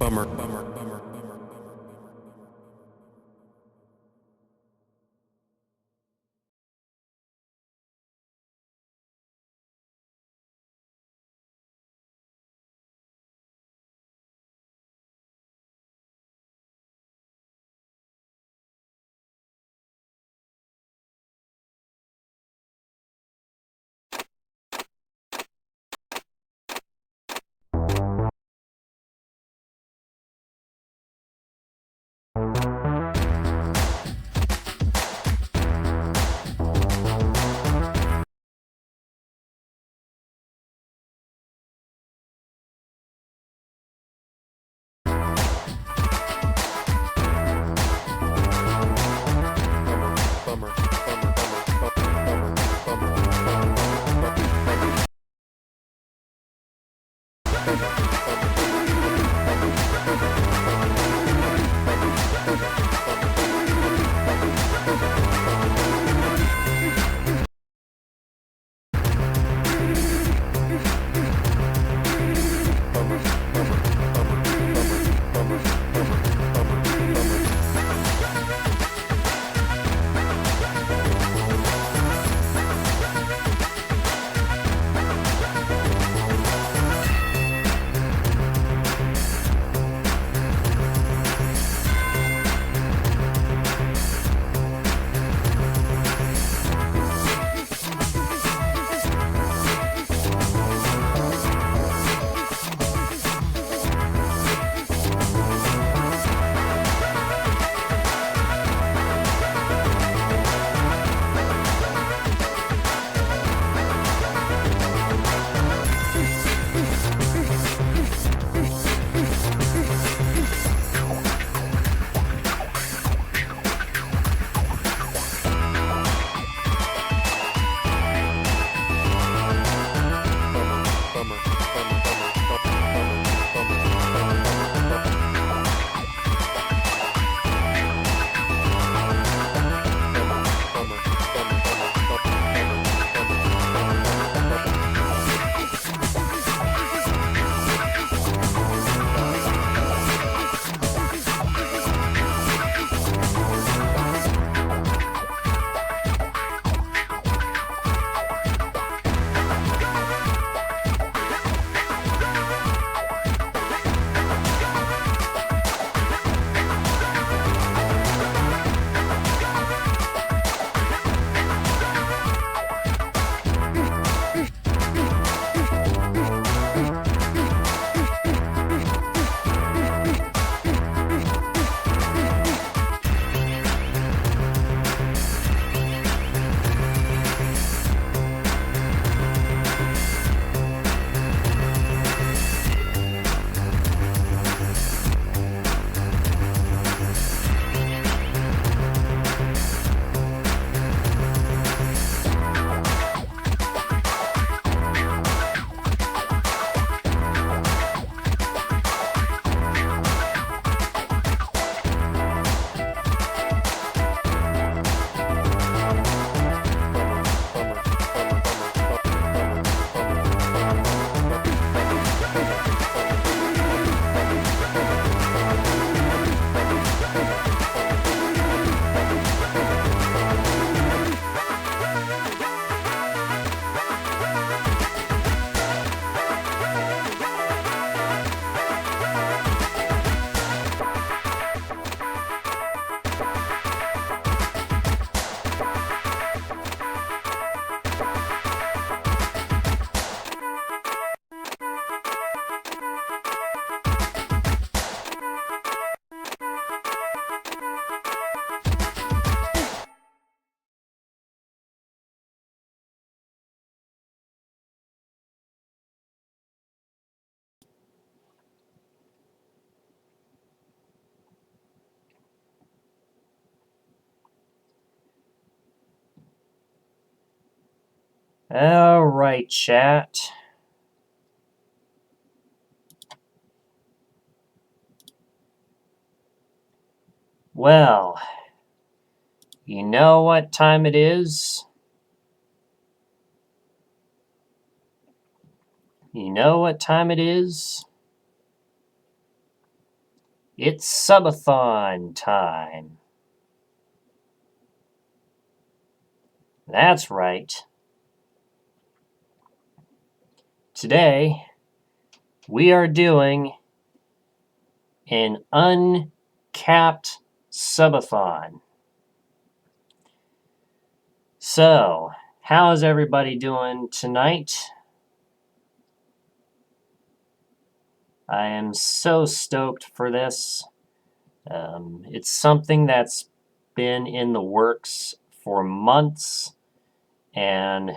bummer, bummer, bummer, bummer. All right, chat. Well, you know what time it is? You know what time it is? It's Subathon time. That's right. Today, we are doing an uncapped Subathon. So, how is everybody doing tonight? I am so stoked for this. It's something that's been in the works for months, and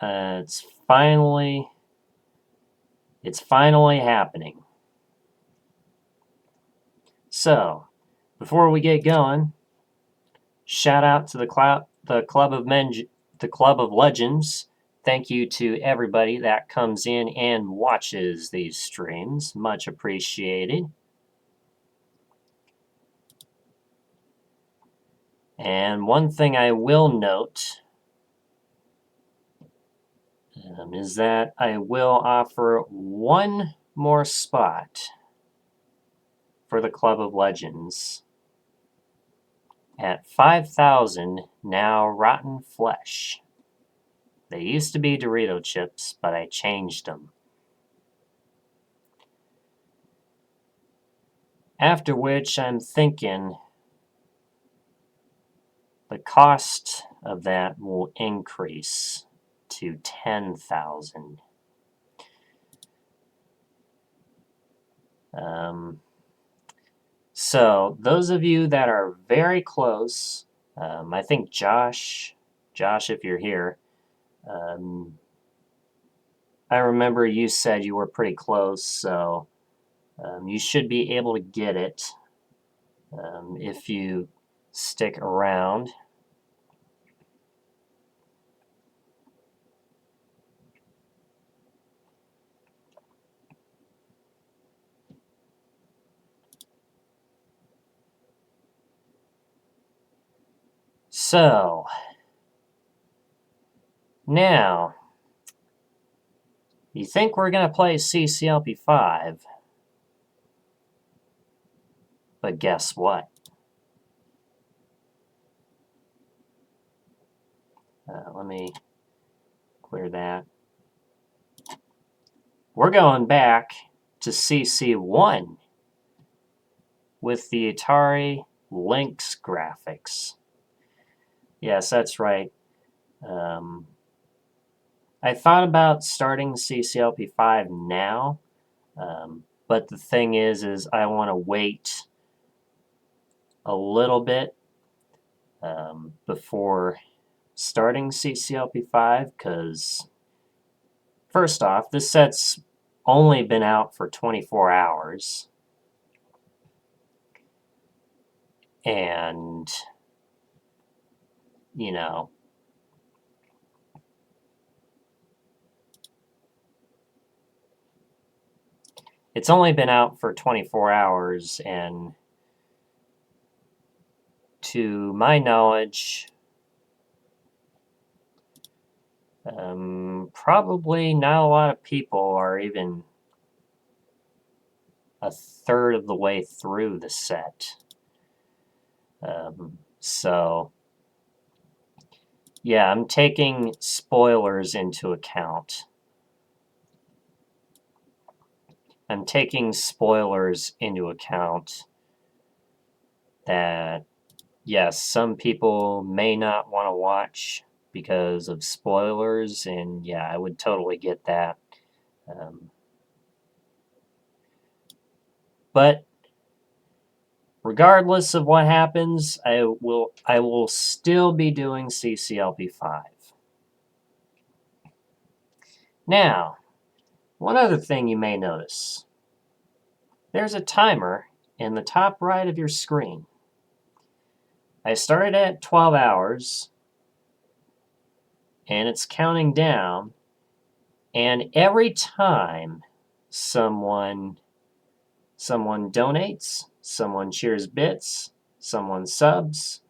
it's finally happening. So, before we get going, shout out to the Club of Legends. Thank you to everybody that comes in and watches these streams. Much appreciated. And one thing I will note is that I will offer one more spot for the Club of Legends at 5,000 now rotten flesh. They used to be Dorito chips, but I changed them. After which I'm thinking the cost of that will increase to 10,000. So those of you that are very close, I think Josh, if you're here, I remember you said you were pretty close, so you should be able to get it if you stick around. So, now, you think we're going to play CCLP5, but guess what? Let me clear that. We're going back to CC1 with the Atari Lynx graphics. Yes, that's right. I thought about starting CCLP5 now, but the thing is I want to wait a little bit before starting CCLP5 because, first off, this set's only been out for 24 hours. And, you know, it's only been out for 24 hours, and to my knowledge, probably not a lot of people are even a third of the way through the set. So, yeah, I'm taking spoilers into account. That, yes, some people may not want to watch because of spoilers, and yeah, I would totally get that. But regardless of what happens, I will still be doing CCLP5. Now, one other thing you may notice. There's a timer in the top right of your screen. I started at 12 hours, and it's counting down, and every time someone donates, someone cheers bits, someone subs,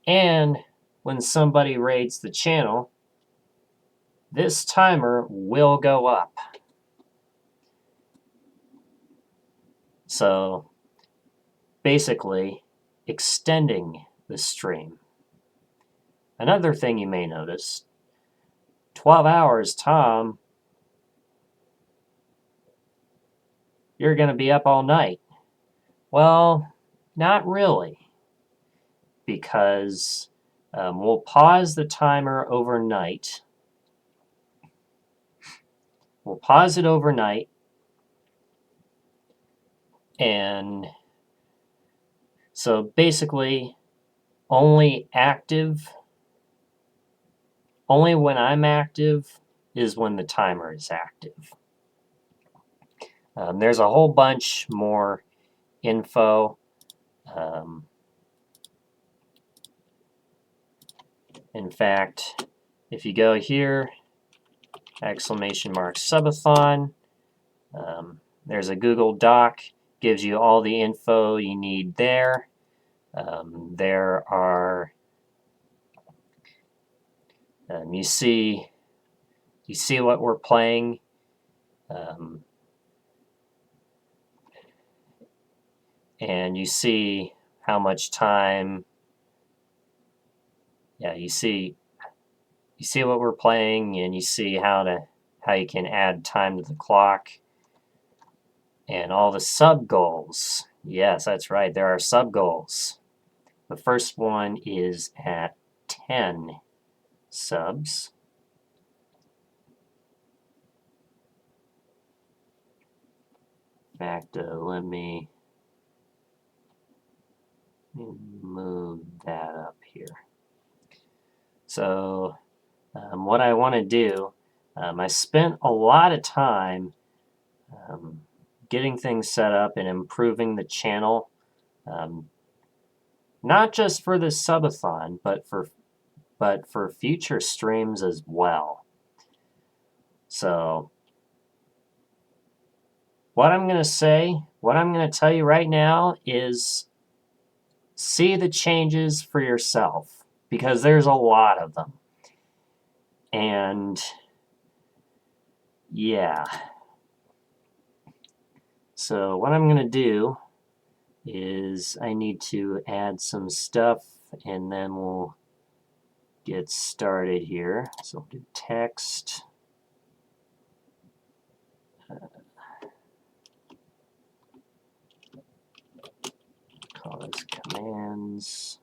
and when somebody raids the channel, this timer will go up. So basically extending the stream. Another thing you may notice, 12 hours, Tom, you're going to be up all night. Well, not really, because we'll pause the timer overnight. We'll pause it overnight, and so basically only when I'm active is when the timer is active. There's a whole bunch more info. In fact, if you go here, !Subathon, there's a Google Doc, gives you all the info you need there. There are, you see what we're playing. And you see how much time. Yeah, you see what we're playing, and you see how you can add time to the clock, and all the sub goals. Yes, that's right. There are sub goals. The first one is at 10 subs. In fact, let me move that up here. So what I want to do, I spent a lot of time getting things set up and improving the channel, not just for this subathon, but for future streams as well. So what I'm going to tell you right now is see the changes for yourself, because there's a lot of them. And yeah. So what I'm going to do is I need to add some stuff, and then we'll get started here. So I'll do text. Call this commands.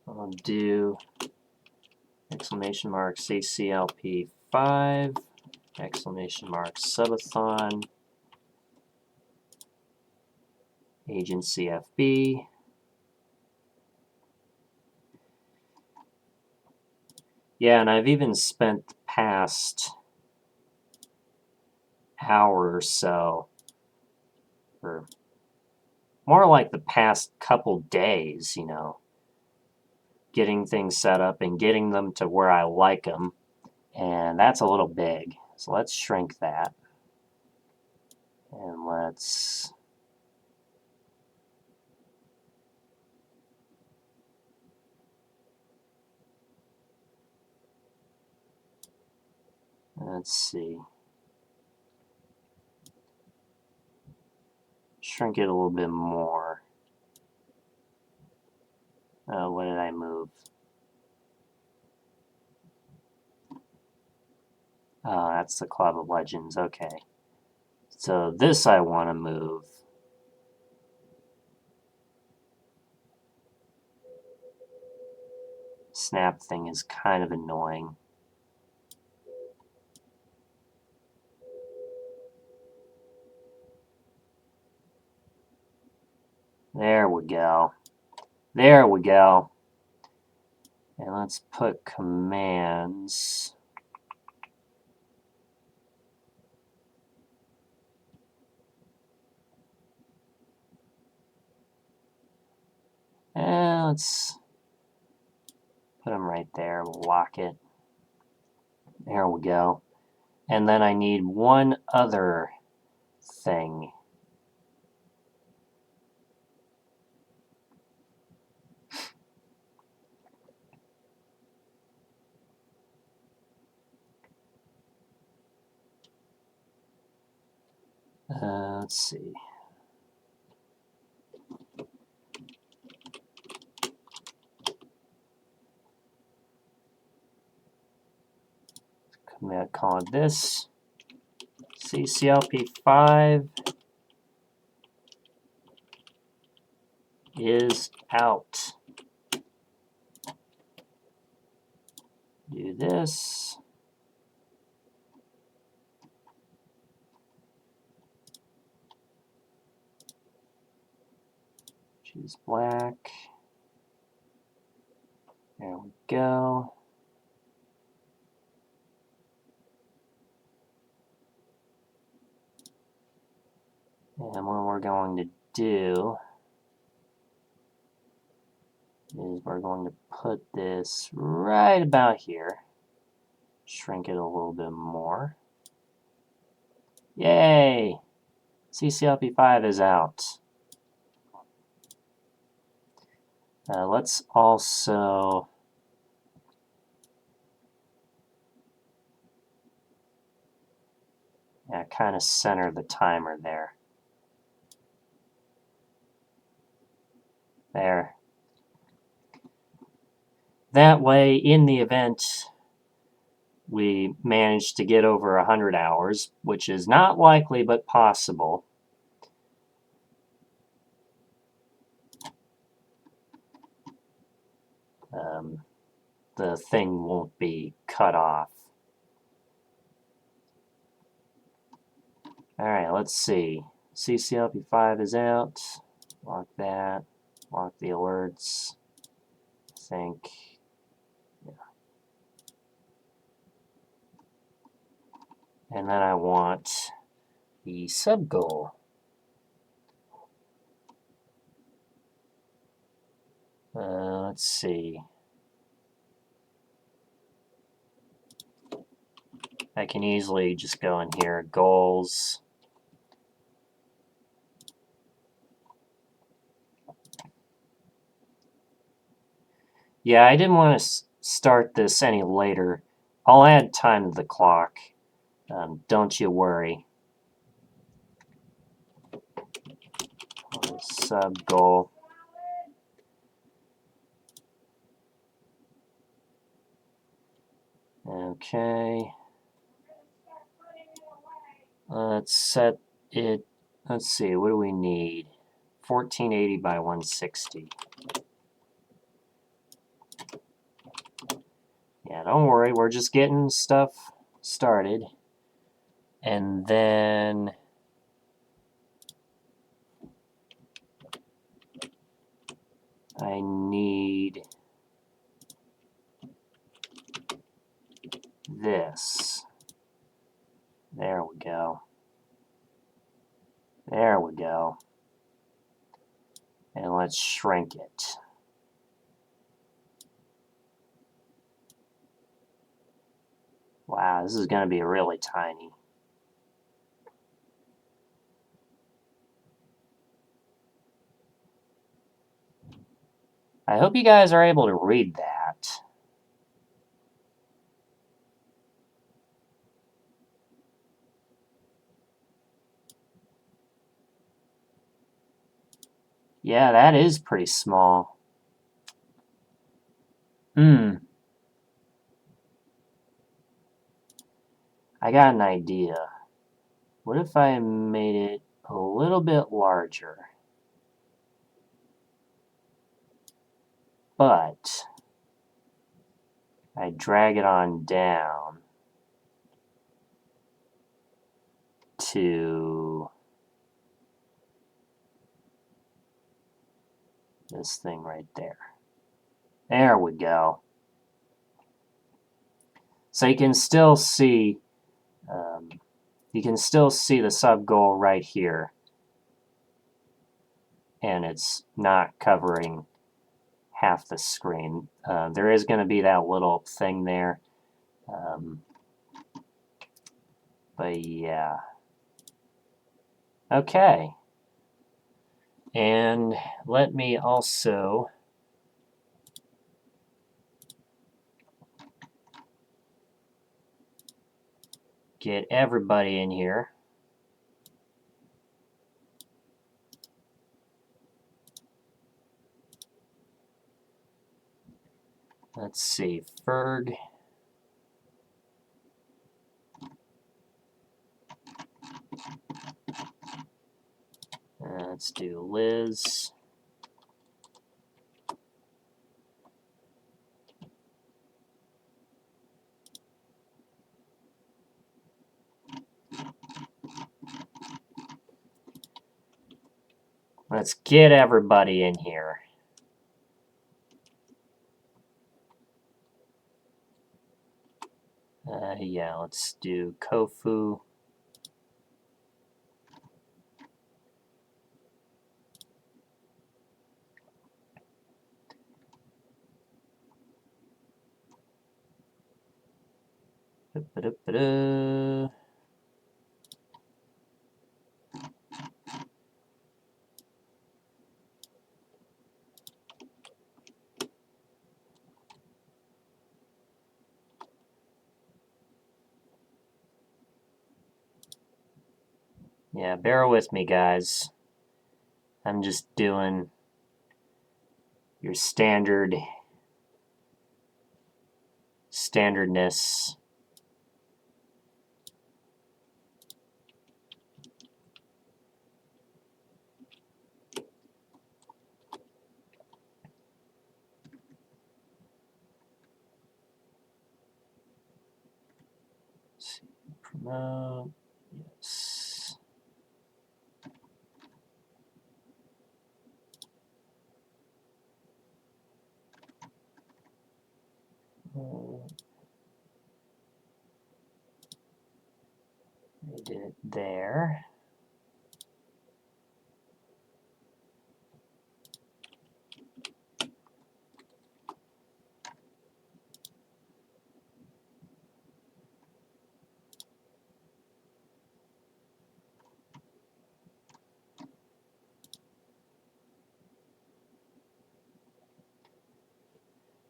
I'll do !CCLP5, !Subathon, agency FB. Yeah, and I've even spent the past hour or so, or more like the past couple days, getting things set up and getting them to where I like them. And that's a little big. So let's shrink that. And let's see. Shrink it a little bit more. What did I move? Oh, that's the Club of Legends. Okay. So this I want to move. Snap thing is kind of annoying. There we go. There we go. And let's put commands. And let's put them right there. We'll lock it. There we go. And then I need one other thing. Let's see. I'm going to call it this. CCLP5 is out. Do this. Choose black. There we go. And what we're going to do is we're going to put this right about here. Shrink it a little bit more. Yay! CCLP5 is out. Let's also kind of center the timer there. There. That way, in the event we manage to get over 100 hours, which is not likely but possible, the thing won't be cut off. Alright, let's see. CCLP5 is out. Lock that. Lock the alerts. I think. Yeah. And then I want the sub goal. Let's see. I can easily just go in here, goals. Yeah, I didn't want to start this any later. I'll add time to the clock. Don't you worry. Sub goal. Okay. Let's set it. Let's see, what do we need? 1480 by 160. Yeah, don't worry, we're just getting stuff started. And then I need this. There we go. There we go. And let's shrink it. Wow, this is going to be really tiny. I hope you guys are able to read that. Yeah, that is pretty small. I got an idea. What if I made it a little bit larger? But I drag it on down to this thing right there. There we go. So you can still see the sub goal right here, and it's not covering half the screen. There is going to be that little thing there, but yeah. Okay, and let me also get everybody in here. Let's see, Ferg. Let's do Liz. Let's get everybody in here. Yeah, let's do Kofu. Ba-da-ba-da. Yeah, bear with me, guys. I'm just doing your standardness. Let's see, promote. Yes. I did it there.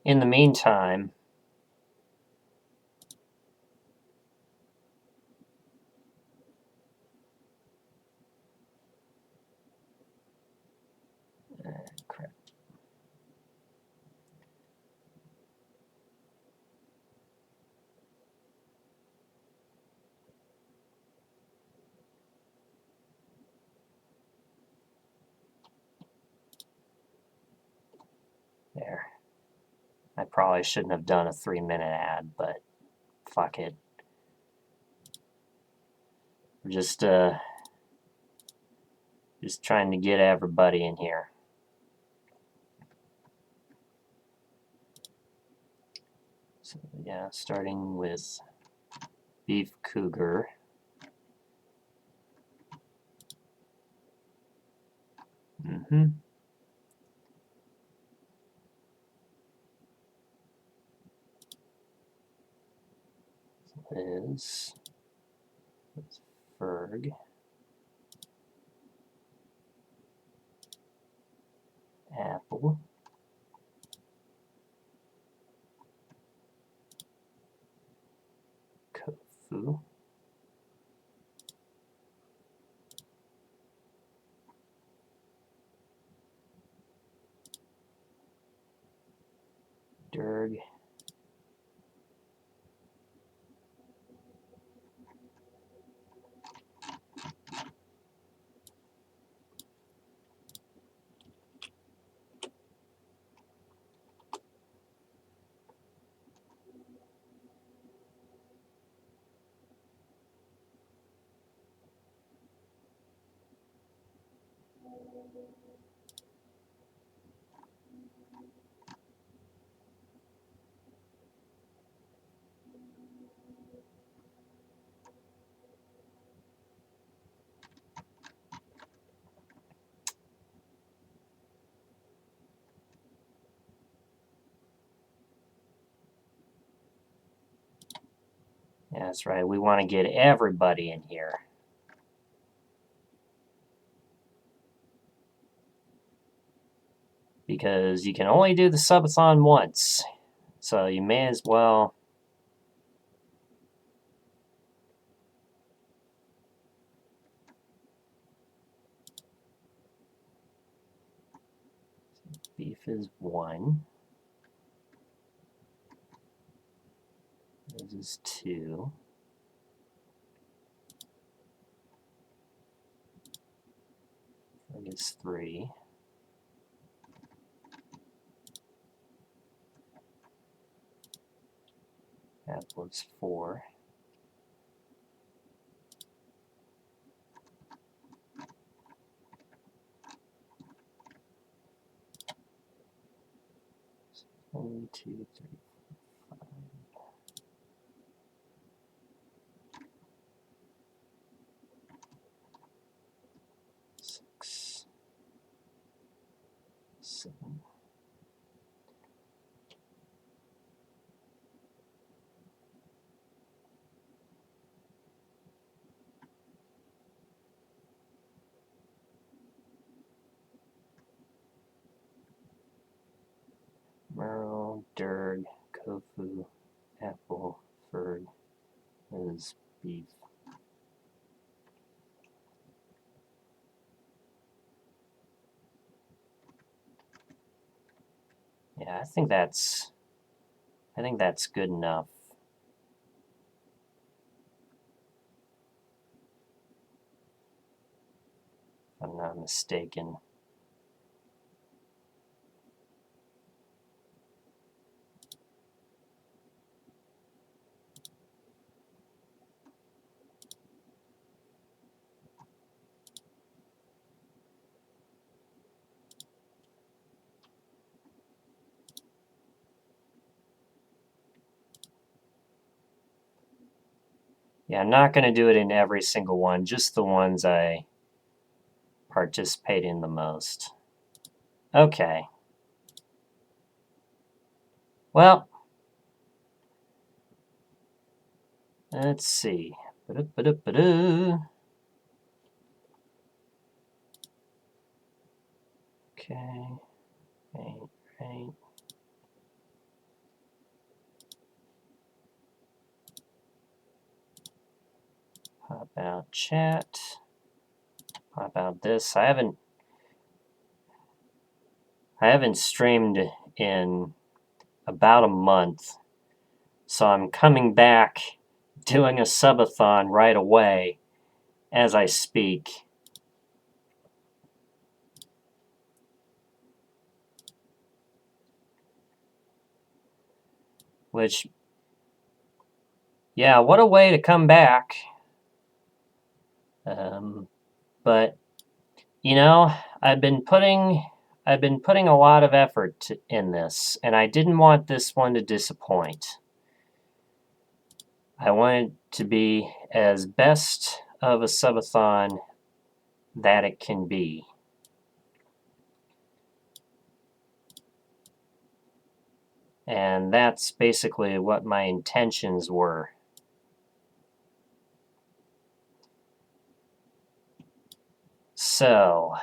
In the meantime, crap. There. I probably shouldn't have done a 3-minute ad, but fuck it. We're just trying to get everybody in here. So yeah, starting with Beef Cougar. Mm-hmm. Is Ferg. Apple. Kofu. Derg. Yeah, that's right. We want to get everybody in here. Because you can only do the subathon once. So you may as well. Beef is 1. This is 2. Ferg is 3. Apple is 4. One, 2, 3, 4, 5. 6, 7. Merle, Derg, Kofu, Apple, Ferg is beef. Yeah, I think that's good enough. If I'm not mistaken. Yeah, I'm not going to do it in every single one, just the ones I participate in the most. Okay. Well, let's see. Okay. Right. How about chat? How about this? I haven't streamed in about a month, so I'm coming back doing a subathon right away as I speak. Which, yeah, what a way to come back. But you know, I've been putting a lot of effort in this, and I didn't want this one to disappoint. I want it to be as best of a subathon that it can be. And that's basically what my intentions were. So,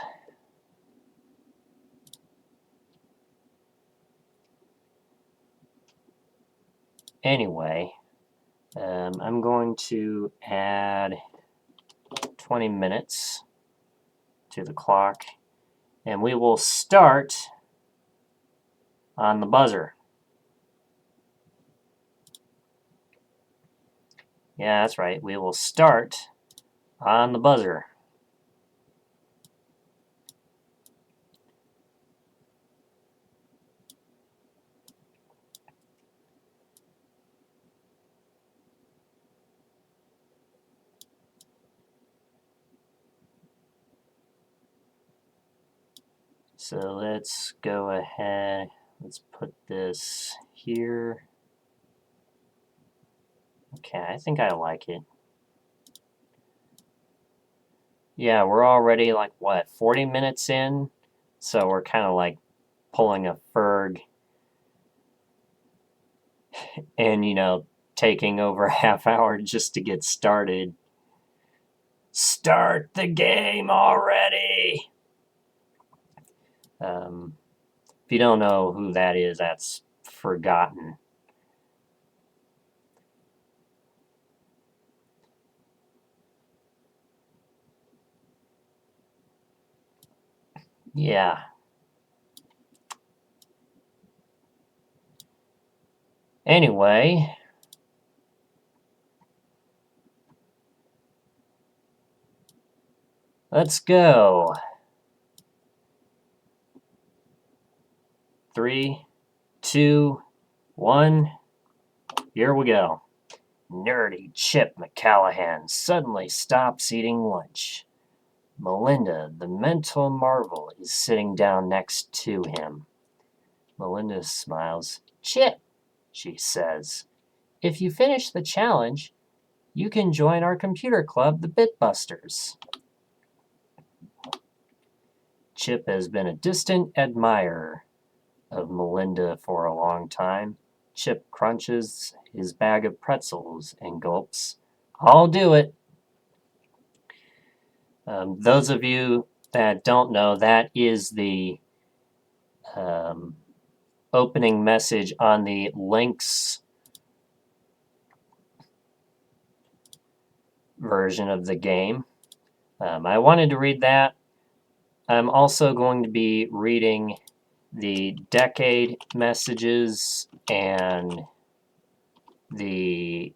anyway, I'm going to add 20 minutes to the clock, and we will start on the buzzer. Yeah, that's right. We will start on the buzzer. So let's go ahead. Let's put this here. Okay, I think I like it. Yeah, we're already like, what, 40 minutes in? So we're kind of like pulling a Ferg and, taking over a half hour just to get started. Start the game already! If you don't know who that is, that's Forgotten. Yeah. Anyway, Let's go. 3, 2, 1. Here we go. Nerdy Chip McCallahan suddenly stops eating lunch. Melinda, the mental marvel, is sitting down next to him. Melinda smiles. Chip, she says, if you finish the challenge, you can join our computer club, the Bitbusters. Chip has been a distant admirer of Melinda for a long time. Chip crunches his bag of pretzels and gulps. I'll do it. Those of you that don't know, that is the opening message on the Lynx version of the game. I wanted to read that. I'm also going to be reading the decade messages and the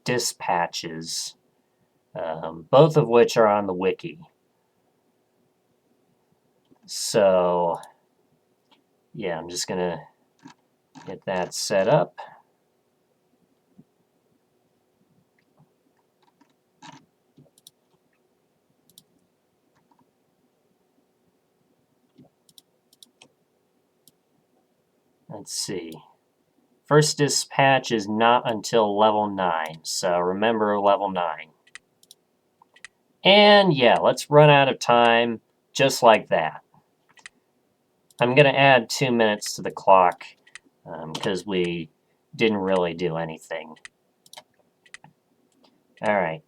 dispatches, both of which are on the wiki. So, yeah, I'm just going to get that set up. Let's see. First dispatch is not until level 9, so remember level 9. And yeah, let's run out of time just like that. I'm going to add 2 minutes to the clock because we didn't really do anything. All right.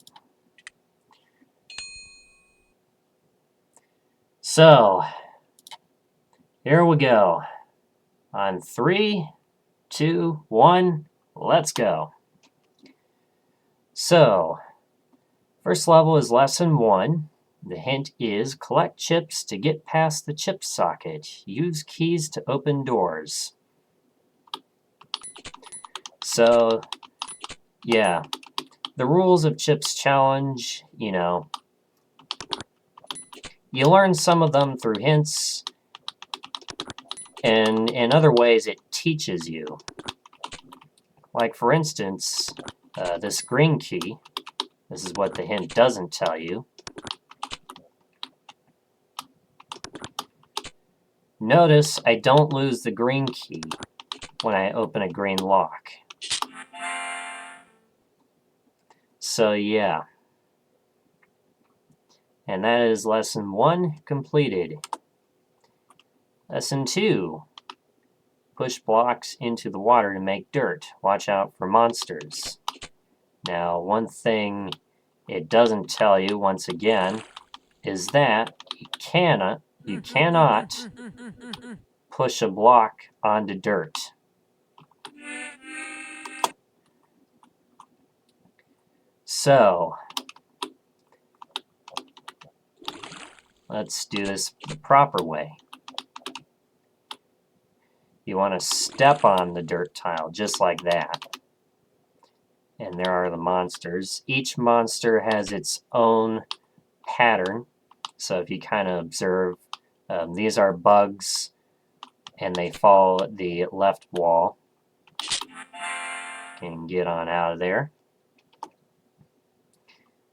So, here we go. On 3, 2, 1, let's go. So, first level is lesson 1. The hint is collect chips to get past the chip socket. Use keys to open doors. So, yeah, the rules of Chips Challenge, you know, you learn some of them through hints, and in other ways it teaches you. Like, for instance, this green key. This is what the hint doesn't tell you. Notice I don't lose the green key when I open a green lock. So yeah. And that is lesson 1 completed. Lesson 2. Push blocks into the water to make dirt. Watch out for monsters. Now, one thing it doesn't tell you, once again, is that you cannot push a block onto dirt. So, let's do this the proper way. You want to step on the dirt tile just like that. And there are the monsters. Each monster has its own pattern. So if you kind of observe, these are bugs and they follow the left wall. Can get on out of there.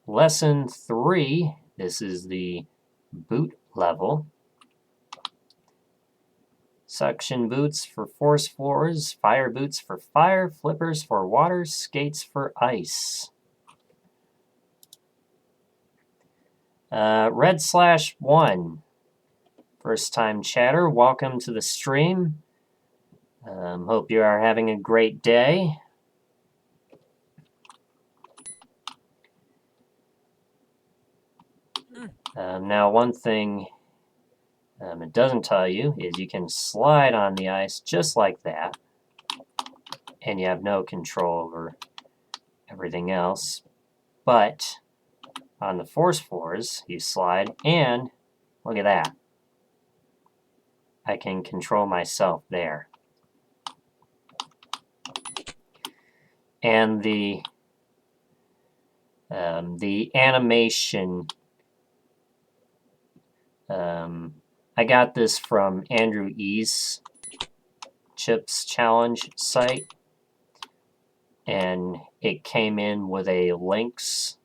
Lesson 3, this is the boot level. Suction boots for force floors, fire boots for fire, flippers for water, skates for ice. Red/1, first time chatter, welcome to the stream. Hope you are having a great day. Now, one thing it doesn't tell you is you can slide on the ice just like that, and you have no control over everything else. But on the force floors, you slide, and look at that. I can control myself there. And the animation I got this from Andrew E's Chips Challenge site, and it came in with a links.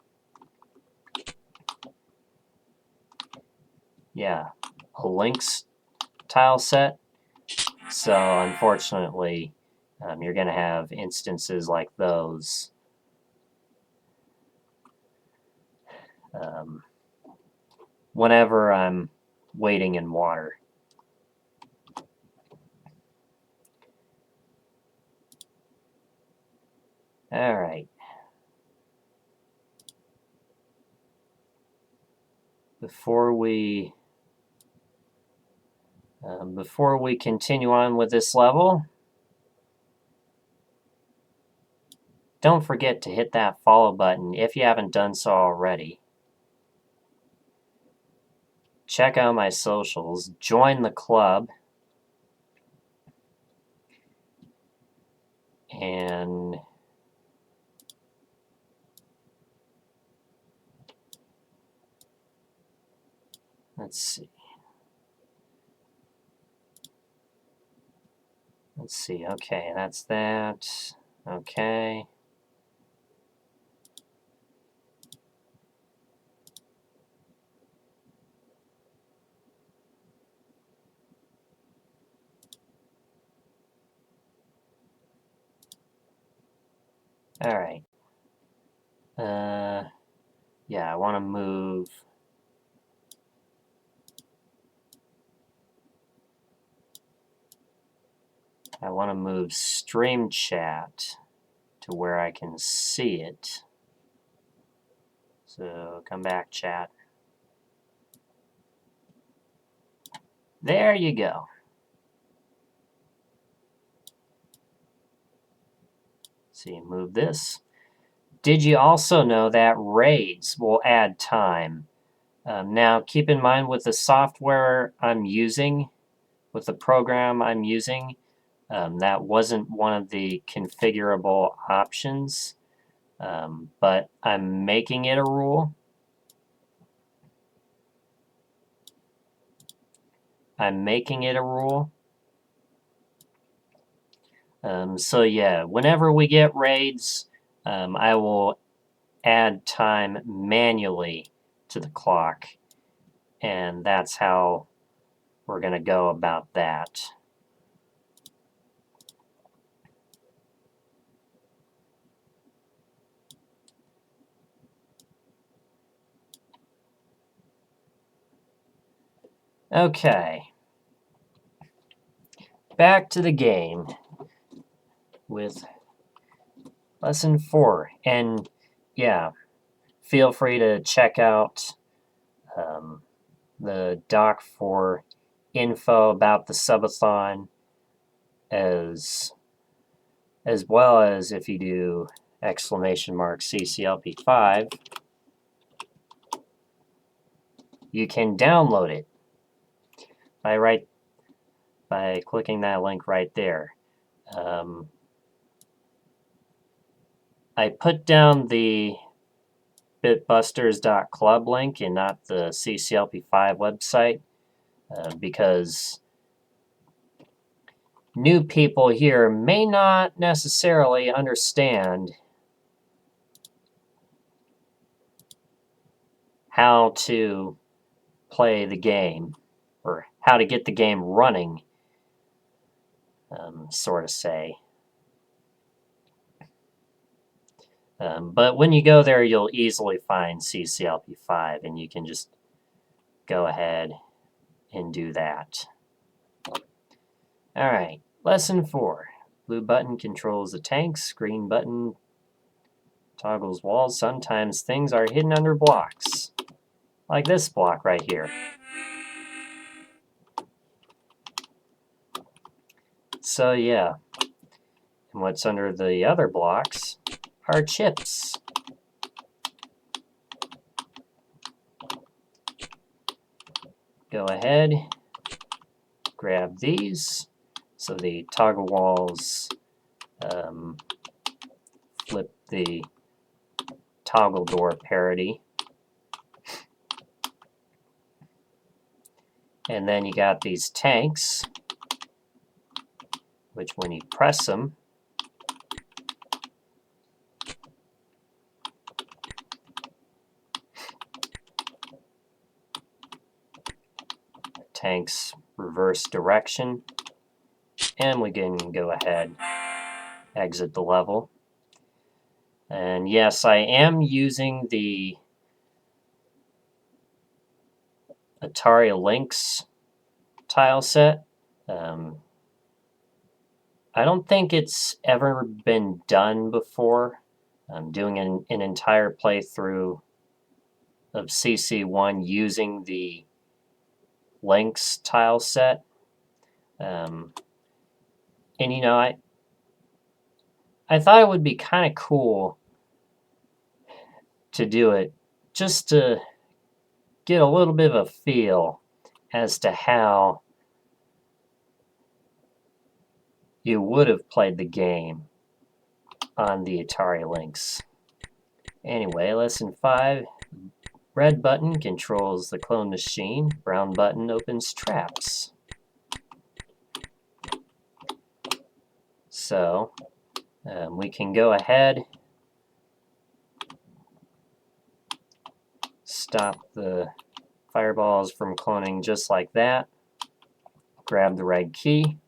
Yeah, a links tile set. So unfortunately, you're going to have instances like those. Whenever I'm wading in water. All right. Before we continue on with this level, don't forget to hit that follow button if you haven't done so already. Check out my socials, join the club, and let's see. Okay, that's that. Okay. All right. Yeah, I want to move. I want to move stream chat to where I can see it. So come back, chat. There you go. See, move this. Did you also know that raids will add time? Now, keep in mind with the software I'm using, with the program I'm using, that wasn't one of the configurable options, but I'm making it a rule. So yeah, whenever we get raids, I will add time manually to the clock, and that's how we're going to go about that. Okay, back to the game with lesson 4, and yeah, feel free to check out the doc for info about the subathon, as well as if you do !CCLP5, you can download it by clicking that link right there. I put down the bitbusters.club link and not the CCLP5 website because new people here may not necessarily understand how to play the game or how to get the game running, sort of say. But when you go there, you'll easily find CCLP5, and you can just go ahead and do that. All right, lesson 4. Blue button controls the tanks, green button toggles walls. Sometimes things are hidden under blocks, like this block right here. So yeah, and what's under the other blocks are chips. Go ahead, grab these. So the toggle walls flip the toggle door parity. And then you got these tanks, which when you press them, tanks reverse direction, and we can go ahead, exit the level. And yes, I am using the Atari Lynx tile set. I don't think it's ever been done before. I'm doing an entire playthrough of CC1 using the Lynx tile set. And you know, I thought it would be kind of cool to do it just to get a little bit of a feel as to how you would have played the game on the Atari Lynx. Anyway, lesson 5. Red button controls the clone machine. Brown button opens traps. So we can go ahead, stop the fireballs from cloning just like that. Grab the red key.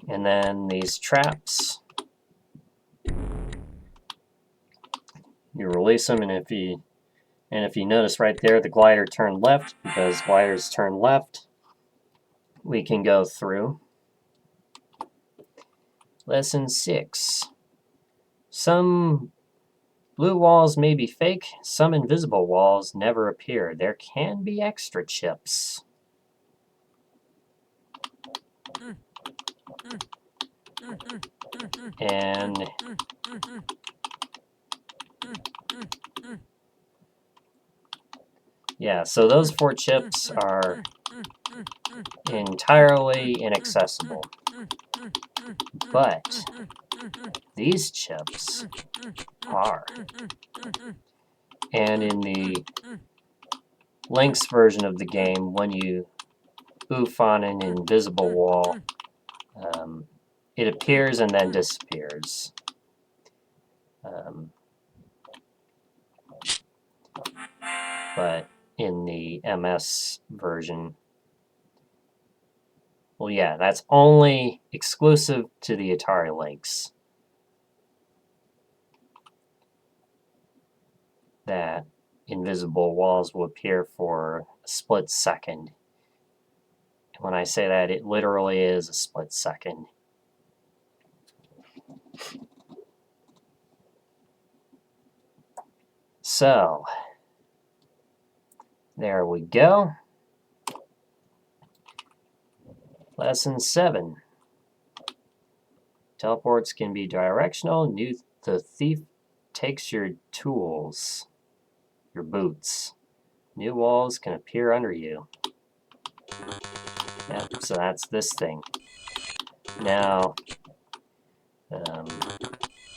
And then these traps, you release them, and if you notice right there, the glider turned left. Because gliders turn left, we can go through. Lesson 6. Some blue walls may be fake. Some invisible walls never appear. There can be extra chips. And yeah, so those 4 chips are entirely inaccessible. But these chips are. And in the Lynx version of the game, when you oof on an invisible wall, it appears and then disappears. But in the MS version, well, yeah, that's only exclusive to the Atari Lynx. That invisible walls will appear for a split second. And when I say that, it literally is a split second. So, there we go. Lesson 7. Teleports can be directional. The thief takes your tools, your boots. New walls can appear under you. Yep, so that's this thing. Now,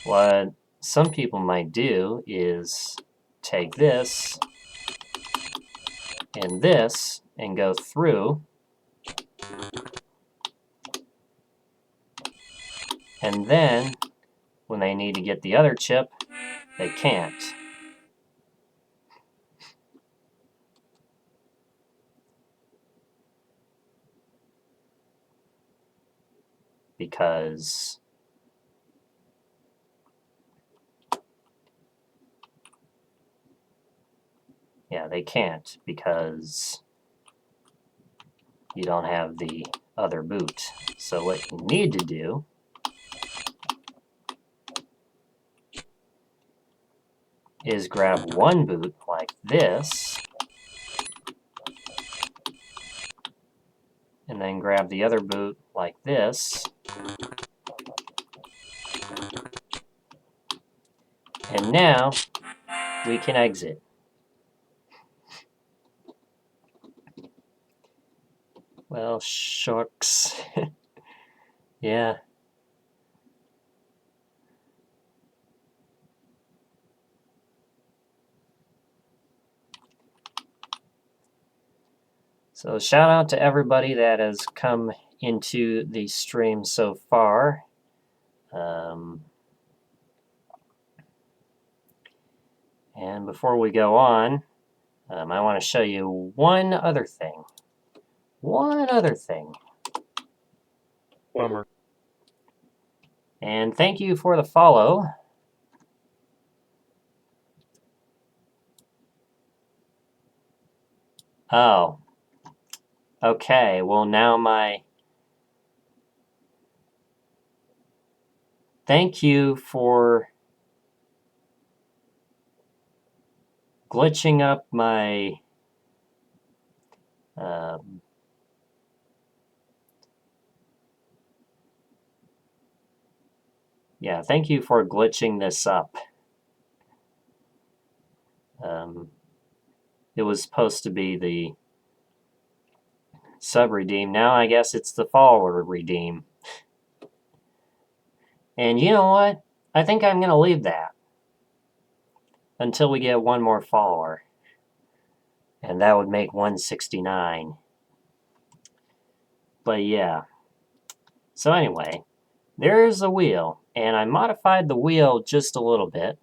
what some people might do is take this and go through, and then when they need to get the other chip, they can't. Because they can't because you don't have the other boot. So what you need to do is grab one boot like this, and then grab the other boot like this, and now we can exit. Well, shucks. Yeah. So shout out to everybody that has come into the stream so far. And before we go on, I want to show you one other thing. One other thing. Bummer. And thank you for the follow. Oh. Okay, well now my... Thank you for glitching up my... yeah, thank you for glitching this up. It was supposed to be the sub-redeem. Now I guess it's the follower redeem. And you know what? I think I'm going to leave that until we get one more follower. And that would make 169. But yeah. So anyway, there's a wheel. And I modified the wheel just a little bit.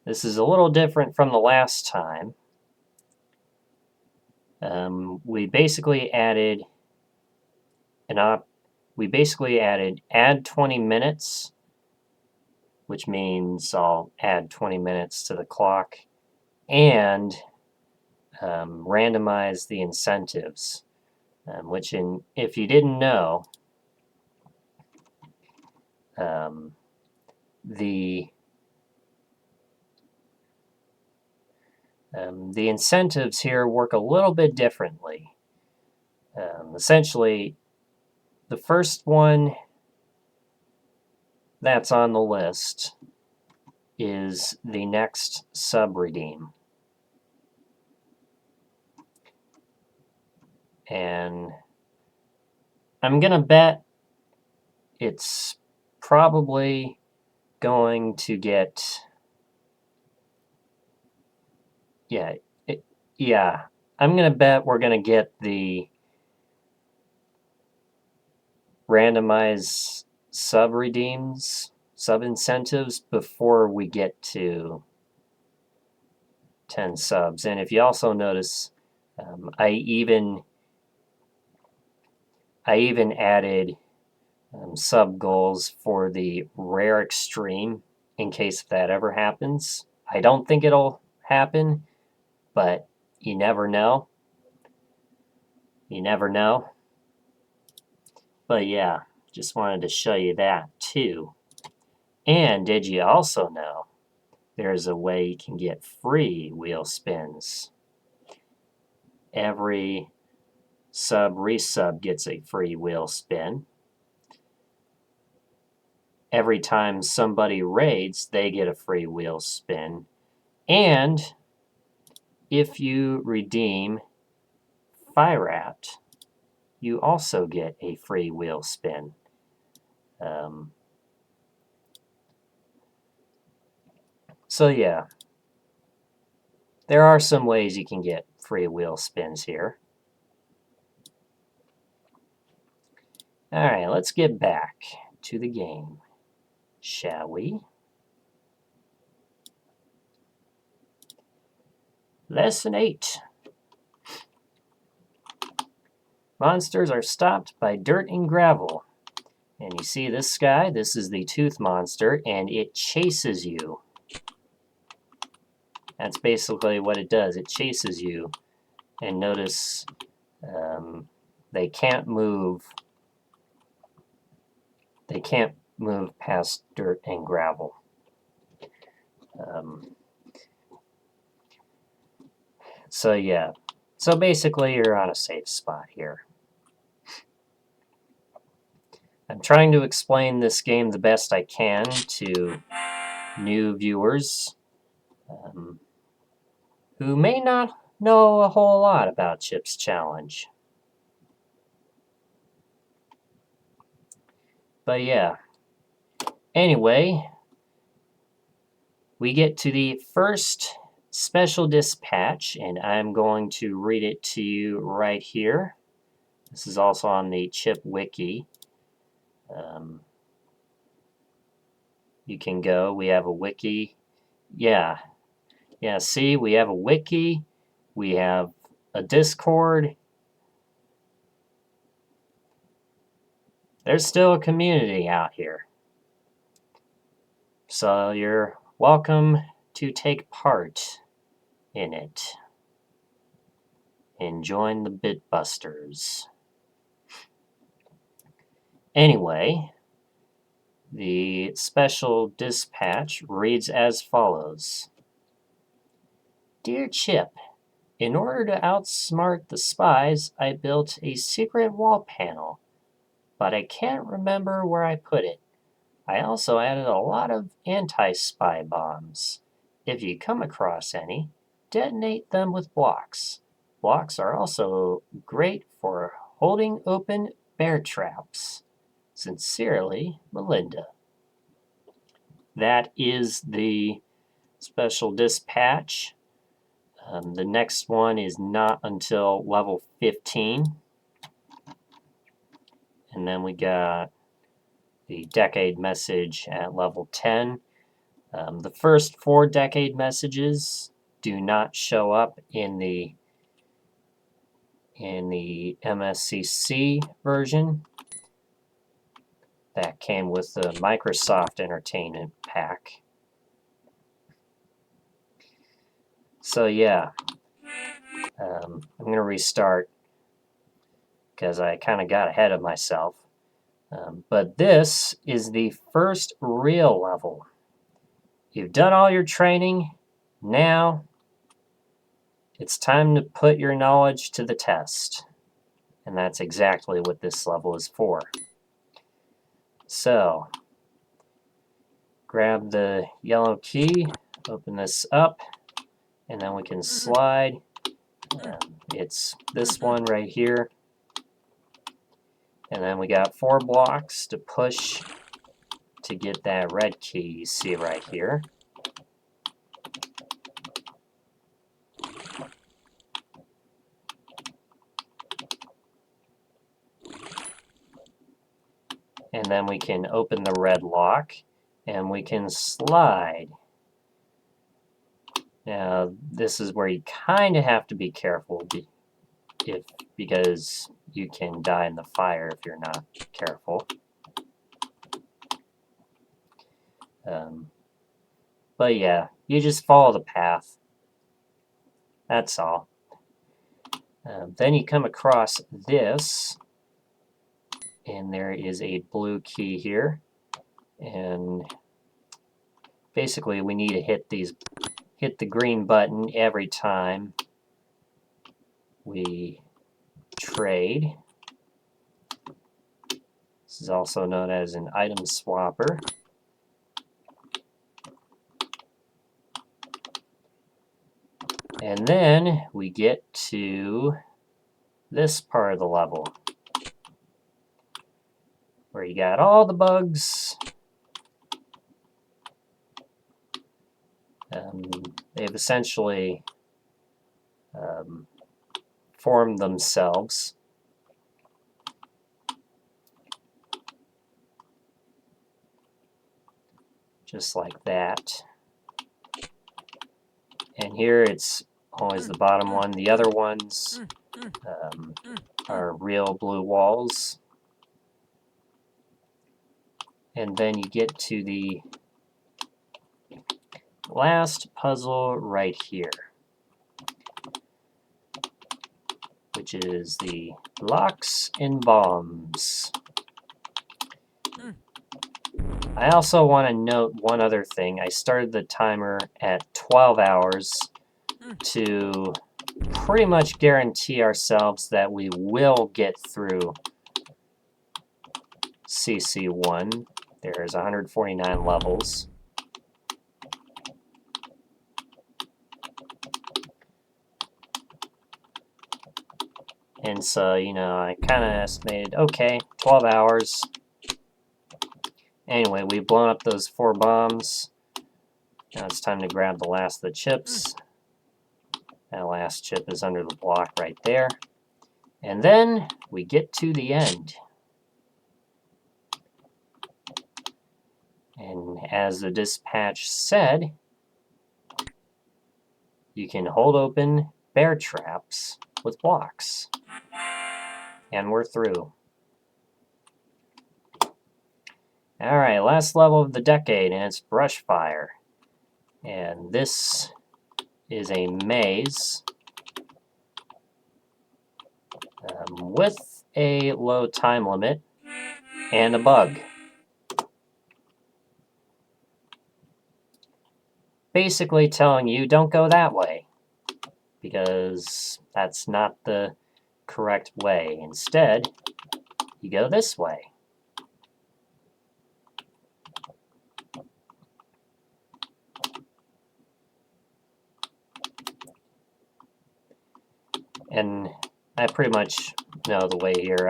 This is a little different from the last time. We basically added add 20 minutes, which means I'll add 20 minutes to the clock, and randomize the incentives, which if you didn't know, the incentives here work a little bit differently. Essentially, the first one that's on the list is the next sub-redeem. And I'm going to bet it's probably going to get... Yeah, I'm going to bet we're going to get the randomized sub-redeems, sub-incentives before we get to 10 subs. And if you also notice, I even added sub goals for the rare extreme in case that ever happens. I don't think it'll happen, but you never know. You never know. But yeah, just wanted to show you that too. And did you also know there's a way you can get free wheel spins? Every resub gets a free wheel spin. Every time somebody raids, they get a free wheel spin. And if you redeem FIRAT, you also get a free wheel spin. So yeah, there are some ways you can get free wheel spins here. Alright, let's get back to the game, shall we? Lesson 8. Monsters are stopped by dirt and gravel. And you see this guy? This is the tooth monster, and it chases you. That's basically what it does. It chases you. And notice they can't move. They can't move past dirt and gravel. So yeah. So basically you're on a safe spot here. I'm trying to explain this game the best I can to new viewers who may not know a whole lot about Chip's Challenge. But yeah. Anyway, we get to the first special dispatch, and I'm going to read it to you right here. This is also on the chip wiki. You can go. We have a wiki. Yeah, see, we have a wiki. We have a Discord. There's still a community out here. So you're welcome to take part in it and join the Bitbusters. Anyway, the special dispatch reads as follows. Dear Chip, in order to outsmart the spies, I built a secret wall panel, but I can't remember where I put it. I also added a lot of anti-spy bombs. If you come across any, detonate them with blocks. Blocks are also great for holding open bear traps. Sincerely, Melinda. That is the special dispatch. The next one is not until level 15. And then we got the decade message at level 10. The first 4 decade messages do not show up in the MSCC version. That came with the Microsoft Entertainment Pack. So yeah, I'm going to restart because I kind of got ahead of myself. But this is the first real level. You've done all your training. Now it's time to put your knowledge to the test. And that's exactly what this level is for. So, grab the yellow key, open this up, and then we can slide. It's this one right here. And then we got 4 blocks to push to get that red key you see right here. And then we can open the red lock and we can slide. Now, this is where you kind of have to be careful because you can die in the fire if you're not careful. But yeah, you just follow the path. That's all. Then you come across this, and there is a blue key here. And basically we need to hit the green button every time we trade. This is also known as an item swapper. And then we get to this part of the level where you got all the bugs. They've essentially formed themselves. Just like that. And here it's always the bottom one. The other ones are real blue walls. And then you get to the last puzzle right here, which is the locks and bombs. I also want to note one other thing. I started the timer at 12 hours to pretty much guarantee ourselves that we will get through CC1. There's 149 levels. And so, I kind of estimated, okay, 12 hours. Anyway, we've blown up those 4 bombs. Now it's time to grab the last of the chips. That last chip is under the block right there. And then we get to the end. And as the dispatch said, you can hold open bear traps with blocks. And we're through. Alright, last level of the decade, and it's brush fire. And this is a maze with a low time limit and a bug. Basically telling you don't go that way, because that's not the correct way. Instead, you go this way. And I pretty much know the way here.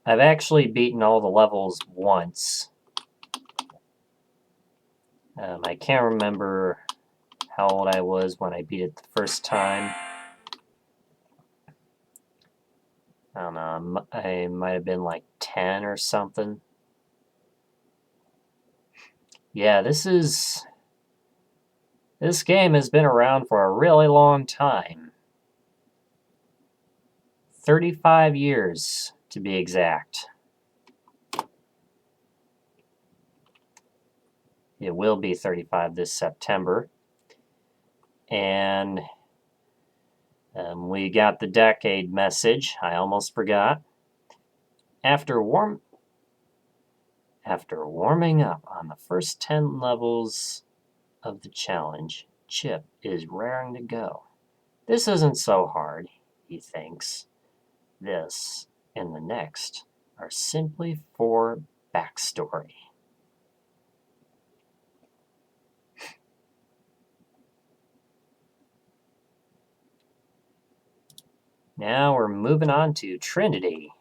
I've actually beaten all the levels once. I can't remember how old I was when I beat it the first time. I don't know, I might have been like 10 or something. Yeah, this game has been around for a really long time. 35 years, to be exact. It will be 35 this September. And we got the decade message. I almost forgot. After warming up on the first 10 levels of the challenge, Chip is raring to go. This isn't so hard, he thinks. This and the next are simply for backstory. Now we're moving on to Trinity.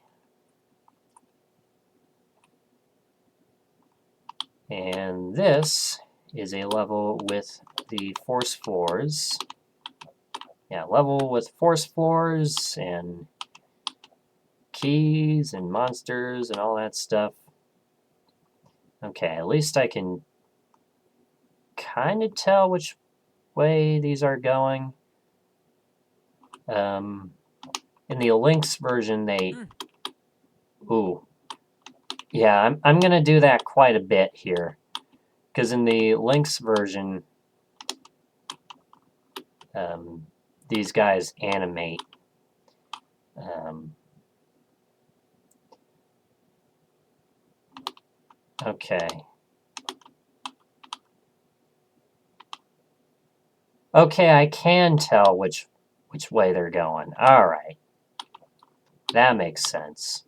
And this is a level with the force floors. Yeah, level with force floors and keys and monsters and all that stuff. Okay, at least I can kind of tell which way these are going. In the Lynx version, they... Ooh. Yeah, I'm going to do that quite a bit here. Because in the Lynx version, these guys animate. Okay. Okay, I can tell which way they're going. All right. That makes sense.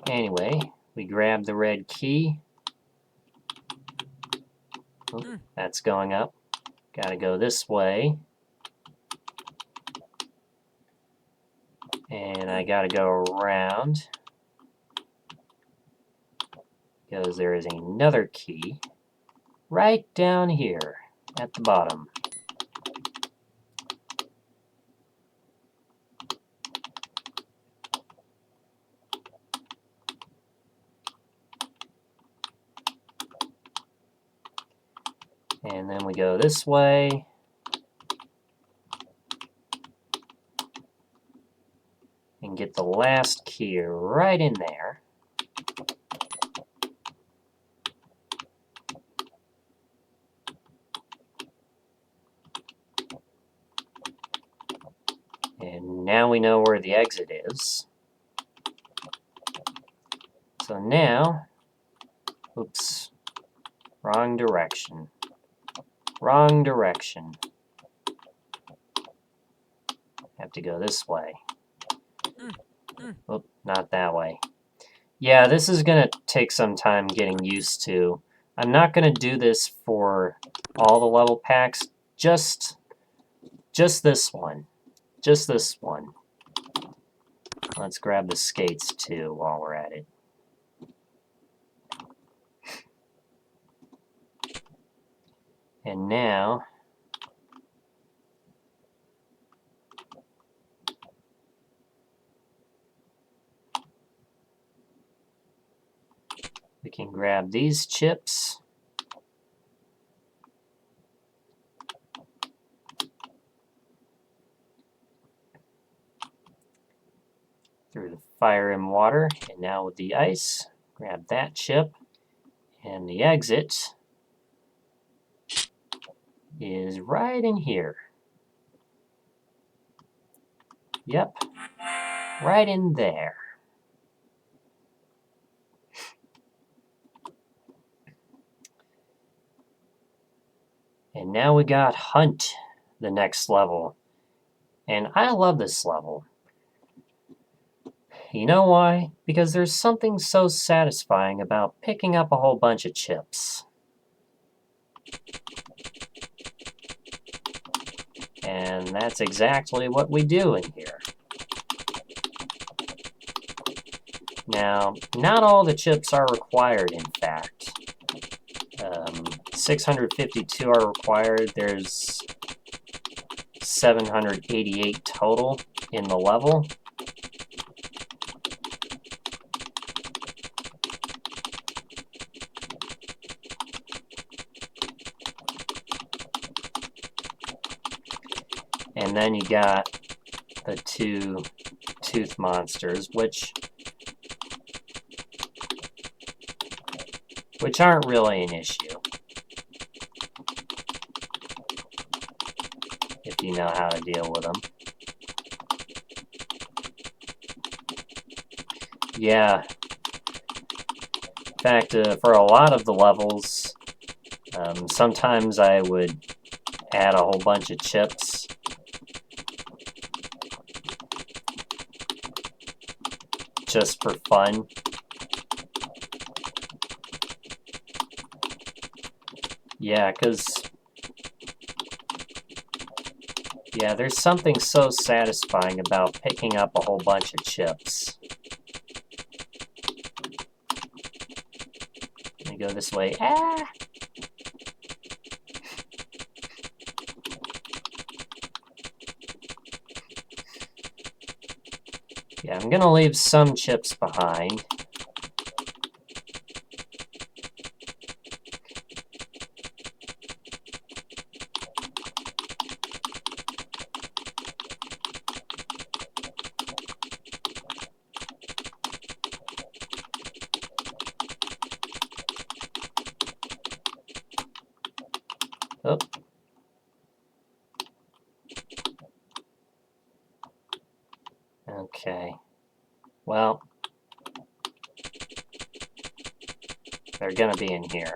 Anyway, we grab the red key. Oh, that's going up. Gotta go this way. And I gotta go around. Because there is another key right down here at the bottom. And then we go this way. And get the last key right in there. And now we know where the exit is. So now, oops, wrong direction. Wrong direction. Have to go this way. Oh, not that way. Yeah, this is going to take some time getting used to. I'm not going to do this for all the level packs, just this one. Just this one. Let's grab the skates too while we're at it. And now we can grab these chips. Through the fire and water, and now with the ice, grab that chip, and the exit is right in here. Yep, right in there. And now we got Hunt, the next level. And I love this level. You know why? Because there's something so satisfying about picking up a whole bunch of chips. And that's exactly what we do in here. Now, not all the chips are required, in fact. 652 are required. There's 788 total in the level. And then you got the two tooth monsters, which aren't really an issue if you know how to deal with them. Yeah. In fact, for a lot of the levels, sometimes I would add a whole bunch of chips. Just for fun. Yeah, there's something so satisfying about picking up a whole bunch of chips. Let me go this way. Ah! Yeah, I'm gonna leave some chips behind. Oh. Okay. Well, they're gonna be in here.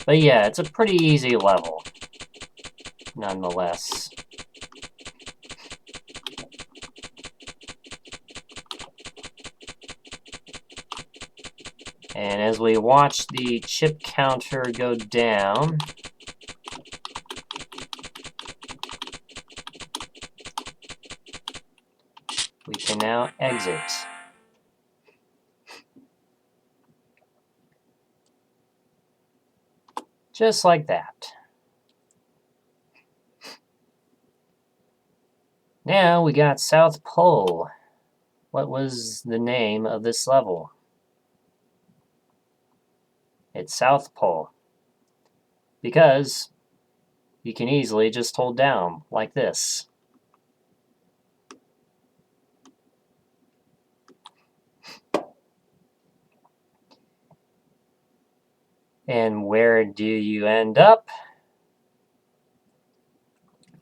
But yeah, it's a pretty easy level, nonetheless. And as we watch the chip counter go down, we can now exit. Just like that. Now we got South Pole. What was the name of this level? It's South Pole. Because you can easily just hold down like this. And where do you end up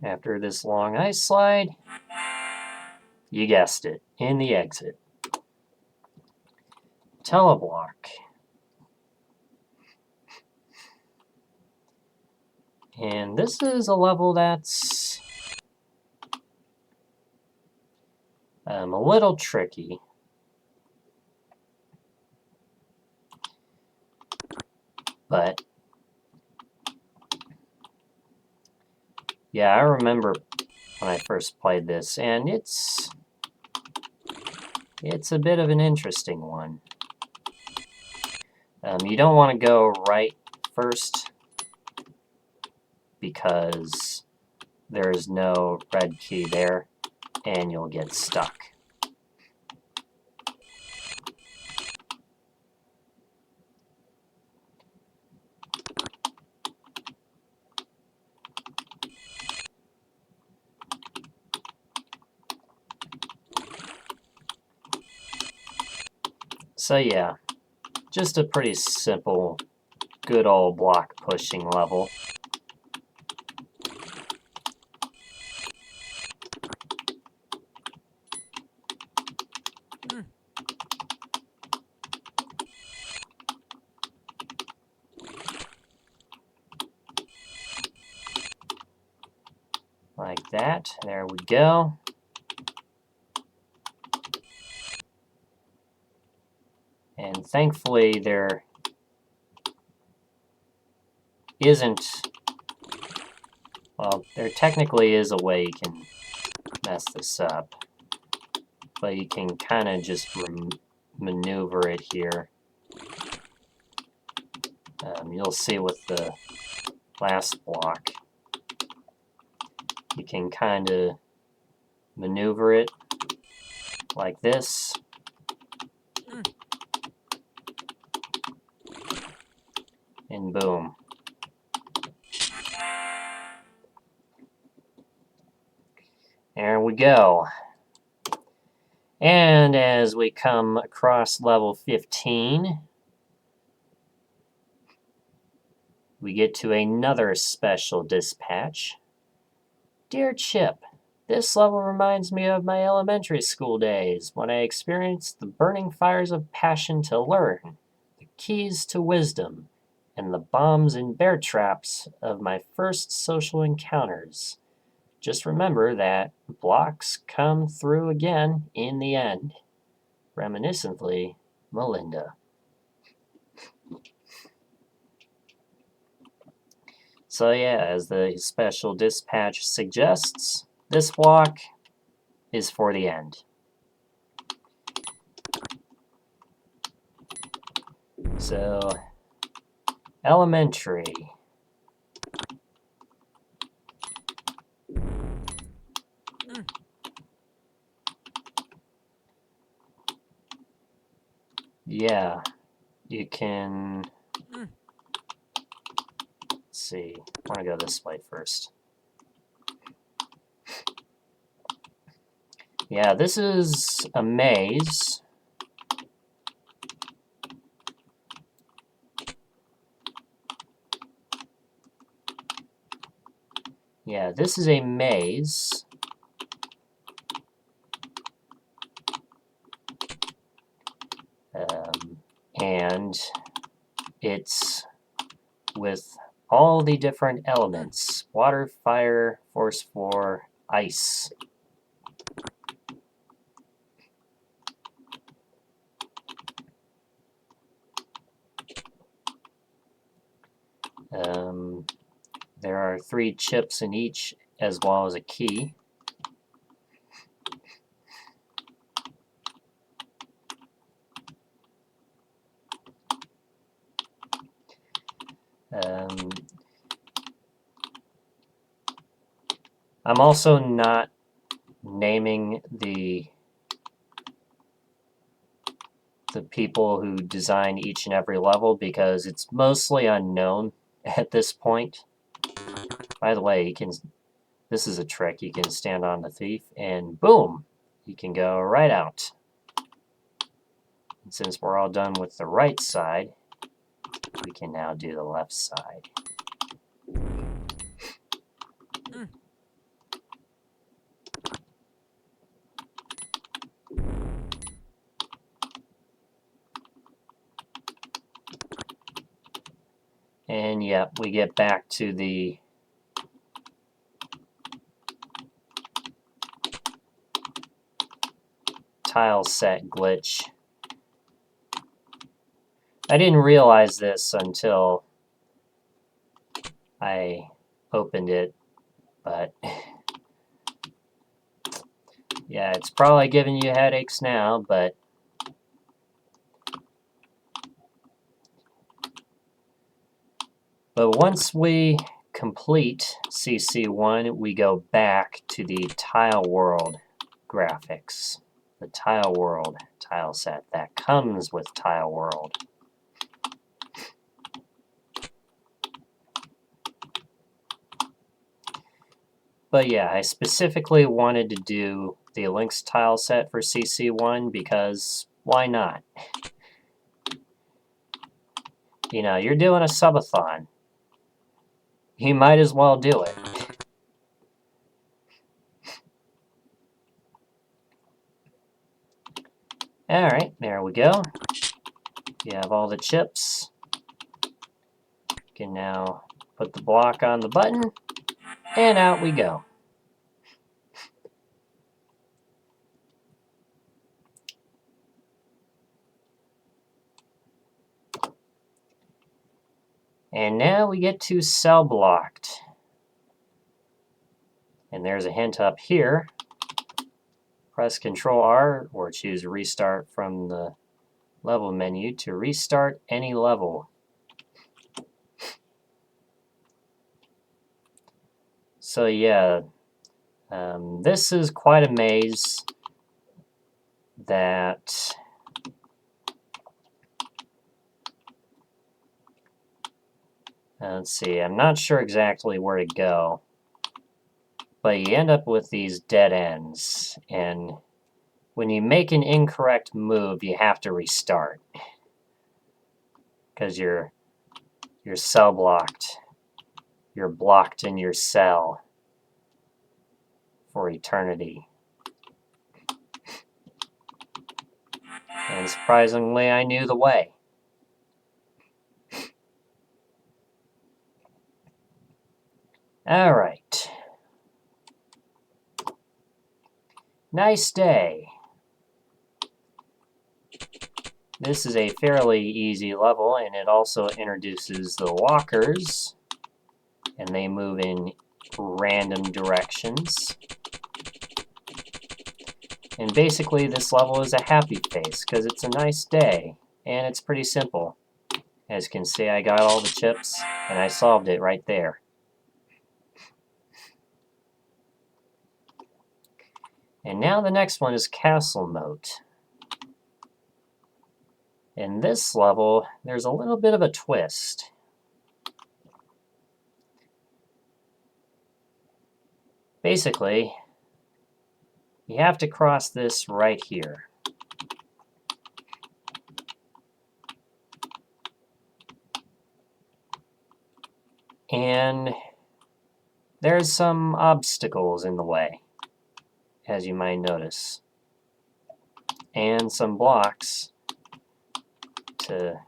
after this long ice slide? You guessed it, in the exit. Teleblock. And this is a level that's a little tricky. But yeah, I remember when I first played this, and it's it's a bit of an interesting one. You don't want to go right first because there's no red key there and you'll get stuck. So yeah, just a pretty simple, good old block pushing level. Like that. There we go. And thankfully there isn't, well, there technically is a way you can mess this up, but you can kind of just maneuver it here. You'll see with the last block, you can kind of maneuver it like this. And boom. There we go. And as we come across level 15, we get to another special dispatch. Dear Chip, this level reminds me of my elementary school days when I experienced the burning fires of passion to learn, the keys to wisdom, and the bombs and bear traps of my first social encounters. Just remember that blocks come through again in the end. Reminiscently, Melinda. So yeah, as the special dispatch suggests, this block is for the end. So, elementary. Yeah, you can... Let's see, I want to go this way first. Yeah, this is a maze. Yeah, this is a maze. And it's with all the different elements: water, fire, force 4, ice. There are 3 chips in each, as well as a key. I'm also not naming the people who design each and every level because it's mostly unknown at this point. By the way, this is a trick. You can stand on the thief and boom, you can go right out. And since we're all done with the right side, we can now do the left side. And yeah, we get back to the tile set glitch. I didn't realize this until I opened it, but Yeah, it's probably giving you headaches now, but once we complete CC1, we go back to the tile world graphics. The tile world tile set that comes with tile world. But yeah, I specifically wanted to do the Lynx tile set for CC1 because why not? You know, you're doing a subathon. You might as well do it. Alright, there we go. You have all the chips. You can now put the block on the button, and out we go. And now we get to cell blocked. And there's a hint up here. Press Ctrl R or choose Restart from the level menu to restart any level. So yeah, this is quite a maze that let's see, I'm not sure exactly where to go, but you end up with these dead ends, and when you make an incorrect move, you have to restart because you're cell blocked. You're blocked in your cell for eternity. And surprisingly, I knew the way. All right. Nice day. This is a fairly easy level, and it also introduces the walkers, and they move in random directions. And basically, this level is a happy face, because it's a nice day, and it's pretty simple. As you can see, I got all the chips, and I solved it right there. And now the next one is Castle Moat. In this level, there's a little bit of a twist. Basically, you have to cross this right here. And there's some obstacles in the way, as you might notice. And some blocks to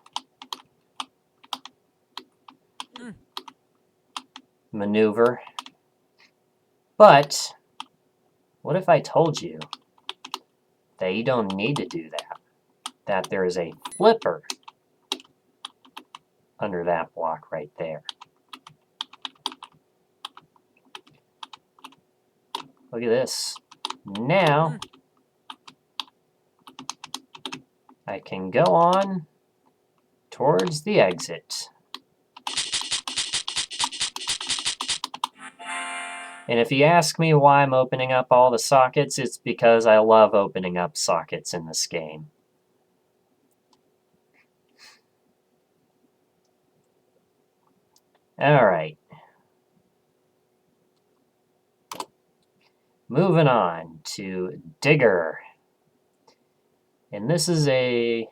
maneuver. But what if I told you that you don't need to do that? That there is a flipper under that block right there. Look at this. Now, I can go on towards the exit. And if you ask me why I'm opening up all the sockets, it's because I love opening up sockets in this game. Alright. Moving on to Digger. And this is a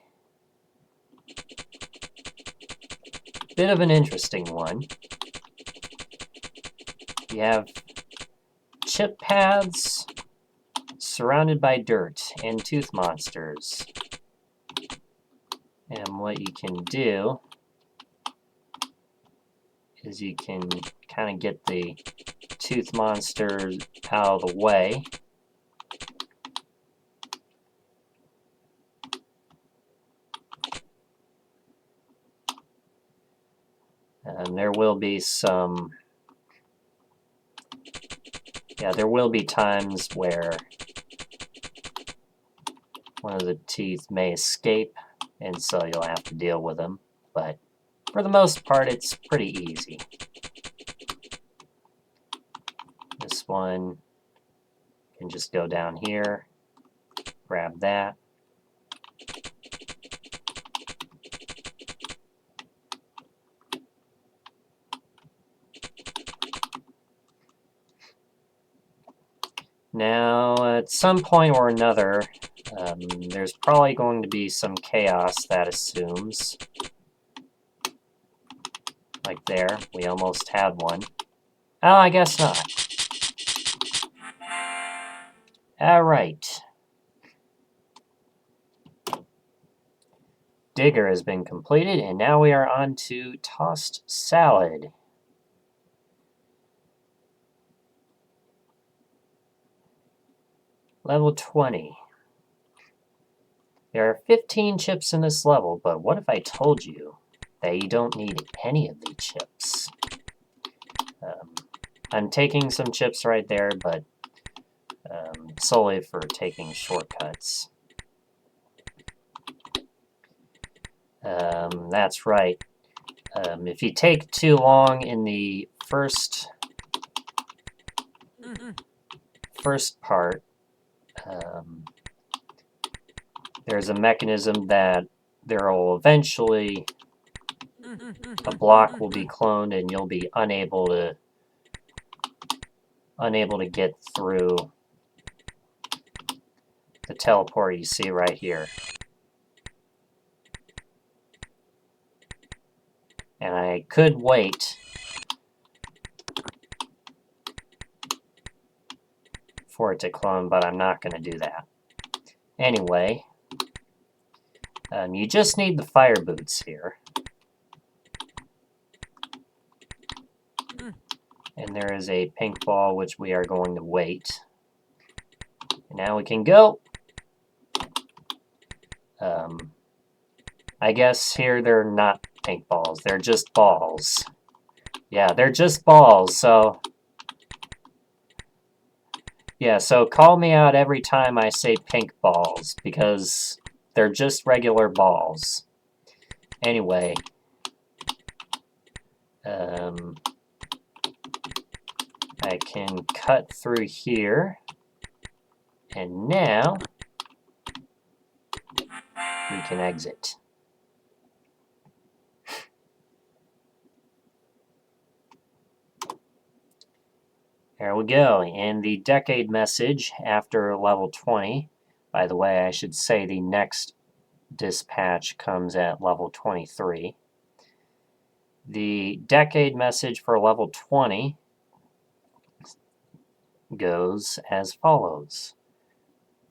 bit of an interesting one. You have chip paths surrounded by dirt and tooth monsters. And what you can do is you can kind of get the tooth monsters out of the way. And there will be some... yeah, there will be times where one of the teeth may escape, and so you'll have to deal with them. But for the most part, it's pretty easy. This one can just go down here, grab that. Now, at some point or another, there's probably going to be some chaos that assumes. Like there, we almost had one. Oh, I guess not. Alright. Digger has been completed, and now we are on to tossed salad. Level 20. There are 15 chips in this level, but what if I told you that you don't need any of the chips? I'm taking some chips right there, but solely for taking shortcuts. That's right. If you take too long in the first part, there's a mechanism that there will eventually a block will be cloned and you'll be unable to get through the teleport you see right here. And I could wait for it to clone, but I'm not going to do that. Anyway, you just need the fire boots here. And there is a pink ball, which we are going to wait. And now we can go. I guess here they're not pink balls. They're just balls. Yeah, they're just balls, so... Yeah, so call me out every time I say pink balls, because they're just regular balls. Anyway. I can cut through here. And now... we can exit. There we go, and the decade message after level 20. By the way, I should say the next dispatch comes at level 23. The decade message for level 20 goes as follows.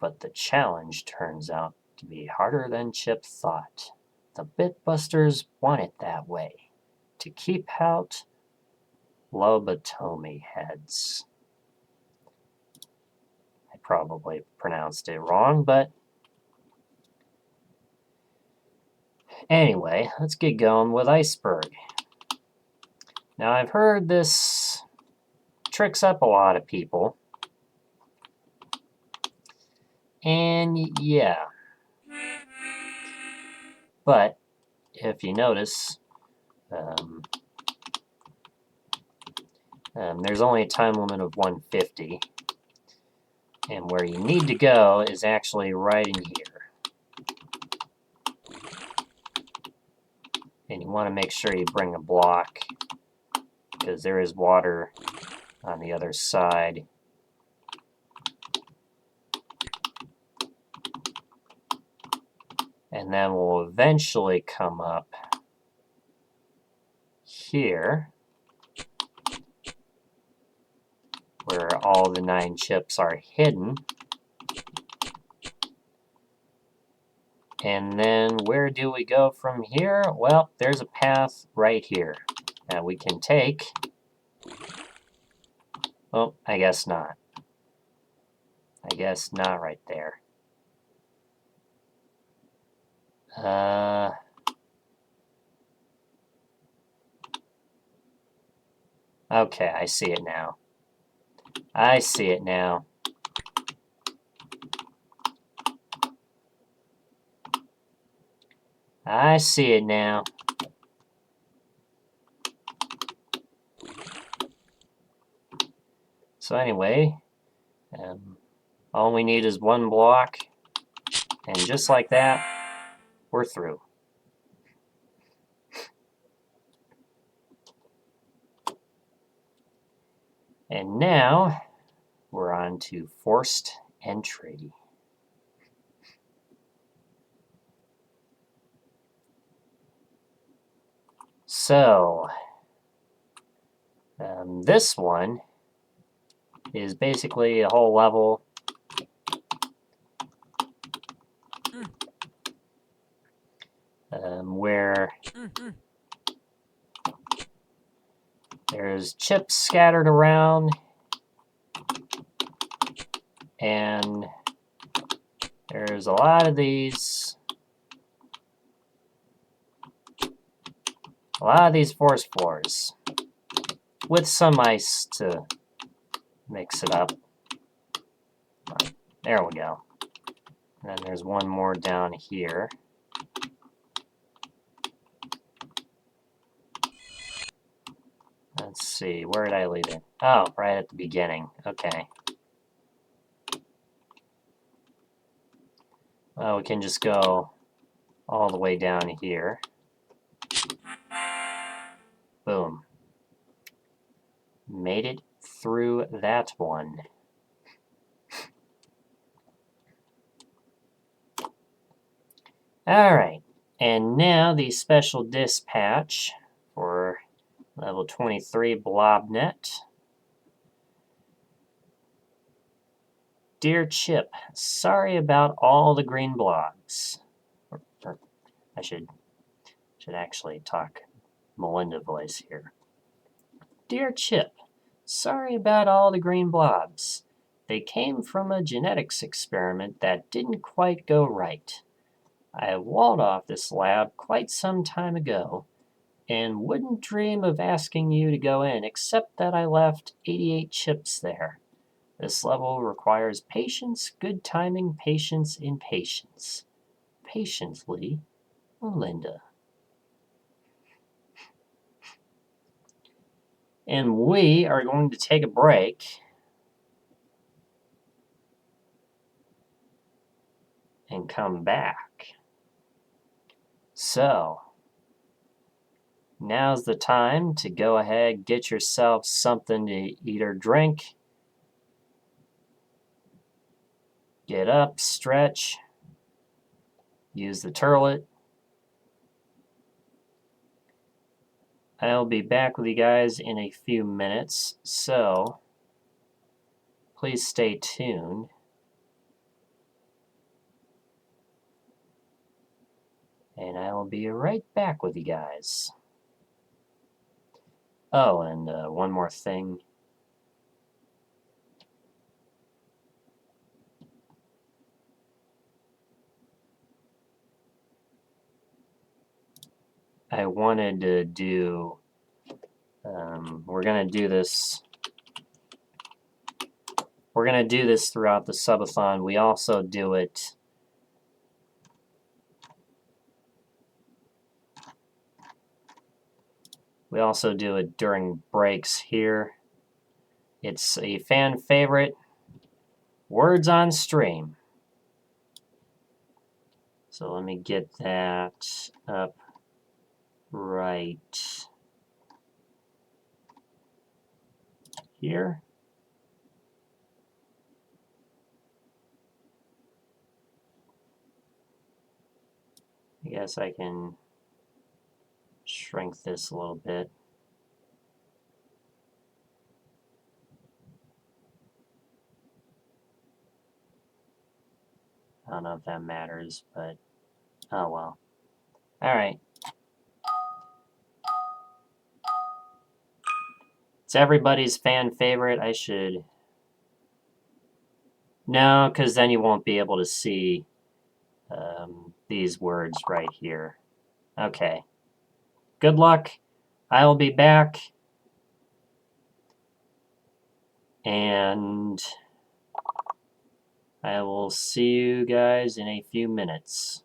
But the challenge turns out to be harder than Chip thought. The Bitbusters want it that way, to keep out lobotomy heads. I probably pronounced it wrong, but anyway, let's get going with Iceberg. Now, I've heard this tricks up a lot of people. And yeah. But if you notice, there's only a time limit of 150. And where you need to go is actually right in here. And you want to make sure you bring a block, because there is water on the other side. And then we'll eventually come up here, where all the 9 chips are hidden. And then where do we go from here? Well, there's a path right here that we can take. Oh, I guess not. I guess not right there. Okay, I see it now. I see it now. I see it now. So anyway, all we need is one block, and just like that, we're through. And now, we're on to forced entry. So, this one is basically a whole level where there's chips scattered around, and there's a lot of these force floors with some ice to mix it up. There we go. And then there's one more down here. Let's see, where did I leave it? Oh, right at the beginning. Okay. Well, we can just go all the way down here. Boom. Made it through that one. Alright, and now the special dispatch for level 23 BlobNet. Dear Chip, sorry about all the green blobs. Or I should actually talk Melinda voice here. Dear Chip, sorry about all the green blobs. They came from a genetics experiment that didn't quite go right. I walled off this lab quite some time ago, and wouldn't dream of asking you to go in, except that I left 88 chips there. This level requires patience, good timing, patience, and patience. Patiently, Melinda. And we are going to take a break and come back. So, now's the time to go ahead, get yourself something to eat or drink. Get up, stretch, use the turlet. I'll be back with you guys in a few minutes, so please stay tuned. And I will be right back with you guys. Oh, and one more thing. I wanted to do... we're going to do this... We're going to do this throughout the subathon. We also do it... We also do it during breaks here. It's a fan favorite. Words on stream. So let me get that up right here. I guess I can shrink this a little bit. I don't know if that matters, but oh well. Alright. It's everybody's fan favorite. I should... No, because then you won't be able to see these words right here. Okay. Good luck. I'll be back. And I will see you guys in a few minutes.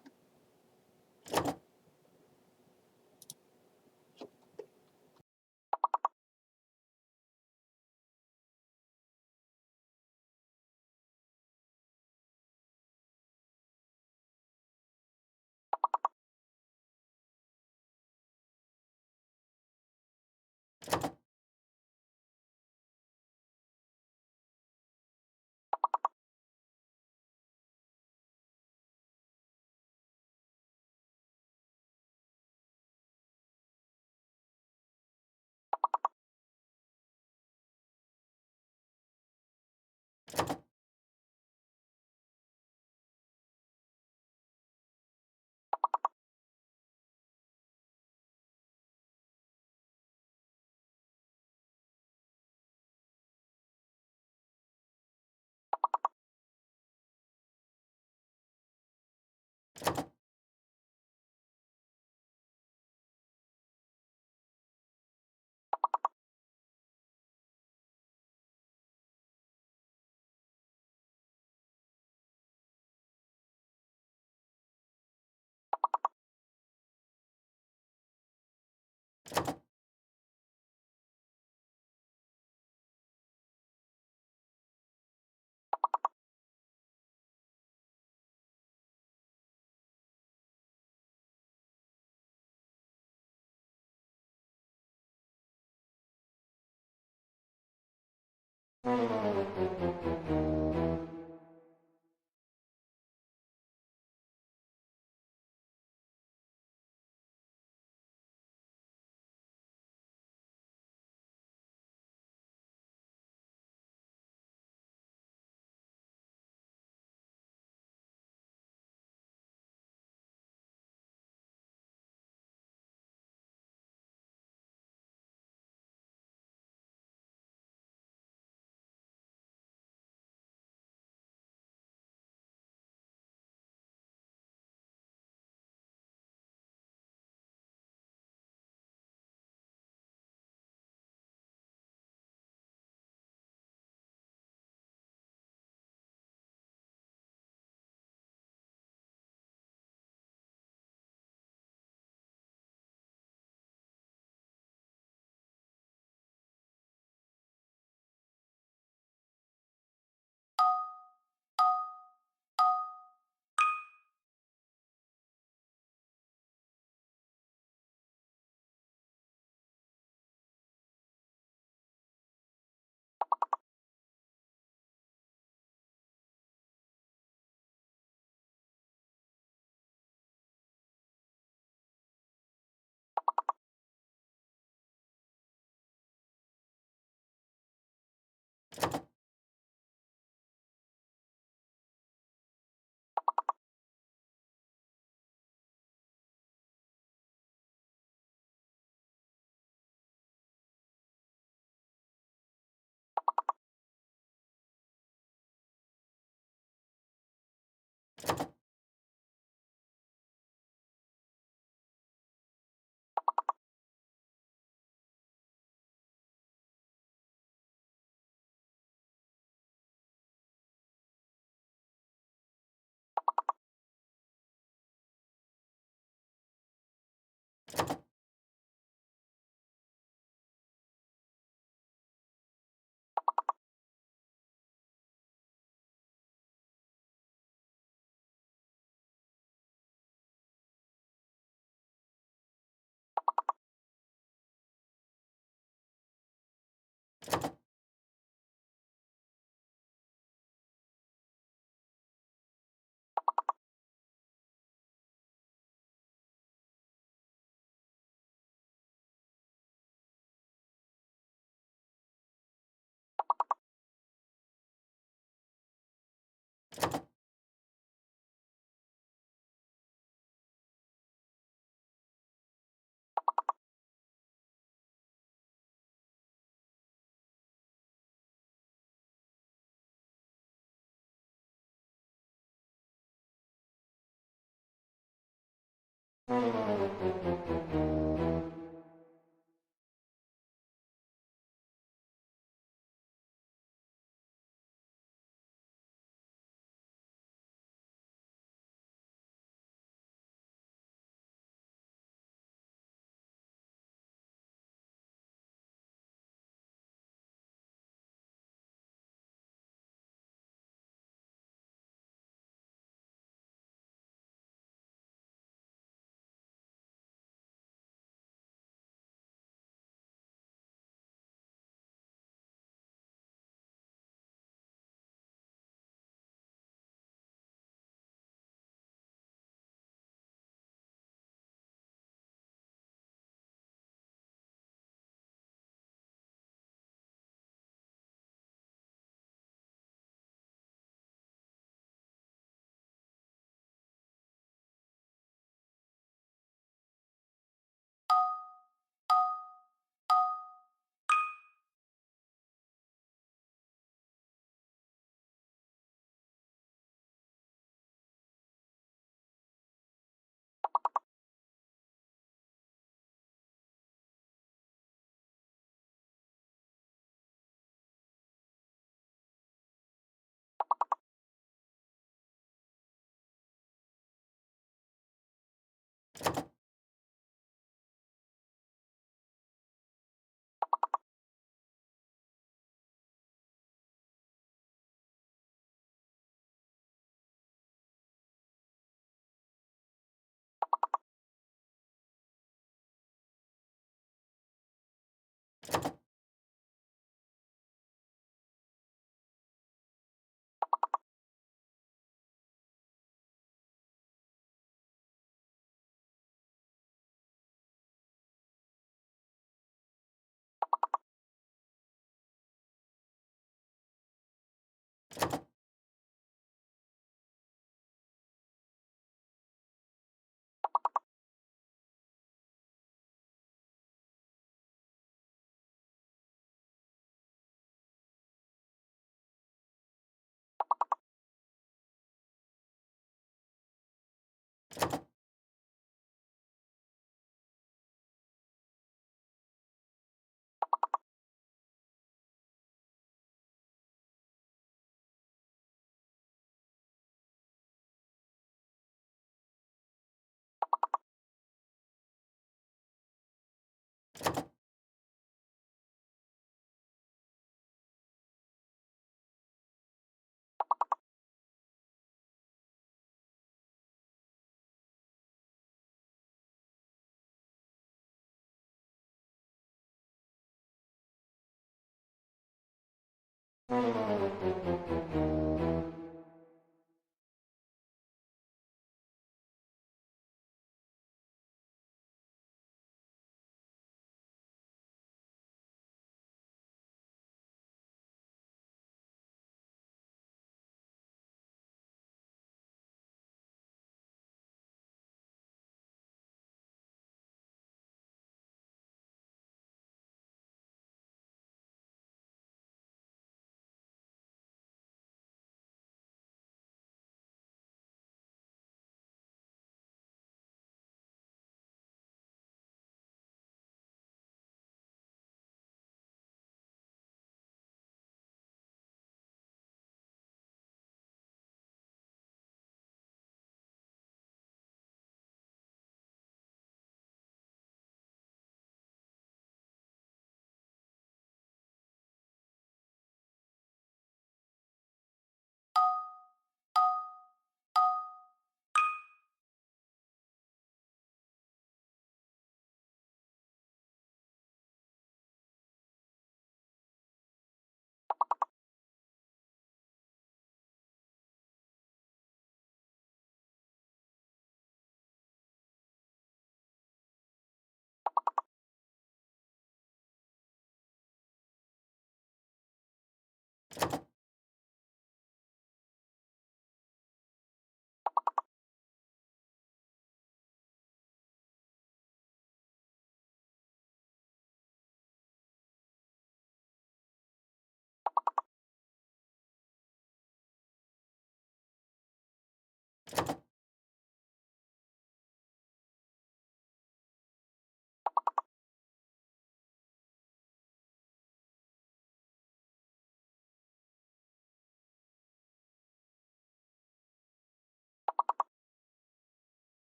All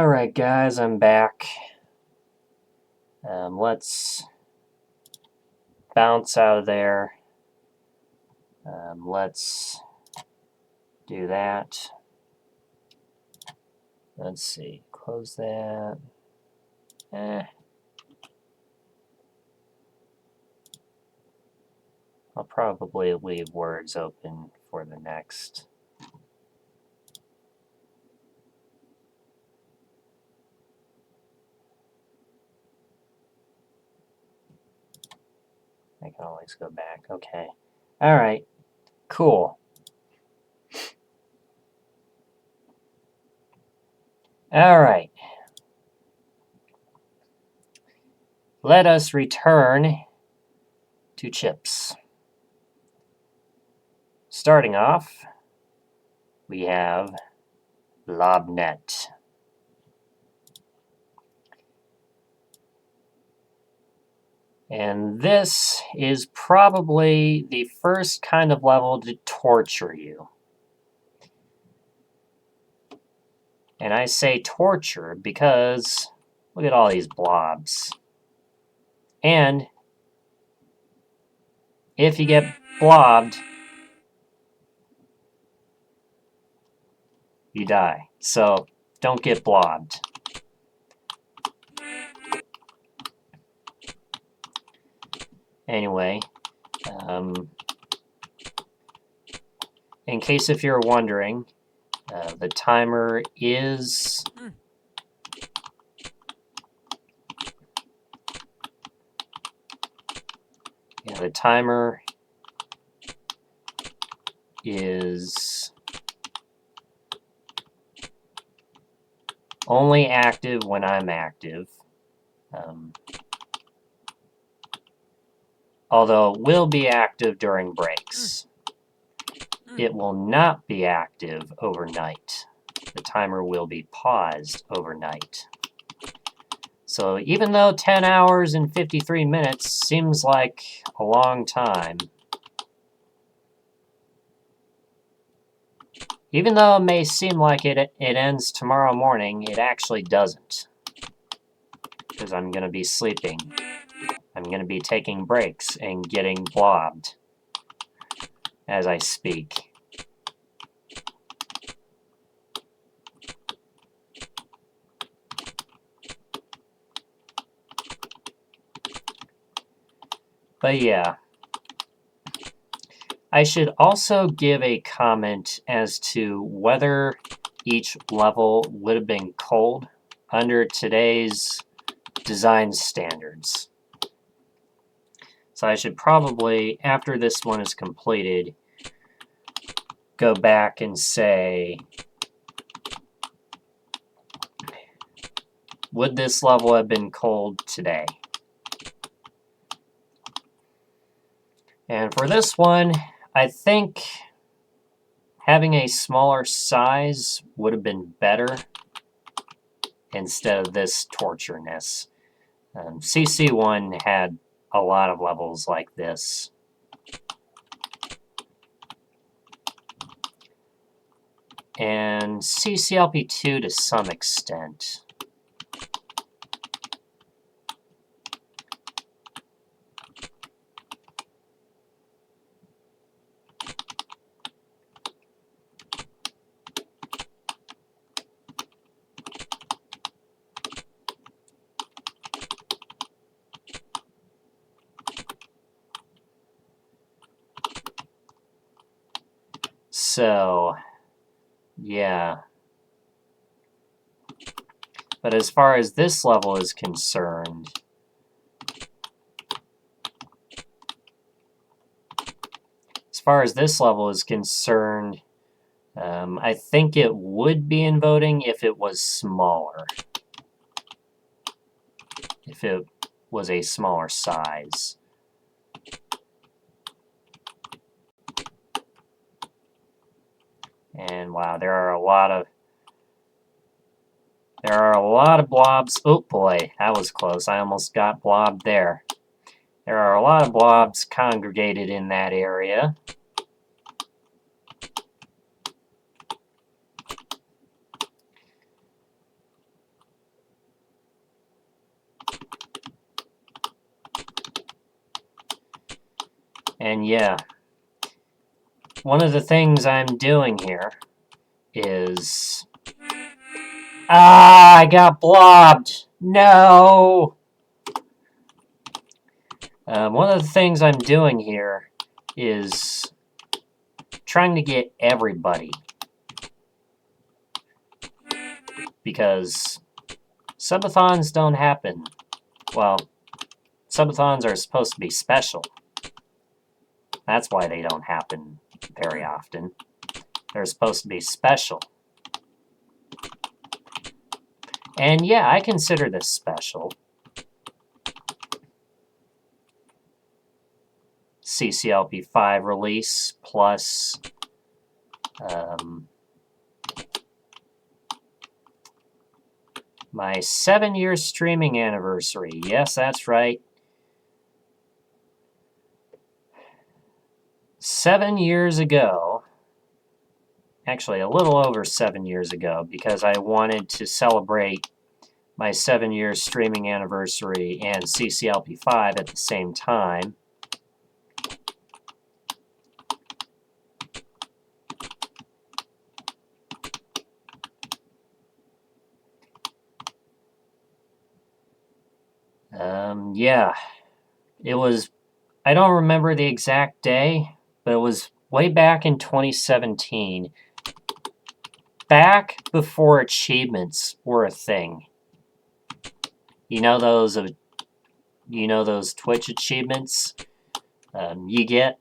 right, guys, I'm back. Let's bounce out of there. Let's do that. Let's see, close that. I'll probably leave words open for the next. I can always go back. Okay. All right. Cool. All right. Let us return to chips. Starting off, we have LobNet. And this is probably the first kind of level to torture you. And I say torture because look at all these blobs. And if you get blobbed, you die. So don't get blobbed. Anyway, in case if you're wondering, the timer is only active when I'm active. Although it will be active during breaks. It will not be active overnight. The timer will be paused overnight. So even though 10 hours and 53 minutes seems like a long time, even though it may seem like it ends tomorrow morning, it actually doesn't. Because I'm going to be sleeping. I'm going to be taking breaks and getting blobbed as I speak. But yeah, I should also give a comment as to whether each level would have been cold under today's design standards. So I should probably, after this one is completed, go back and say, would this level have been cold today? And for this one, I think having a smaller size would have been better instead of this tortureness. CC1 had a lot of levels like this. And CCLP2 to some extent. So, yeah. But as far as this level is concerned, I think it would be in voting if it was smaller. If it was a smaller size. And wow, there are a lot of blobs. Oh boy, that was close. I almost got blobbed there. There are a lot of blobs congregated in that area. And yeah, one of the things I'm doing here is... I got blobbed! No! One of the things I'm doing here is trying to get everybody. Because subathons don't happen. Well, subathons are supposed to be special. That's why they don't happen very often. They're supposed to be special. And yeah, I consider this special. CCLP5 release plus my 7-year streaming anniversary. Yes, that's right. 7 years ago, actually a little over 7 years ago, because I wanted to celebrate my 7-year streaming anniversary and CCLP5 at the same time. Yeah, it was, I don't remember the exact day, but it was way back in 2017. Back before achievements were a thing. You know those Twitch achievements you get?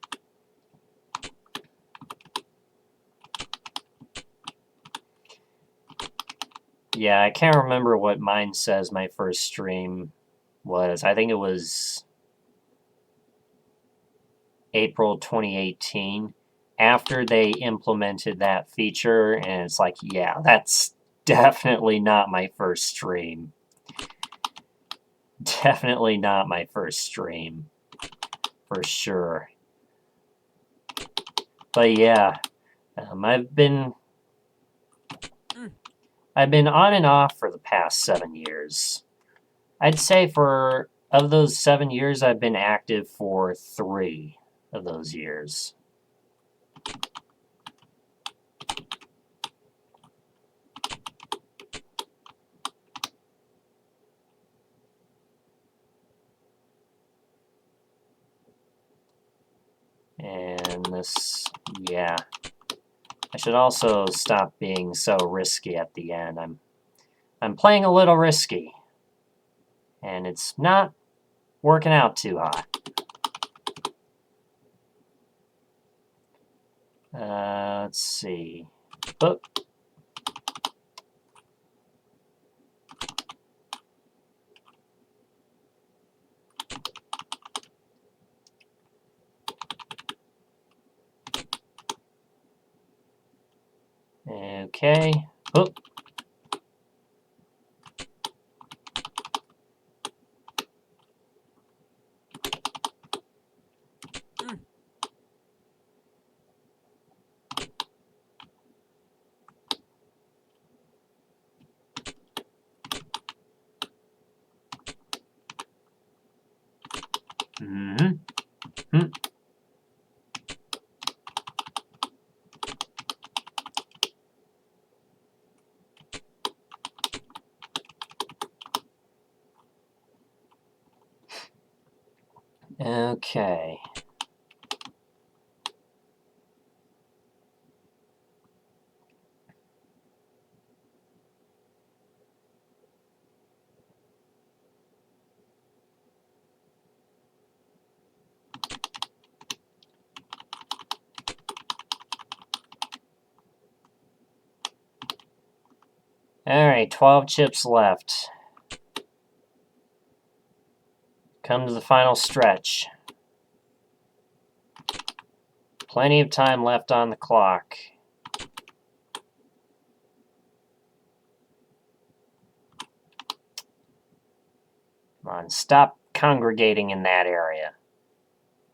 Yeah, I can't remember what mine says my first stream was. I think it was April 2018. After they implemented that feature, and it's like, yeah, that's definitely not my first stream. Definitely not my first stream. For sure. But yeah, I've been on and off for the past 7 years. I'd say of those 7 years, I've been active for 3 of those years. And this, yeah. I should also stop being so risky at the end. I'm playing a little risky. And it's not working out too hot. Let's see. Oh. Okay. Oh. Mm-hmm. Okay. Alright, 12 chips left. Come to the final stretch. Plenty of time left on the clock. Come on, stop congregating in that area.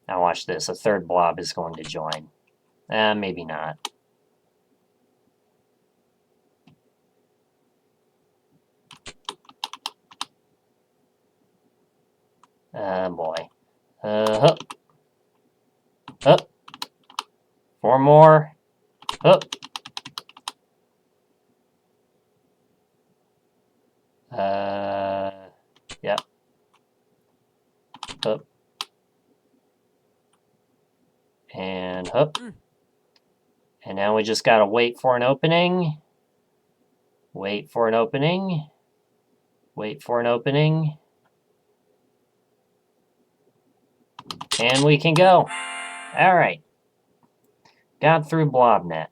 Now watch this, a third blob is going to join. Maybe not. Boy. Hup. Hup. 4 more. Hup. Yep. Hup. And hup. And now we just gotta wait for an opening. Wait for an opening. Wait for an opening. And we can go. Alright. Got through BlobNet.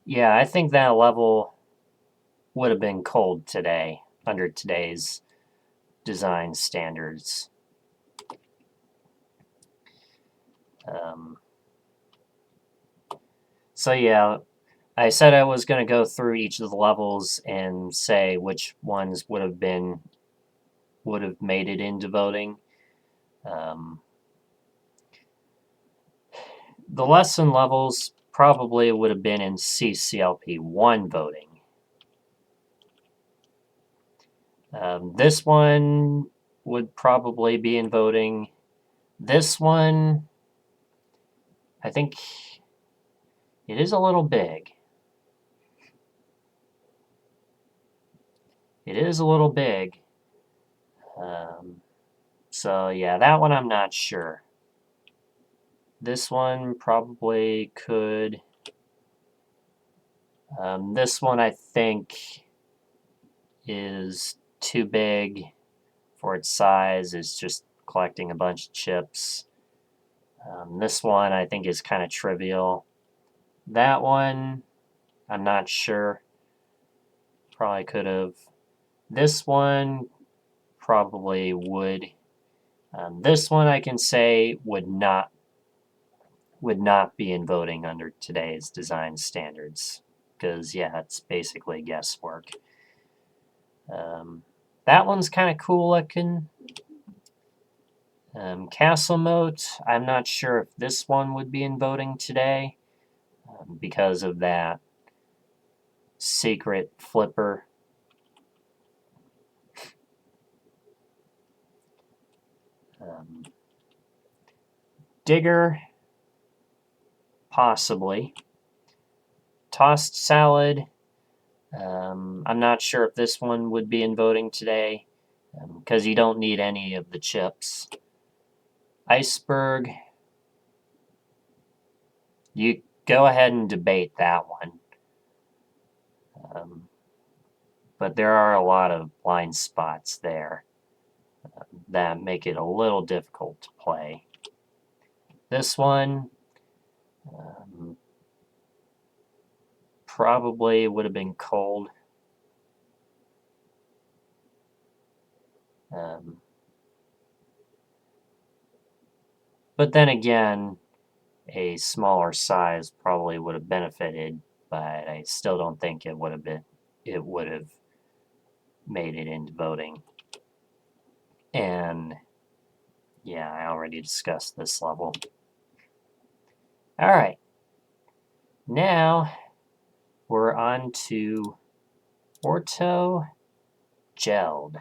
Yeah, I think that level would have been cold today, under today's design standards. So yeah, I said I was going to go through each of the levels and say which ones would have made it into voting. The lesson levels probably would have been in CCLP1 voting. This one would probably be in voting. This one, I think it is a little big. It is a little big. So yeah, that one I'm not sure. This one probably could. This one I think is too big for its size. It's just collecting a bunch of chips. This one I think is kind of trivial. That one, I'm not sure. Probably could have. This one probably would. This one I can say would not be in voting under today's design standards because yeah, it's basically guesswork. That one's kind of cool looking. Castle Moat, I'm not sure if this one would be in voting today because of that secret flipper. Digger, possibly. Tossed Salad, I'm not sure if this one would be in voting today because you don't need any of the chips. Iceberg, you go ahead and debate that one. But there are a lot of blind spots there that make it a little difficult to play. This one probably would have been cold. But then again, a smaller size probably would have benefited, but I still don't think it would have made it into voting. And yeah, I already discussed this level. All right. Now we're on to Orto Gelled.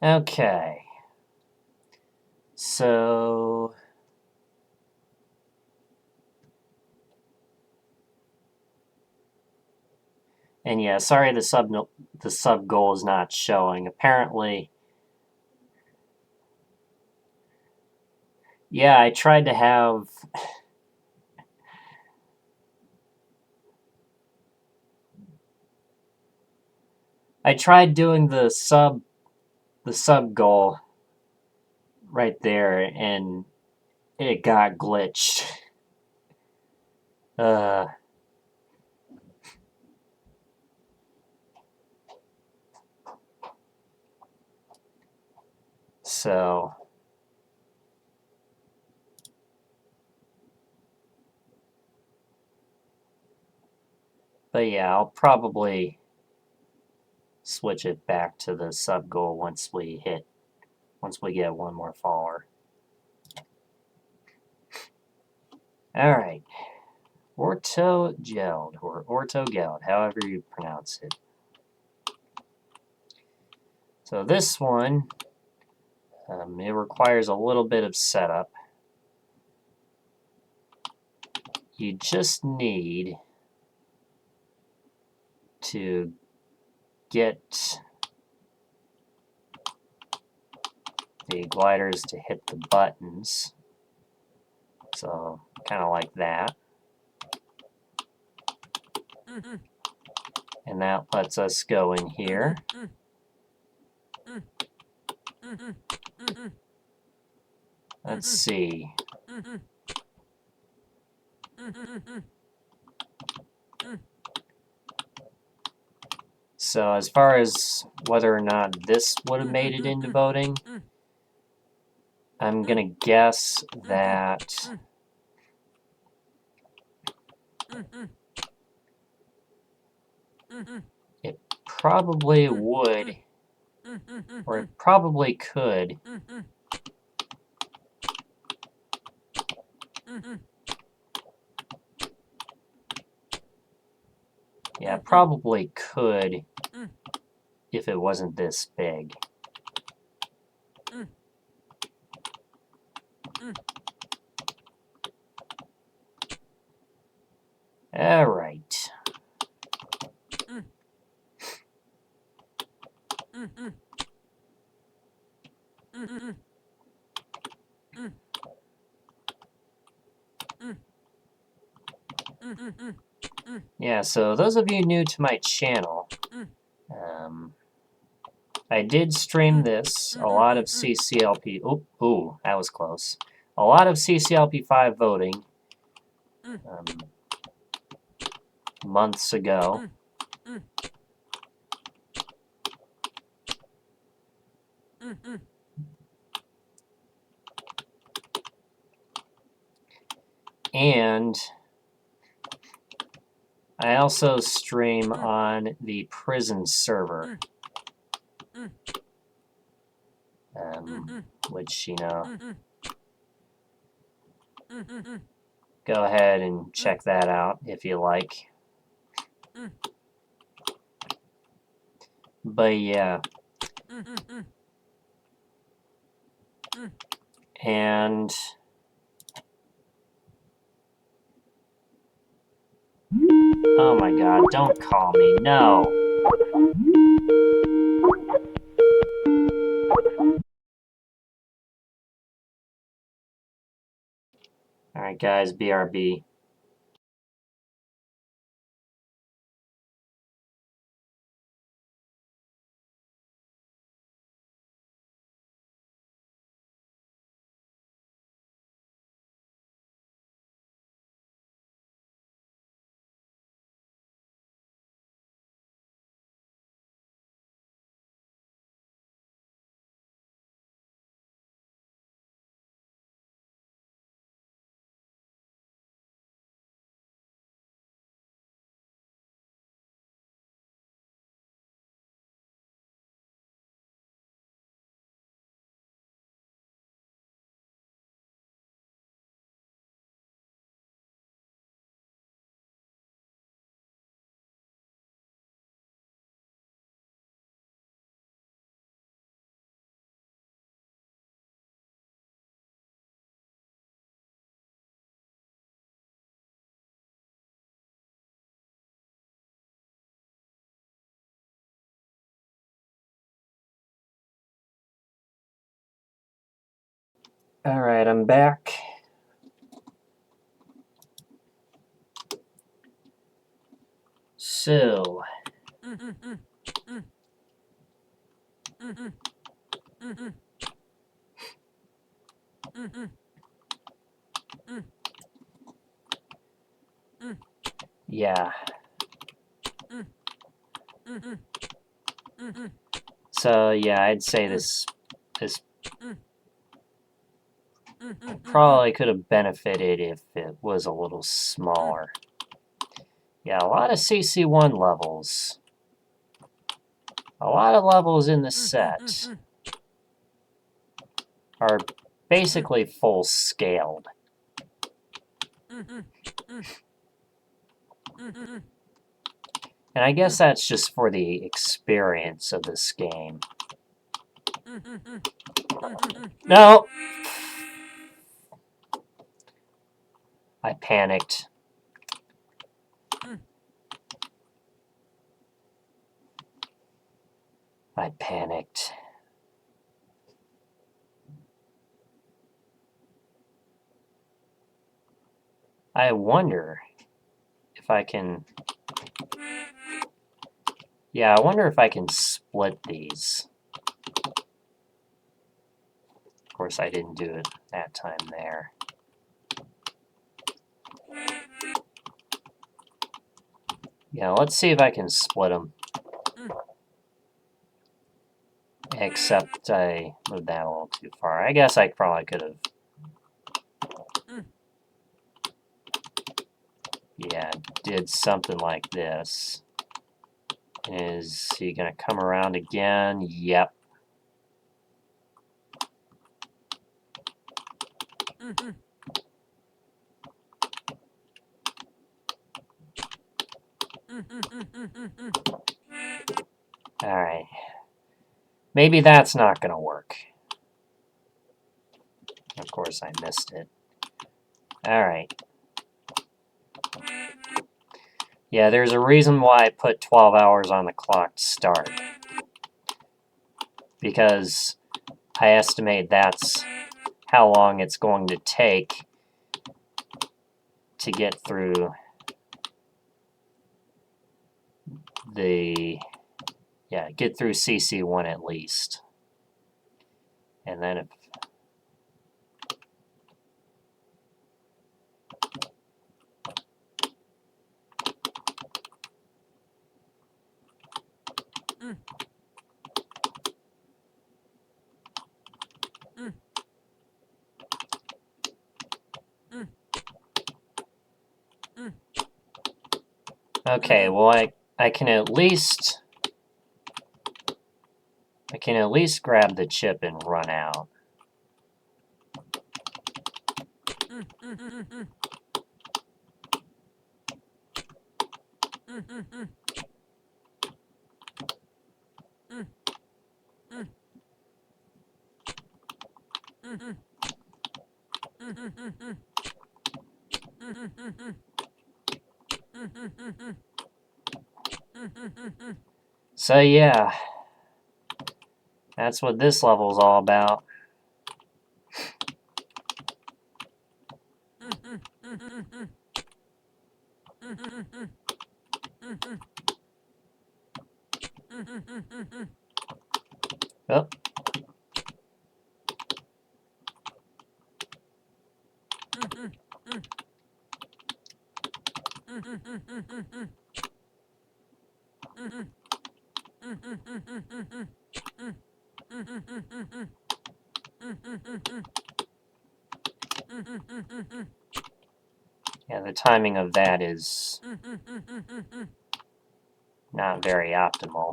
Okay. So and yeah, sorry the sub goal is not showing. Apparently, yeah, I tried to have I tried doing the sub goal right there and it got glitched. So but yeah, I'll probably switch it back to the sub goal once we get one more follower. All right. Orto Gelled, or Orto Gelled, however you pronounce it. So this one, it requires a little bit of setup. You just need to get the gliders to hit the buttons. So kind of like that. And that lets us go in here. Let's see. So as far as whether or not this would have made it into voting, I'm gonna guess that it probably would, or it probably could. Yeah, it probably could if it wasn't this big. All right. Yeah, so those of you new to my channel, I did stream this, a lot of CCLP, ooh, that was close. A lot of CCLP5 voting months ago. And I also stream on the prison server, which, you know, go ahead and check that out if you like. But yeah. And oh my god, don't call me, no. Alright guys, BRB. Alright, I'm back. So, yeah. So yeah, I'd say this probably could have benefited if it was a little smaller. Yeah, a lot of CC1 levels. A lot of levels in the set are basically full scaled. And I guess that's just for the experience of this game. No! I panicked. I panicked. I wonder if I can... Yeah, I wonder if I can split these. Of course, I didn't do it that time there. Yeah, let's see if I can split them. Except I moved that a little too far. I guess I probably could have... Yeah, did something like this. Is he going to come around again? Yep. Alright. Maybe that's not going to work. Of course, I missed it. Alright. Yeah, there's a reason why I put 12 hours on the clock to start. Because I estimate that's how long it's going to take to get through the... Yeah, get through CC1 at least. And then if... Okay, well I can at least grab the chip and run out. So yeah, that's what this level's all about. Oh. Yeah, the timing of that is not very optimal.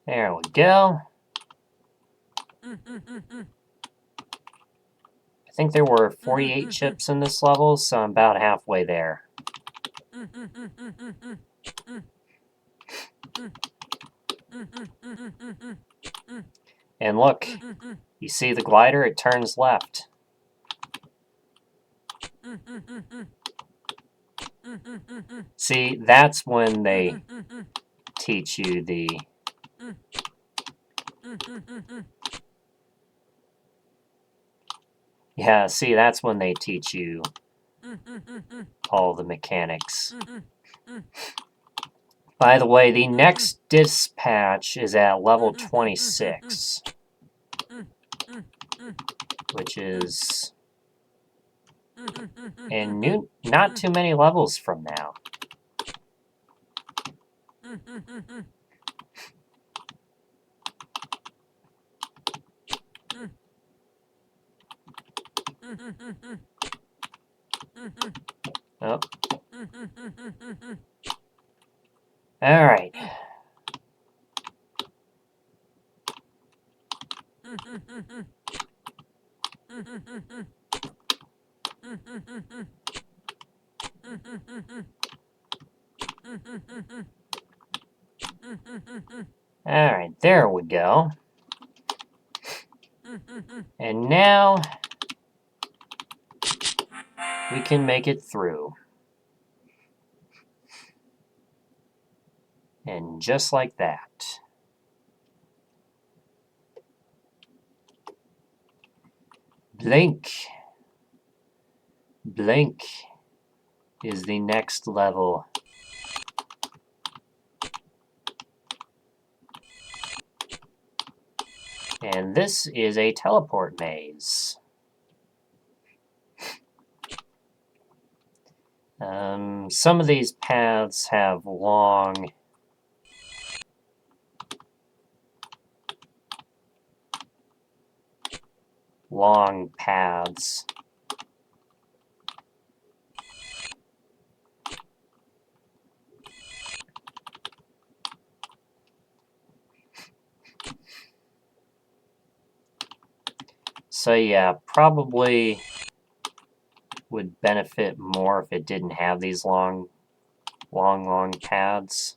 There we go. I think there were 48 chips in this level, so I'm about halfway there. And look, you see the glider? It turns left. See, that's when they teach you the... Yeah, see, that's when they teach you all the mechanics. By the way, the next dispatch is at level 26, which is in not too many levels from now. Oh. All right. All right, there we go. And now we can make it through. And just like that. Blink. Blink is the next level. And this is a teleport maze. Some of these paths have long paths. So yeah, probably would benefit more if it didn't have these long paths.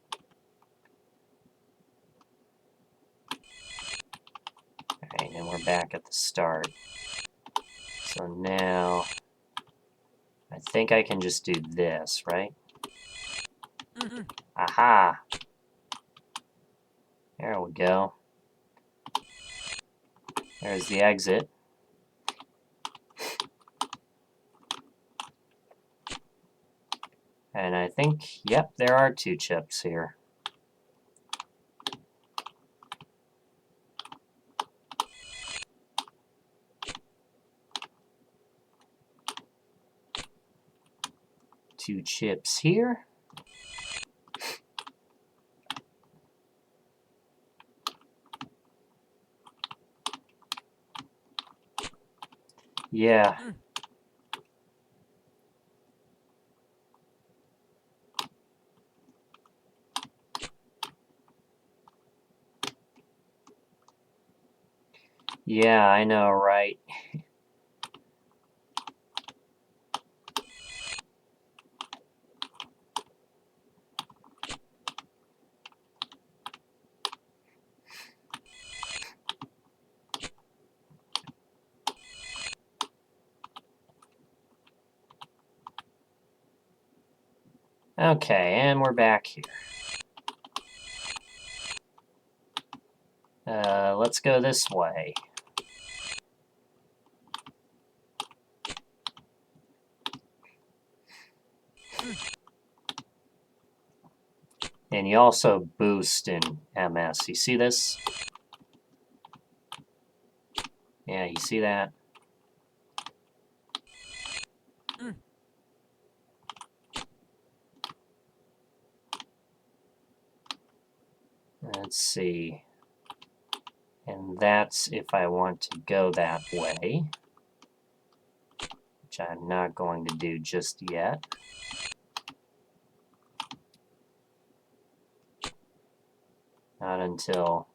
Alright, and we're back at the start. So now, I think I can just do this, right? Aha! There we go. There's the exit. And I think, yep, there are 2 chips here. Two chips here. Yeah. Yeah, I know, right? Okay, and we're back here. Let's go this way. And you also boost in MS. You see this? Yeah, you see that? Let's see. And that's if I want to go that way, which I'm not going to do just yet. Not until...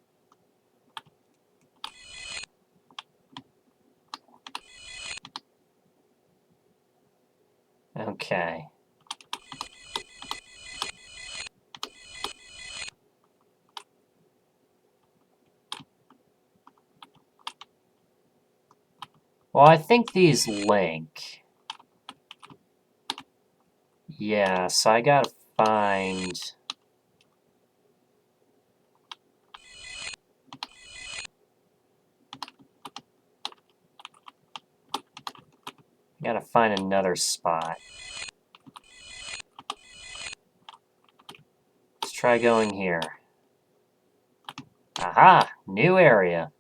Okay. Well, I think these link. Yeah, so I gotta find... Gotta find another spot. Let's try going here. Aha! New area.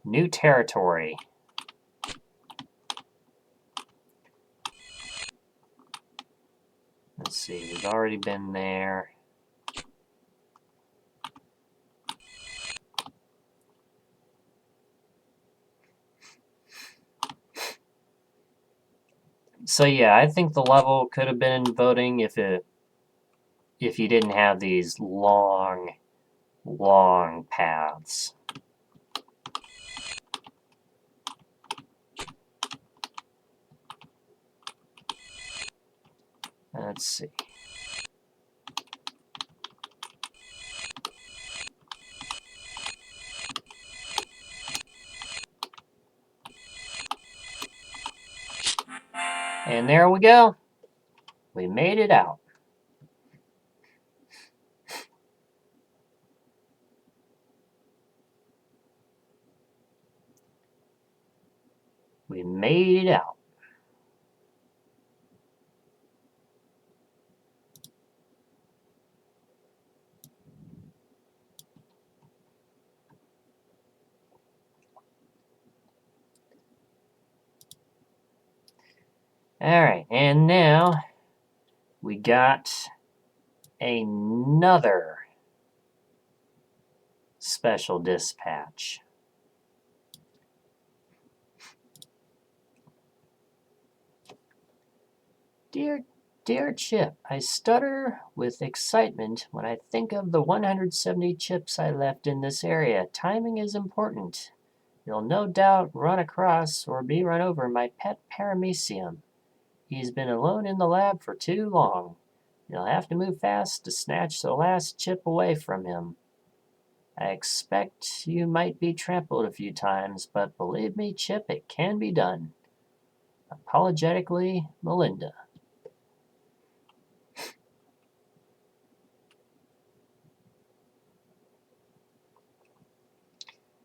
New territory. Let's see, we've already been there. So yeah, I think the level could have been in voting if you didn't have these long paths. Let's see. And there we go. We made it out. We made it out. Alright, and now we got another special dispatch. Dear Chip, I stutter with excitement when I think of the 170 chips I left in this area. Timing is important. You'll no doubt run across or be run over my pet paramecium. He's been alone in the lab for too long. You'll have to move fast to snatch the last chip away from him. I expect you might be trampled a few times, but believe me, Chip, it can be done. Apologetically, Melinda.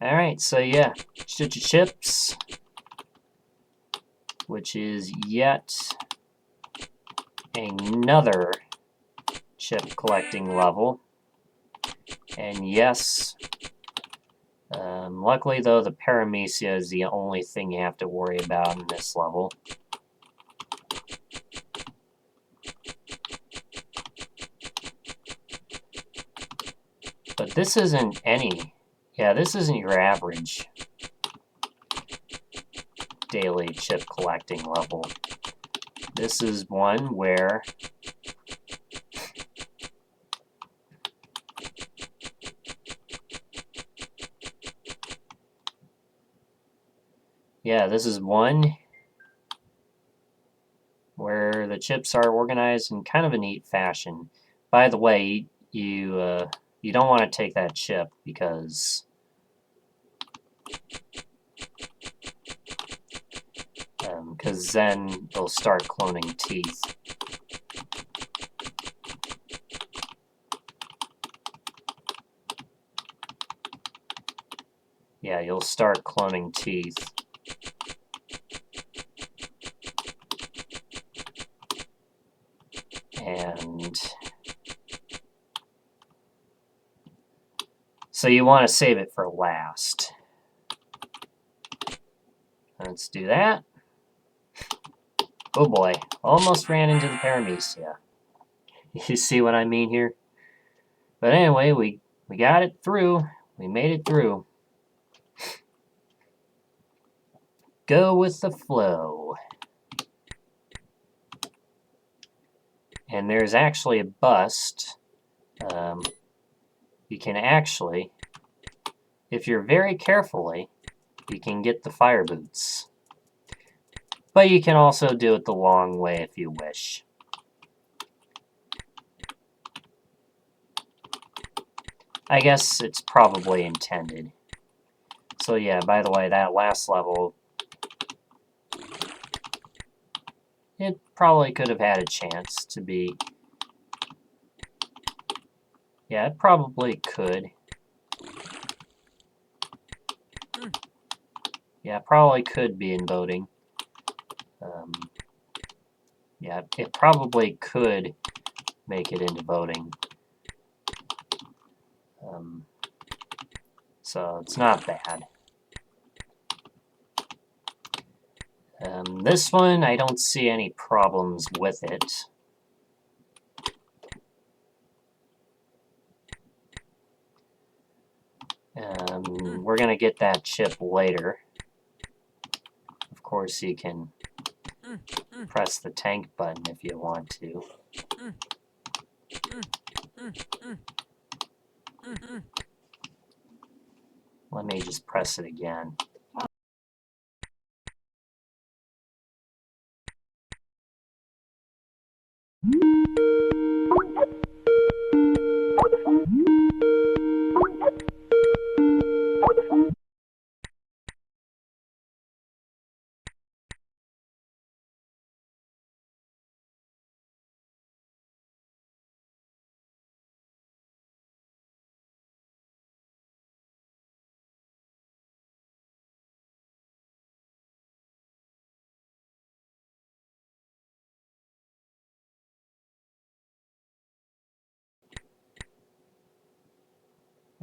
Alright, so yeah, chips, which is yet another chip collecting level. And yes, luckily though, the paramecia is the only thing you have to worry about in this level. But this isn't this isn't your average daily chip collecting level. This is one where this is one where the chips are organized in kind of a neat fashion. By the way, you don't want to take that chip because then they'll start cloning teeth. Yeah, you'll start cloning teeth. And so you want to save it for last. Let's do that. Oh boy, almost ran into the paramecia. You see what I mean here? But anyway, we got it through. We made it through. Go with the flow. And there's actually a bust. You can actually, if you're very carefully, you can get the fire boots. But you can also do it the long way if you wish. I guess it's probably intended. So yeah, by the way, that last level, it probably could have had a chance to be... Yeah, it probably could. Yeah, it probably could be in voting. Yeah, it probably could make it into voting. So it's not bad. This one, I don't see any problems with it. We're going to get that chip later. Of course, you can press the tank button if you want to. Let me just press it again.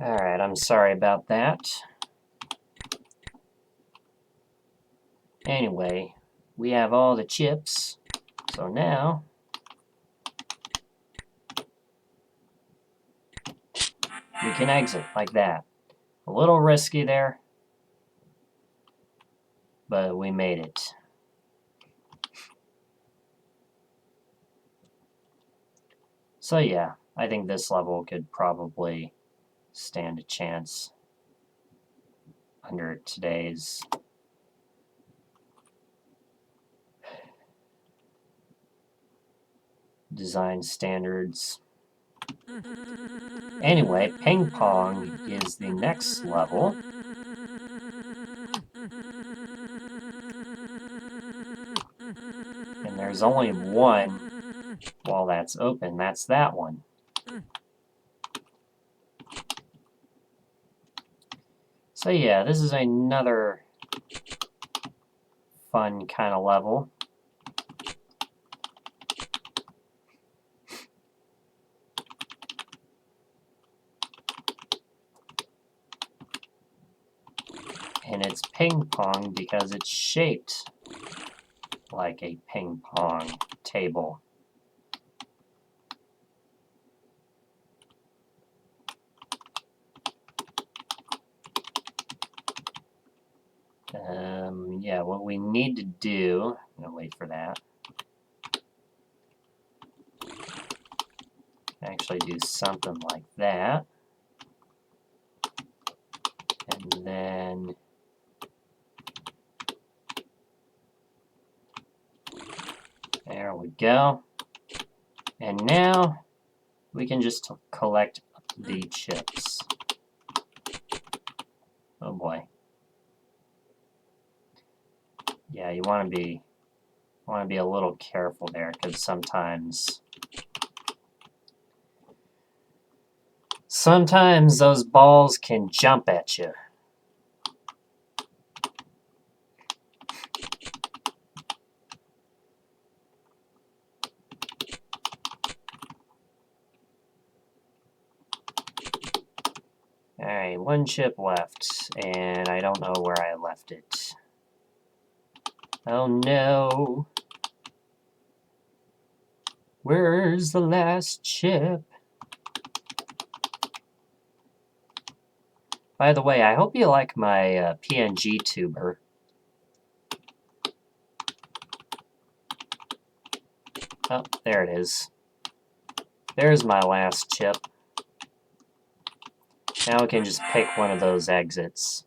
Alright, I'm sorry about that. Anyway, we have all the chips, so now we can exit like that. A little risky there, but we made it. So yeah, I think this level could probably stand a chance under today's design standards. Anyway, ping pong is the next level. And there's only one while that's open. That's that one. So yeah, this is another fun kind of level. And it's ping pong because it's shaped like a ping pong table. Yeah, what we need to do, I'm gonna wait for that. Actually do something like that. And then there we go. And now we can just collect the chips. Oh boy. Yeah, you want to be a little careful there, because sometimes those balls can jump at you. Alright, one chip left, and I don't know where I left it. Oh no! Where's the last chip? By the way, I hope you like my PNG tuber. Oh, there it is. There's my last chip. Now we can just pick one of those exits.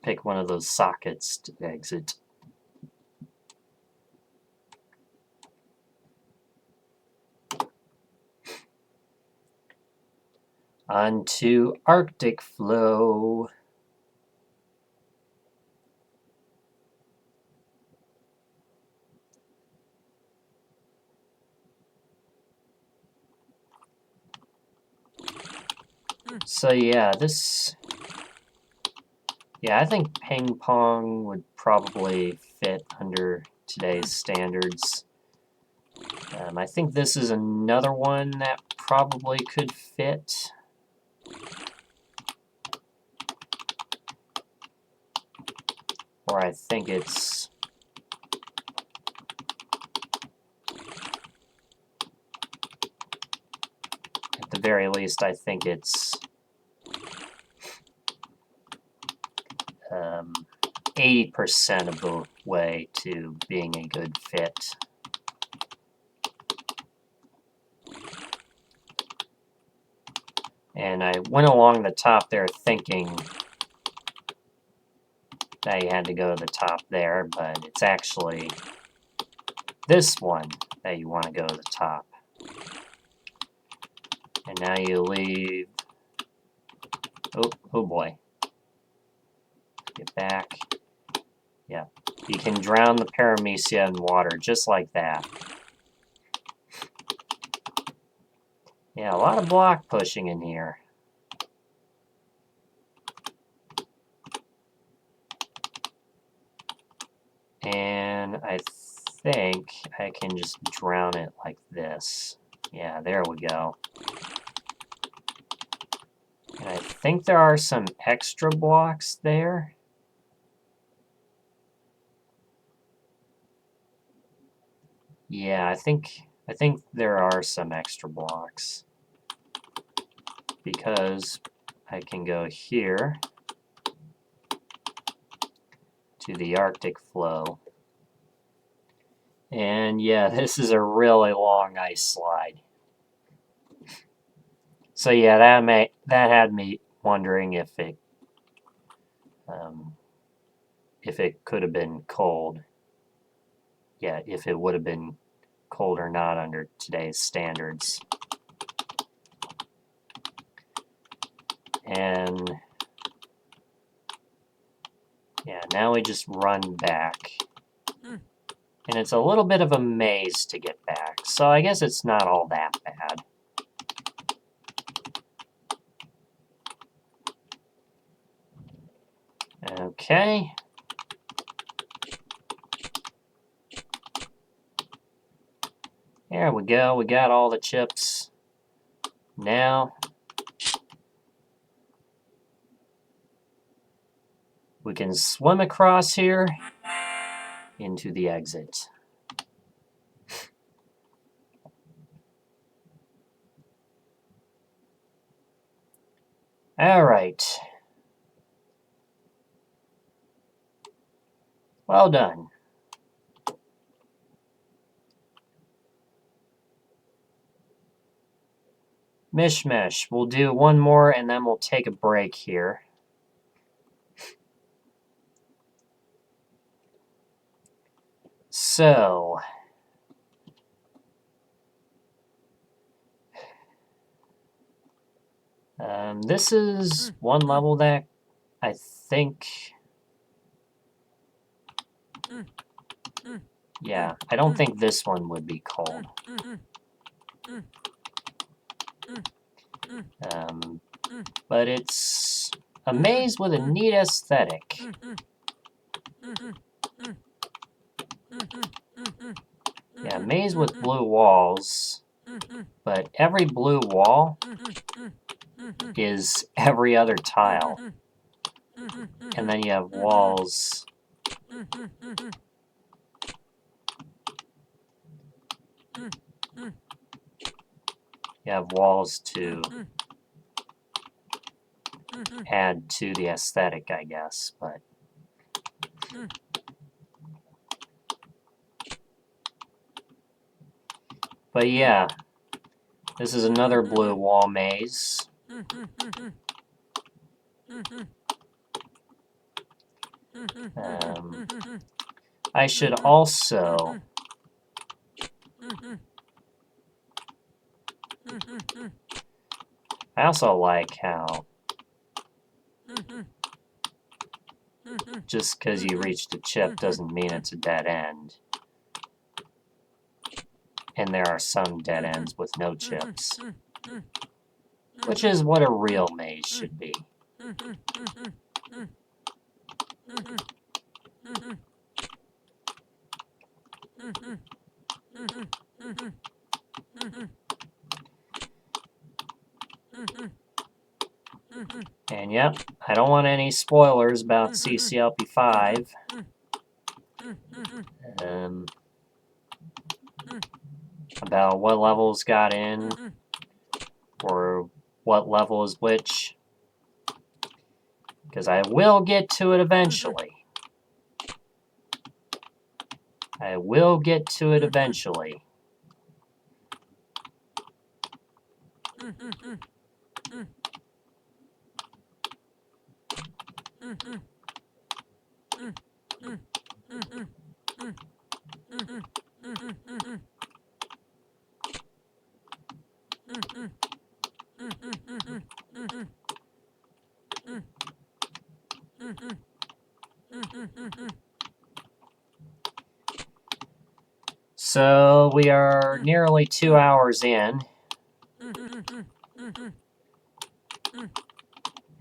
Pick one of those sockets to exit. Onto Arctic Flow. So yeah, I think ping pong would probably fit under today's standards. I think this is another one that probably could fit. Or I think it's... At the very least, I think it's 80% of the way to being a good fit. And I went along the top there thinking that you had to go to the top there, but it's actually this one that you want to go to the top. And now you leave... Oh boy. Get back. Yeah. You can drown the paramecia in water, just like that. Yeah, a lot of block pushing in here. And I think I can just drown it like this. Yeah, there we go. And I think there are some extra blocks there. Yeah, I think there are some extra blocks. Because I can go here to the Arctic flow. And yeah, this is a really long ice slide. So yeah, that had me wondering if it could have been cold. Yeah, if it would have been cold or not under today's standards. And yeah, now we just run back. And it's a little bit of a maze to get back, so I guess it's not all that bad. Okay. There we go, we got all the chips. Now, we can swim across here into the exit. All right. Well done. Mishmash. We'll do one more and then we'll take a break here. So, this is one level that I think... Yeah, I don't think this one would be cold. But it's a maze with a neat aesthetic. Yeah, maze with blue walls, but every blue wall is every other tile. And then you have walls. You have walls to add to the aesthetic, I guess, but... But yeah, this is another blue wall maze. I should also... I also like how just because you reached a chip doesn't mean it's a dead end. And there are some dead ends with no chips. Which is what a real maze should be. And yep, I don't want any spoilers about CCLP5. About what levels got in, or what level is which. Because I will get to it eventually. I will get to it eventually. So we are nearly 2 hours in.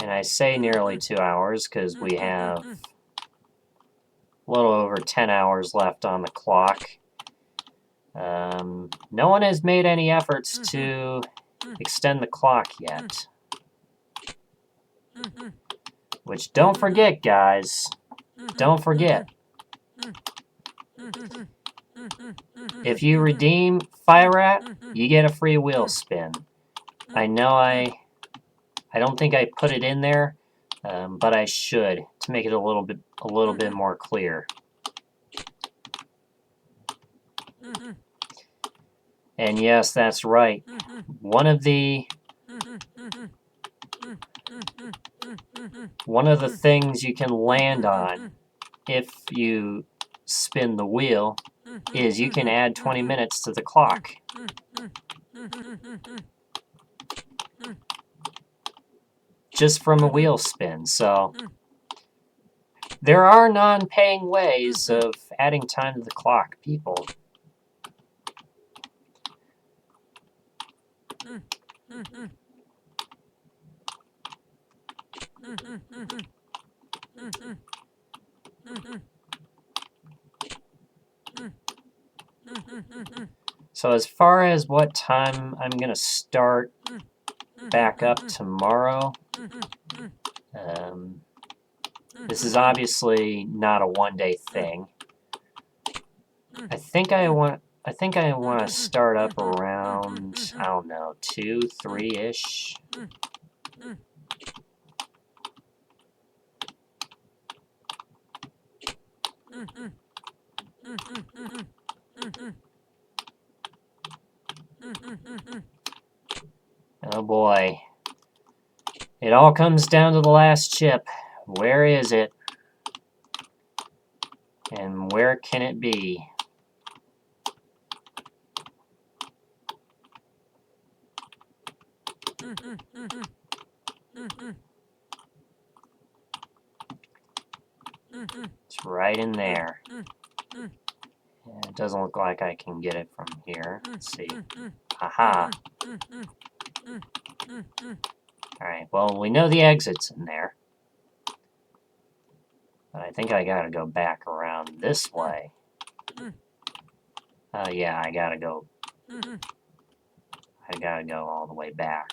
And I say nearly 2 hours because we have a little over 10 hours left on the clock. No one has made any efforts to extend the clock yet. Which, don't forget, guys. Don't forget. If you redeem Fire Rat, you get a free wheel spin. I know I don't think I put it in there, but I should to make it a little bit more clear. And yes, that's right. One of the things you can land on if you spin the wheel is you can add 20 minutes to the clock. Just from a wheel spin. So there are non-paying ways of adding time to the clock, people. So as far as what time I'm going to start back up tomorrow, this is obviously not a one-day thing. I think I want to start up around, I don't know, 2, 3-ish. Oh boy. It all comes down to the last chip. Where is it? And where can it be? It's right in there. And it doesn't look like I can get it from here. Let's see. Aha. Alright, well, we know the exit's in there. But I think I gotta go back around this way. Yeah, I gotta go all the way back.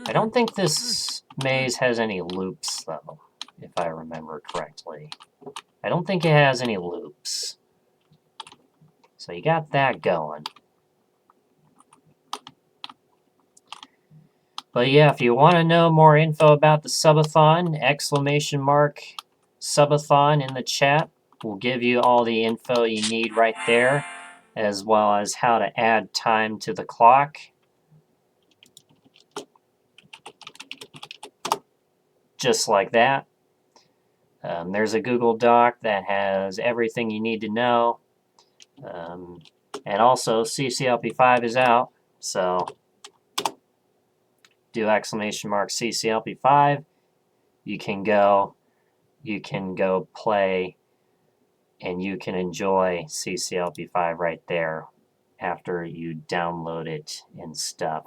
I don't think this maze has any loops, though, if I remember correctly. I don't think it has any loops. So you got that going. But yeah, if you want to know more info about the Subathon, !Subathon in the chat will give you all the info you need right there, as well as how to add time to the clock. Just like that. There's a Google Doc that has everything you need to know. And also, CCLP5 is out, so do ! CCLP5. You can go play, and you can enjoy CCLP5 right there after you download it and stuff.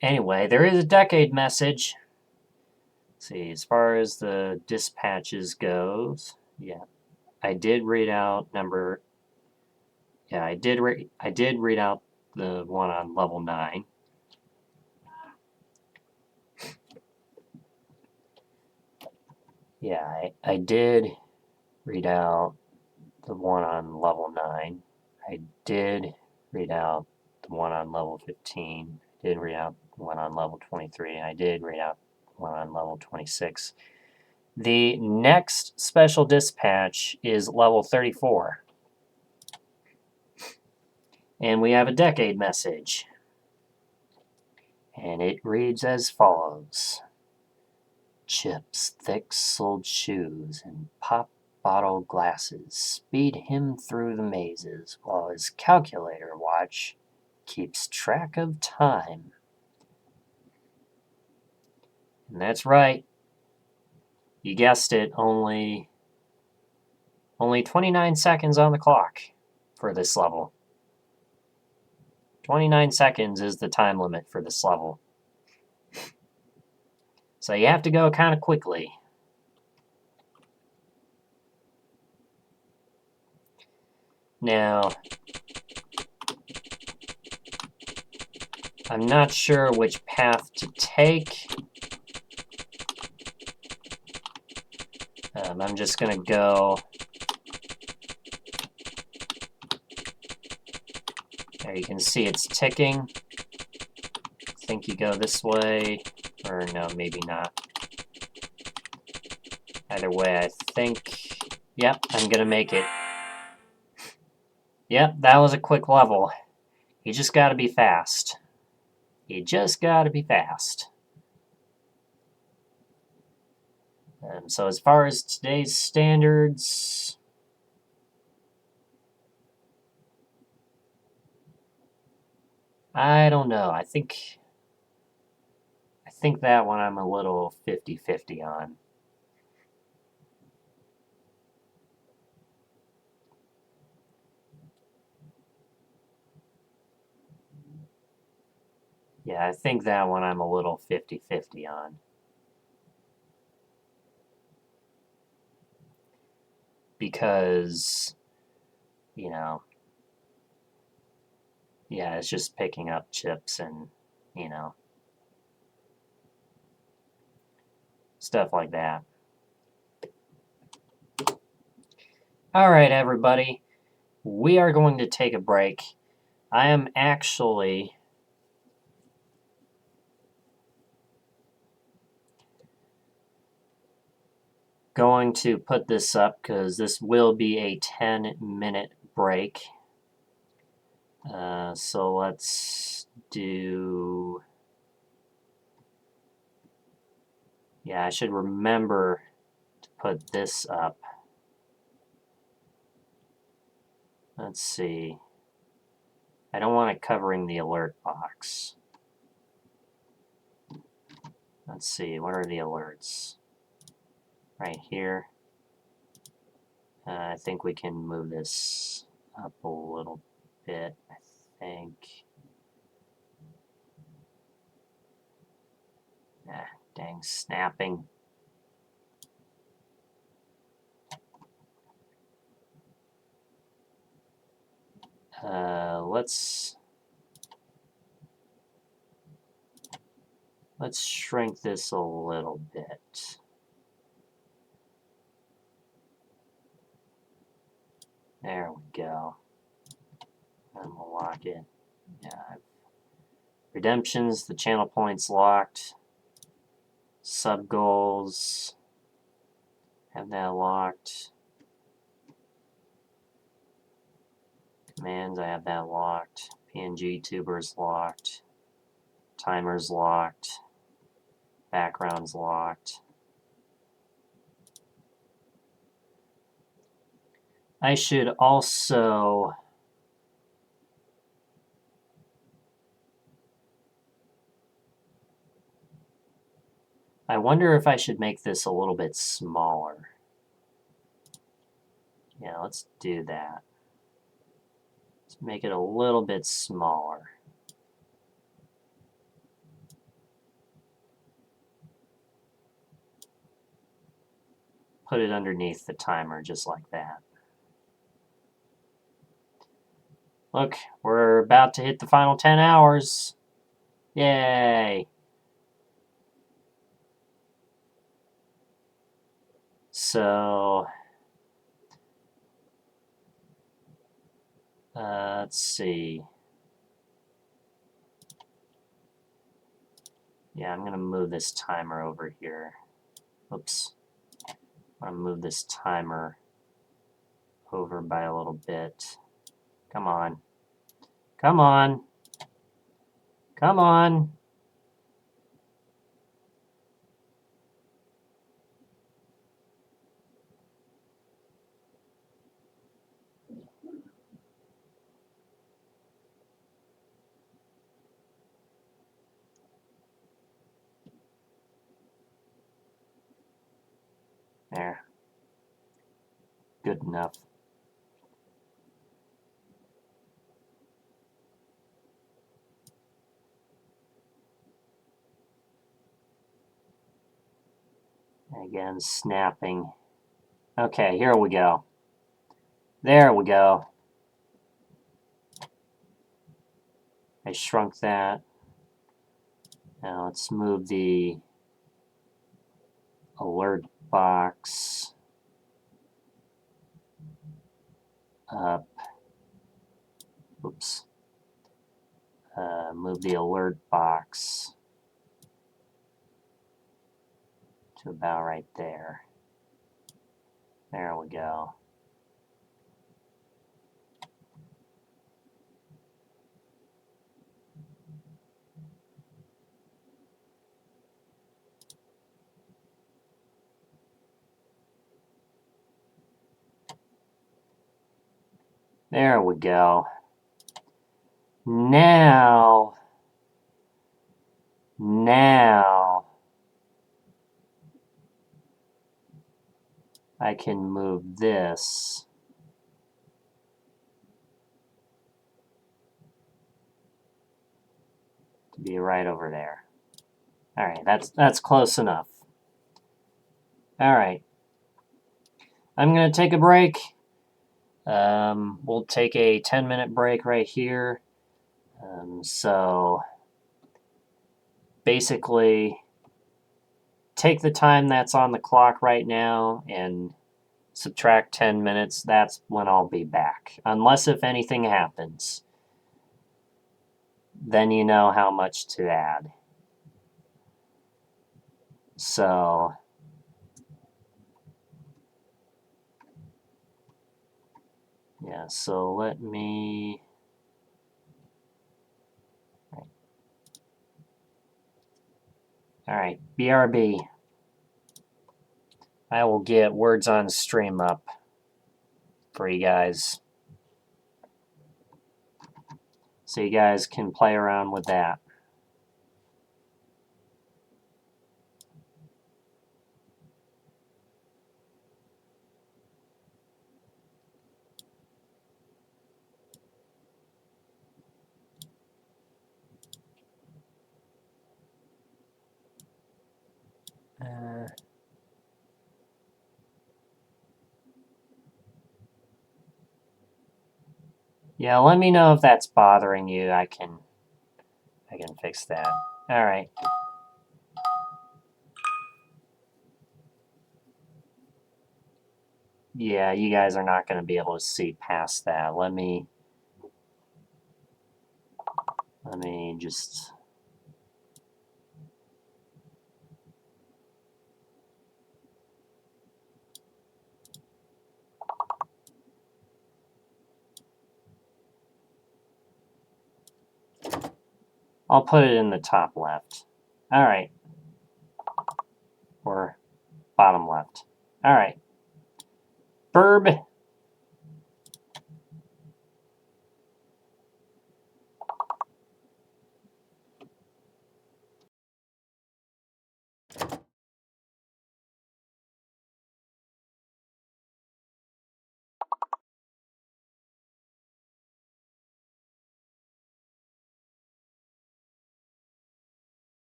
Anyway, there is a decade message. Let's see, as far as the dispatches goes, yeah, I did read out number. Yeah, I did read out the one on level 9. Yeah, I did read out the one on level 9. I did read out the one on level 15. I did read out the one on level 23. And I did read out the one on level 26. The next special dispatch is level 34. And we have a decade message. And it reads as follows. Chip's thick-soled shoes and pop bottle glasses speed him through the mazes while his calculator watch keeps track of time. And that's right. You guessed it, only 29 seconds on the clock for this level. 29 seconds is the time limit for this level. So you have to go kind of quickly. Now, I'm not sure which path to take. I'm just going to go. There you can see it's ticking. I think you go this way, or no, maybe not. Either way, I think, yep, I'm going to make it. Yep, that was a quick level. You just got to be fast. You just got to be fast. So as far as today's standards, I don't know. I think that one I'm a little 50-50 on. Yeah, I think that one I'm a little 50-50 on. Because, you know, yeah, it's just picking up chips and, you know, stuff like that. All right, everybody. We are going to take a break. I am actually going to put this up because this will be a 10-minute break. So let's do... Yeah, I should remember to put this up. Let's see. I don't want it covering the alert box. Let's see, what are the alerts? Right here. I think we can move this up a little bit, I think. Ah, dang, snapping. Let's shrink this a little bit. There we go. And we'll lock it. Yeah. Redemptions, the channel points locked. Sub goals. Have that locked. Commands, I have that locked. PNG tubers locked. Timers locked. Backgrounds locked. I should also I wonder if I should make this a little bit smaller. Yeah, let's do that. Let's make it a little bit smaller. Put it underneath the timer just like that. Look, we're about to hit the final 10 hours. Yay! So, let's see. Yeah, I'm going to move this timer over here. Oops. I'm going to move this timer over by a little bit. Come on. Come on. Come on. There. Good enough. Again, snapping. Okay, here we go. There we go. I shrunk that. Now let's move the alert box up. Oops. Move the alert box to about right there. There we go. There we go. Now I can move this to be right over there. All right, that's close enough. All right, I'm gonna take a break. We'll take a 10-minute break right here. So basically, take the time that's on the clock right now and subtract 10 minutes. That's when I'll be back. Unless if anything happens, then you know how much to add. So yeah, so let me... All right, BRB. I will get words on stream up for you guys, so you guys can play around with that. Yeah, let me know if that's bothering you. I can fix that. All right. Yeah, you guys are not going to be able to see past that. Let me just... I'll put it in the top left. All right. Or bottom left. All right. Verb.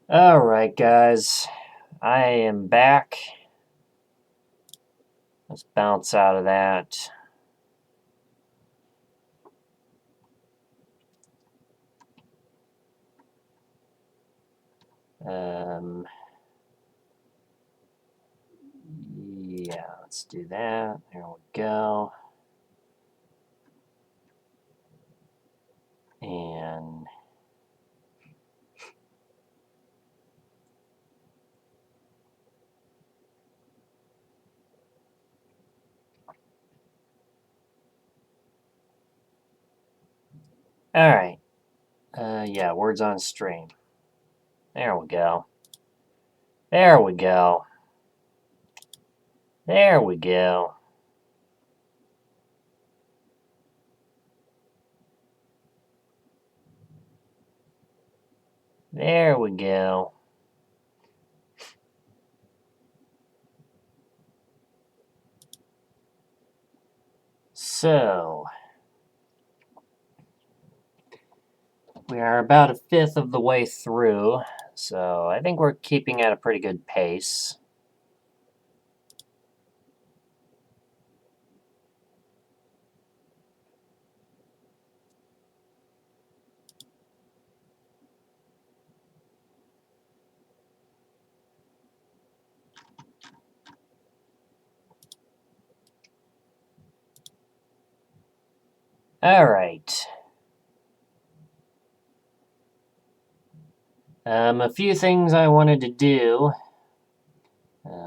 Alright, guys. I am back. Let's bounce out of that. Yeah, let's do that. There we go. And alright. Yeah, words on stream. There we go. There we go. There we go. There we go. So, we are about a fifth of the way through, so I think we're keeping at a pretty good pace. Alright. A few things I wanted to do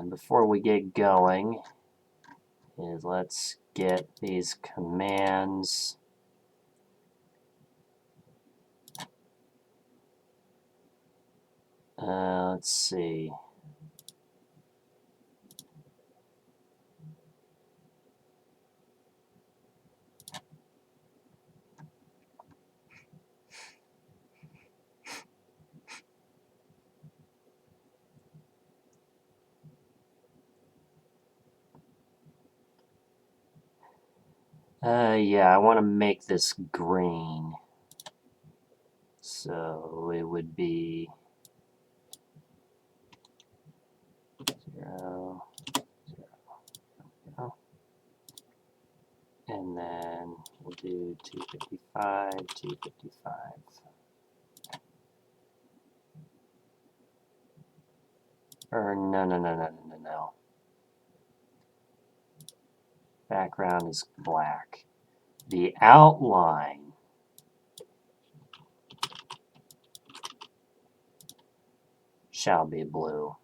before we get going is let's get these commands. Let's see. Yeah, I want to make this green. So it would be 0, 0. And then we'll do 255, 255. Or no. Background is black. The outline shall be blue.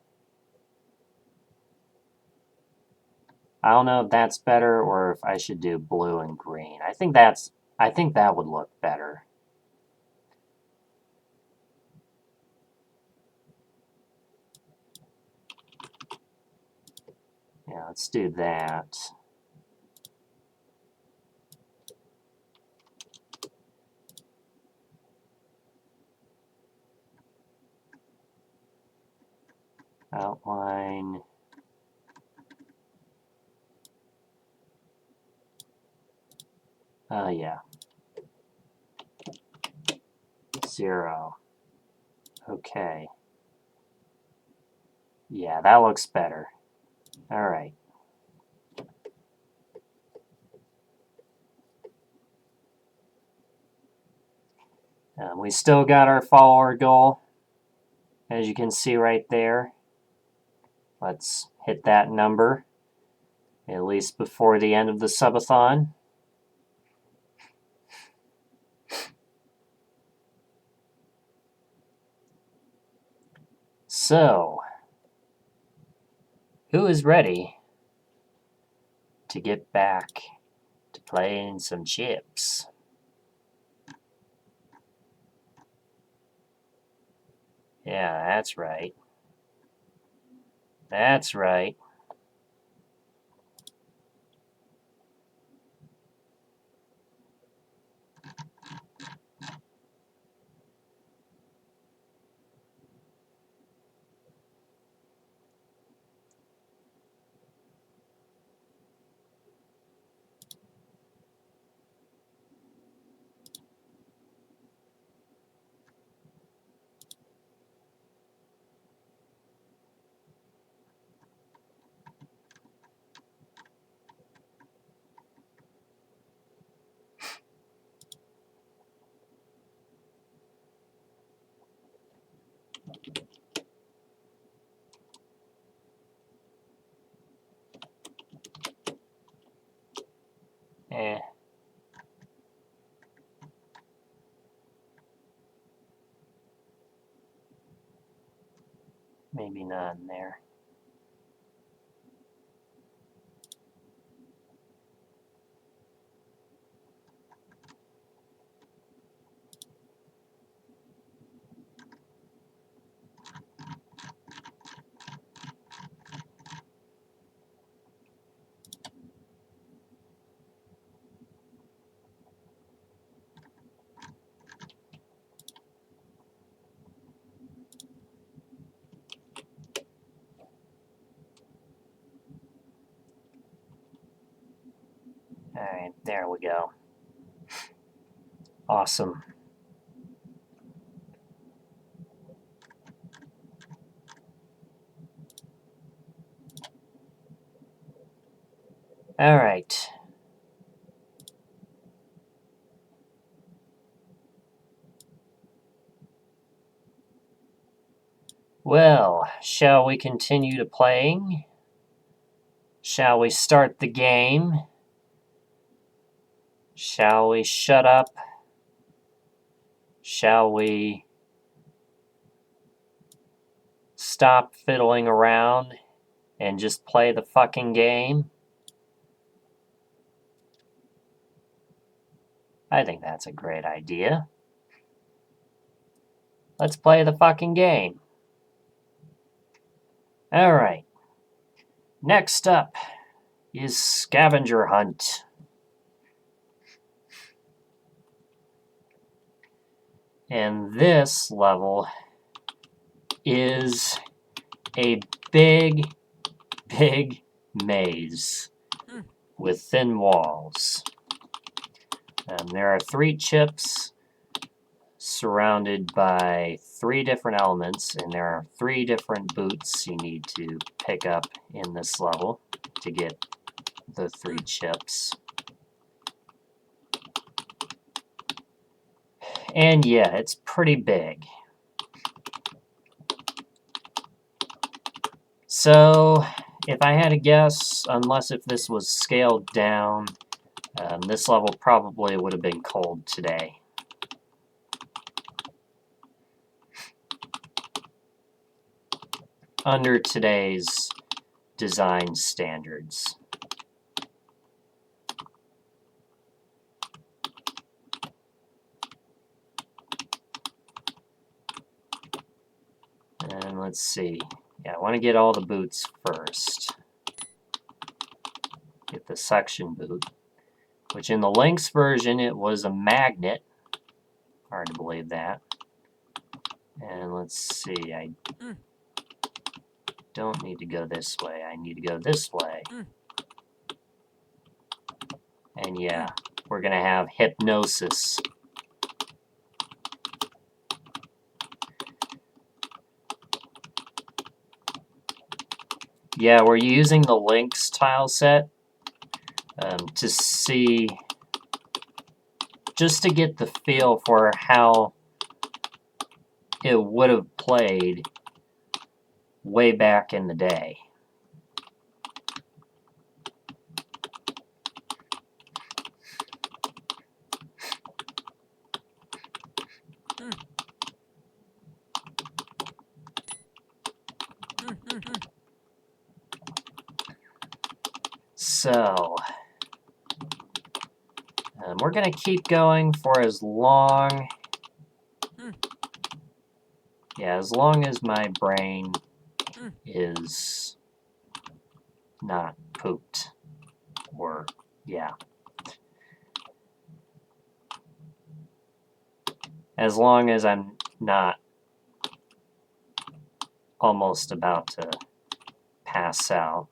I don't know if that's better or if I should do blue and green. I think that would look better. Yeah, let's do that. Outline. Yeah. 0. Okay. Yeah, that looks better. All right. We still got our follower goal, as you can see right there. Let's hit that number, at least before the end of the subathon. So, who is ready to get back to playing some chips? Yeah, that's right. That's right. Eh. Maybe not in there. Alright, there we go. Awesome. Alright. Well, shall we continue to playing? Shall we start the game? Shall we shut up? Shall we stop fiddling around and just play the fucking game? I think that's a great idea. Let's play the fucking game. Alright. Next up is Scavenger Hunt. And this level is a big, big maze with thin walls. There are 3 chips surrounded by 3 different elements, and there are 3 different boots you need to pick up in this level to get the 3 chips. And yeah, it's pretty big. So, if I had to guess, unless if this was scaled down, this level probably would have been cold today. Under today's design standards. And let's see. Yeah, I want to get all the boots first. Get the suction boot, which in the Lynx version it was a magnet. Hard to believe that. And let's see, I don't need to go this way. I need to go this way. And yeah, we're going to have hypnosis. Yeah, we're using the Lynx tile set to see, just to get the feel for how it would have played way back in the day. So, we're going to keep going for as long, as long as my brain is not pooped, or, yeah. As long as I'm not almost about to pass out.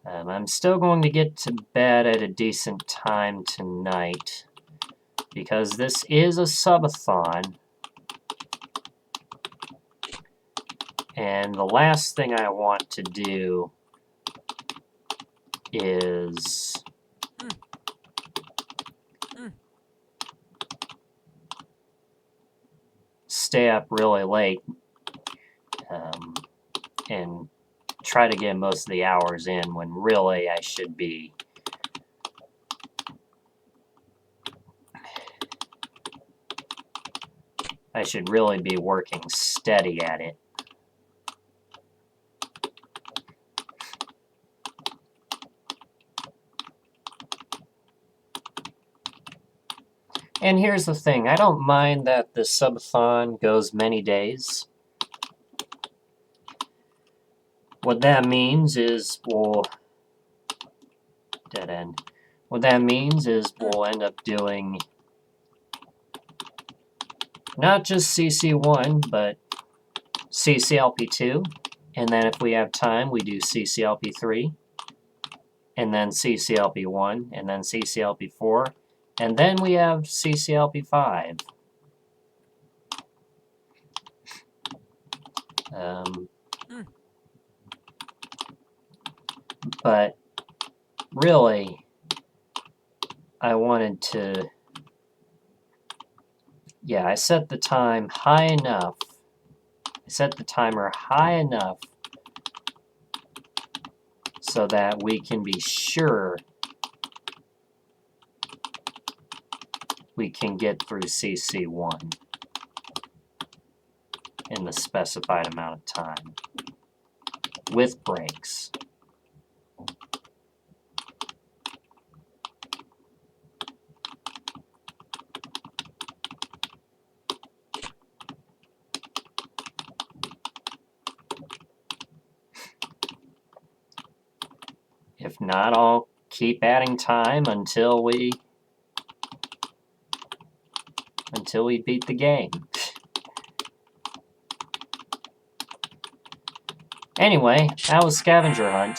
I'm still going to get to bed at a decent time tonight, because this is a subathon, and the last thing I want to do is stay up really late and try to get most of the hours in when really I should really be working steady at it. And here's the thing, I don't mind that the subathon goes many days. What that means is dead end. What that means is we'll end up doing not just CC1, but CCLP2. And then if we have time, we do CCLP3. And then CCLP1. And then CCLP4. And then we have CCLP5. But really, I wanted to... Yeah, I set the time high enough. I set the timer high enough so that we can be sure we can get through CC1 in the specified amount of time with breaks. If not, I'll keep adding time until we beat the game. Anyway, that was Scavenger Hunt.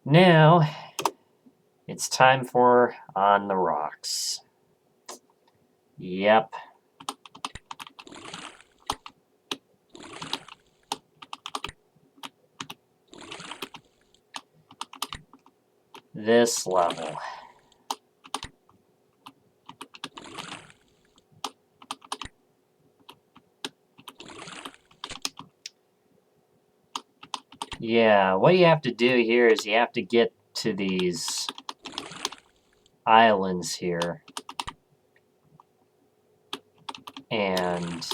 Now, it's time for On the Rocks. Yep. This level. Yeah, what you have to do here is you have to get to these islands here. And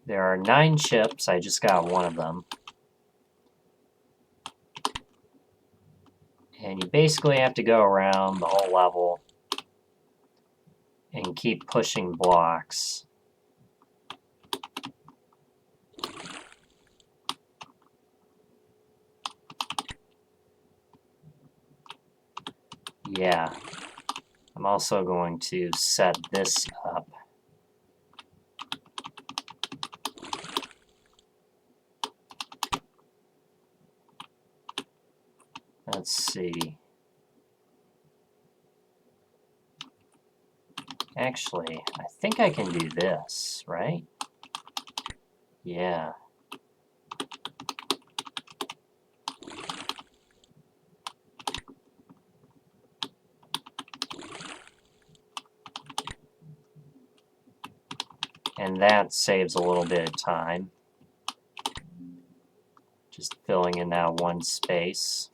there are 9 chips. I just got one of them. And you basically have to go around the whole level and keep pushing blocks. Yeah. I'm also going to set this up. Let's see. Actually, I think I can do this, right? Yeah. And that saves a little bit of time. Just filling in that one space.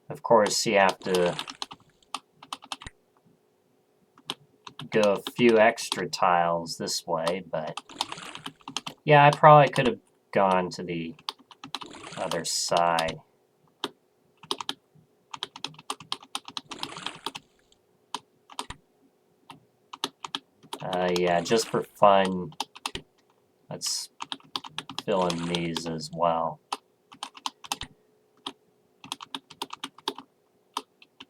Of course, you have to go a few extra tiles this way, but yeah, I probably could have gone to the other side. Yeah, just for fun, let's fill in these as well.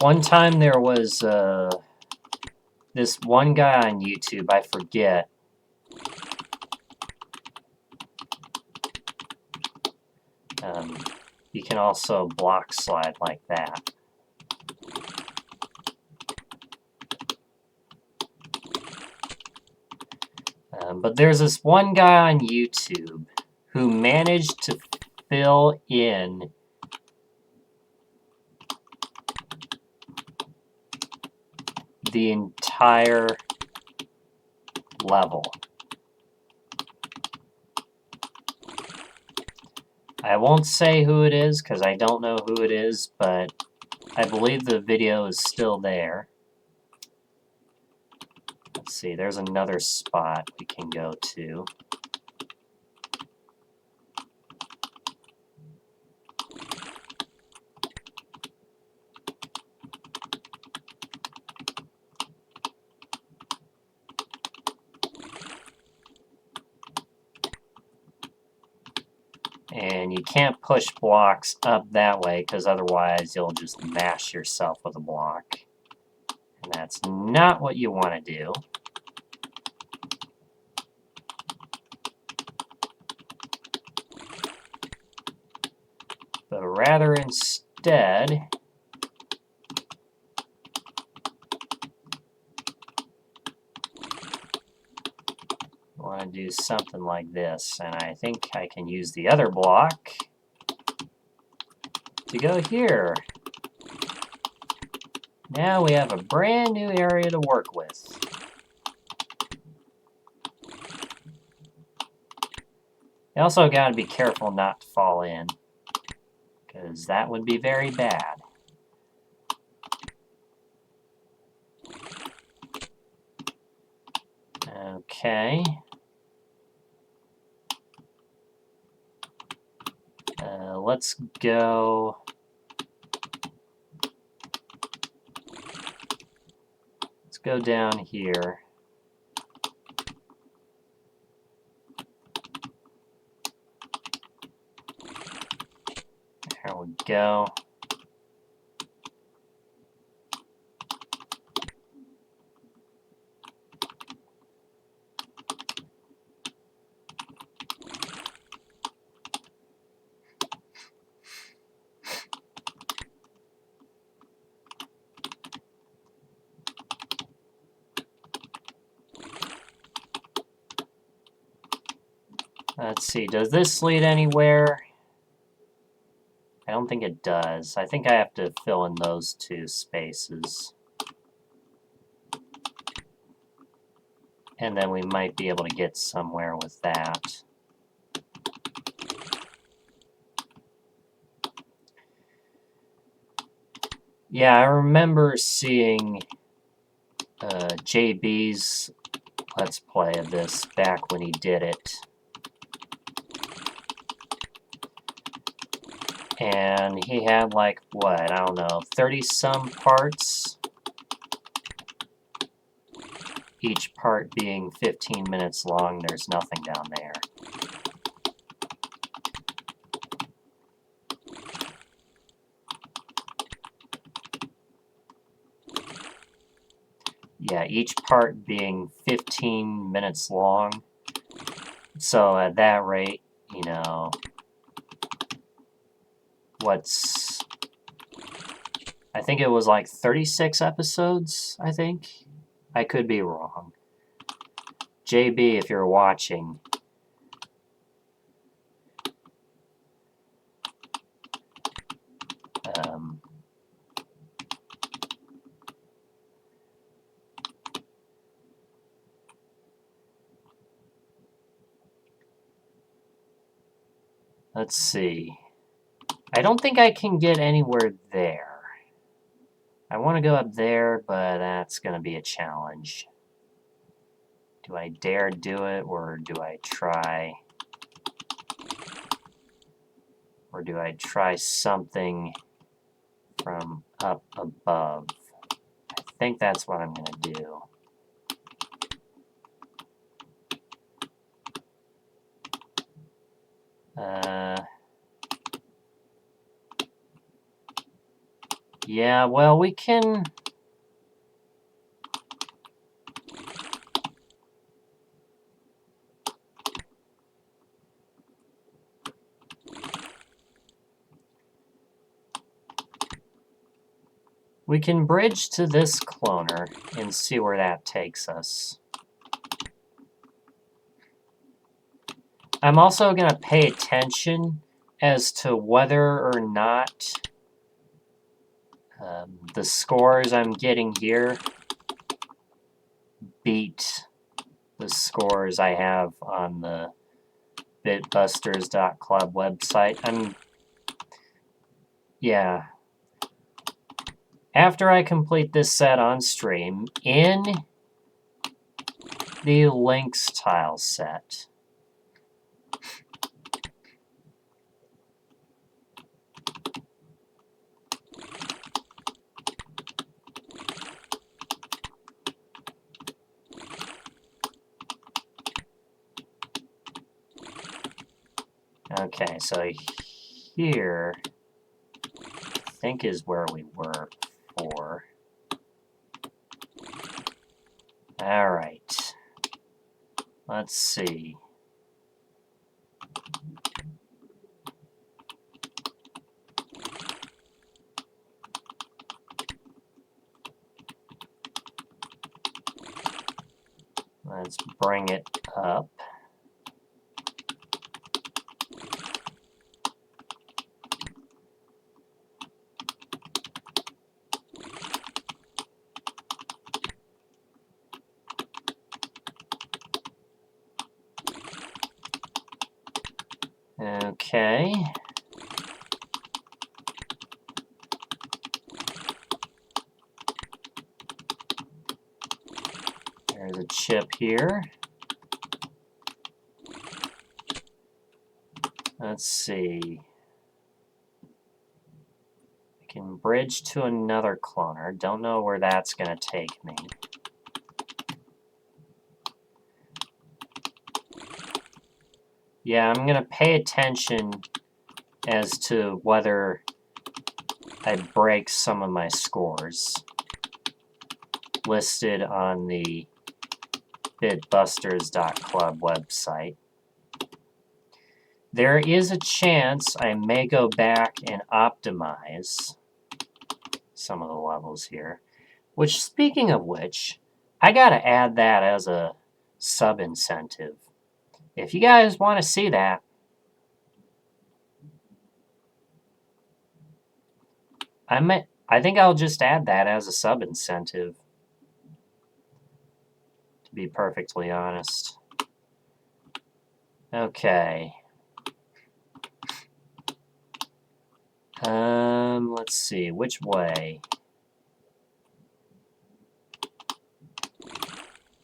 One time there was this one guy on YouTube, I forget. You can also block slide like that. But there's this one guy on YouTube who managed to fill in the entire level. I won't say who it is because I don't know who it is, but I believe the video is still there. Let's see, there's another spot we can go to. And you can't push blocks up that way because otherwise you'll just mash yourself with a block. And that's not what you want to do. But rather instead, I want to do something like this. And I think I can use the other block to go here. Now we have a brand new area to work with. You also got to be careful not to fall in, because that would be very bad. Okay. Let's go. Let's go down here. There we go. Let's see, does this lead anywhere? I don't think it does. I think I have to fill in those two spaces. And then we might be able to get somewhere with that. Yeah, I remember seeing JB's Let's Play of this back when he did it. And he had like, what, I don't know, 30-some parts? Each part being 15 minutes long. There's nothing down there. Yeah, each part being 15 minutes long. So at that rate, you know, I think it was like 36 episodes, I think. I could be wrong. JB, if you're watching. Let's see. I don't think I can get anywhere there. I want to go up there, but that's going to be a challenge. Do I dare do it, or do I try... Or do I try something from up above? I think that's what I'm going to do. Yeah, well, we can... We can bridge to this cloner and see where that takes us. I'm also going to pay attention as to whether or not the scores I'm getting here beat the scores I have on the bitbusters.club website. Yeah. After I complete this set on stream, in the links tile set, okay, so here, I think is where we were before. Alright. Let's see. Let's bring it up. Okay. There's a chip here. Let's see. I can bridge to another cloner. Don't know where that's going to take me. Yeah, I'm going to pay attention as to whether I break some of my scores listed on the bitbusters.club website. There is a chance I may go back and optimize some of the levels here. Which, speaking of which, I gotta add that as a sub-incentive. If you guys want to see that, I think I'll just add that as a sub-incentive, to be perfectly honest. Okay. Let's see, which way?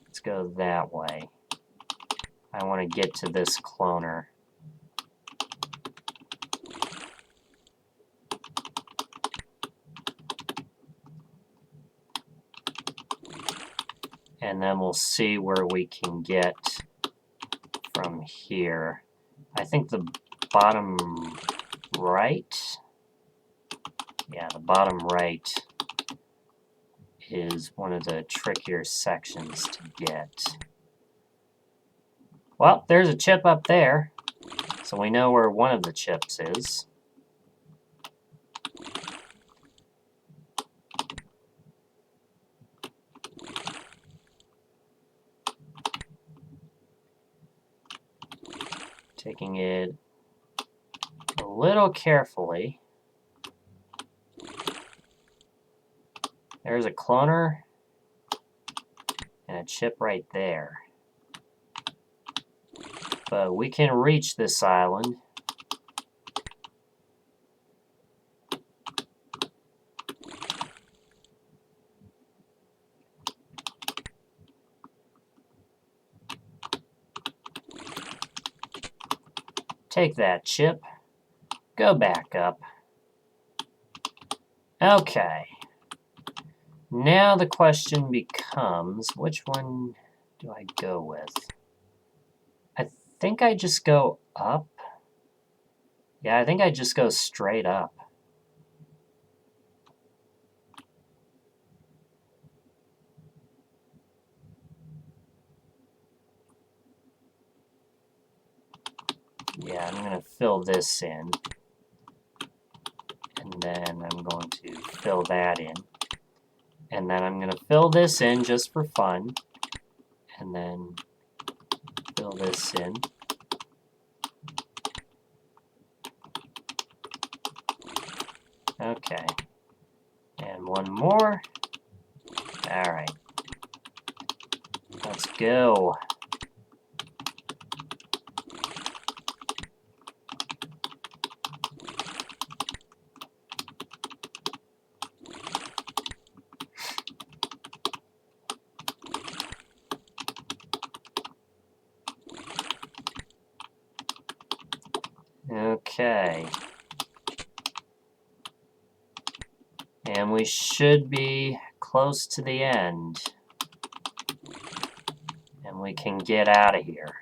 Let's go that way. I want to get to this cloner. And then we'll see where we can get from here. I think the bottom right, yeah, the bottom right is one of the trickier sections to get. Well, there's a chip up there, so we know where one of the chips is. Taking it a little carefully. There's a cloner and a chip right there. But we can reach this island. Take that chip. Go back up. Okay. Now the question becomes, which one do I go with? I think I just go up. Yeah, I think I just go straight up. Yeah, I'm going to fill this in. And then I'm going to fill that in. And then I'm going to fill this in just for fun. And then fill this in. Okay. And one more. Alright. Let's go. Okay. And we should be close to the end. And we can get out of here.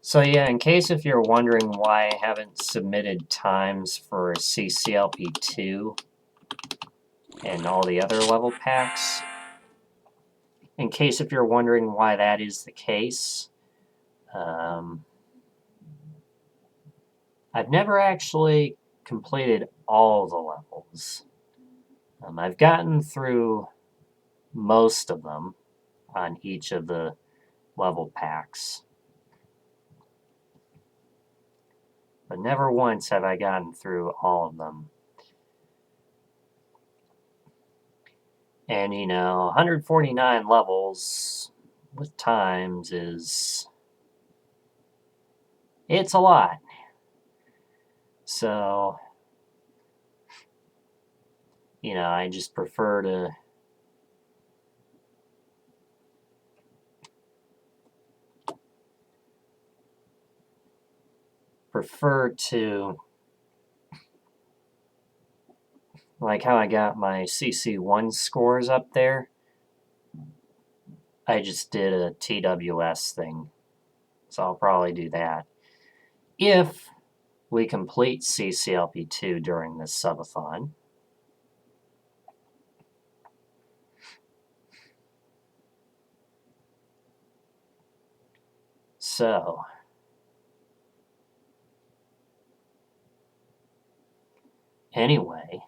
So yeah, in case if you're wondering why I haven't submitted times for CCLP2 and all the other level packs, in case if you're wondering why that is the case, I've never actually completed all the levels. I've gotten through most of them on each of the level packs. But never once have I gotten through all of them. And, 149 levels with times it's a lot. So, I just prefer to like how I got my CC1 scores up there. I just did a TWS thing. So I'll probably do that if we complete CCLP2 during this subathon. So, anyway,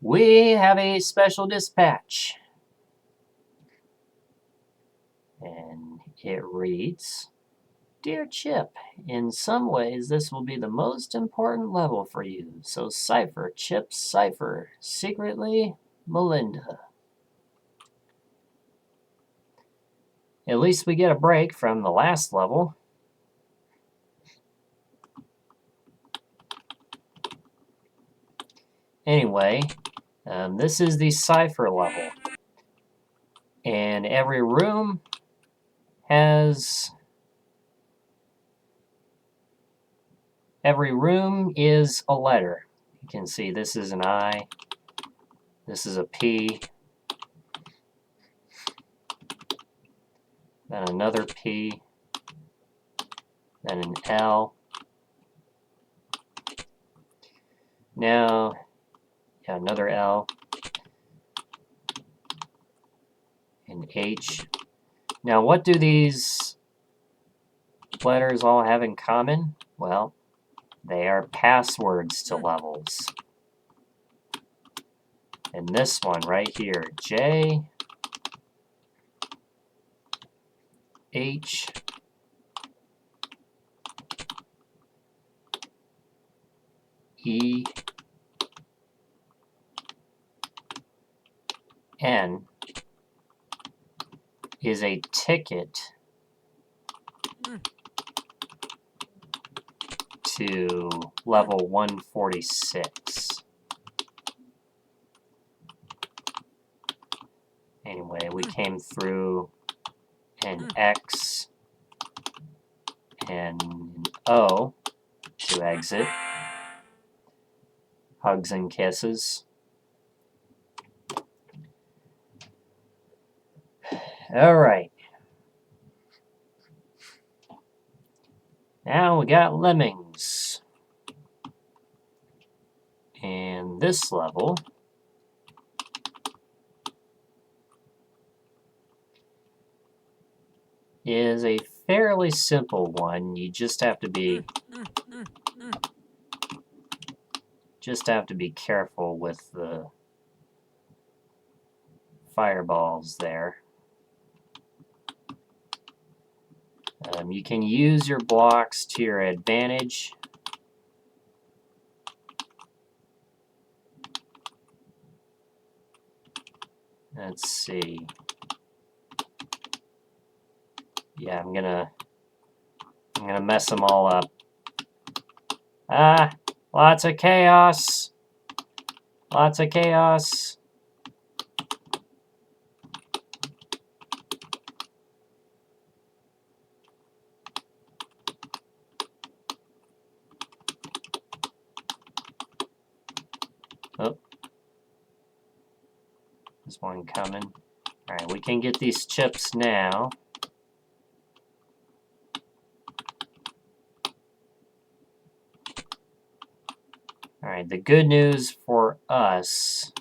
we have a special dispatch. And it reads, "Dear Chip, in some ways this will be the most important level for you, so cipher, Chip, cipher. Secretly, Melinda." At least we get a break from the last level. Anyway, this is the cipher level. And every room is a letter. You can see this is an I, this is a P, then another P, then an L. Now, another L, an H. Now, what do these letters all have in common? Well, they are passwords to levels. And this one right here, J, H, E, N is a ticket to level 146. Anyway, we came through an X and an O to exit. Hugs and kisses. All right. Now we got lemmings. And this level is a fairly simple one. You just have to be careful with the fireballs there. You can use your blocks to your advantage. Let's see. Yeah, I'm gonna mess them all up. Ah, lots of chaos. Lots of chaos. Oh. There's one coming. Alright, we can get these chips now. Alright, the good news for us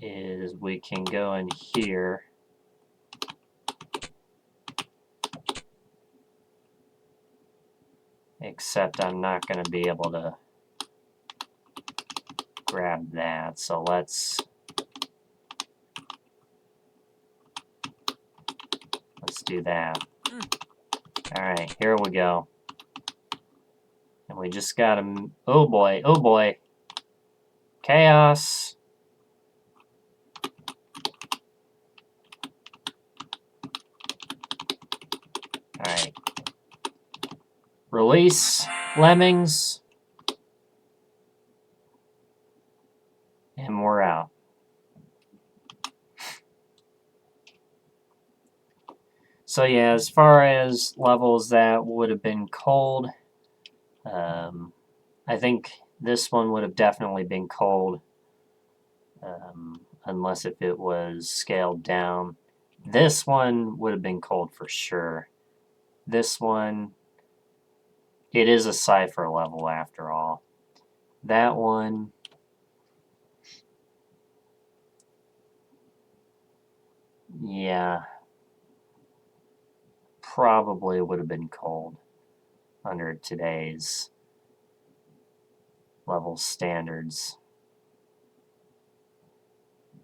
is we can go in here. Except I'm not going to be able to grab that, so let's do that. Alright, here we go. And we just got to... Oh boy, oh boy. Chaos. Alright. Release, lemmings. And we're out. So yeah, as far as levels that would have been cold, I think this one would have definitely been cold, unless if it was scaled down. This one would have been cold for sure. This one, it is a cipher level after all. That one, yeah, probably would have been cold under today's level standards.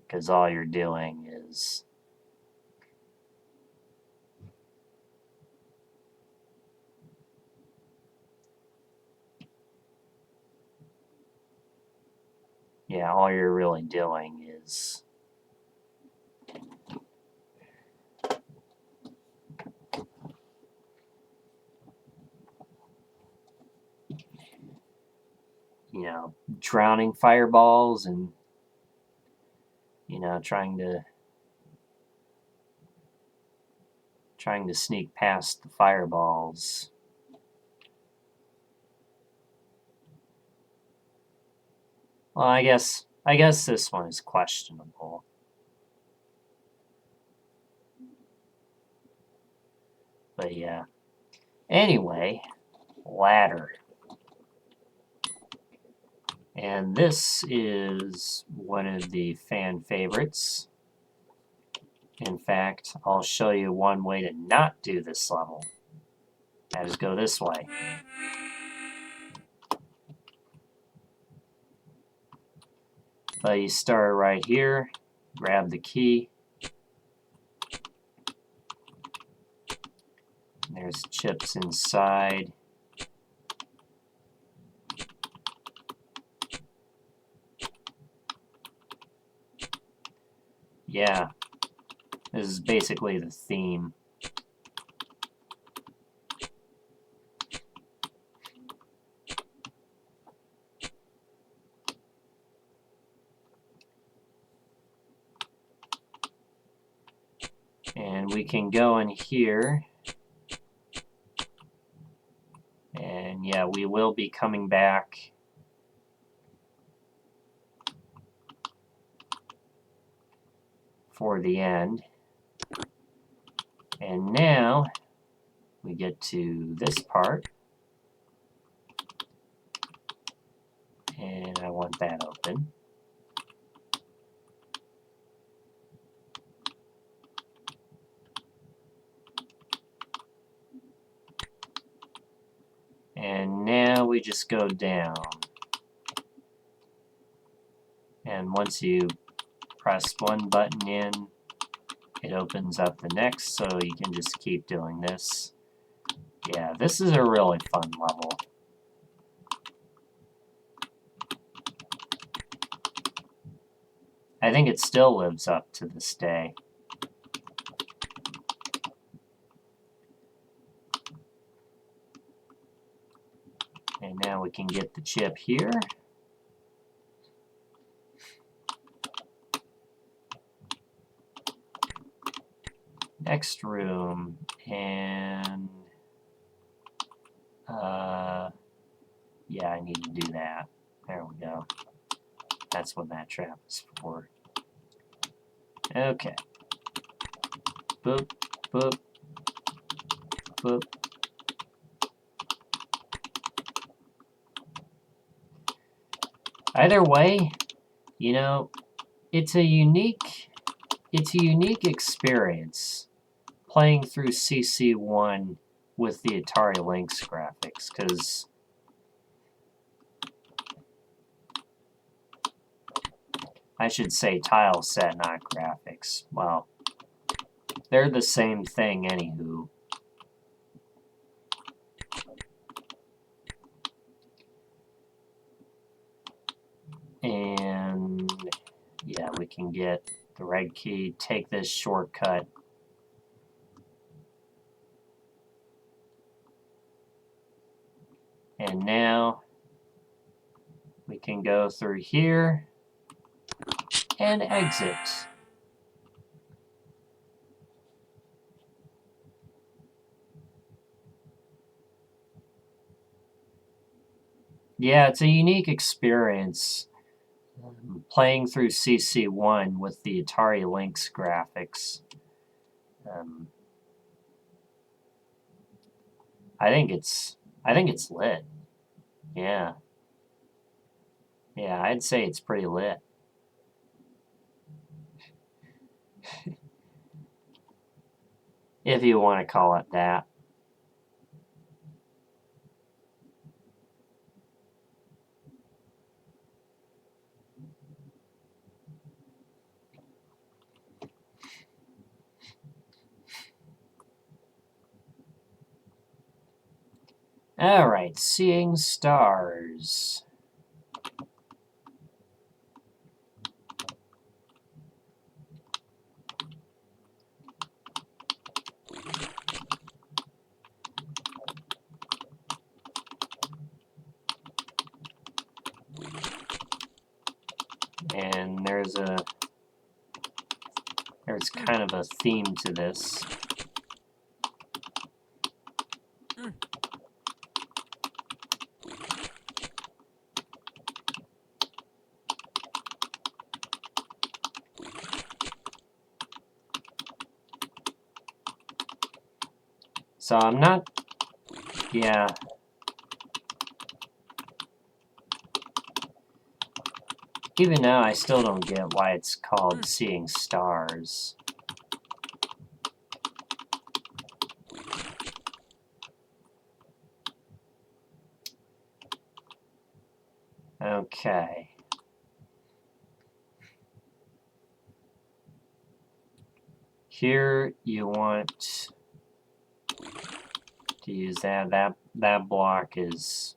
Because all you're doing is all you're really doing is drowning fireballs and trying to sneak past the fireballs. Well, I guess this one is questionable. But yeah. Anyway, ladder. And this is one of the fan favorites. In fact, I'll show you one way to not do this level. I just go this way. But you start right here, grab the key. There's chips inside. Yeah, this is basically the theme. And we can go in here. And yeah, we will be coming back for the end. And now we get to this part. And I want that open. And now we just go down. And once you press one button in, it opens up the next, so you can just keep doing this. Yeah, this is a really fun level. I think it still lives up to this day. And now we can get the chip here. Next room, and yeah, I need to do that. There we go. That's what that trap is for. Okay. Boop, boop, boop. Either way, you know, it's a unique experience playing through CC1 with the Atari Lynx graphics, because I should say tile set, not graphics. Well, they're the same thing, anywho. And yeah, we can get the red key, take this shortcut. And now we can go through here and exit. Yeah, it's a unique experience playing through CC1 with the Atari Lynx graphics. I think it's lit. Yeah. Yeah, I'd say it's pretty lit. If you want to call it that. Alright, Seeing Stars. And there's kind of a theme to this. So I'm not, yeah. Even now, I still don't get why it's called Seeing Stars. Okay. Here you want to use that. That block is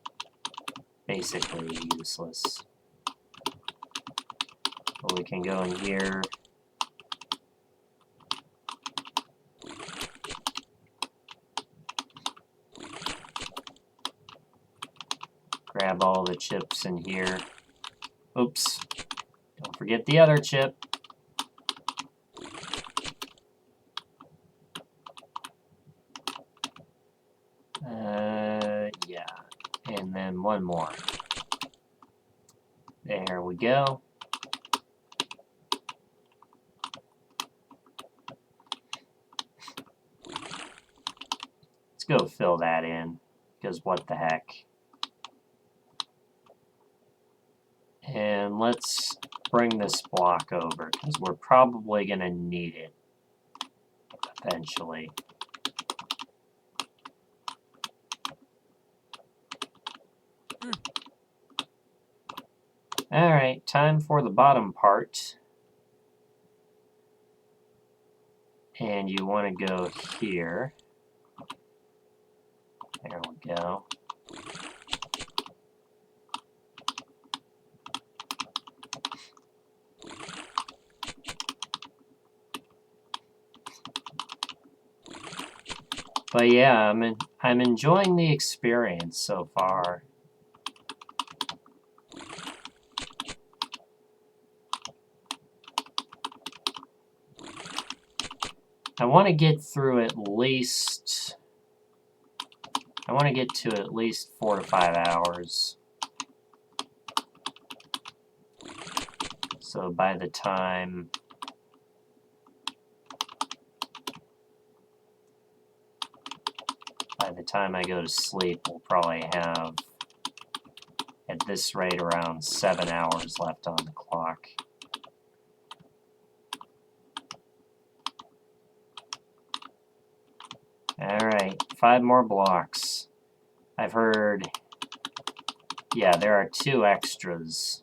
basically useless. But we can go in here. Grab all the chips in here. Oops. Don't forget the other chip. Yeah. And then one more. There we go. Let's go fill that in, because what the heck. And let's bring this block over, because we're probably going to need it eventually. Alright, time for the bottom part. And you want to go here. There we go. But yeah, I'm enjoying the experience so far. I want to get through at least... I want to get to at least 4 to 5 hours. So by the time... I go to sleep, we'll probably have, at this rate, around 7 hours left on the clock. Alright, 5 more blocks. I've heard... Yeah, there are 2 extras.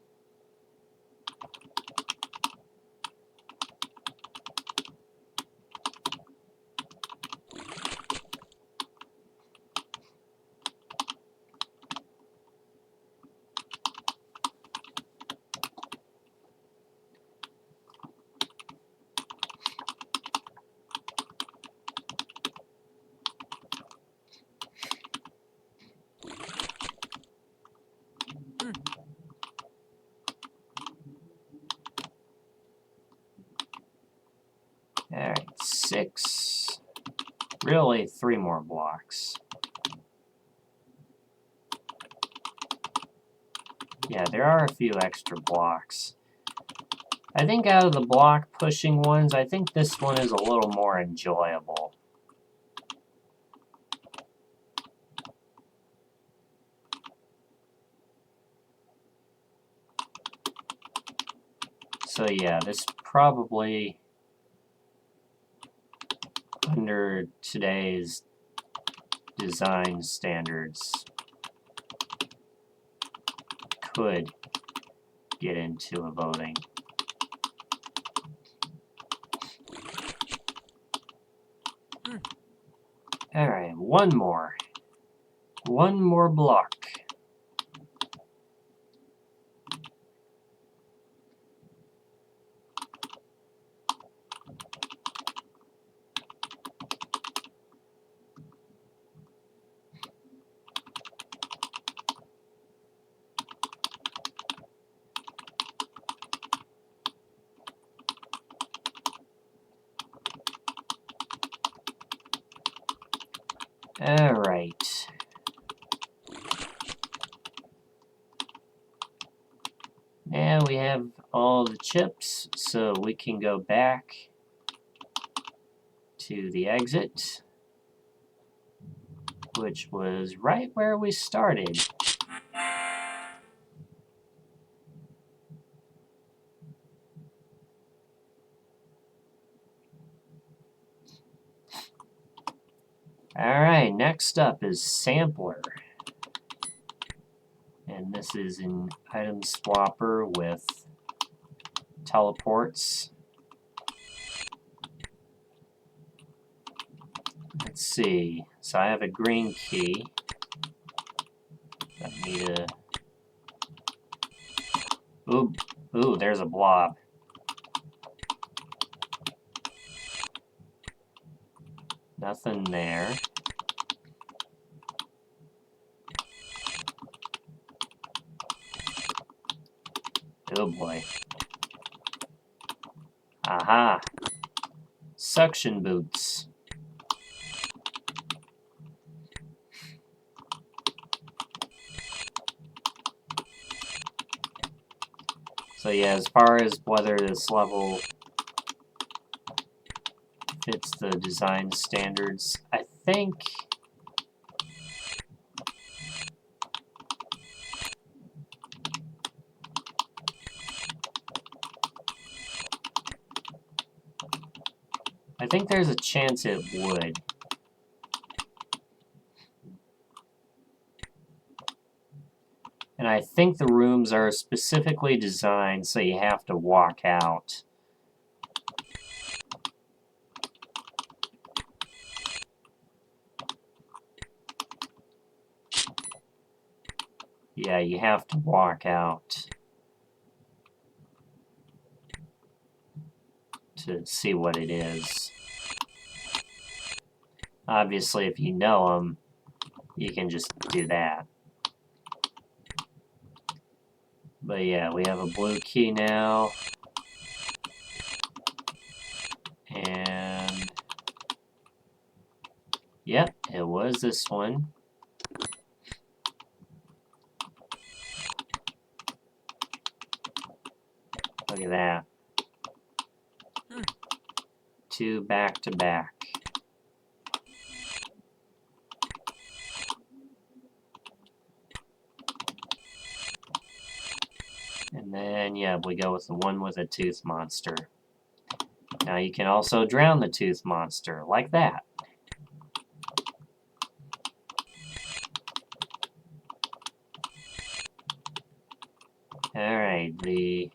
Alright, 6... Really, 3 more blocks. Yeah, there are a few extra blocks. I think out of the block pushing ones, I think this one is a little more enjoyable. So yeah, this probably, under today's design standards, could get into a voting. Alright, one more. One more block. Alright. Now we have all the chips, so we can go back to the exit, which was right where we started. Alright, next up is Sampler. And this is an item swapper with teleports. Let's see. So I have a green key. I need a... Ooh, there's a blob. Nothing there. Oh boy. Aha! Suction boots. So yeah, as far as whether this level fits the design standards, I think... I think there's a chance it would. And I think the rooms are specifically designed so you have to walk out. Yeah, you have to walk out to see what it is. Obviously, if you know them, you can just do that. But yeah, we have a blue key now. And yep, it was this one. Look at that. 2 back to back. And then, yeah, we go with the one with a tooth monster. Now you can also drown the tooth monster, like that. Alright, the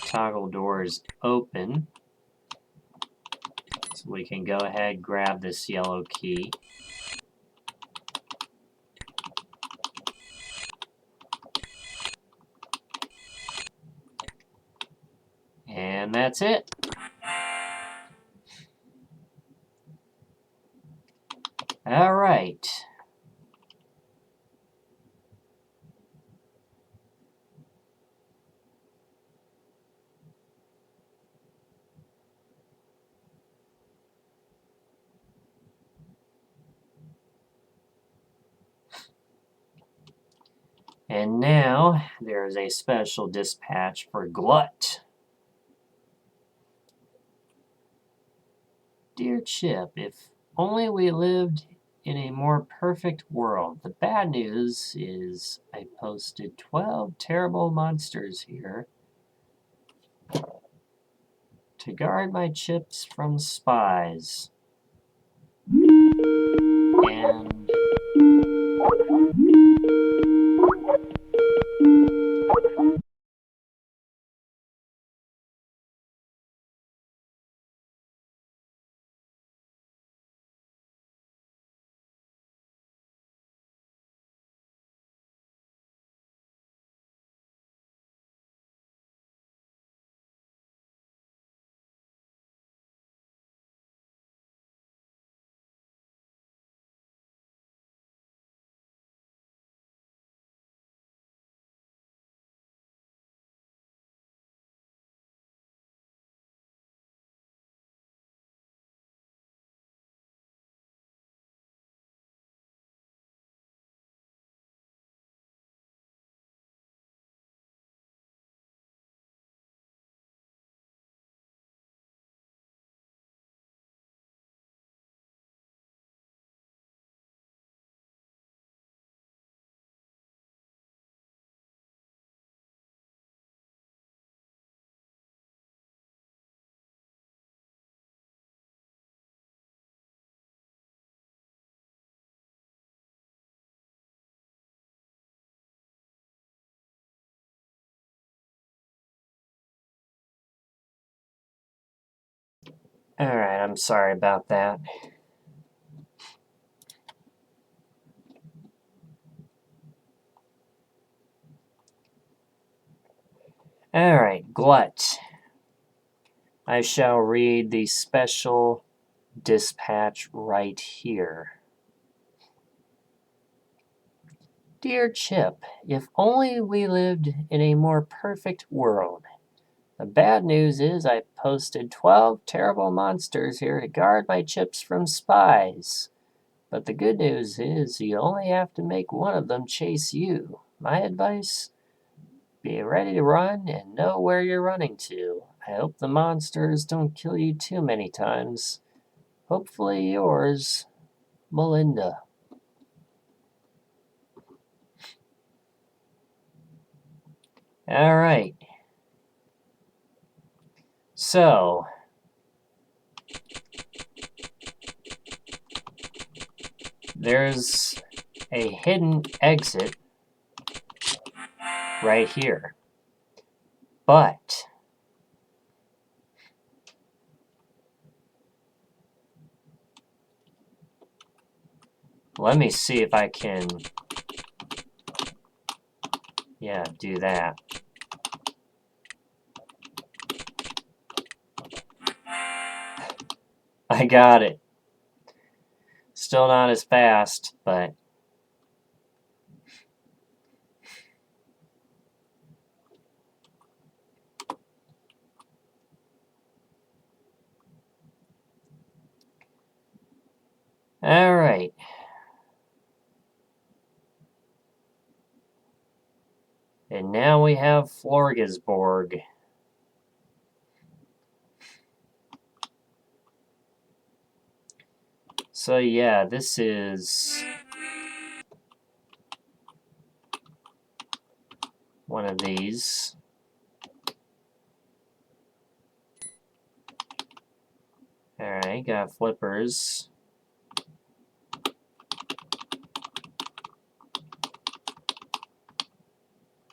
toggle door is open. So we can go ahead and grab this yellow key. And that's it. Alright. And now, there is a special dispatch for Glut. Dear Chip, if only we lived in a more perfect world. The bad news is I posted 12 terrible monsters here to guard my chips from spies. And alright, I'm sorry about that. Alright, Glut. I shall read the special dispatch right here. Dear Chip, if only we lived in a more perfect world. The bad news is I posted 12 terrible monsters here to guard my chips from spies. But the good news is you only have to make one of them chase you. My advice? Be ready to run and know where you're running to. I hope the monsters don't kill you too many times. Hopefully yours, Melinda. Alright. So, there's a hidden exit right here. But let me see if I can, yeah, do that. I got it. Still not as fast, but all right. And now we have Florgasborg. So yeah, this is one of these. Alright, got flippers.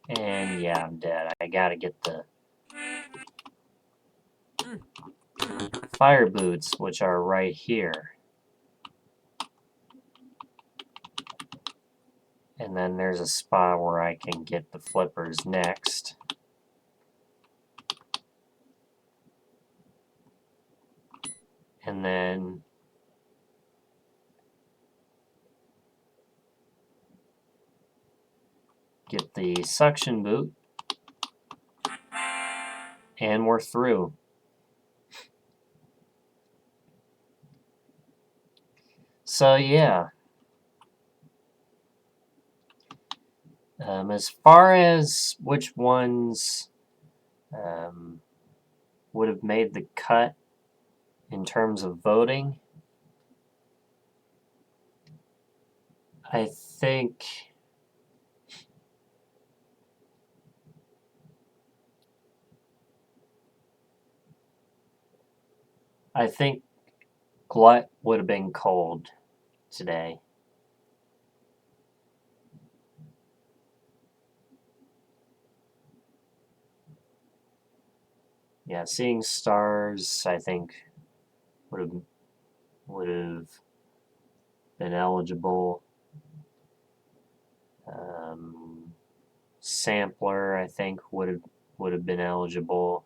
And yeah, I'm dead. I gotta get the fire boots, which are right here. And then there's a spot where I can get the flippers next. And then get the suction boot. And we're through. So yeah. As far as which ones would have made the cut in terms of voting, I think Glut would have been cold today. Yeah, Seeing Stars, I think, would have been eligible. Sampler, I think, would have been eligible.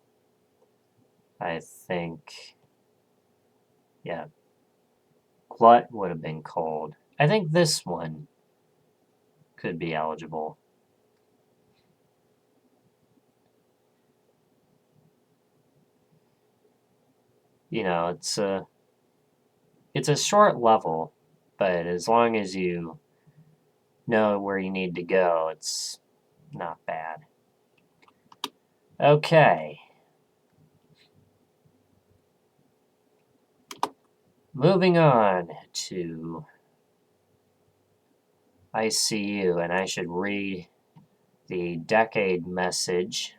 I think, yeah, Glut would have been cold. I think this one could be eligible. You know, it's a short level, but as long as you know where you need to go, it's not bad. Okay. Moving on to ICU, and I should read the decade message.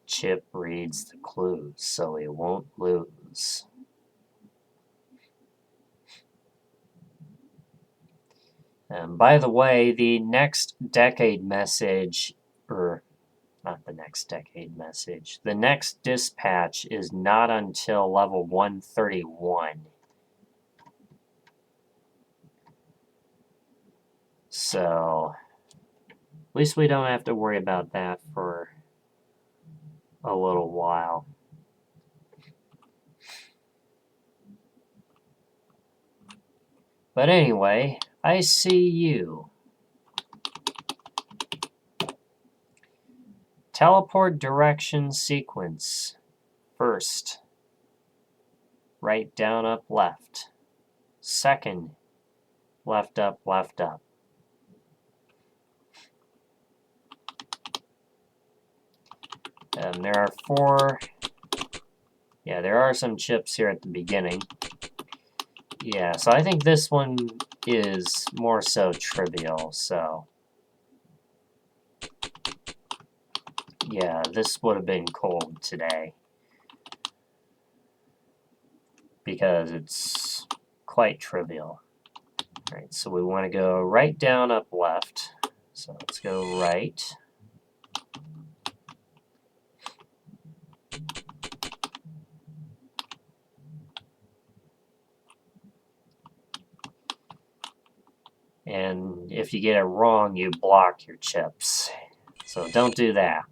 Chip reads the clues, so he won't lose. By the way, the next decade message, or not the next decade message, the next dispatch is not until level 131. So, at least we don't have to worry about that for a little while. But anyway, ICU. Teleport direction sequence. First, right, down, up, left. Second, left, up, left, up. There are 4. Yeah, there are some chips here at the beginning. Yeah, so I think this one is more so trivial, so yeah, this would have been cold today because it's quite trivial. All right, so we want to go right, down, up, left. So let's go right. And if you get it wrong, you block your chips. So don't do that.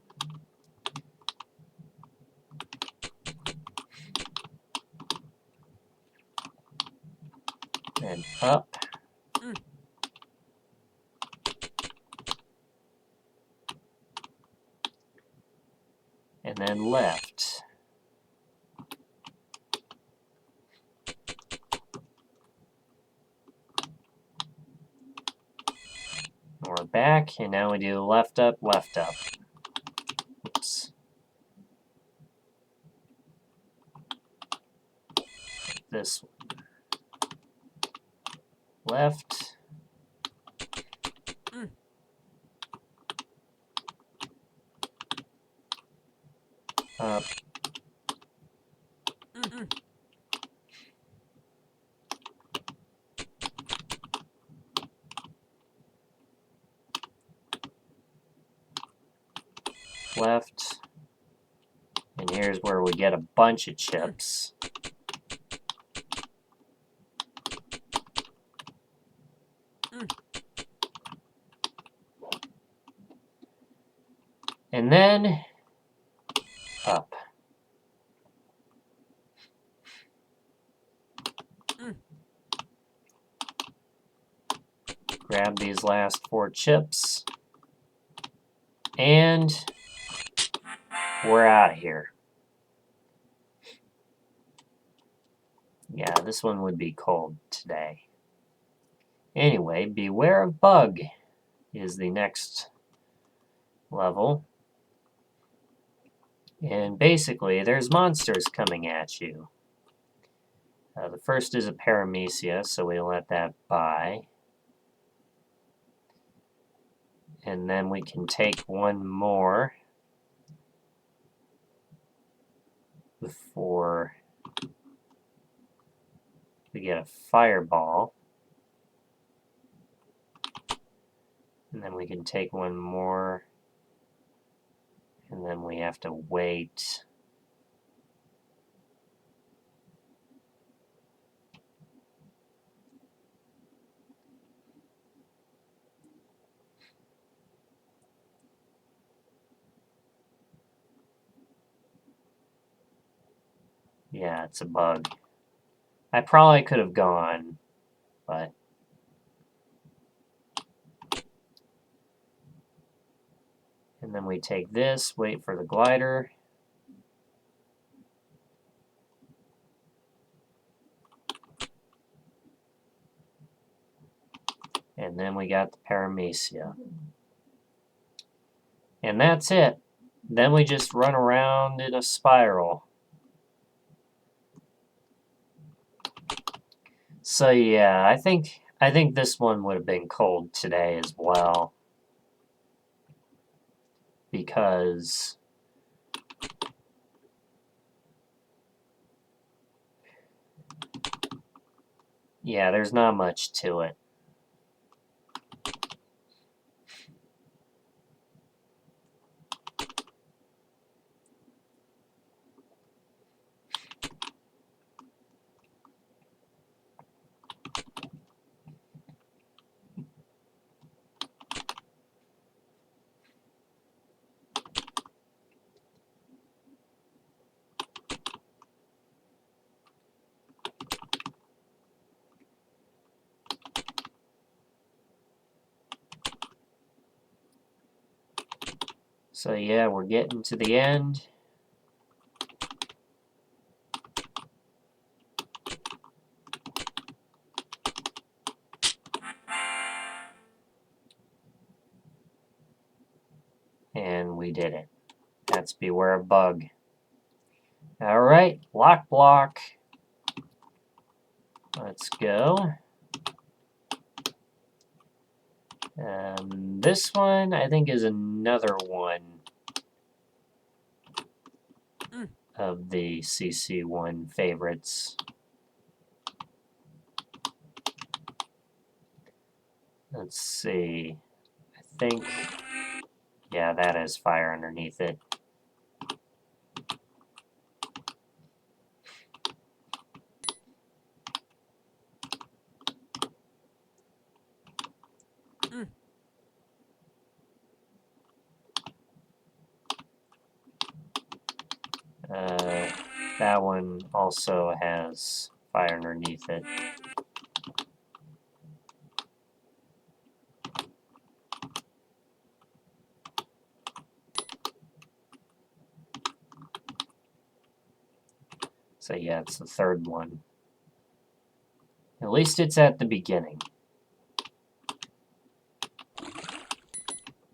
And up. And then left. We're back, and now we do left, up, left, up. Oops. This one. Left. Up. Left. And here's where we get a bunch of chips. And then up. Grab these last 4 chips. And we're out of here. Yeah, this one would be cold today. Anyway, beware of bug is the next level. And basically, there's monsters coming at you. The first is a paramecia, so we let that by. And then we can take one more before we get a fireball. And then we can take one more. And then we have to wait. Yeah, it's a bug. I probably could have gone, but... And then we take this, wait for the glider. And then we got the paramecia. And that's it. Then we just run around in a spiral. So yeah, I think this one would have been cold today as well. Because yeah, there's not much to it. So yeah, we're getting to the end. And we did it. That's beware of bug. Alright, lock block. Let's go. This one, I think, is another one of the CC1 favorites. Let's see. I think, yeah, that has fire underneath it. That one also has fire underneath it. So yeah, it's the third one. At least it's at the beginning.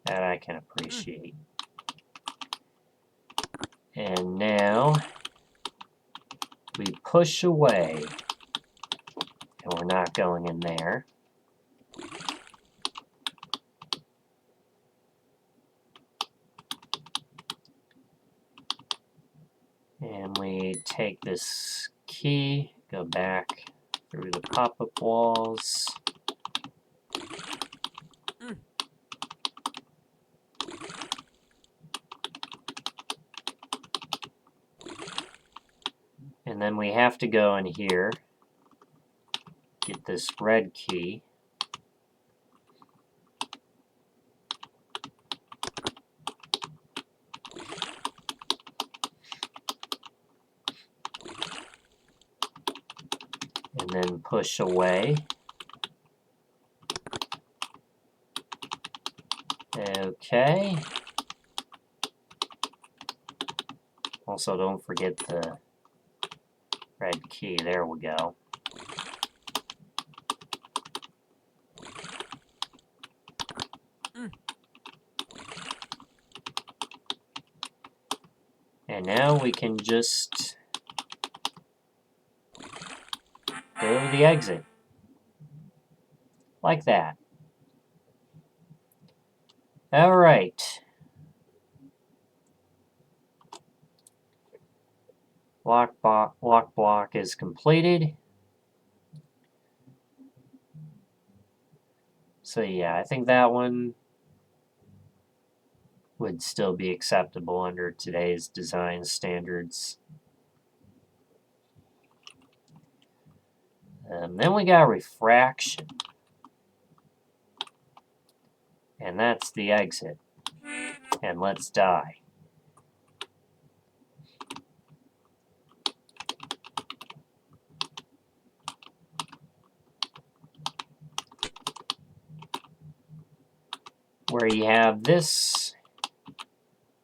That I can appreciate. And now we push away. And we're not going in there. And we take this key, go back through the pop-up walls. And then we have to go in here, get this red key. And then push away. Okay. Also, don't forget the red key. There we go. And now we can just go to the exit. Like that. Alright. Lock block is completed. So yeah, I think that one would still be acceptable under today's design standards. Then we got refraction. And that's the exit. And let's die. Where you have this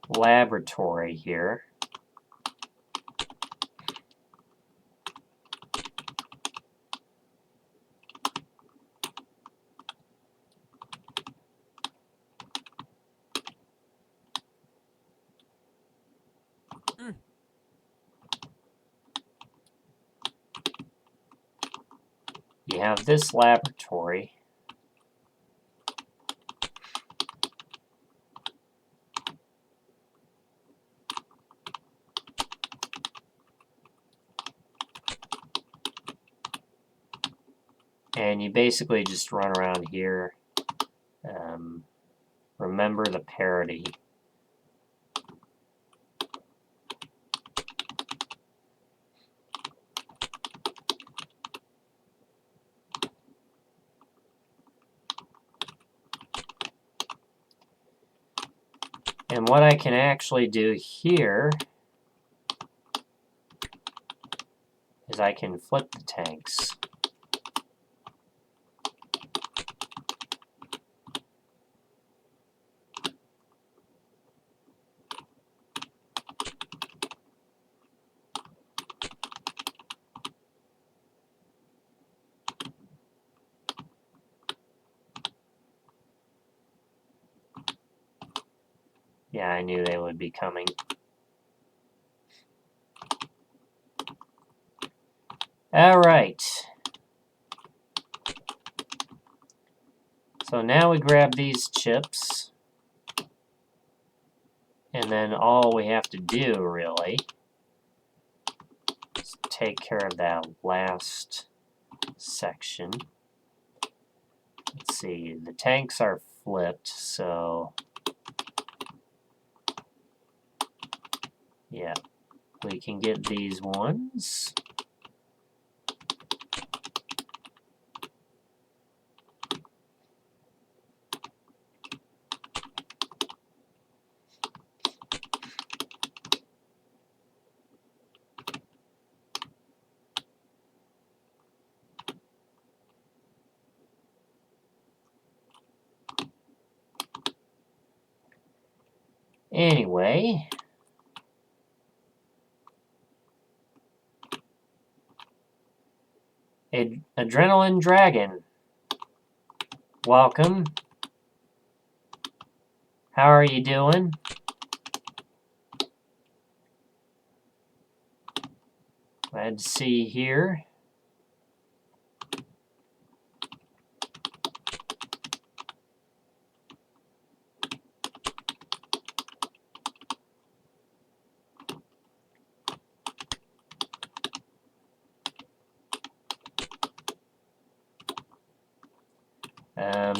laboratory here. You have this laboratory. And you basically just run around here. Remember the parity. And what I can actually do here is I can flip the tanks. Yeah, I knew they would be coming. Alright. So now we grab these chips. And then all we have to do, really, is take care of that last section. let's see, the tanks are flipped, so yeah, we can get these ones. Anyway, Adrenaline Dragon, welcome. How are you doing? Glad to see you here.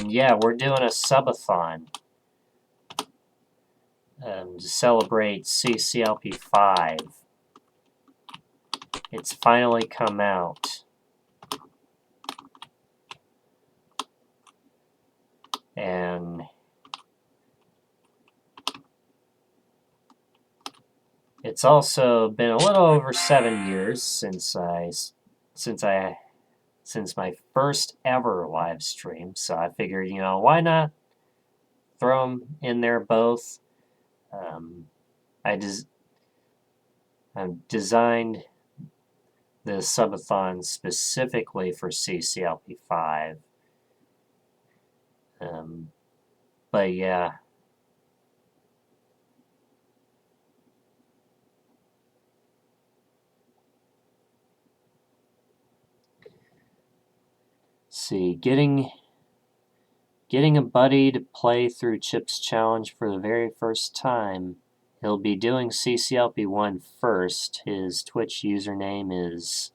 Yeah, we're doing a subathon to celebrate CCLP5. It's finally come out. And it's also been a little over 7 years since my first ever live stream. So I figured, why not throw them in there both? I've designed the subathon specifically for CCLP5. But yeah. See, getting a buddy to play through Chip's challenge for the very first time. He'll be doing CCLP1 first. His Twitch username is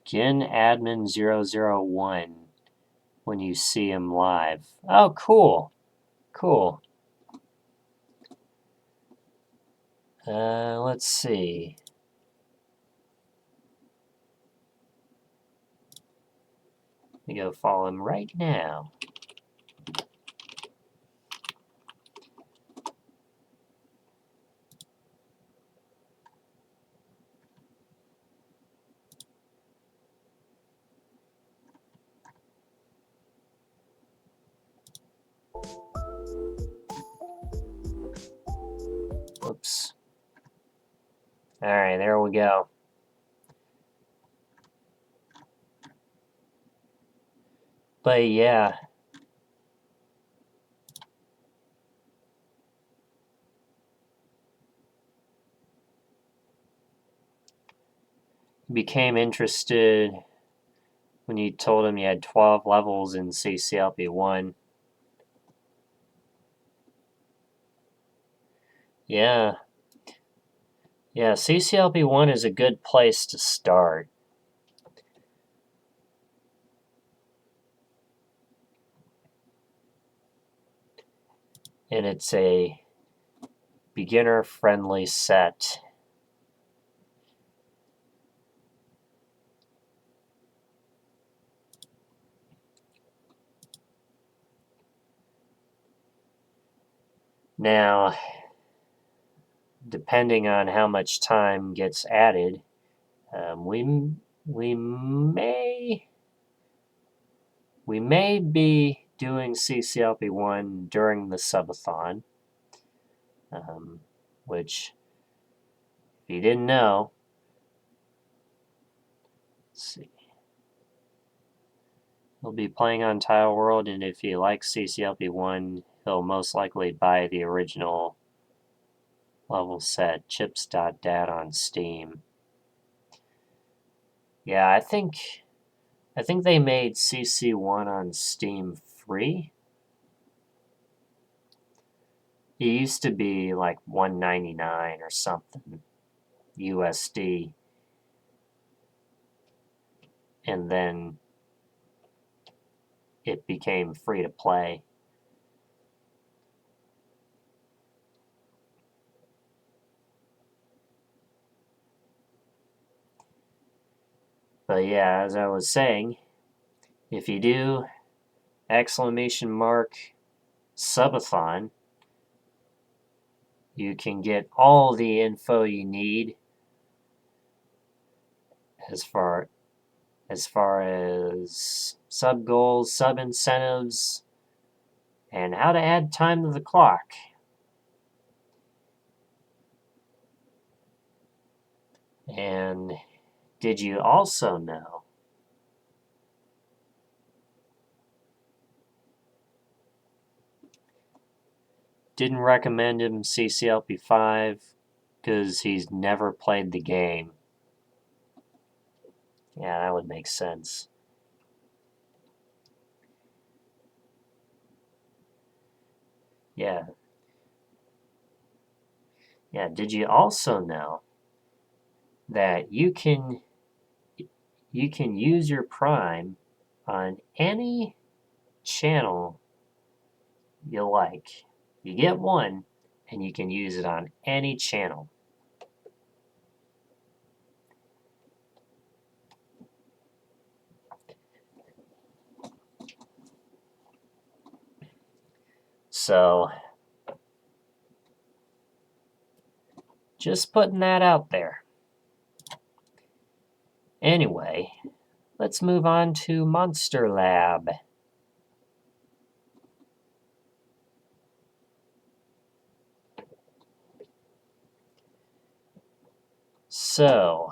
GenAdmin001 when you see him live. Oh, cool. Cool. Let's see. Let me go follow him right now. Oops. Alright, there we go. But yeah. Became interested when you told him you had 12 levels in CCLP1. Yeah. Yeah, CCLP1 is a good place to start. And it's a beginner-friendly set. Now, depending on how much time gets added, we may be doing CCLP1 during the subathon, which, if you didn't know, let's see. He'll be playing on Tile World, and if he likes CCLP1, he'll most likely buy the original level set, chips.dat, on Steam. Yeah, I think they made CC1 on Steam free. It used to be like $1.99 or something USD. And then it became free to play. But yeah, as I was saying, if you do !Subathon, you can get all the info you need as far as sub goals, sub incentives, and how to add time to the clock. And did you also know didn't recommend him CCLP5 because he's never played the game? Yeah, that would make sense. Yeah. Yeah, did you also know that you can use your Prime on any channel you like? You get one, and you can use it on any channel. So, just putting that out there. Anyway, let's move on to Monster Lab. So,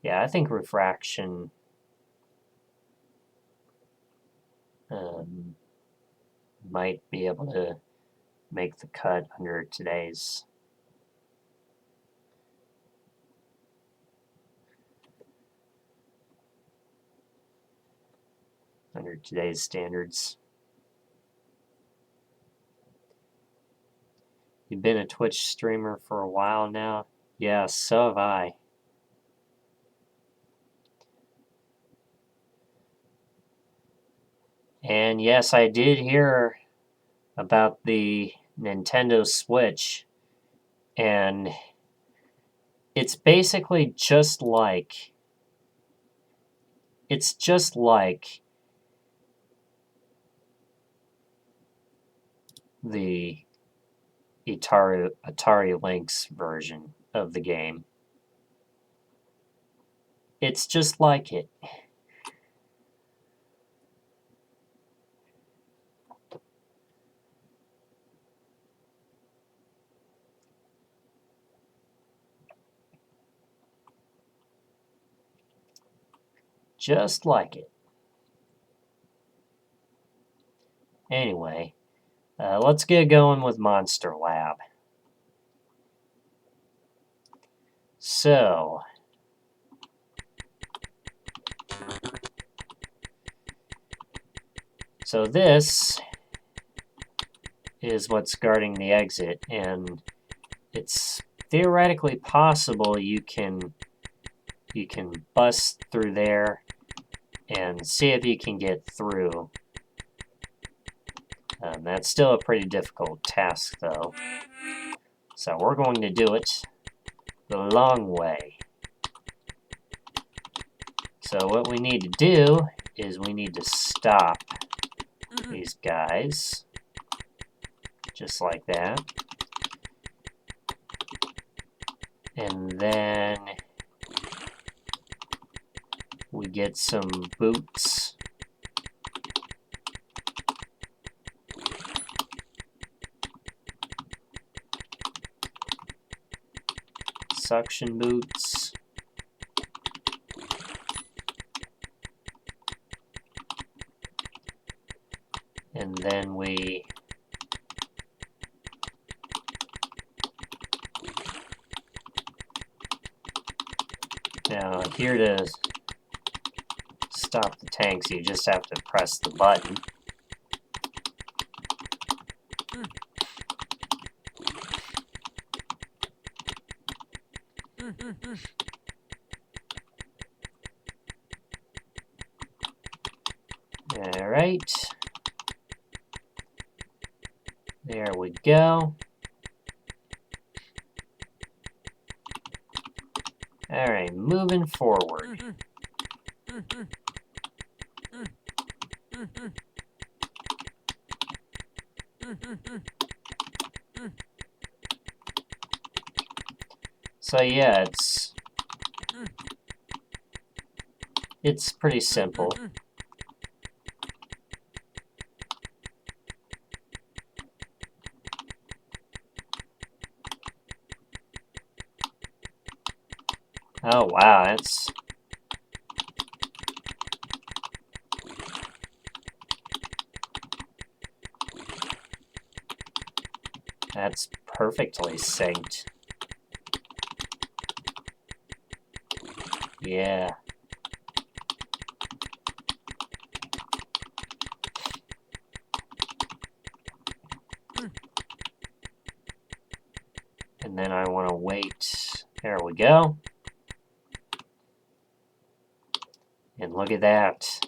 yeah, I think refraction might be able to make the cut under today's standards. You've been a Twitch streamer for a while now? Yeah, so have I. And yes, I did hear about the Nintendo Switch, and it's basically just like the Atari Lynx version of the game. It's just like it. Just like it. Anyway, let's get going with Monster Lab. So, this is what's guarding the exit, and it's theoretically possible you can bust through there and see if you can get through. That's still a pretty difficult task, though. So we're going to do it the long way. So what we need to do is we need to stop these guys, just like that. And then we get some boots. Suction boots. And then we now here to stop the tanks, you just have to press the button. All right. There we go. All right, moving forward. So yeah, it's pretty simple. Oh wow, that's perfectly synced. Yeah. And then I want to wait. There we go. And look at that.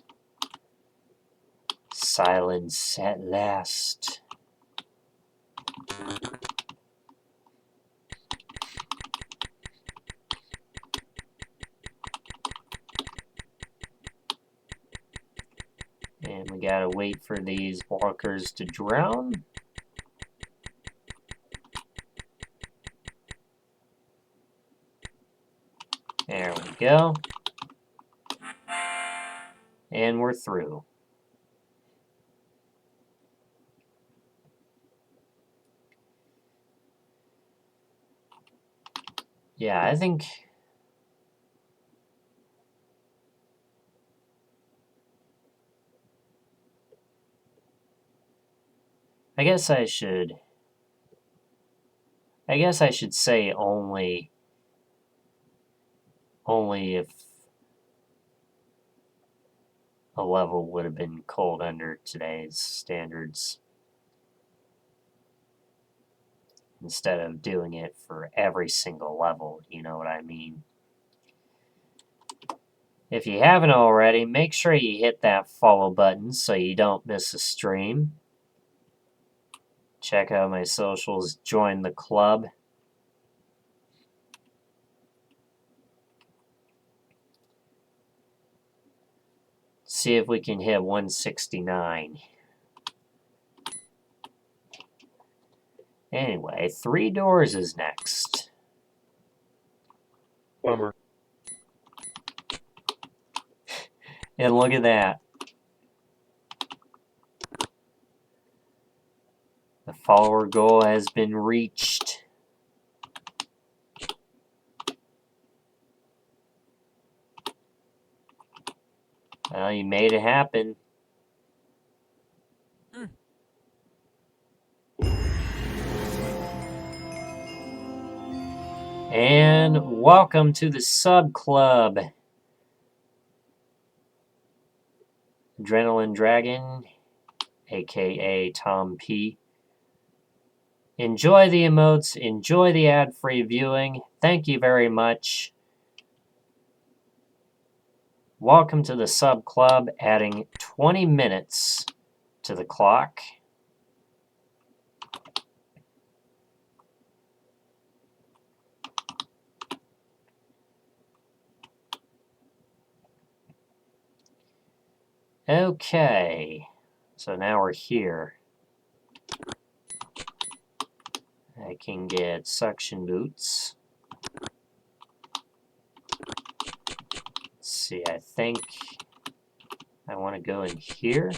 Silence at last. And we gotta wait for these walkers to drown. There we go. And we're through. Yeah, I think... I guess I should say only if a level would have been cold under today's standards, instead of doing it for every single level, you know what I mean? If you haven't already, make sure you hit that follow button so you don't miss a stream. Check out my socials, join the club. See if we can hit 169. Anyway, 3 doors is next. Bummer. And look at that. The follower goal has been reached. Well, you made it happen. And welcome to the Sub Club. Adrenaline Dragon, aka Tom P. Enjoy the emotes, enjoy the ad-free viewing. Thank you very much. Welcome to the Sub Club, adding 20 minutes to the clock. Okay, so now we're here. I can get suction boots. Let's see, I think I want to go in here.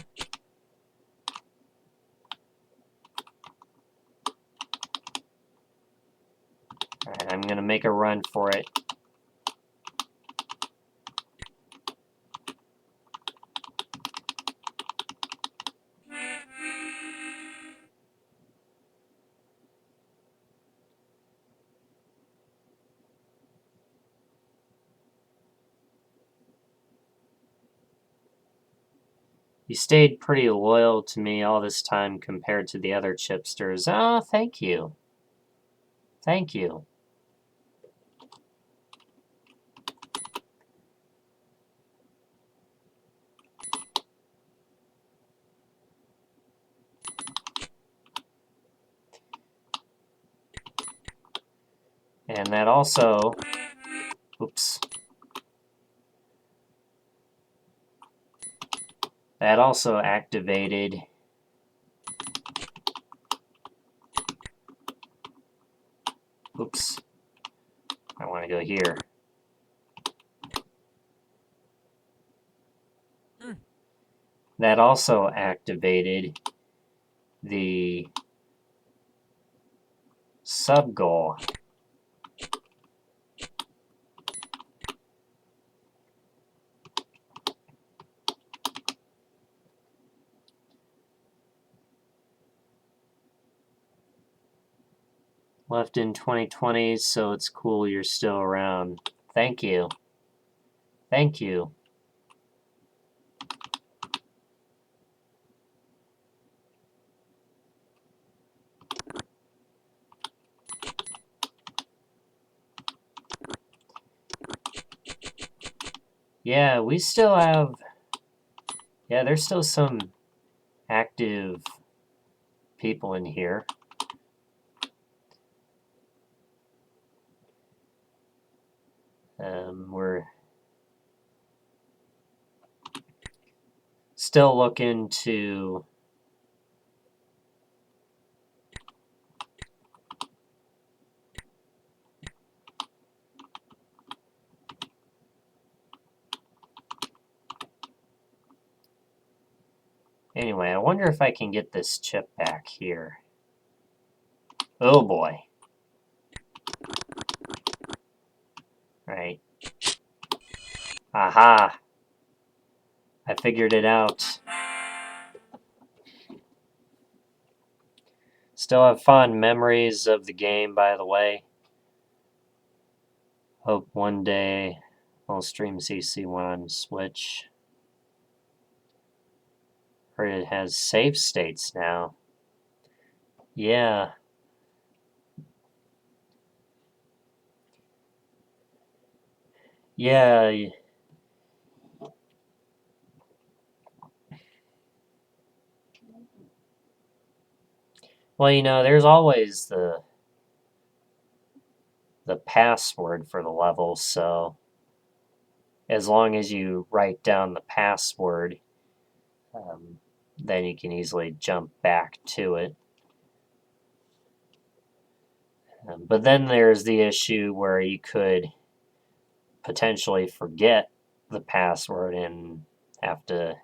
Alright, I'm going to make a run for it. You stayed pretty loyal to me all this time compared to the other chipsters. Oh, thank you. Thank you. And that also, oops, that also activated oops, I want to go here. That also activated the sub-goal. Left in 2020, so it's cool you're still around. Thank you. Thank you. Yeah, we still have... Yeah, there's still some active people in here. We're still looking to... Anyway, I wonder if I can get this chip back here. Oh boy. Right. Aha! I figured it out. Still have fond memories of the game, by the way. Hope one day I'll stream CC1 on Switch. Or it has save states now. Yeah. Yeah. Well, you know, there's always the password for the level, so as long as you write down the password, then you can easily jump back to it. But then there's the issue where you could potentially forget the password and have to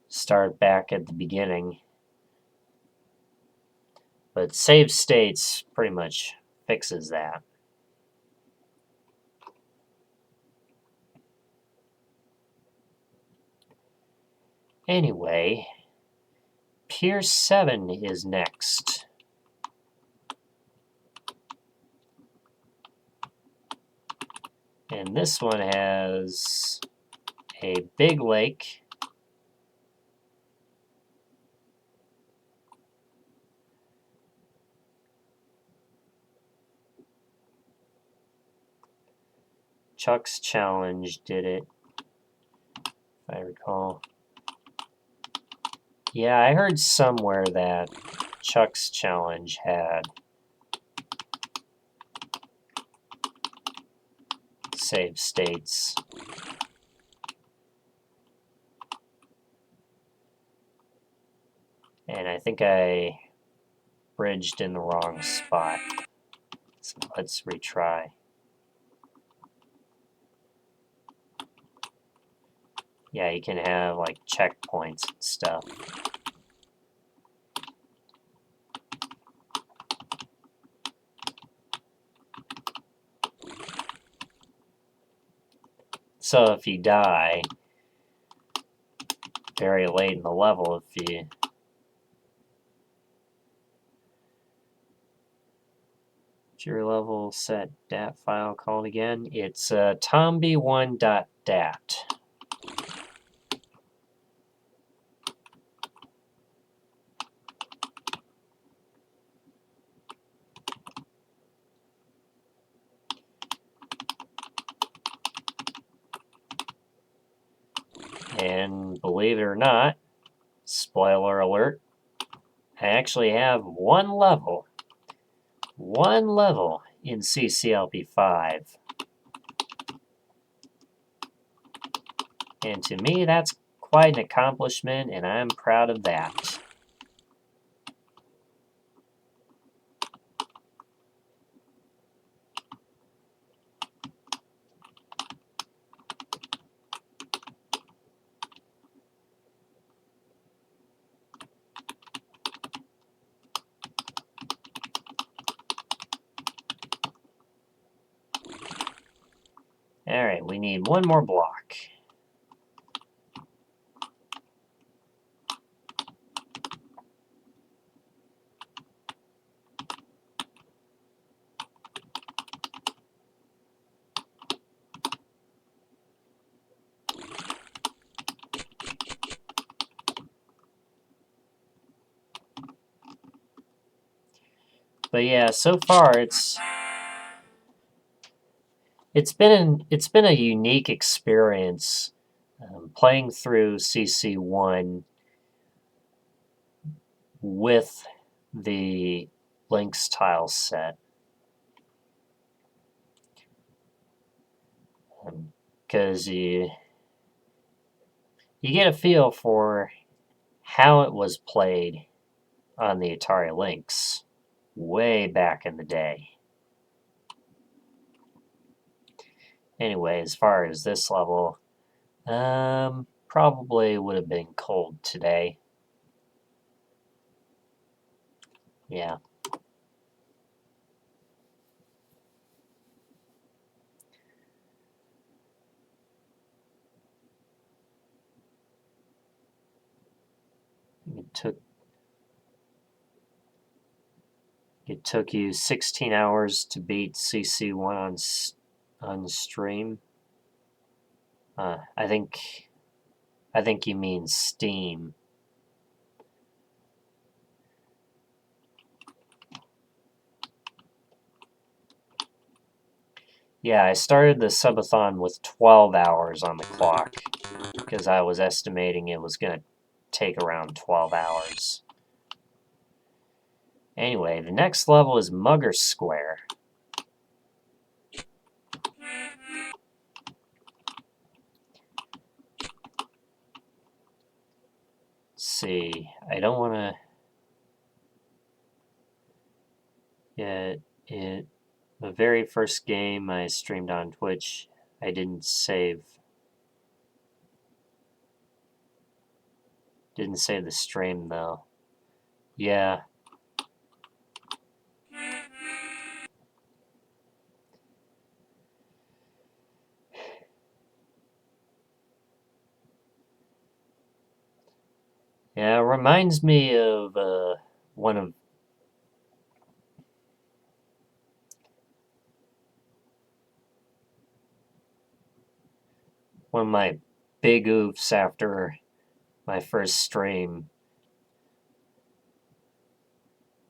start back at the beginning. But save states pretty much fixes that. Anyway, Pier 7 is next. And this one has a big lake. Chuck's Challenge did it, if I recall. Yeah, I heard somewhere that Chuck's Challenge had save states. And I think I bridged in the wrong spot. So let's retry. Yeah, you can have like checkpoints and stuff. So if you die very late in the level, if you what's your level set dat file called again? It's tomb1.dat. And believe it or not, Spoiler alert, I actually have one level in CCLP5. And to me, that's quite an accomplishment, and I'm proud of that. Alright, we need one more block. But yeah, so far it's been a unique experience playing through CC1 with the Lynx tile set. Because you get a feel for how it was played on the Atari Lynx way back in the day. Anyway, as far as this level, probably would have been cold today. Yeah. It took you 16 hours to beat CC1 on stream. I think you mean Steam. Yeah, I started the subathon with 12 hours on the clock because I was estimating it was going to take around 12 hours. Anyway, the next level is Mugger Square. Let's see, I don't want to... Yeah, the very first game I streamed on Twitch, I didn't save. Didn't save the stream, though. Yeah. Yeah, it reminds me of one of my big oofs after my first stream.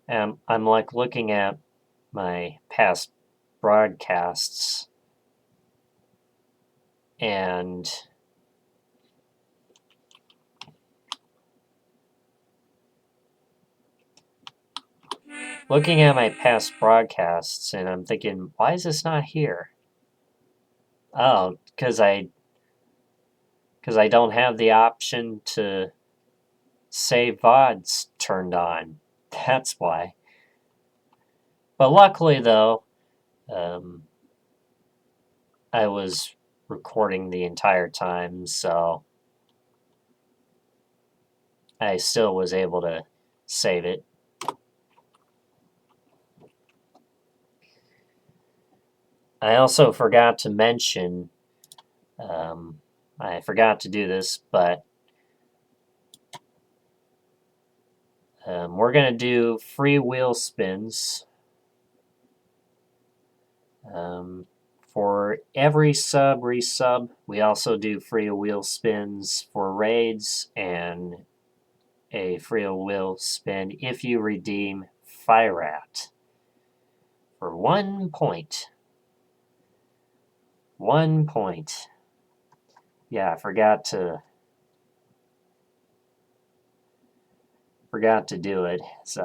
I'm like looking at my past broadcasts and I'm thinking, why is this not here? Oh, because I don't have the option to save VODs turned on. That's why. But luckily, though, I was recording the entire time, so I still was able to save it. I also forgot to mention, I forgot to do this, but we're going to do free wheel spins. For every resub, we also do free wheel spins for raids and a free wheel spin if you redeem FireAt for 1 point. 1 point. Yeah, I forgot to forgot to do it, so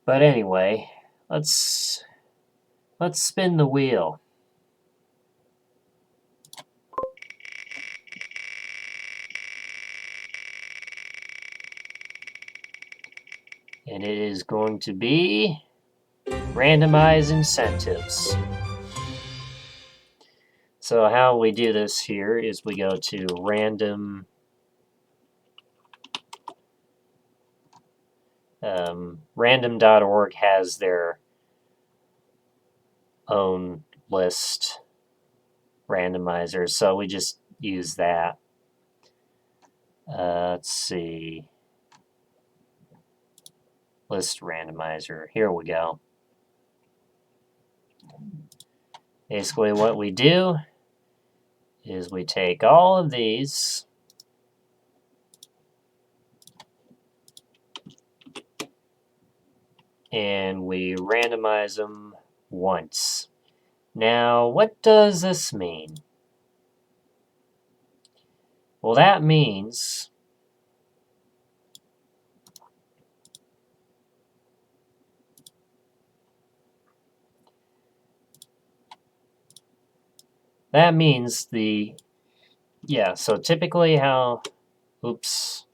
But anyway, let's spin the wheel. And it is going to be randomize incentives. So how we do this here is we go to random random.org has their own list randomizers, so we just use that. Let's see. List randomizer. Here we go. Basically what we do is we take all of these and we randomize them once. Now, what does this mean? Well, that means so typically how, oops,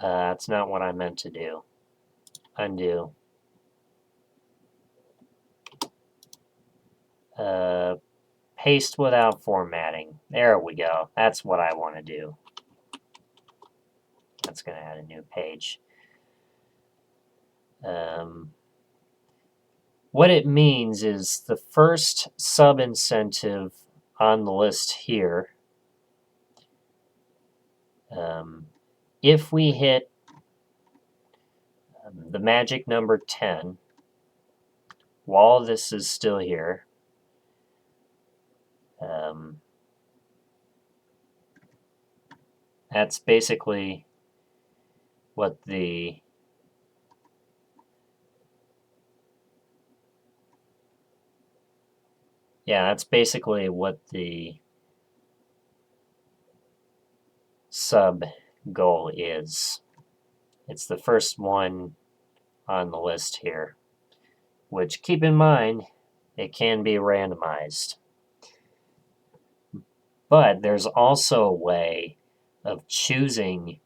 that's not what I meant to do. Undo. Paste without formatting. There we go. That's what I want to do. That's going to add a new page. What it means is the first sub-incentive on the list here, if we hit the magic number 10, while this is still here, that's basically what that's basically what the sub goal is. It's the first one on the list here, which, keep in mind, it can be randomized. But there's also a way of choosing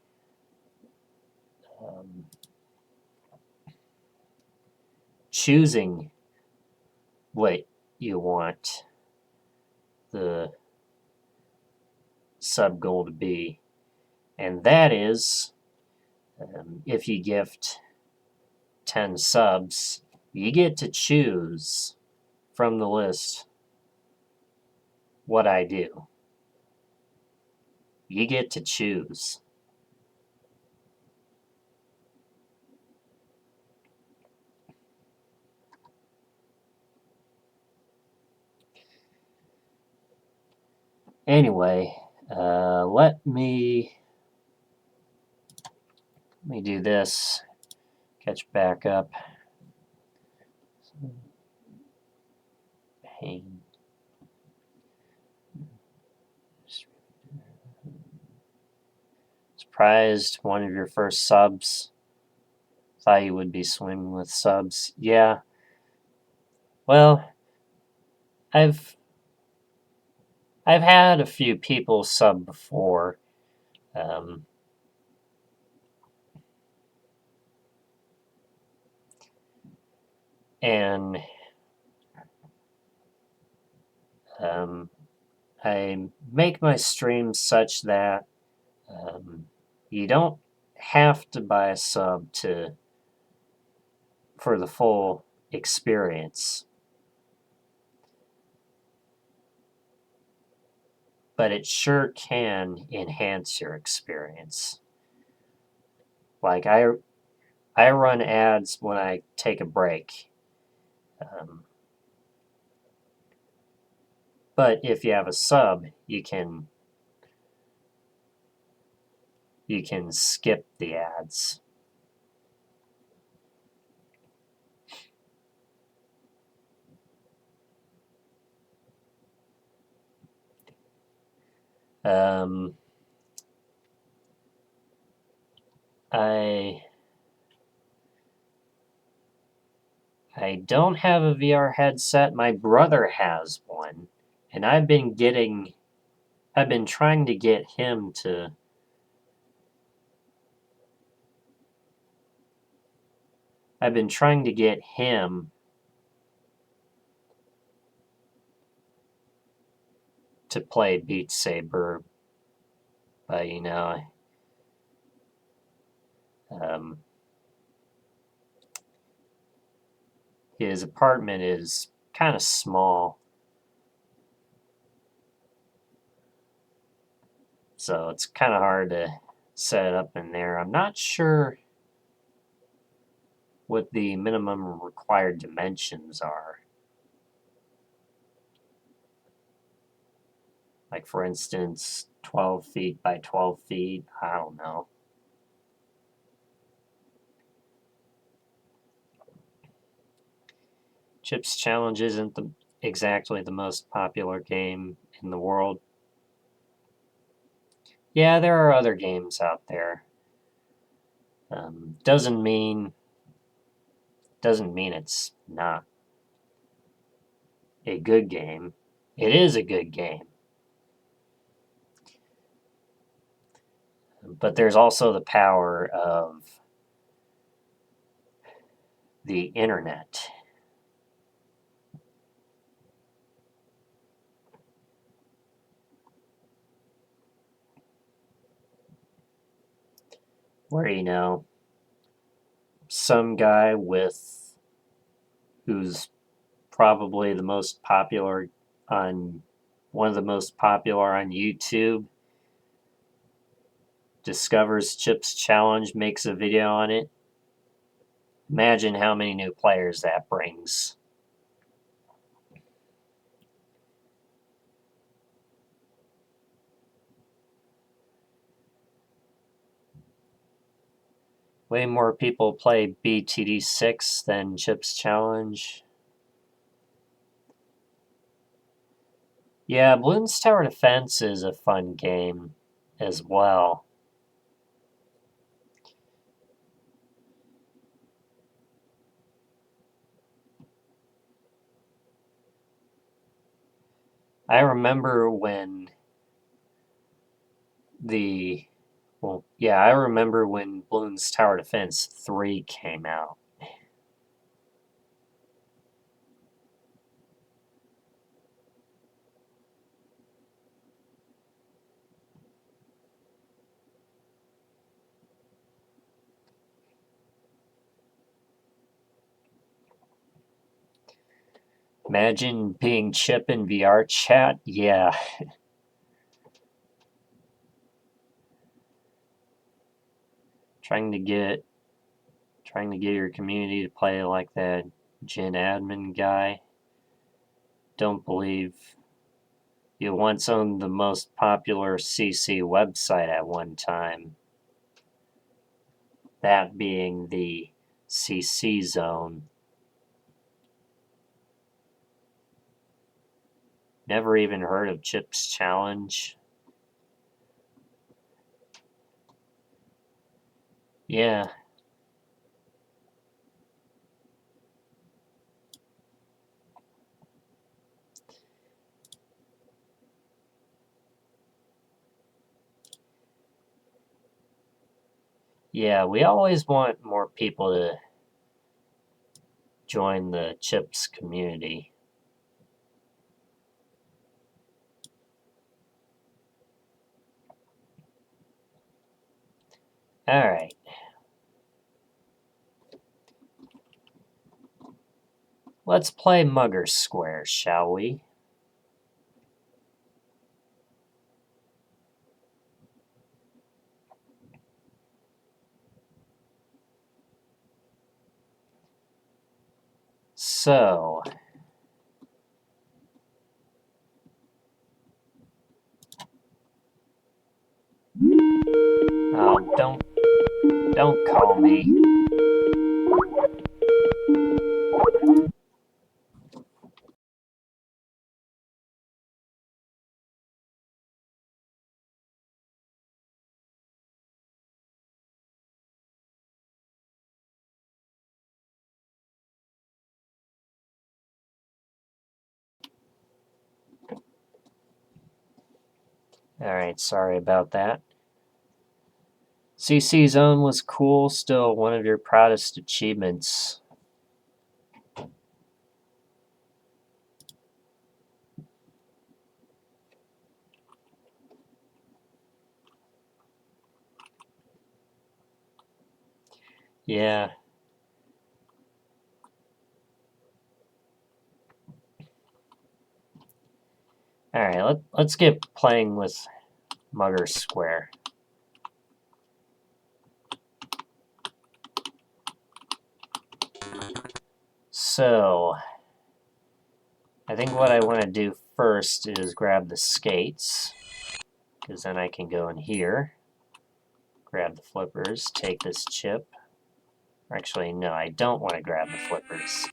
what you want the sub goal to be, and that is if you gift 10 subs, you get to choose from the list what I do. You get to choose. Anyway, let me do this. Catch back up. Pain. Surprised one of your first subs. Thought you would be swimming with subs. Yeah. Well, I've had a few people sub before. And I make my streams such that you don't have to buy a sub for the full experience. But it sure can enhance your experience. Like I run ads when I take a break. But if you have a sub, you can skip the ads. Um, I don't have a VR headset. My brother has one, and I've been trying to get him to play Beat Saber, but um, his apartment is kind of small, so it's kind of hard to set it up in there. I'm not sure what the minimum required dimensions are. Like, for instance, 12 feet by 12 feet. I don't know. Chips Challenge isn't exactly the most popular game in the world. Yeah, there are other games out there. Doesn't mean it's not a good game. It is a good game. But there's also the power of the internet. Where, some guy who's probably the most popular on one of the most popular on YouTube discovers Chips Challenge, makes a video on it. Imagine how many new players that brings. Way more people play BTD6 than Chips Challenge. Yeah, Bloons Tower Defense is a fun game as well. I remember when I remember when Bloons Tower Defense 3 came out. Imagine being Chip in VR chat. Yeah. trying to get your community to play like that Gen admin guy. Don't believe you once owned the most popular CC website at one time. That being the CC zone. Never even heard of Chips Challenge. Yeah. Yeah, we always want more people to join the Chips community. Alright. Let's play Mugger Square, shall we? So, don't call me. Alright, sorry about that. CC Zone was cool, still one of your proudest achievements. Yeah. Alright, let's get playing with Mugger Square. So, I think what I want to do first is grab the skates, because then I can go in here, grab the flippers, take this chip. Actually, no, I don't want to grab the flippers.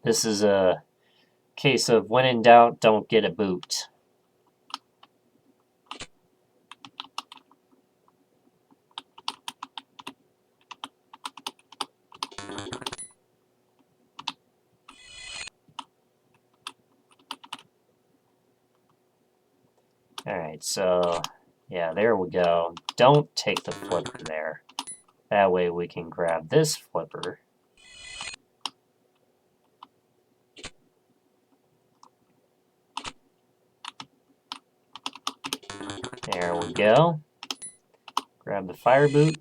This is a case of when in doubt, don't get a boot. Alright, so, yeah, there we go. Don't take the flipper there. That way we can grab this flipper. There we go. Grab the fire boot.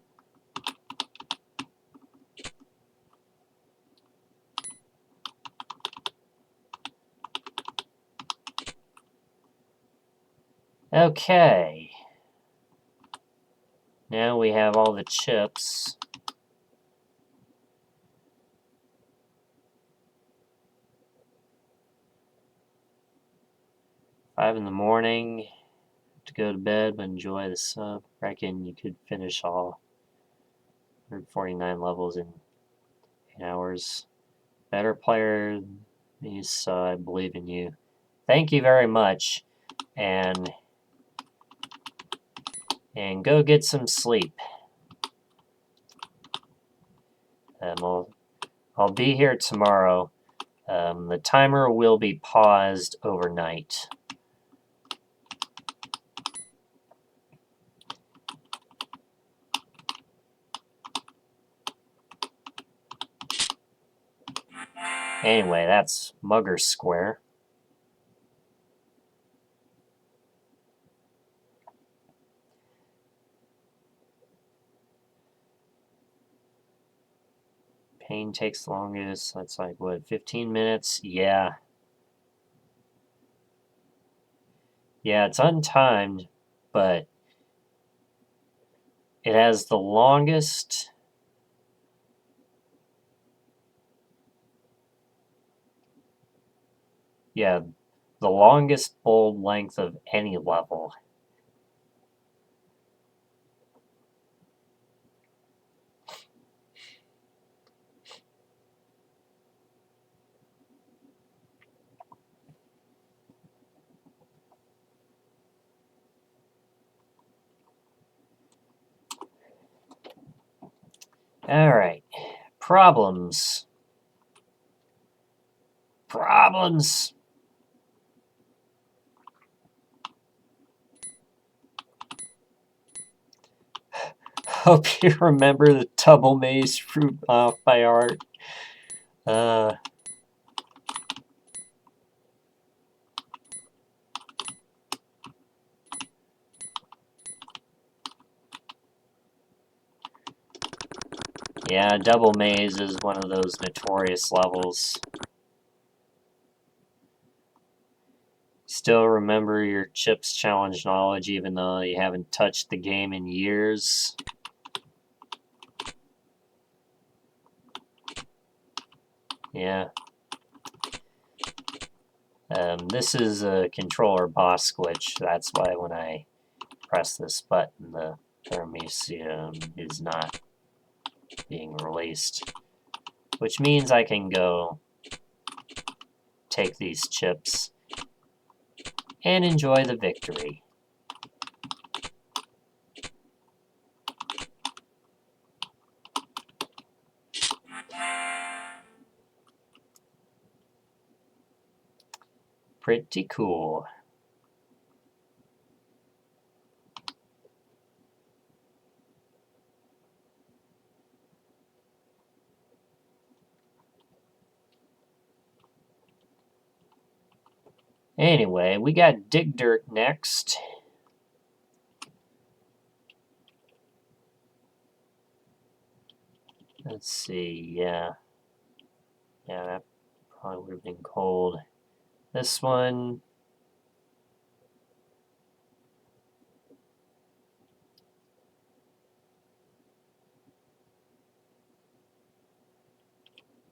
Okay. Now we have all the chips. Five in the morning. To go to bed, but enjoy the sub. Reckon you could finish all 149 levels in 8 hours. Better player, so I believe in you. Thank you very much, and go get some sleep. I'll be here tomorrow. The timer will be paused overnight. Anyway, that's Mugger Square. Pain takes longest. That's like, what, 15 minutes? Yeah. Yeah, it's untimed, but it has the longest... Yeah, the longest bold length of any level. Alright. Problems. Problems! Hope you remember the double maze fruit off by art. Yeah, double maze is one of those notorious levels. Still remember your Chips Challenge knowledge even though you haven't touched the game in years. Yeah. This is a controller boss glitch. That's why when I press this button, the Paramecium is not being released. Which means I can go take these chips and enjoy the victory. Pretty cool. Anyway, we got dig dirt next. Let's see, yeah, that probably would have been cold. This one,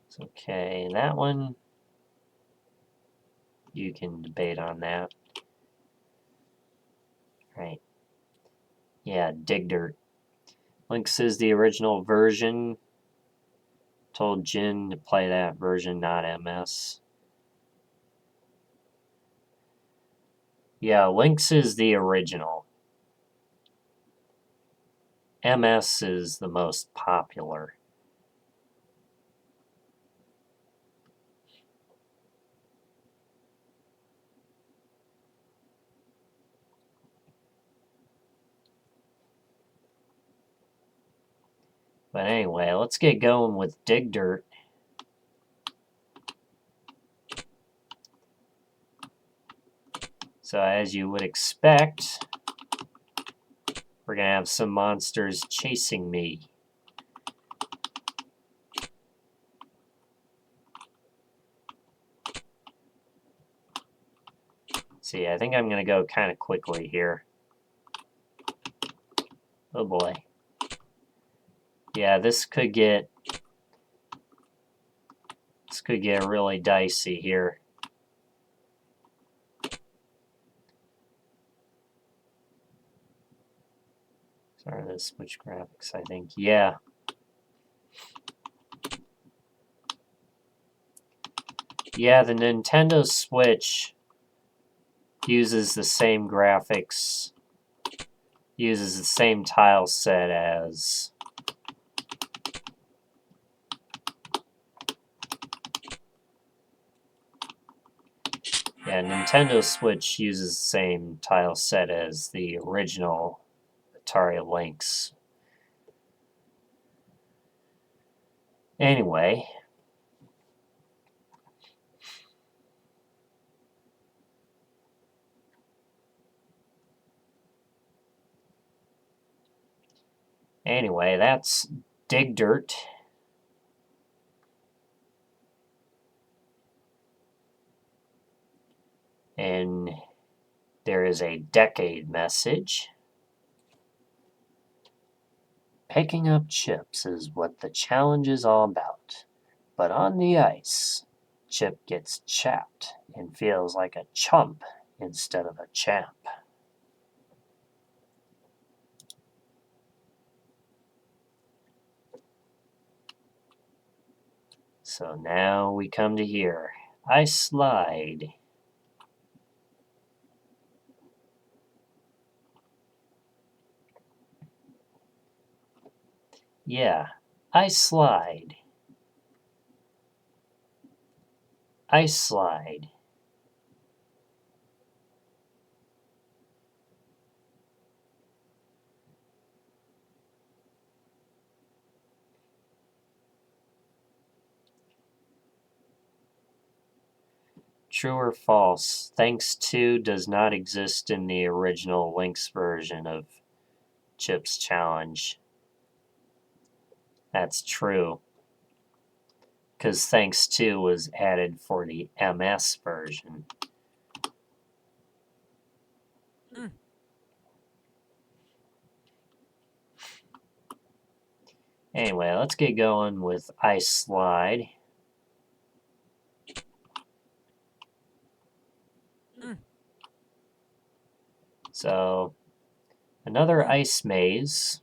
it's okay. That one, you can debate on that. Right. Yeah, dig dirt. Lynx is the original version. Told Jin to play that version, not MS. Yeah, Lynx is the original. MS is the most popular. But anyway, let's get going with dig dirt. So as you would expect, we're going to have some monsters chasing me. See, I think I'm going to go kind of quickly here. Oh boy. Yeah, this could get really dicey here. Sorry, let's switch graphics, I think. Yeah. Yeah, the Nintendo Switch uses the same graphics, uses the same tile set as Nintendo Switch uses the same tile set as the original Atari Lynx. Anyway, that's dig dirt. And there is a decade message. Picking up chips is what the challenge is all about. But on the ice, Chip gets chapped and feels like a chump instead of a champ. So now we come to here. Ice slide. Yeah, ice slide. Ice slide. True or false? Thanks to does not exist in the original Lynx version of Chip's challenge. That's true. Because thanks to was added for the MS version. Anyway, let's get going with ice slide. So, another ice maze.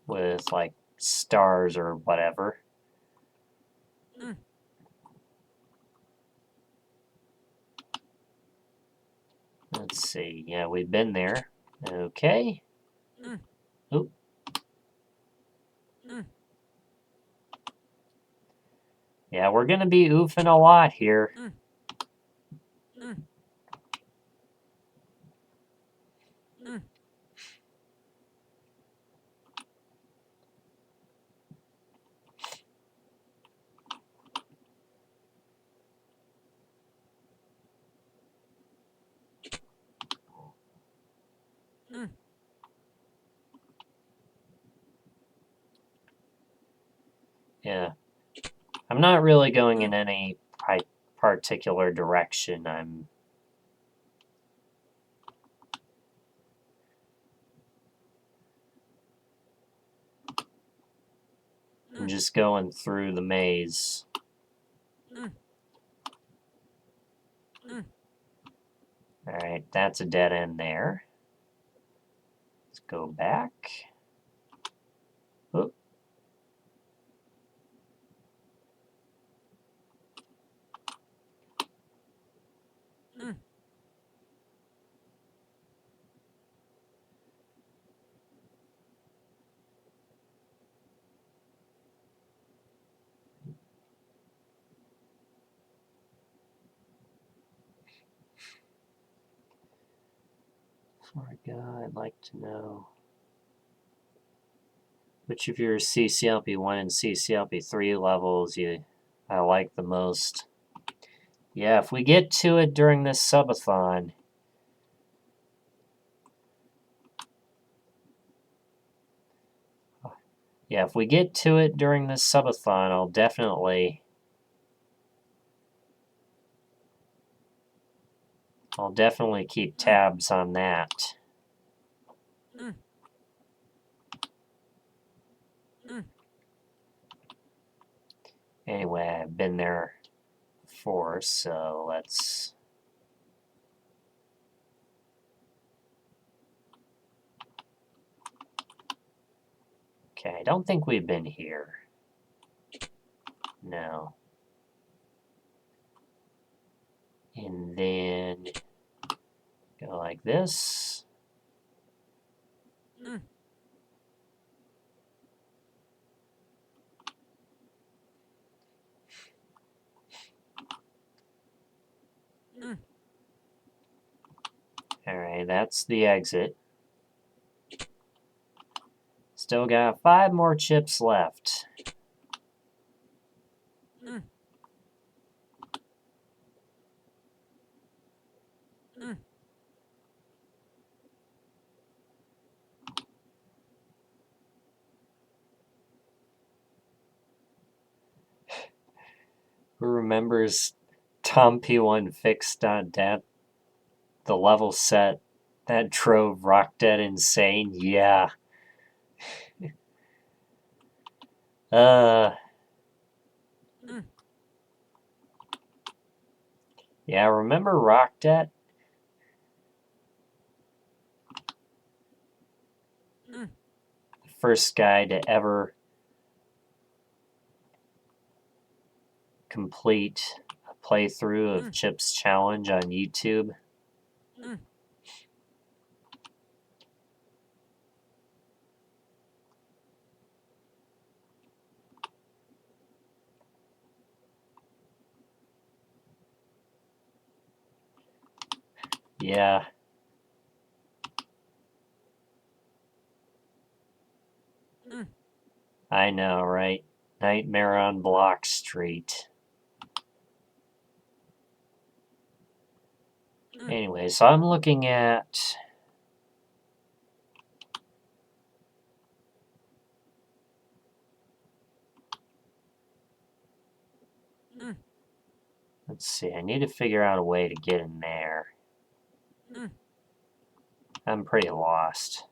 With, like, stars or whatever. Let's see. Yeah, we've been there. Okay. Oop. Yeah, we're going to be oofing a lot here. Yeah. I'm not really going in any particular direction. I'm just going through the maze. Alright, that's a dead end there. Let's go back. Oop. Before I go, I'd like to know which of your CCLP1 and CCLP3 levels I like the most. Yeah, if we get to it during this subathon, if we get to it during this subathon, I'll definitely keep tabs on that. Anyway, I've been there before, so let's... Okay, I don't think we've been here. No. And then go like this. Alright, that's the exit. Still got 5 more chips left. Who remembers Tom P1 fixed on that? The level set that drove Rock Dead insane? Yeah. Yeah, remember Rock Dead? The first guy to ever complete a playthrough of Chip's Challenge on YouTube. Yeah. I know, right? Nightmare on Block Street. Anyway, so I'm looking at... Let's see, I need to figure out a way to get in there. I'm pretty lost.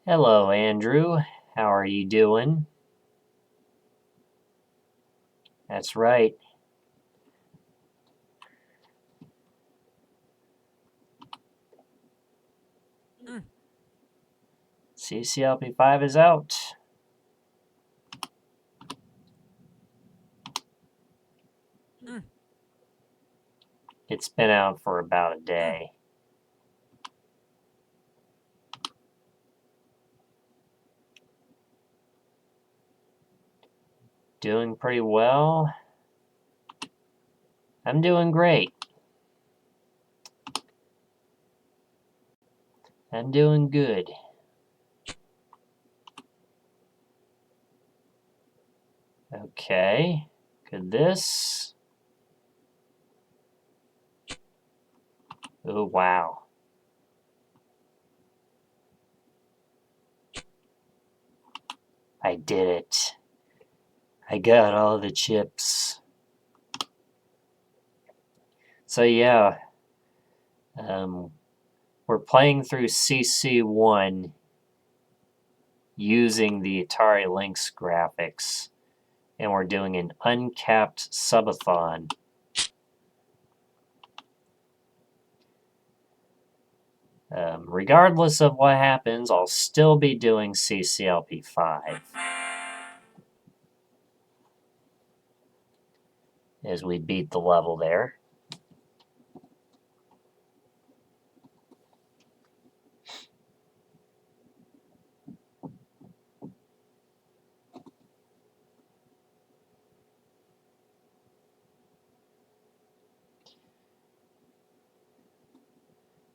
Hello, Andrew. How are you doing? That's right. CCLP5 is out. It's been out for about a day. Doing pretty well. I'm doing great. I'm doing good. Okay. Could this... Oh, wow. I did it. I got all the chips. So yeah, we're playing through CC1 using the Atari Lynx graphics, and we're doing an uncapped subathon. Regardless of what happens, I'll still be doing CCLP5 as we beat the level there.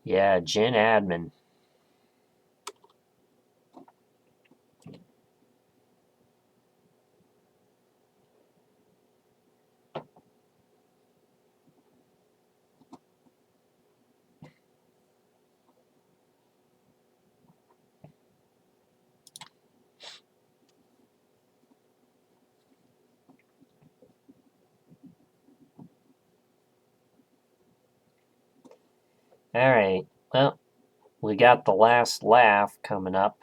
Yeah, Gen Admin. Alright, well, we got the last laugh coming up.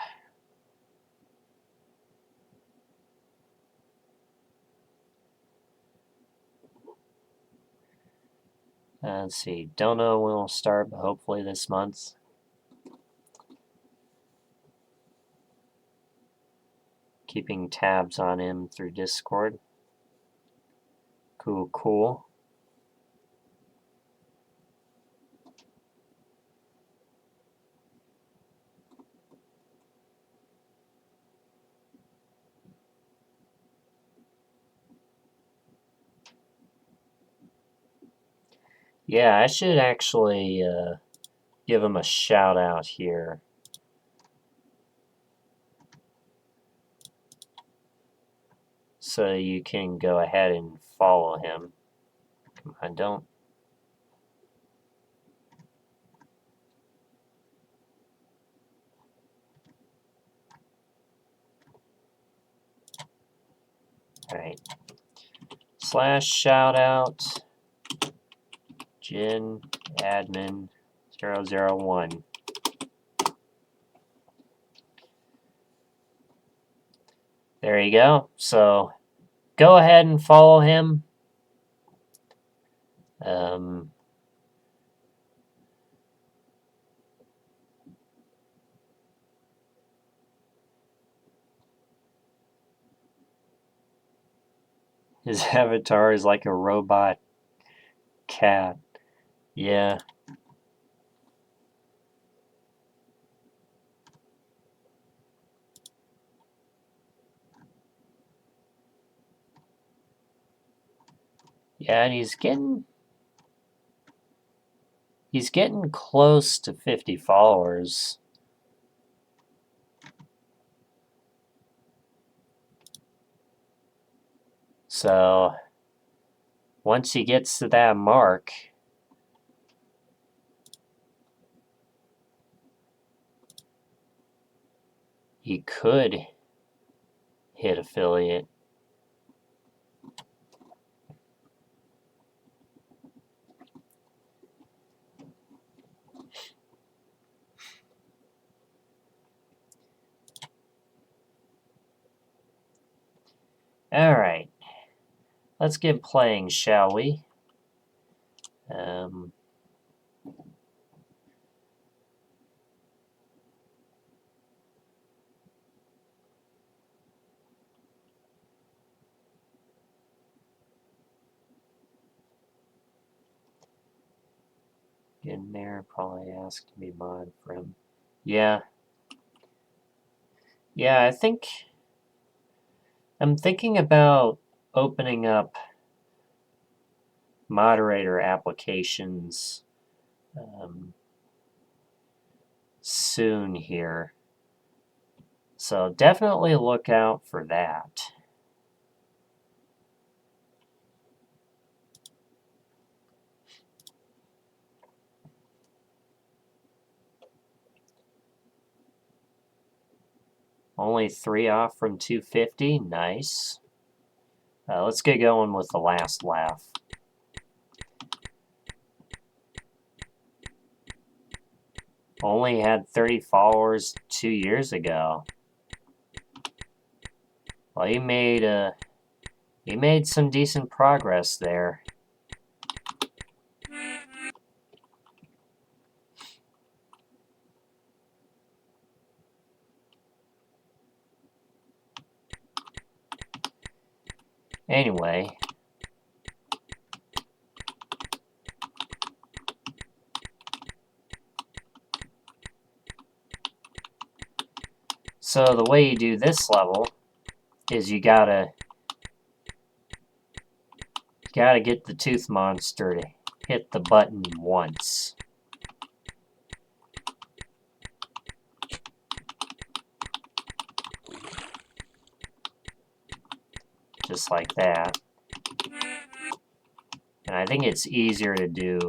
Let's see, don't know when we'll start, but hopefully this month. Keeping tabs on him through Discord. Cool, cool. Yeah, I should actually give him a shout out here. So you can go ahead and follow him. Come on, don't. Alright. / shout out Gen Admin 001. There you go. So go ahead and follow him. His avatar is like a robot cat. Yeah. Yeah, and he's getting close to 50 followers. So once he gets to that mark, he could hit affiliate. Alright. Let's get playing, shall we? Getting there, probably ask to be mod for him. Yeah. Yeah, I'm thinking about opening up moderator applications soon here. So definitely look out for that. Only 3 off from 250. Nice. Let's get going with the last laugh. Only had 30 followers 2 years ago. Well, he made some decent progress there. Anyway, so the way you do this level is you gotta get the tooth monster to hit the button once. Just like that. And I think it's easier to do...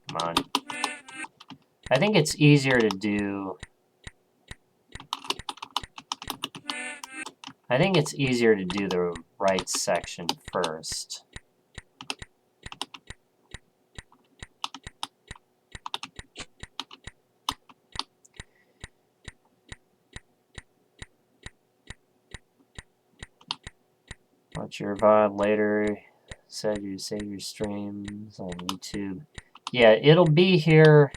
Come on. I think it's easier to do... I think it's easier to do the right section first. Watch your VOD later. Said you save your streams on YouTube. Yeah, it'll be here.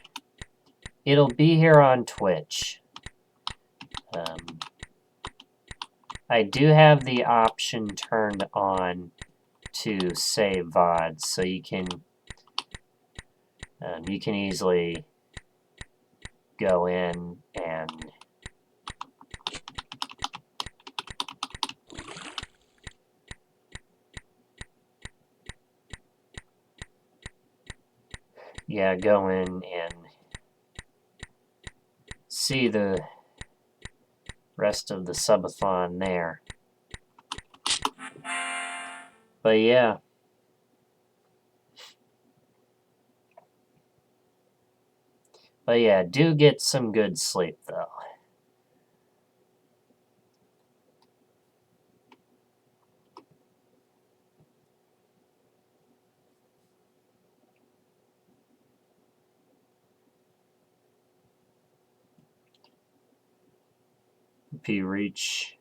It'll be here on Twitch. I do have the option turned on to save VODs, so you can easily go in and go in and see the rest of the subathon there. But yeah. Do get some good sleep though. If you reach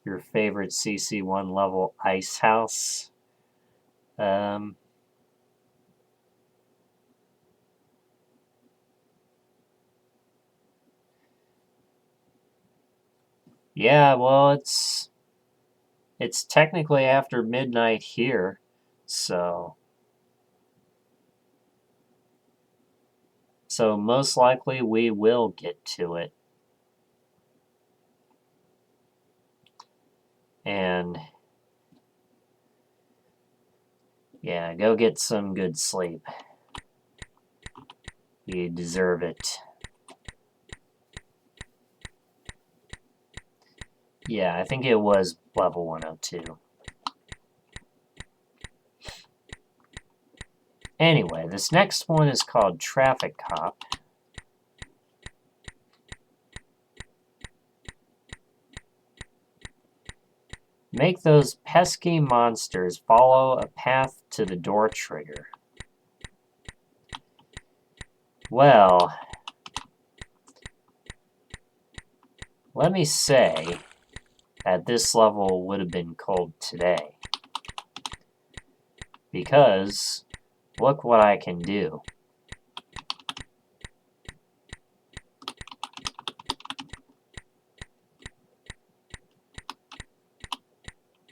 your favorite CC1 level ice house, yeah, well, it's technically after midnight here, so most likely we will get to it. And yeah, go get some good sleep. You deserve it. Yeah, I think it was level 102. Anyway, this next one is called Traffic Cop. Make those pesky monsters follow a path to the door trigger. Well, let me say that this level would have been cold today. Because look what I can do.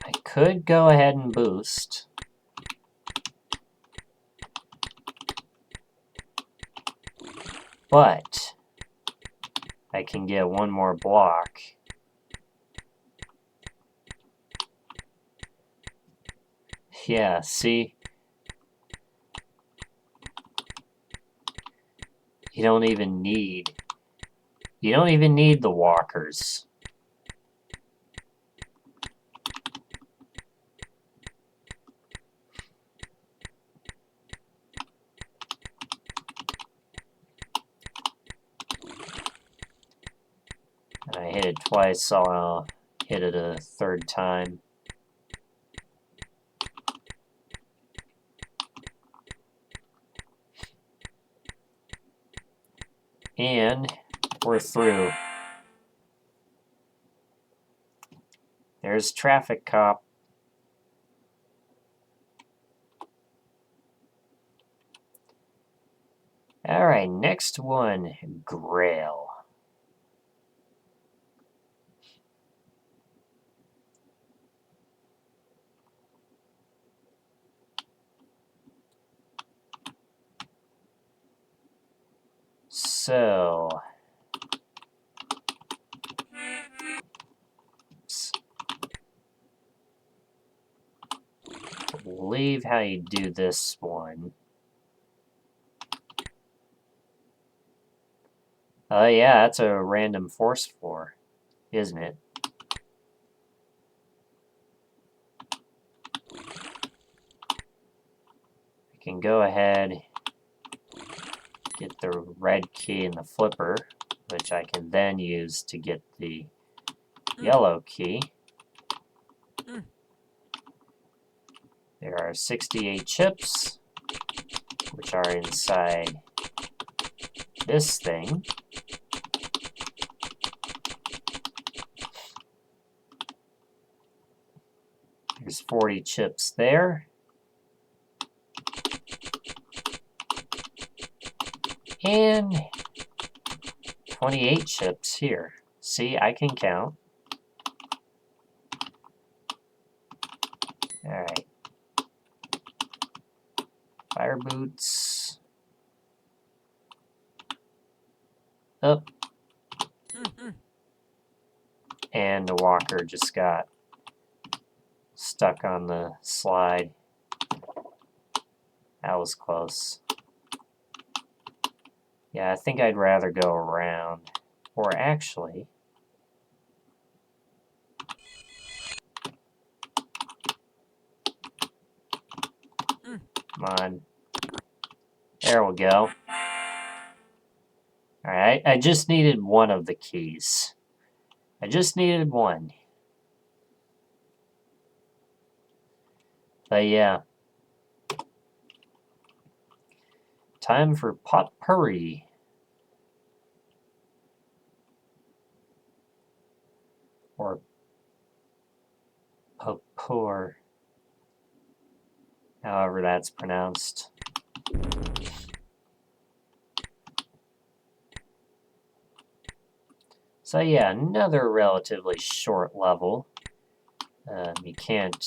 I could go ahead and boost. But I can get one more block. Yeah, see? You don't even need the walkers. I hit it twice, so I'll hit it a third time. And we're through. There's traffic cop. Alright, next one, Grail. So, I believe how you do this one. Yeah, that's a random force floor, isn't it? I can go ahead, get the red key in the flipper, which I can then use to get the yellow key. There are 68 chips, which are inside this thing. There's 40 chips there. And 28 chips here. See, I can count. Alright. Fire boots. Up. And the walker just got stuck on the slide. That was close. Yeah, I think I'd rather go around. Or actually... Come on. There we go. Alright, I just needed one of the keys. I just needed one. But yeah. Time for potpourri. Or popor. However that's pronounced. So yeah, another relatively short level. You can't...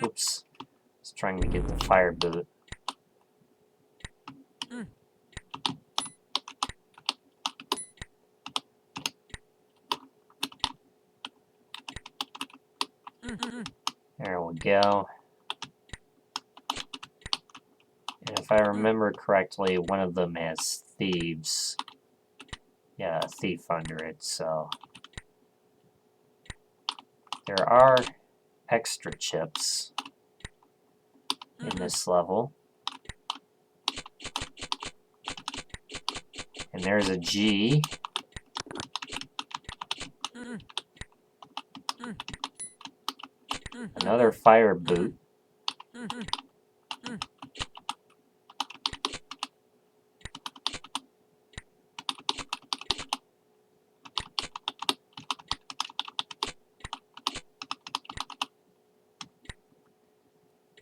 Oops. I was trying to get the fire boot. There we go. And if I remember correctly, one of them has thieves. Yeah, a thief under it, so... There are extra chips in this level. And there's a G. Another fire boot.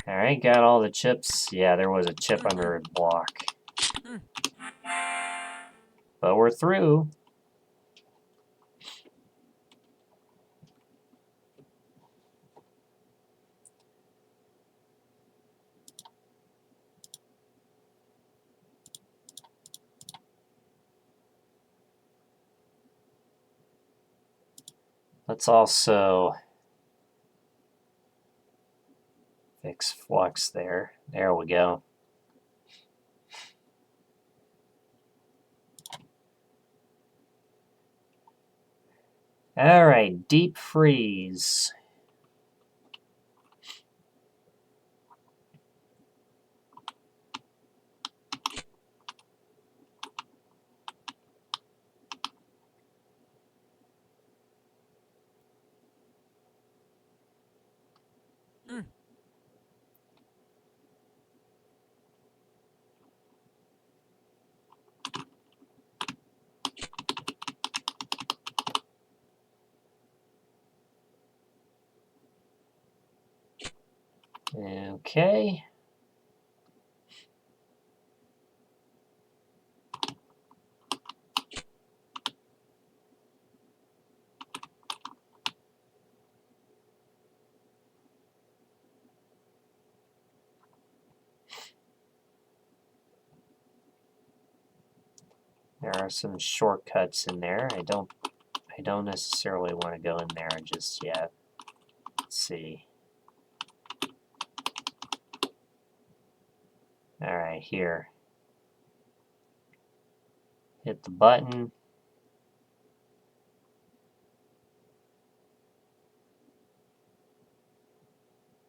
Alright, got all the chips. Yeah, there was a chip under a block. But we're through. Let's also fix flux there. There we go. All right, deep freeze. Okay. There are some shortcuts in there. I don't necessarily want to go in there just yet. Let's see. All right, here. Hit the button.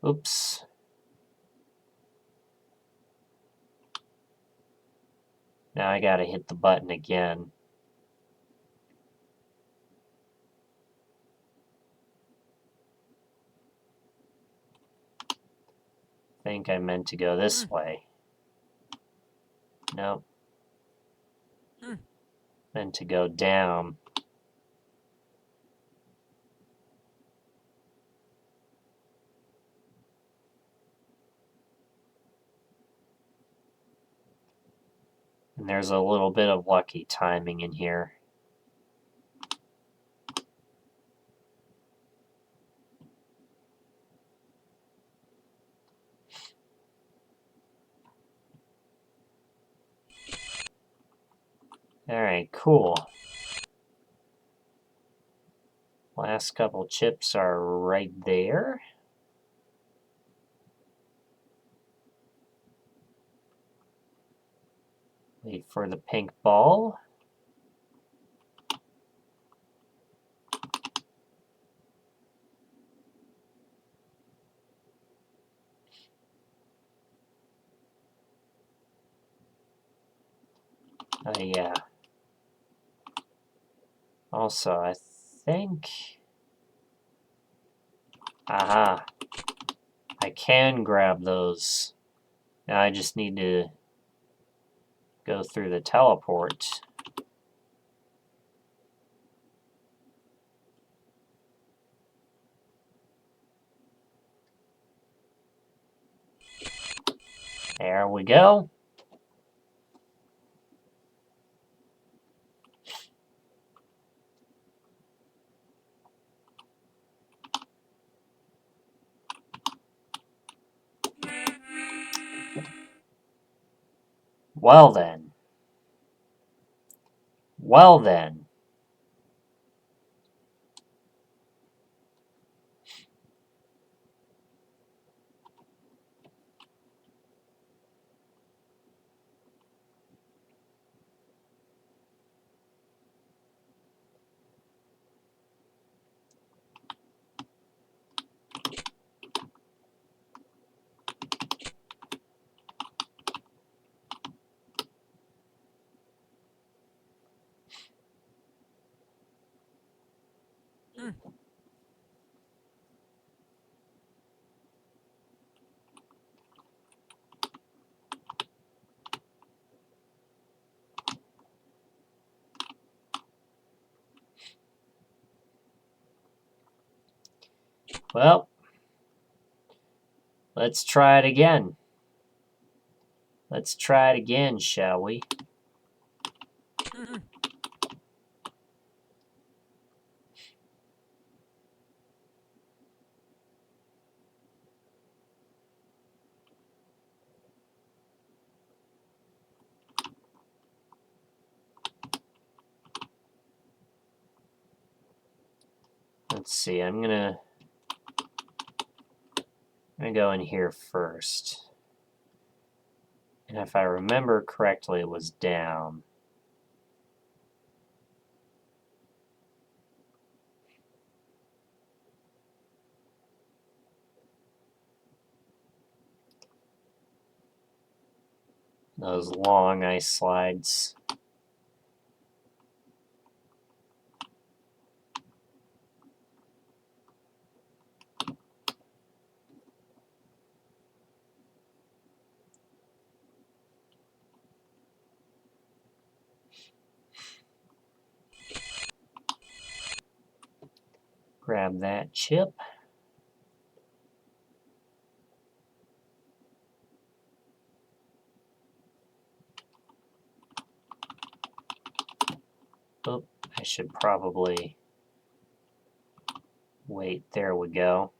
Oops. Now I gotta hit the button again. I think I meant to go this way. Nope. Meant to go down. And there's a little bit of lucky timing in here. All right, cool. Last couple chips are right there. Wait for the pink ball. Oh yeah. Also, I think... Aha. I can grab those. Now I just need to go through the teleport. There we go. Well then. Well then. Well, let's try it again. Let's try it again, shall we? let's see, I'm gonna go in here first. And if I remember correctly, it was down. Those long ice slides. Grab that chip. Oh, I should probably wait. There we go.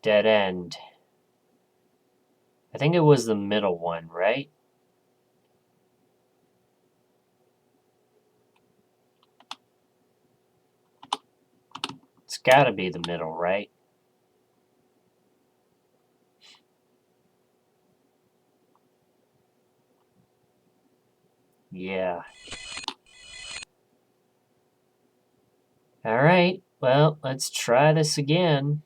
Dead end. I think it was the middle one, right? It's gotta be the middle, right? Yeah. Alright, well, let's try this again.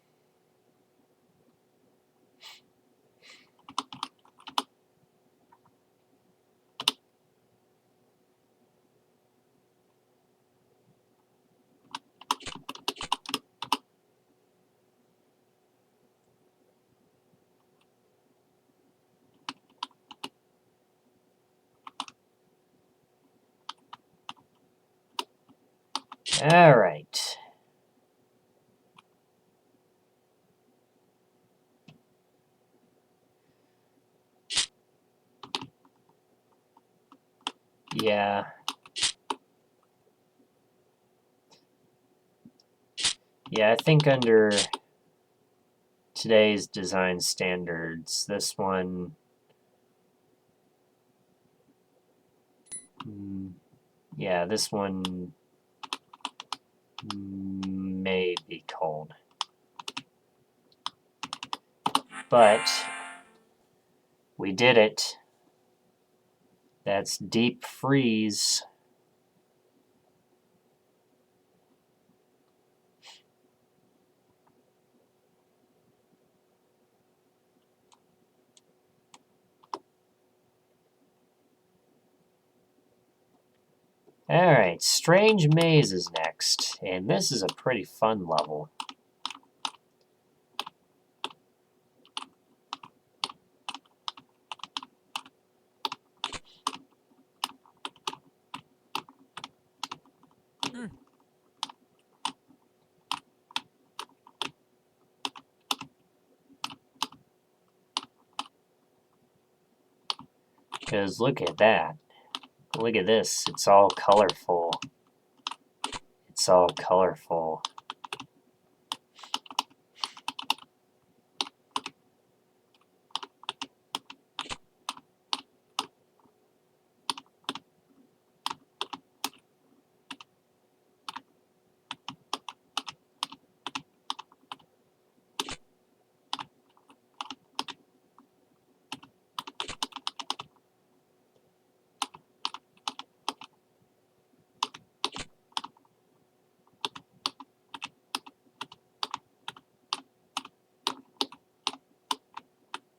Alright. Yeah. Yeah, I think under today's design standards, this one... yeah, this one may be cold. But we did it. That's deep freeze. Alright, Strange Maze is next, and this is a pretty fun level. Because look at that. Look at this. It's all colorful. It's all colorful.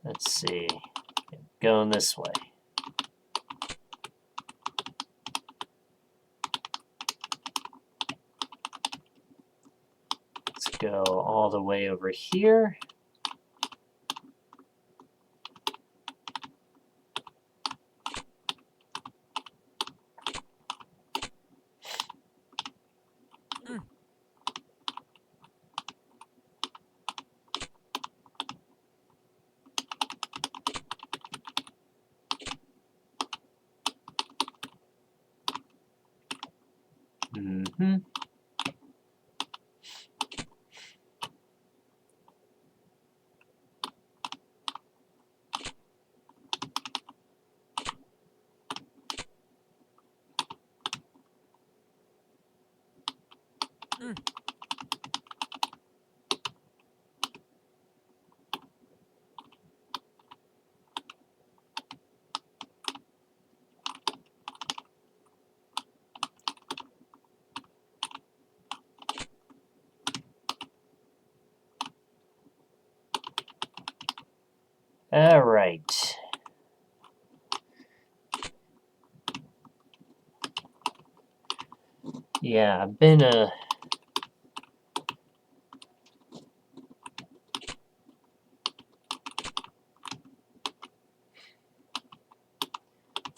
Let's see. Going this way. Let's go all the way over here. All right. Yeah, I've been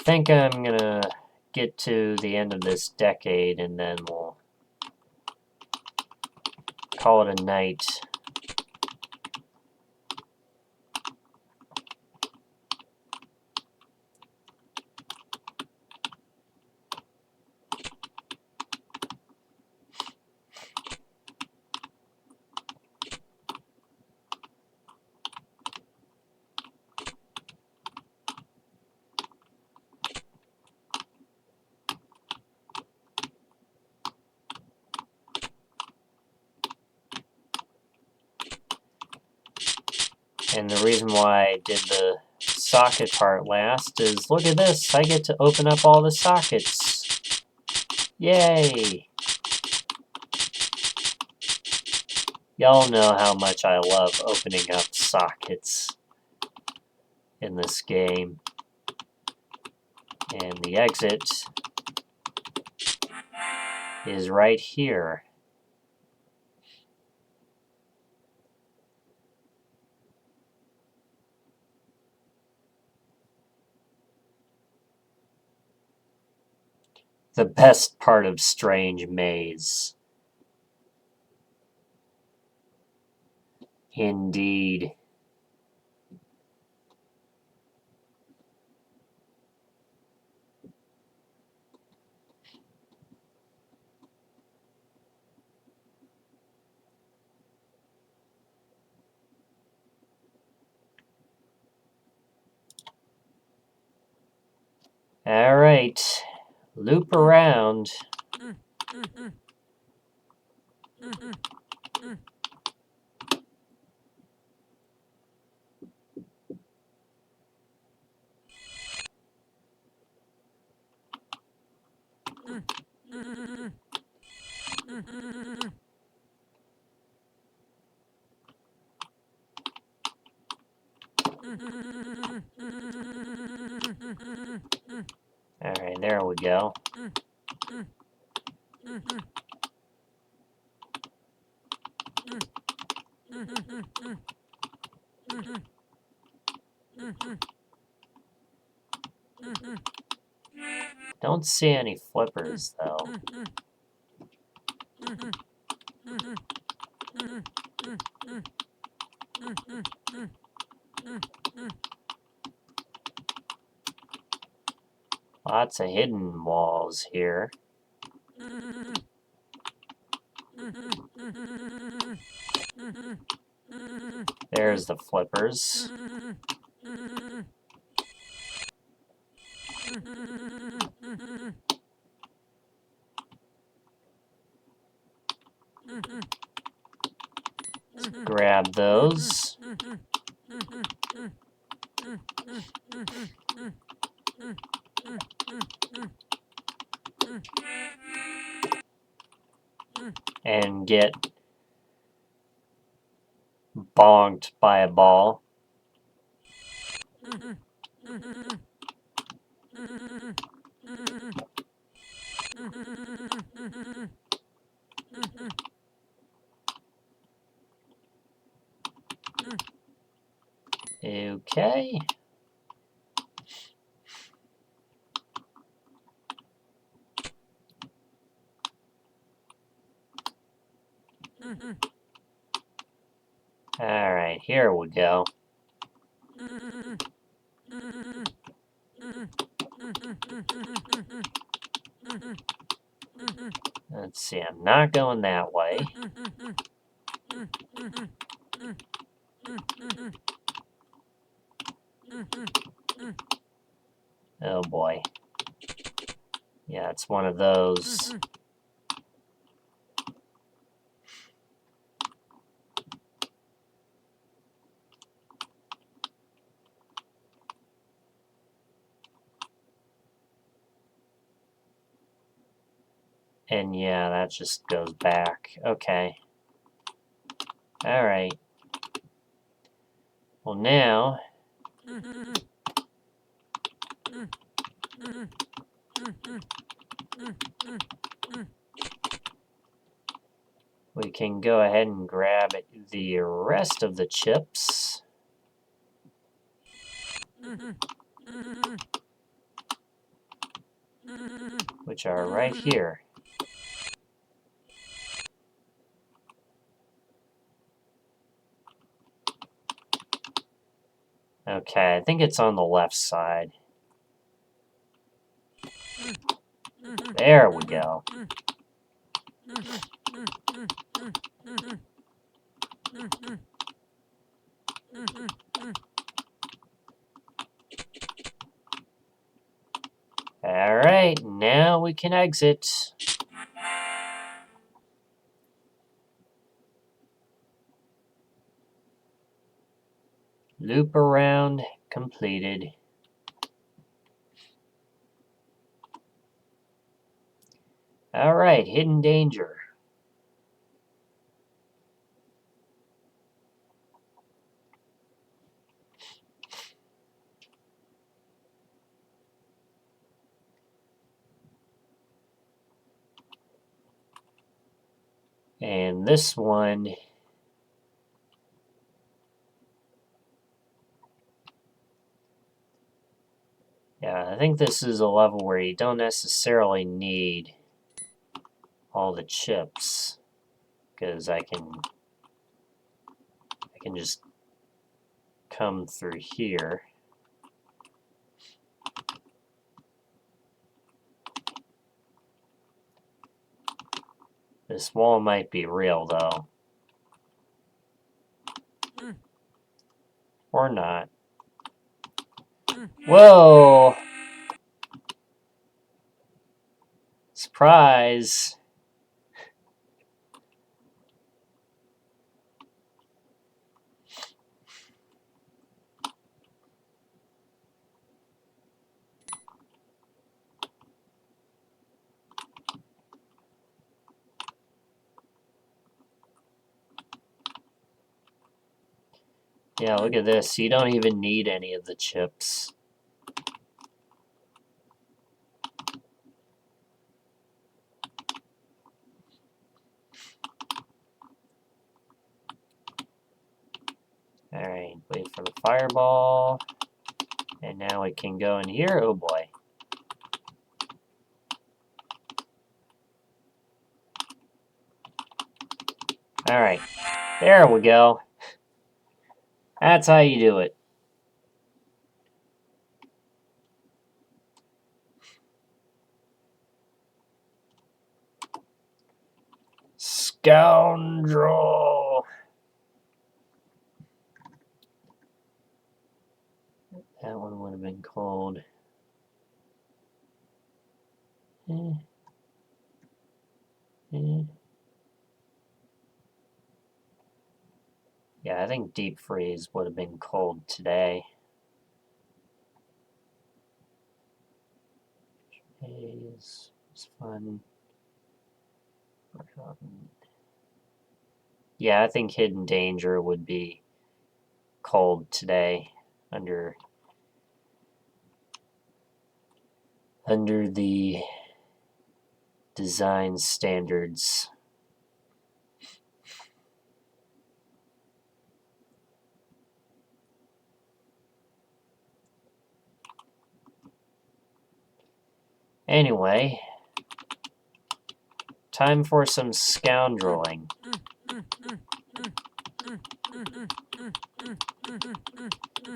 think I'm gonna get to the end of this decade and then we'll call it a night. And the reason why I did the socket part last is, look at this, I get to open up all the sockets. Yay! Y'all know how much I love opening up sockets in this game. And the exit is right here. The best part of Strange Maze. Indeed. All right, loop around. All right, there we go. Don't see any flippers, though. Lots of hidden walls here. There's the flippers. Let's grab those. And get bonked by a ball. Okay. All right, here we go. Let's see, I'm not going that way. Oh boy. Yeah, it's one of those. And yeah, that just goes back. Okay. All right. Well, now We can go ahead and grab the rest of the chips, which are right here. Okay, I think it's on the left side. There we go. Alright, now we can exit. Loop around completed. Alright, hidden danger. And this one, yeah, I think this is a level where you don't necessarily need all the chips, because I can just come through here. This wall might be real, though. Or not. Whoa! Surprise! Yeah, look at this. You don't even need any of the chips. Alright, wait for the fireball. And now we can go in here. Oh boy. Alright, there we go. That's how you do it. Scoundrel! That one would have been cold. Yeah, I think deep freeze would have been cold today. It's fun. Yeah, I think hidden danger would be cold today under the design standards. Anyway, time for some scoundreling.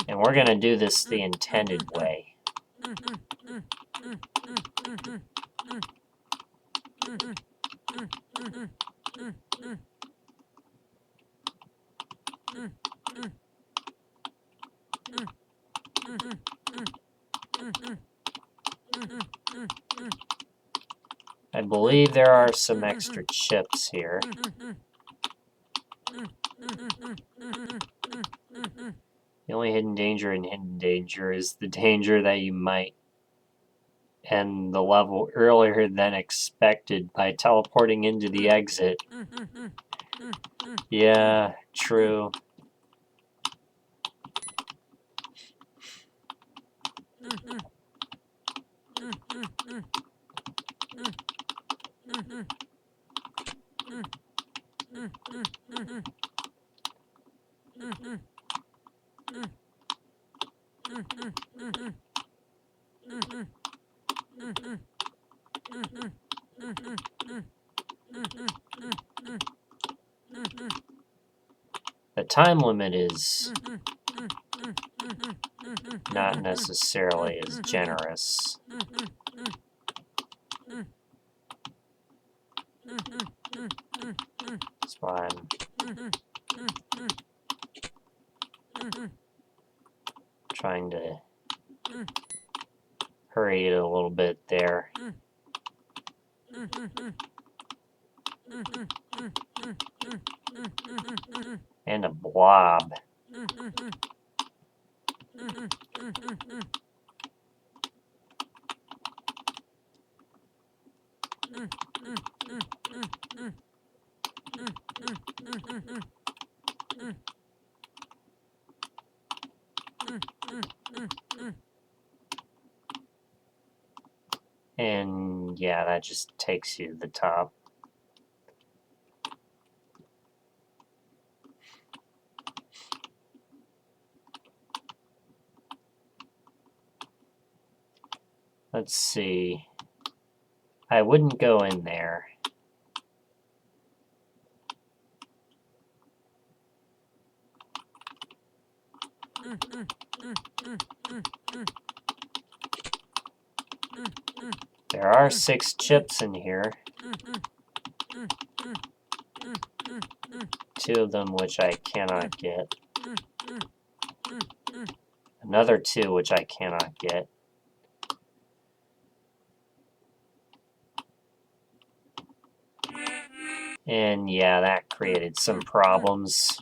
And we're gonna do this the intended way. I believe there are some extra chips here. The only hidden danger in hidden danger is the danger that you might end the level earlier than expected by teleporting into the exit. Yeah, true. The time limit is not necessarily as generous. That's why I'm trying to hurry it a little bit there. And a blob. And yeah, that just takes you to the top. Let's see. I wouldn't go in there. There are 6 chips in here. 2 of them which I cannot get. Another 2 which I cannot get. And yeah, that created some problems.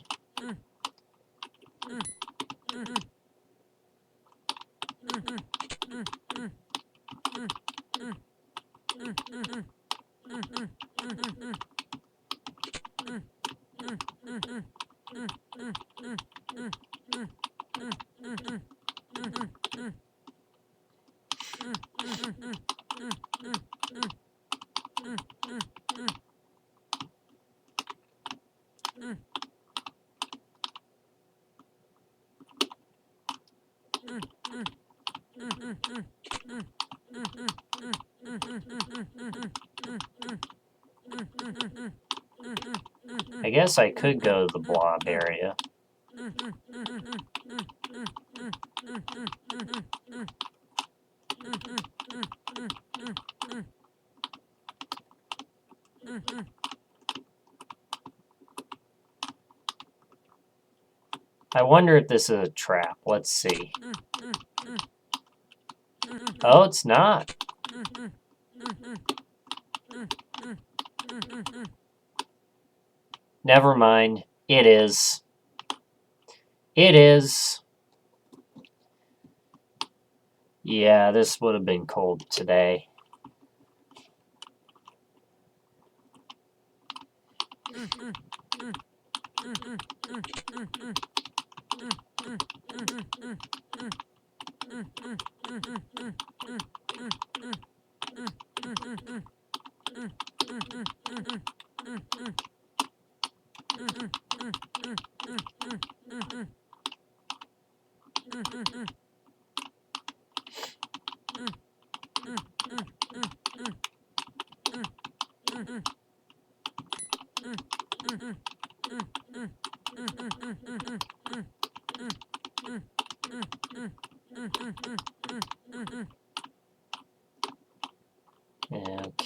I guess I could go to the blob area. I wonder if this is a trap. Let's see. Oh, it's not. Never mind. It is. It is. Yeah, this would have been cold today.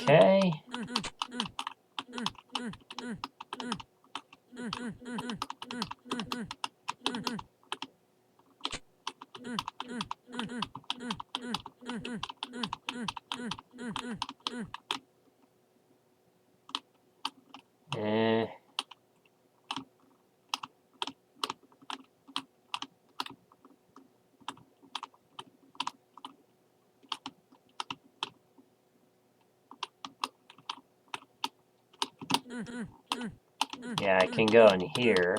Okay. Yeah, I can go in here.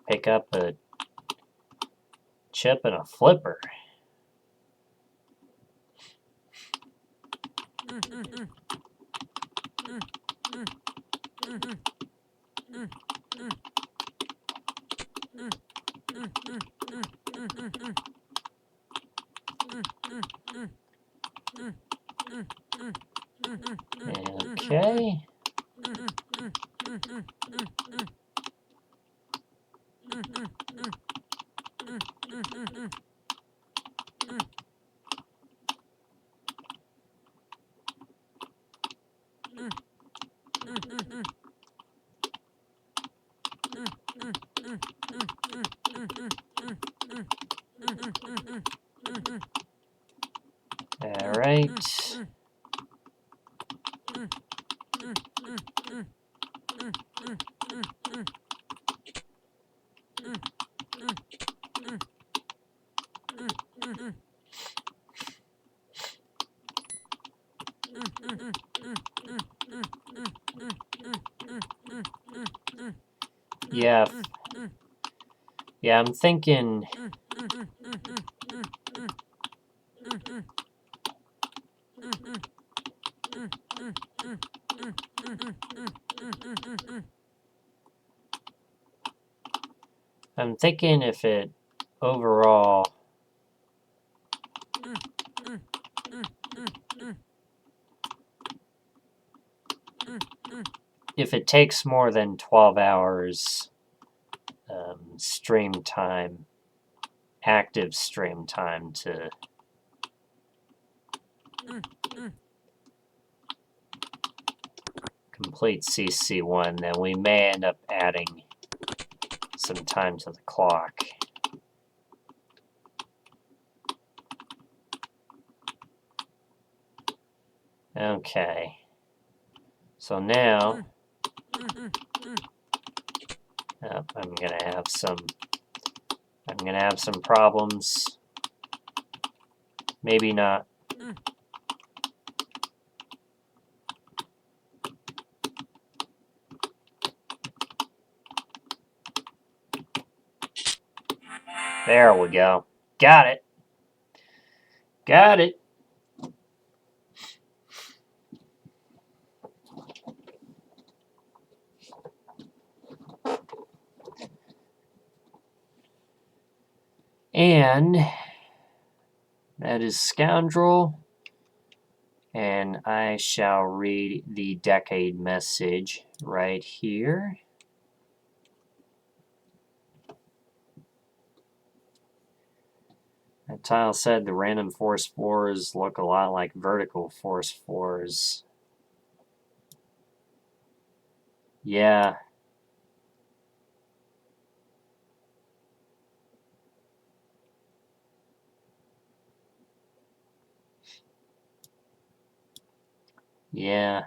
Pick up a chip and a flipper. Okay. All right. Yeah. Yeah, I'm thinking. I'm thinking if it overall. If it takes more than 12 hours stream time, active stream time to complete CC1, then we may end up adding some time to the clock. Okay. So now I'm gonna have some problems. Maybe not. There we go. Got it. Got it. And that is Scoundrel. And I shall read the decade message right here. That tile said the random force floors look a lot like vertical force floors. Yeah. Yeah.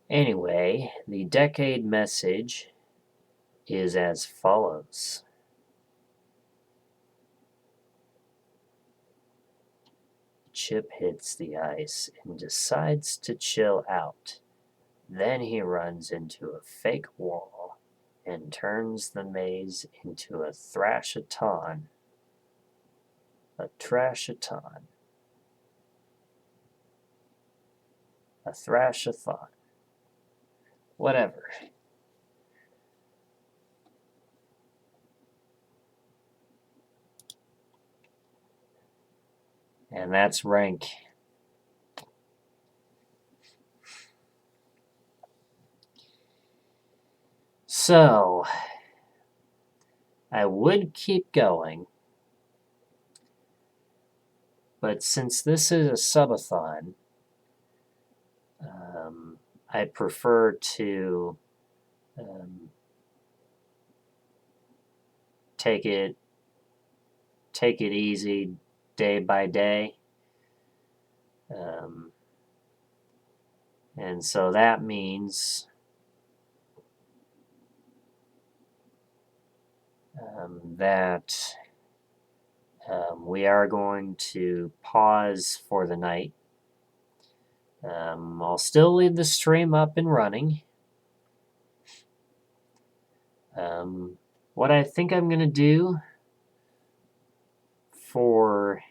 Anyway, the decade message is as follows. Chip hits the ice and decides to chill out. Then he runs into a fake wall and turns the maze into a thrashathon. A trashathon. A thrashathon. Whatever. And that's rank. So, I would keep going, but since this is a subathon, I prefer to take it easy day by day. And so that means that we are going to pause for the night. I'll still leave the stream up and running. What I think I'm going to do for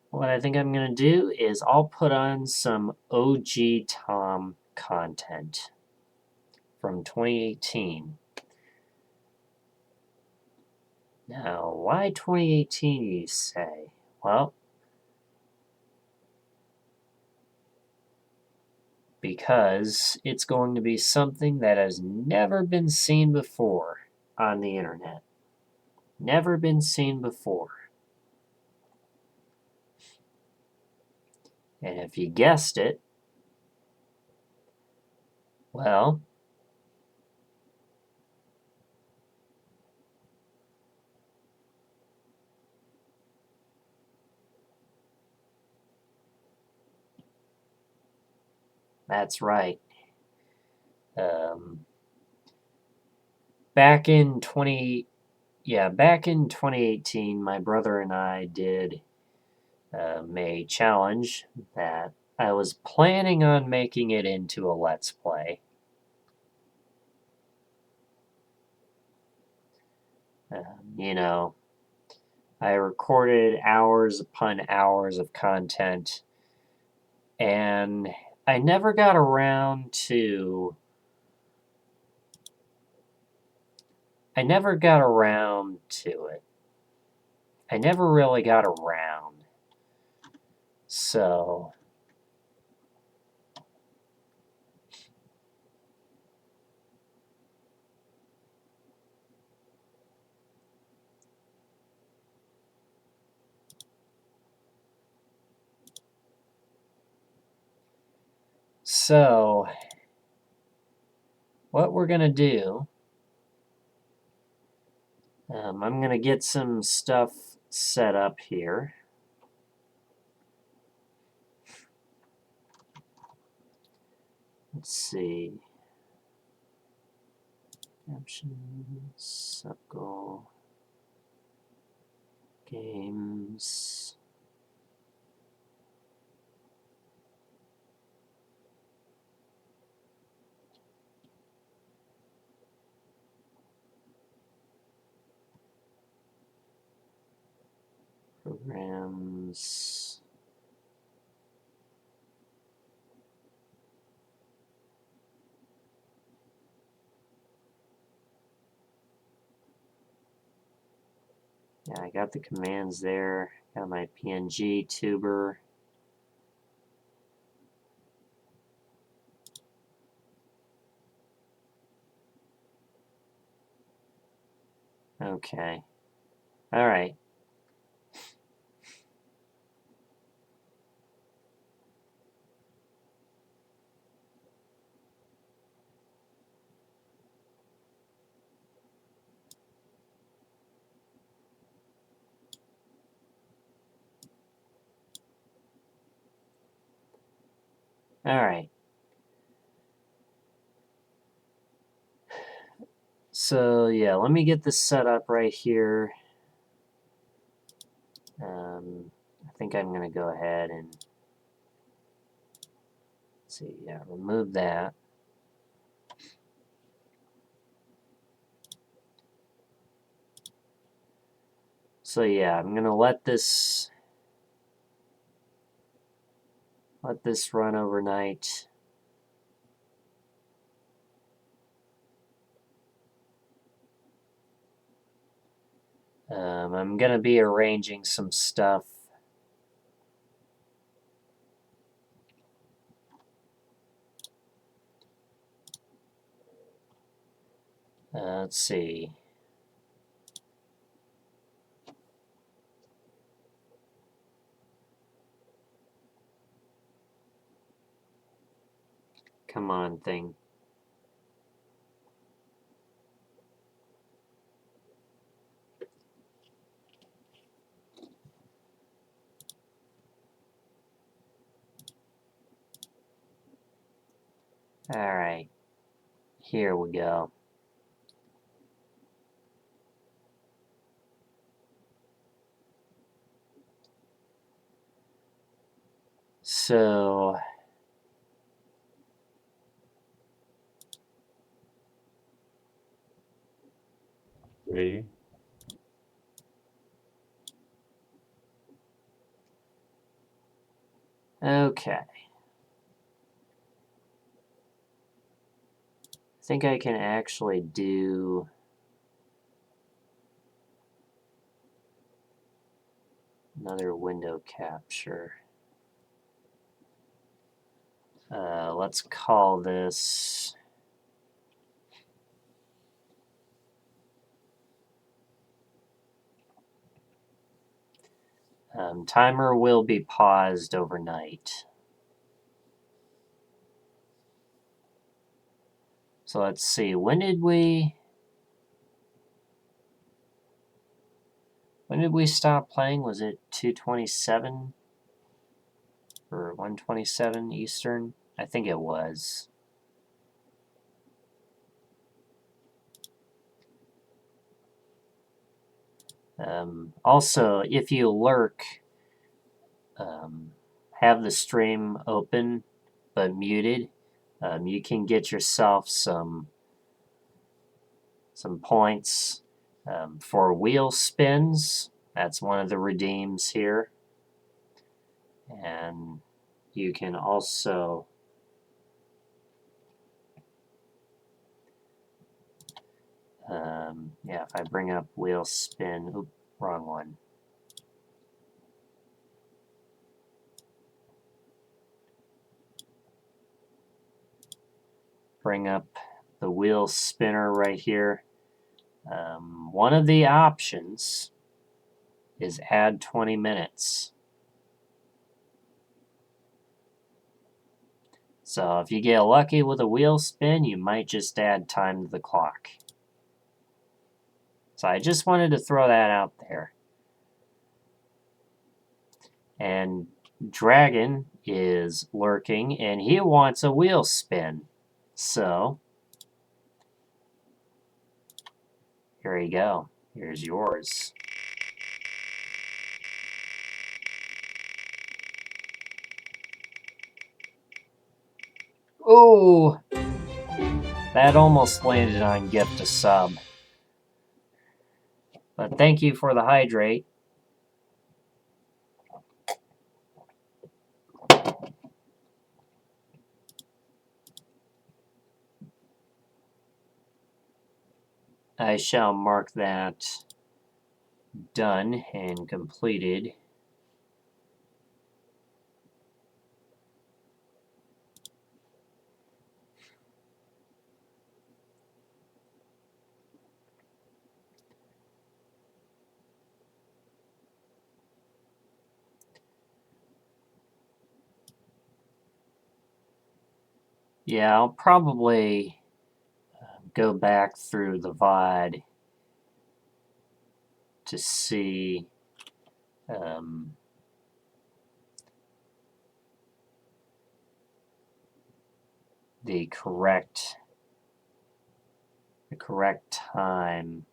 what I think I'm going to do is I'll put on some OG Tom content from 2018. Now, why 2018, you say? Well, because it's going to be something that has never been seen before on the internet. Never been seen before. And if you guessed it, well, that's right. Back in 2018, my brother and I did a challenge that I was planning on making it into a Let's Play. You know, I recorded hours upon hours of content, and I never got around to... it. I never really got around. So... what we're going to do... I'm going to get some stuff set up here. Let's see. Captions, subgoal, games. Programs. Yeah, I got the commands there. Got my PNG tuber. Okay. All right. All right. So, yeah, let me get this set up right here. I think I'm going to go ahead and... let's see, yeah, remove that. So, yeah, I'm going to let this run overnight. I'm going to be arranging some stuff. Let's see. Come on, thing. All right. Here we go. So Ready? okay. I think I can actually do another window capture. Let's call this timer will be paused overnight. So let's see, when did we stop playing? Was it 2:27 or 1:27 Eastern? I think it was. Also, if you lurk, have the stream open but muted, you can get yourself some points for wheel spins. That's one of the redeems here. And you can also yeah, if I bring up wheel spin, oop, wrong one. Bring up the wheel spinner right here. One of the options is add 20 minutes. So if you get lucky with a wheel spin, you might just add time to the clock. So I just wanted to throw that out there. And Dragon is lurking, and he wants a wheel spin. So here you go. Here's yours. Oh, that almost landed on gift a sub. But thank you for the hydrate. I shall mark that done and completed. Yeah, I'll probably go back through the VOD to see the correct time.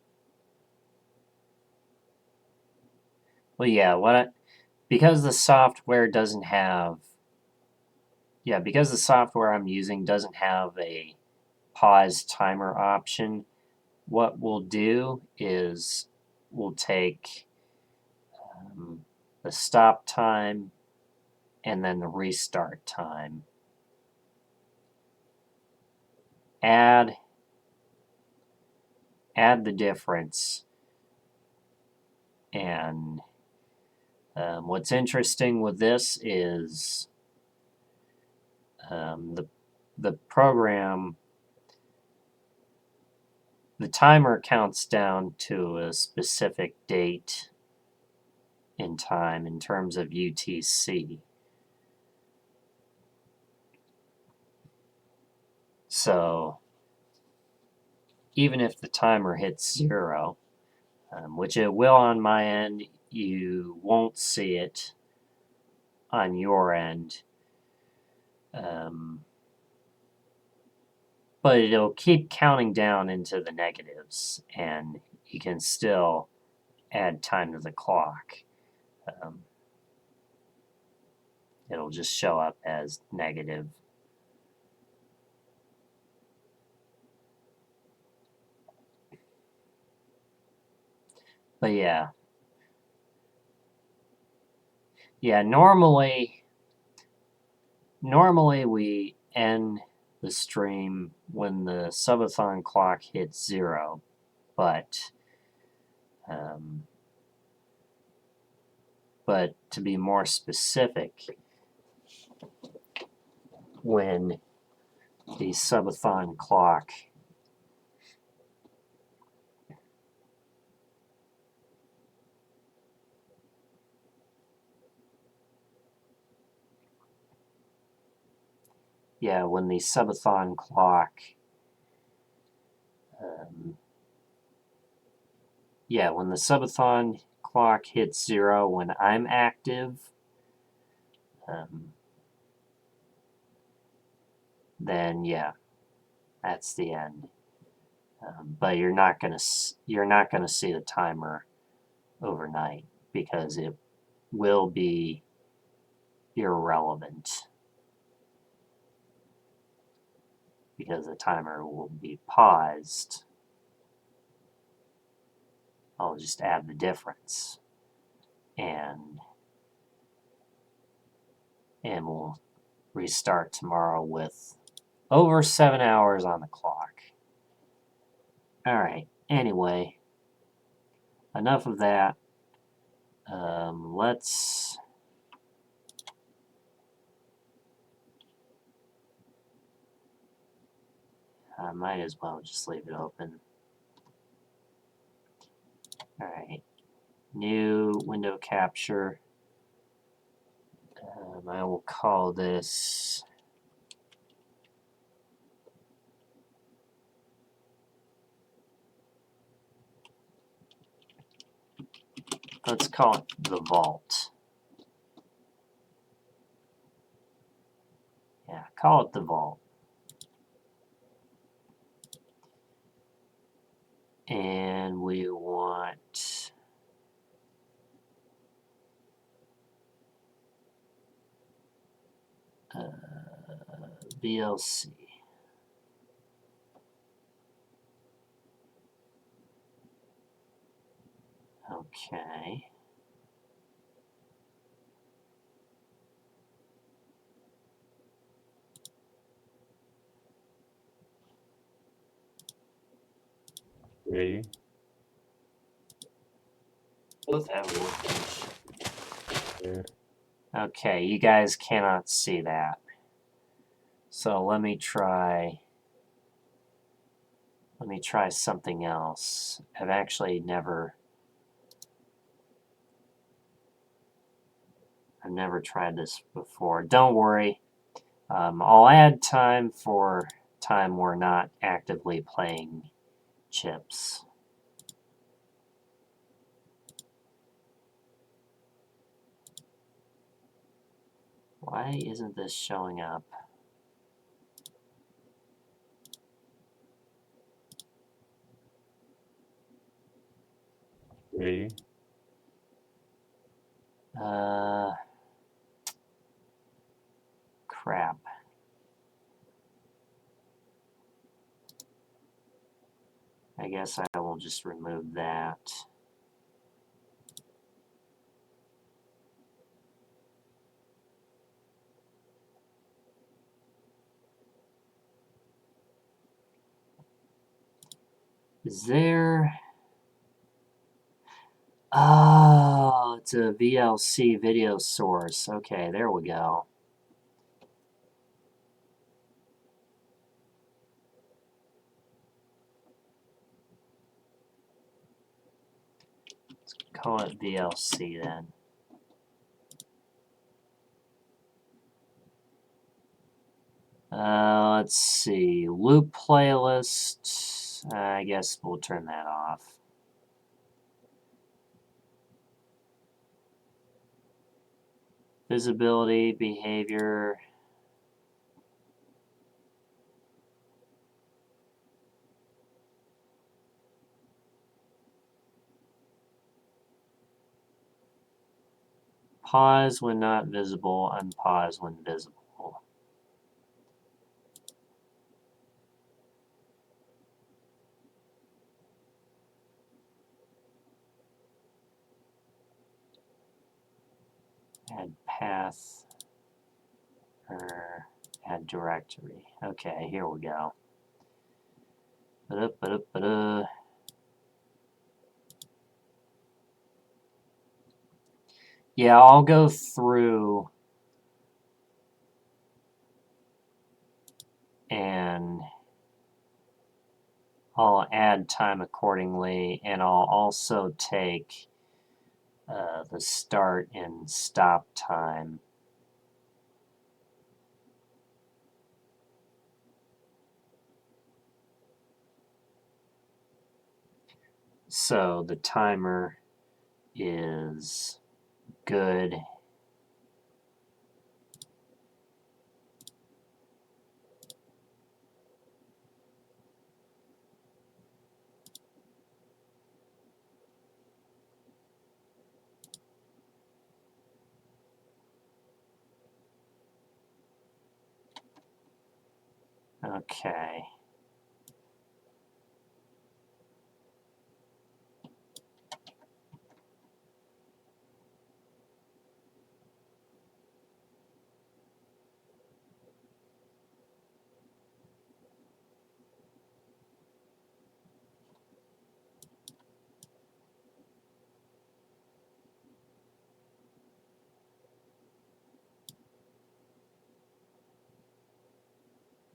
Well, yeah, because the software doesn't have, because the software I'm using doesn't have a pause timer option, what we'll do is we'll take the stop time and then the restart time. Add the difference. And what's interesting with this is the program, the timer counts down to a specific date in time in terms of UTC. So even if the timer hits 0, which it will on my end, you won't see it on your end. But it'll keep counting down into the negatives, and you can still add time to the clock. it'll just show up as negative. But yeah. Yeah, normally we end the stream when the subathon clock hits 0, but to be more specific, when the subathon clock when the subathon clock when the subathon clock hits 0 when I'm active, then yeah, that's the end. But you're not gonna see the timer overnight because it will be irrelevant, because the timer will be paused. I'll just add the difference, and we'll restart tomorrow with over 7 hours on the clock. All right. Anyway, enough of that. Let's I might as well just leave it open. All right. New window capture. I will call this let's call it the vault. Yeah, call it the vault. And we want VLC. Okay. Ready? Both have workbench. Yeah. Okay, you guys cannot see that. So let me try something else. I've actually never tried this before. Don't worry. I'll add time for time we're not actively playing chips. Why isn't this showing up? Ready? Crap. I guess I will just remove that. Is there... Oh, it's a VLC video source. Okay, there we go. Let's call it VLC then. Let's see. Loop playlist. I guess we'll turn that off. Visibility, behavior. Pause when not visible, unpause when visible. Add path or add directory. Okay, here we go. Yeah, I'll go through and I'll add time accordingly, and I'll also take the start and stop time. So the timer is good. Okay.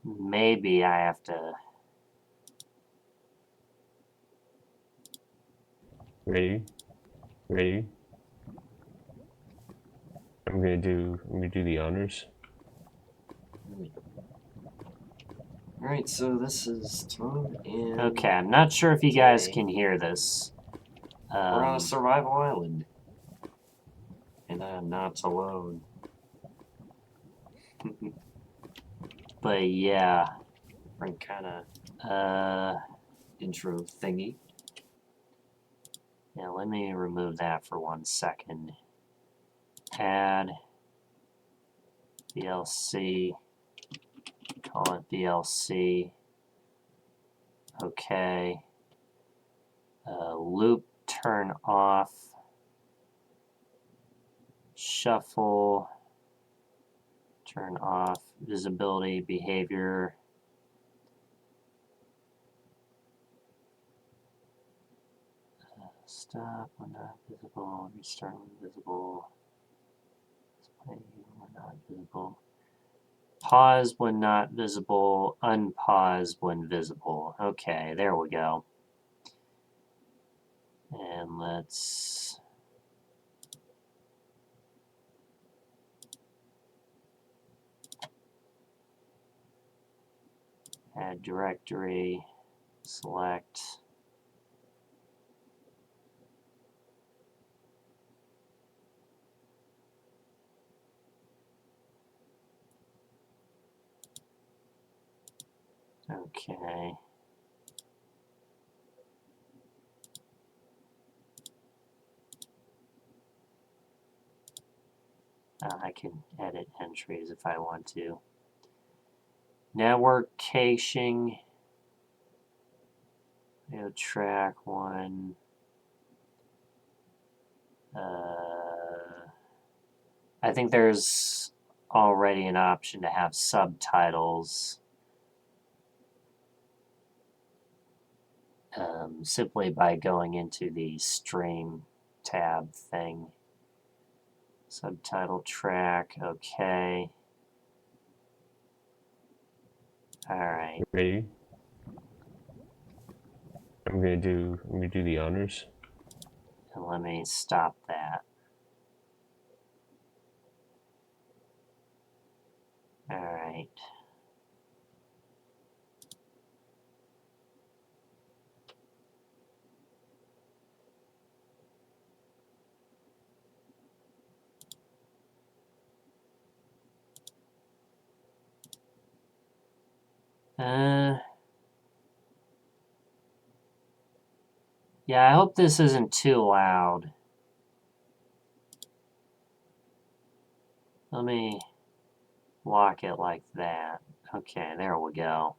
Maybe I have to. Ready? Ready? I'm gonna do the honors. Alright, so this is Tom and... Okay, I'm not sure if you guys can hear this. We're on a survival island. And I'm not alone. But yeah. Different kind of intro thingy. Yeah, let me remove that for 1 second. Add VLC. Call it VLC. Okay. Loop turn off. Shuffle. Turn off. Visibility, behavior. Stop when not visible. Restart when visible. Display when not visible. Pause when not visible. Unpause when visible. Okay, there we go. And let's add directory. Select. Okay. I can edit entries if I want to. Network caching. Track 1. I think there's already an option to have subtitles. Simply by going into the stream tab thing. Subtitle track, okay. Alright. Ready? I'm gonna do the honors. And let me stop that. Alright. Yeah, I hope this isn't too loud. Let me lock it like that. Okay, there we go.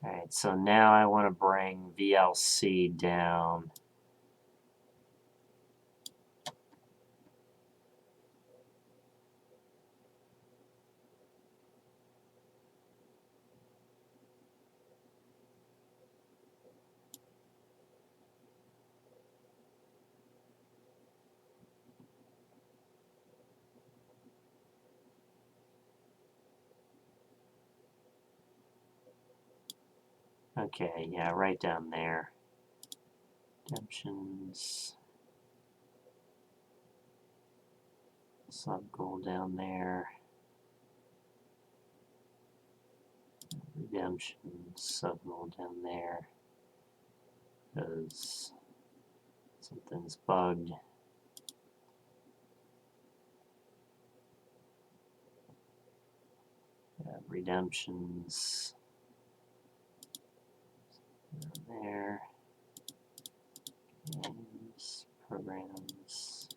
Alright, so now I want to bring VLC down. Okay, yeah, right down there. Redemptions. Sub-goal down there. Redemptions, sub-goal down there. Because something's bugged. Redemptions. Down there. Games, programs.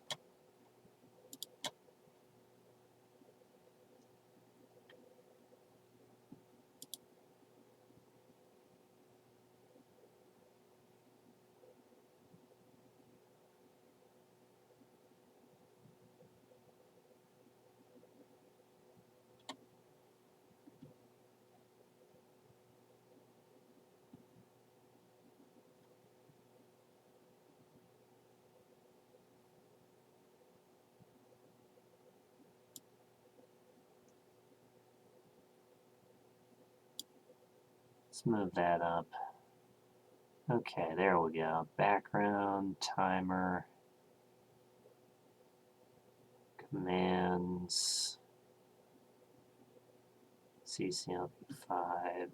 Let's move that up. Okay, there we go. Background, timer, commands, CCLP5.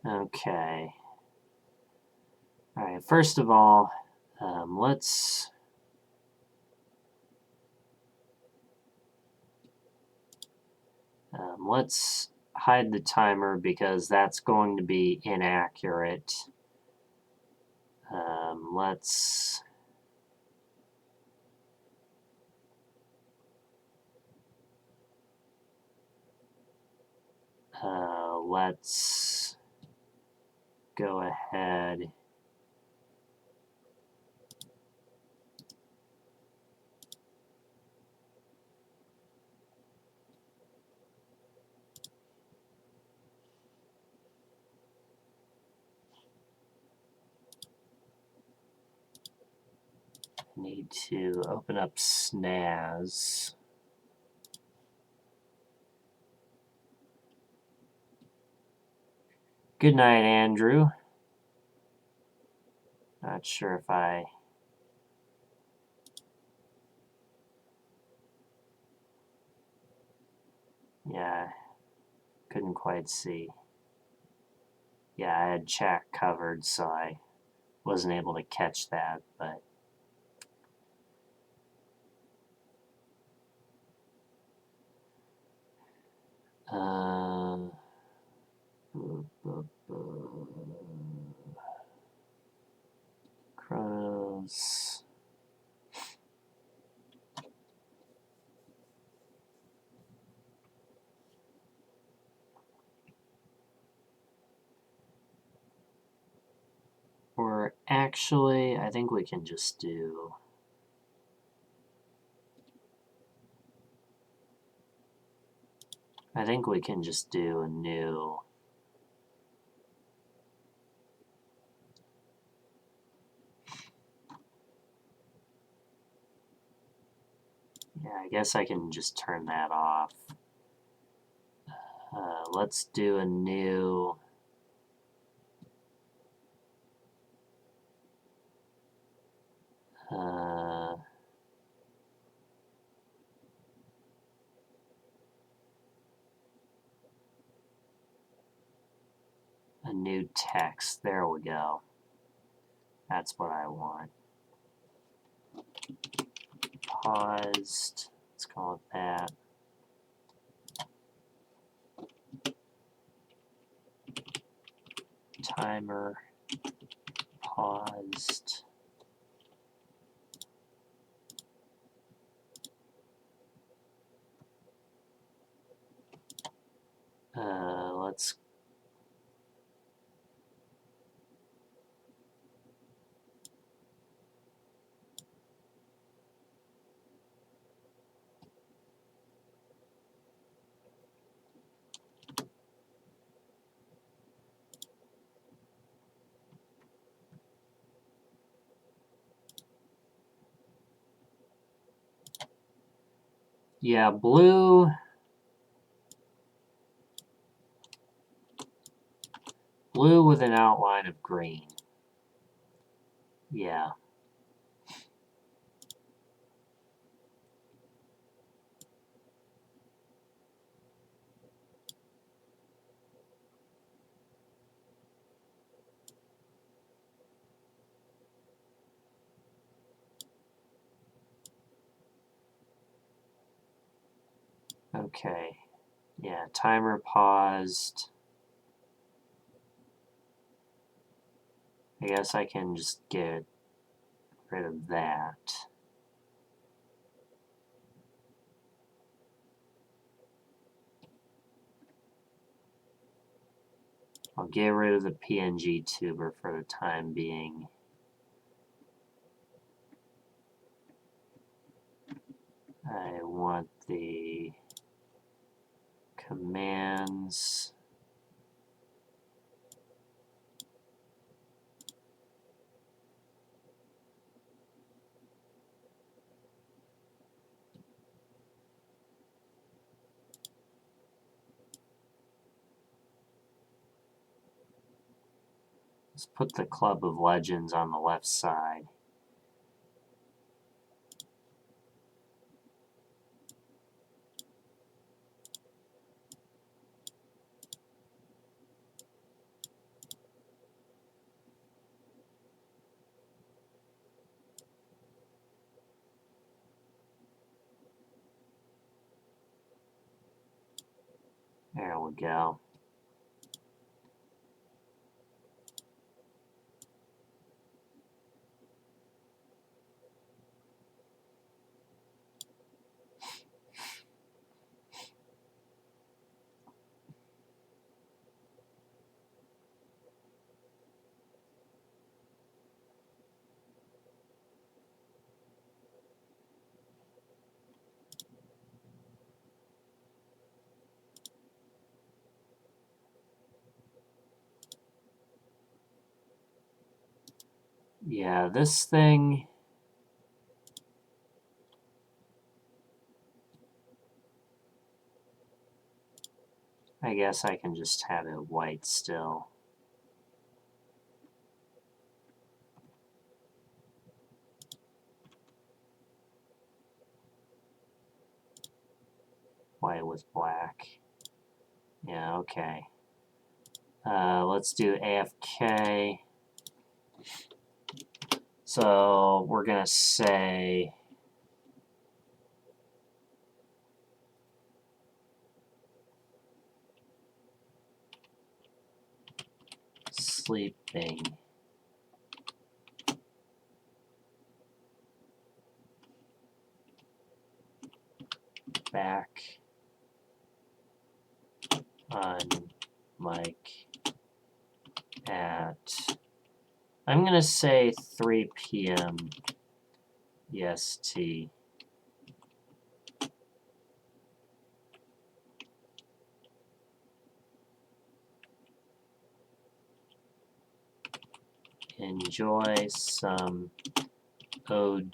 Okay. Alright, first of all, let's hide the timer because that's going to be inaccurate. Let's go ahead. Need to open up SNAS. Good night, Andrew. Not sure if I... Yeah, couldn't quite see. Yeah, I had chat covered, so I wasn't able to catch that, but... Chronos. Or actually, I think we can just do... I think we can just do a new... Yeah, I guess I can just turn that off. Let's do a new... new text. There we go. That's what I want. Paused. Let's call it that. Timer. Paused. Let's yeah, blue with an outline of green. Yeah. Okay. Yeah, timer paused. I guess I can just get rid of that. I'll get rid of the PNG tuber for the time being. I want the commands. Let's put the Club of Legends on the left side. There we go. Yeah, this thing. I guess I can just have it white still. White with black. Yeah, okay. Let's do AFK. So we're going to say sleeping. Back on mic at, I'm going to say 3 p.m. EST. Enjoy some OG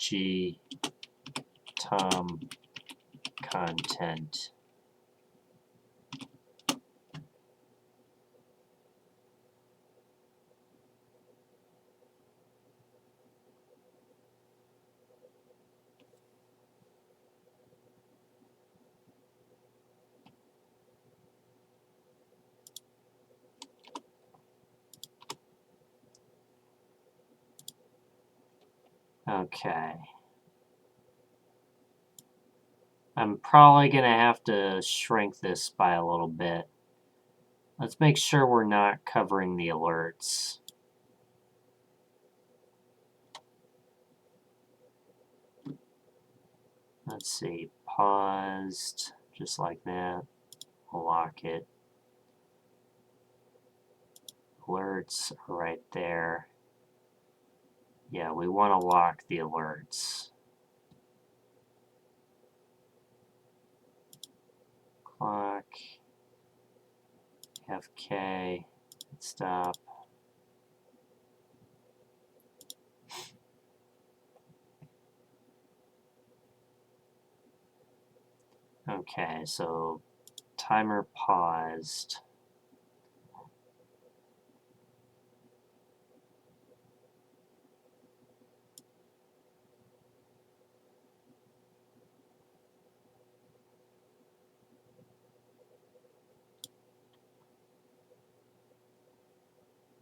Tom content. Okay. I'm probably going to have to shrink this by a little bit. Let's make sure we're not covering the alerts. Let's see, paused, just like that. We'll lock it. Alerts are right there. Yeah, we want to lock the alerts. Clock, FK, stop. Okay, so timer paused.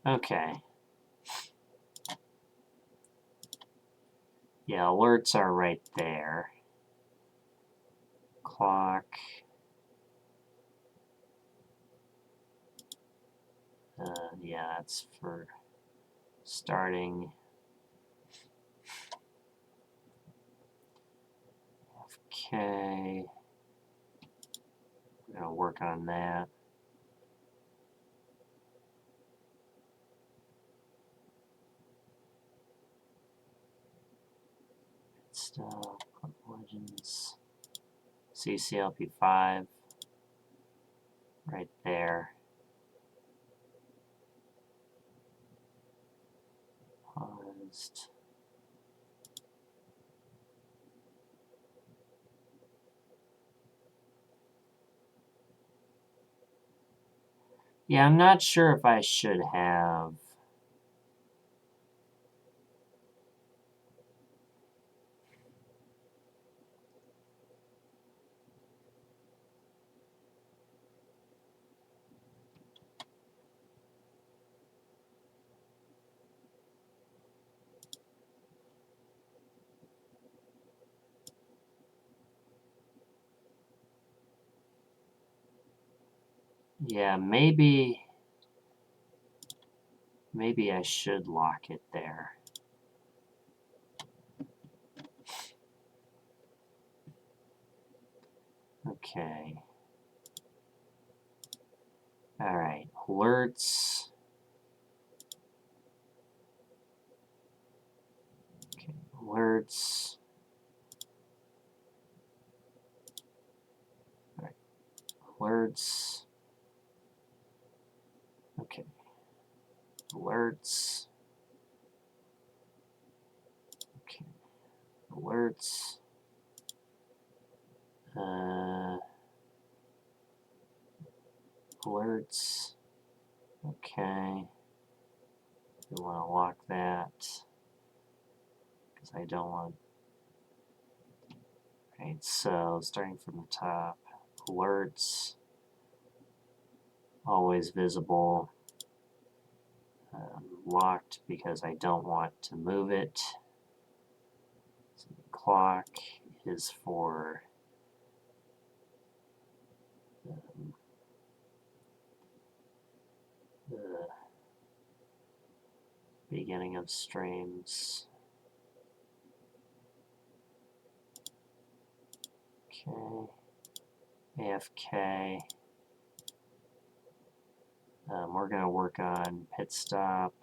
Okay. Yeah, alerts are right there. Clock. Yeah, that's for starting. Okay. We're gonna work on that. Stop. Legends. CCLP5. Right there. Paused. Yeah, I'm not sure if I should have. Yeah, maybe I should lock it there. Okay. All right, alerts. Okay, alerts. All right, alerts. Okay, alerts. Okay, alerts. Alerts. Okay. We want to lock that because I don't want. Right, so starting from the top, alerts, always visible, locked because I don't want to move it. So the clock is for the beginning of streams. Okay, AFK. We're going to work on pit stop.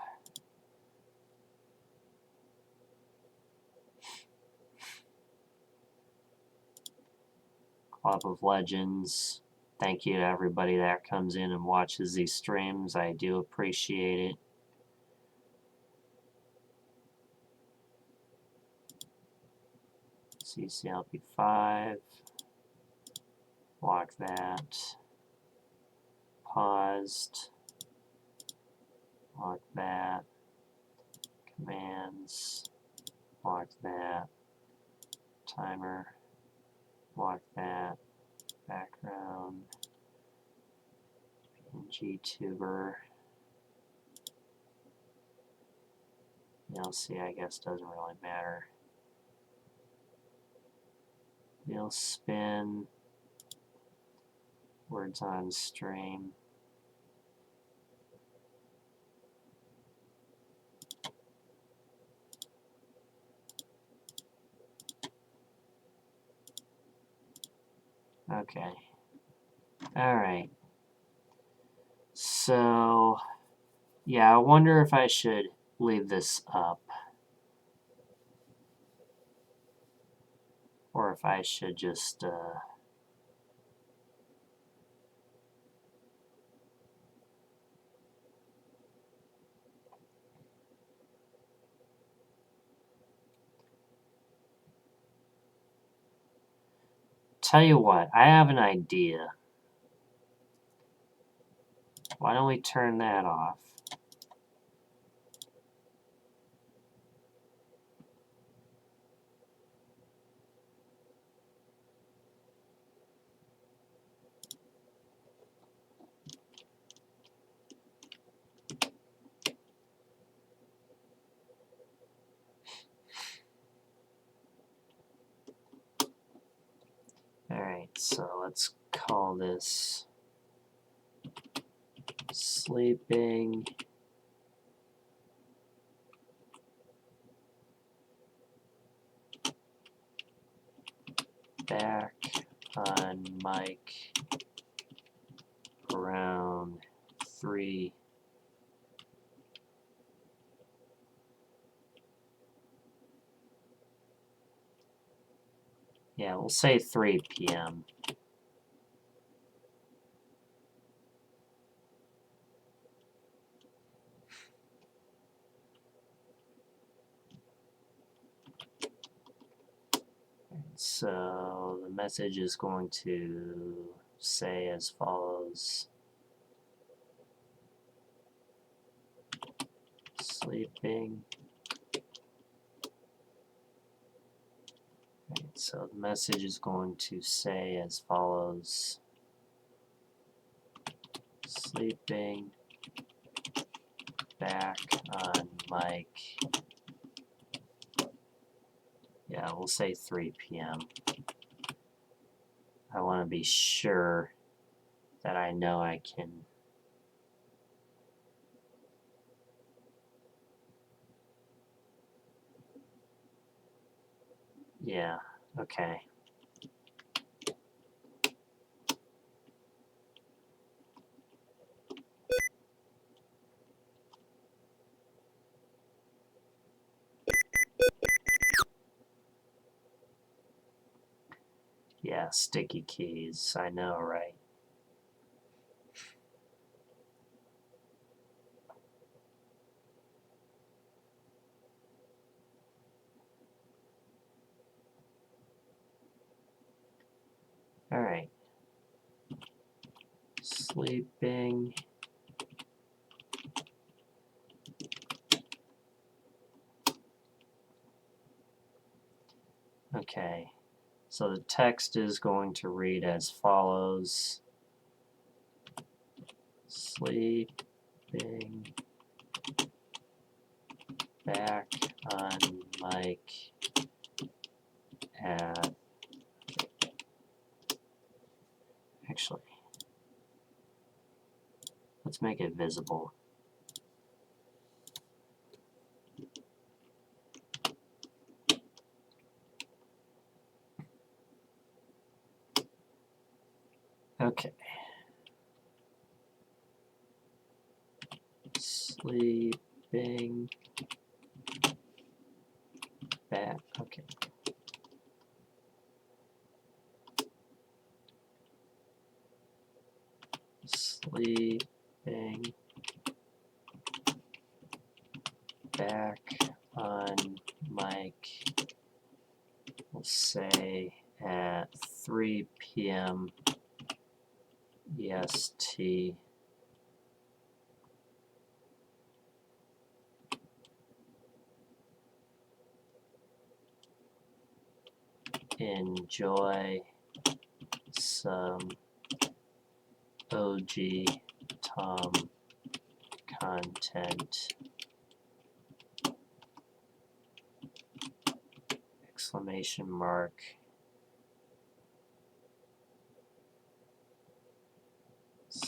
Club of Legends. Thank you to everybody that comes in and watches these streams. I do appreciate it. CCLP5. Lock that. Paused. Lock that. Commands. Lock that. Timer. Lock that. Background. PNG tuber. DLC, I guess, doesn't really matter. Wheel spin. Words on stream. Okay. All right. So, yeah, I wonder if I should leave this up. Or if I should just, tell you what, I have an idea. Why don't we turn that off? Alright, so let's call this sleeping back on mic around 3. Yeah, we'll say 3 p.m. So the message is going to say as follows. Sleeping. Right, so the message is going to say as follows. Sleeping back on mic. Yeah, we'll say 3 p.m. I want to be sure that I know I can. Yeah, okay. Yeah, sticky keys. I know, right? All right. Sleeping. Okay. So the text is going to read as follows. Sleeping back on mic at, actually, let's make it visible. Okay. Sleeping back, okay. Sleeping back on mic, we'll say at 3 p.m. EST. Enjoy some OG Tom content. Exclamation mark.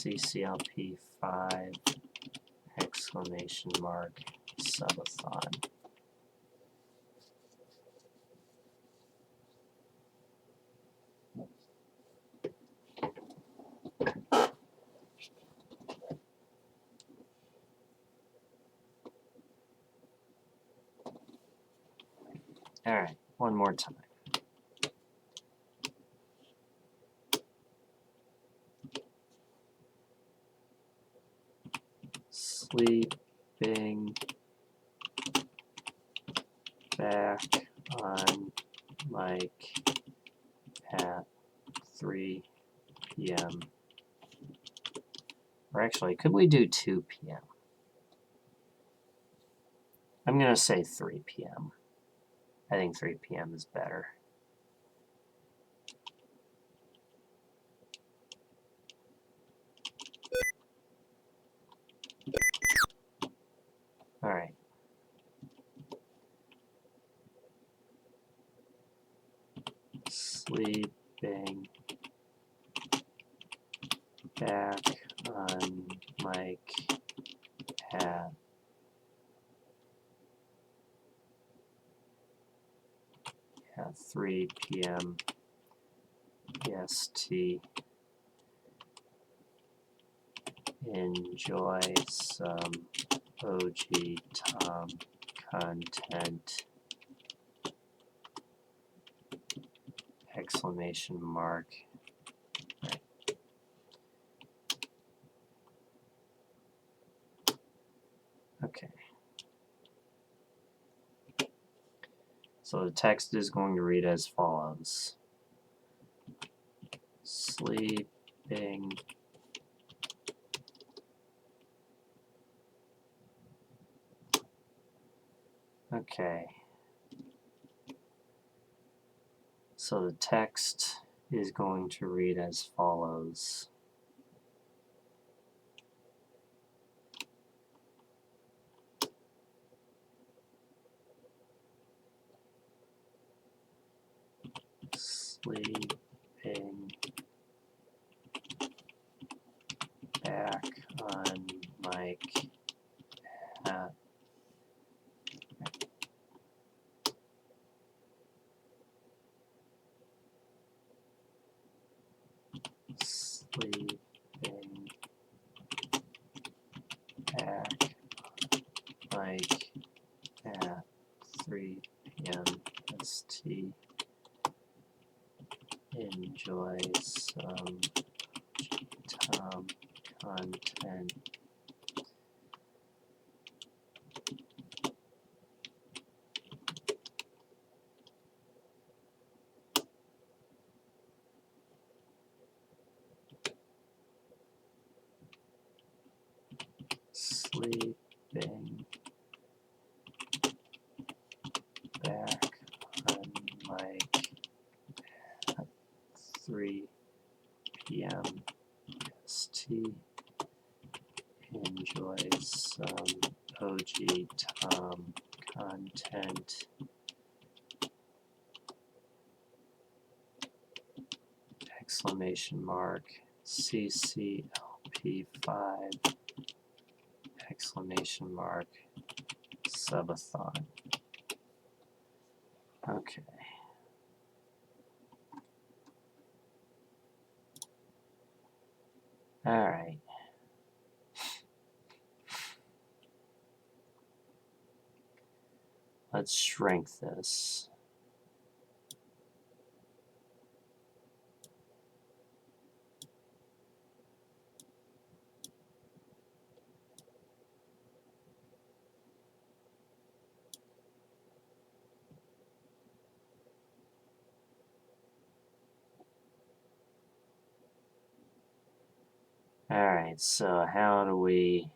CCLP5 exclamation mark subathon. All right, one more time. Sleeping back on mic at 3 p.m. Or actually, could we do 2 p.m.? I'm going to say 3 p.m. I think 3 p.m. is better. All right. Sleeping back on mic at 3 p.m. EST. Enjoy some OG Tom content. Exclamation mark. Right. Okay. So the text is going to read as follows. Sleeping okay. So the text is going to read as follows. Sleeping back on mic at sleeping back mic at 3 p.m. ST. Enjoy some Tom content. Sleeping back on mic at 3 p.m. ST. Enjoy some OG Tom content. Exclamation mark. CCLP5 exclamation mark subathon. Okay. All right. Let's shrink this. All right, so how do we...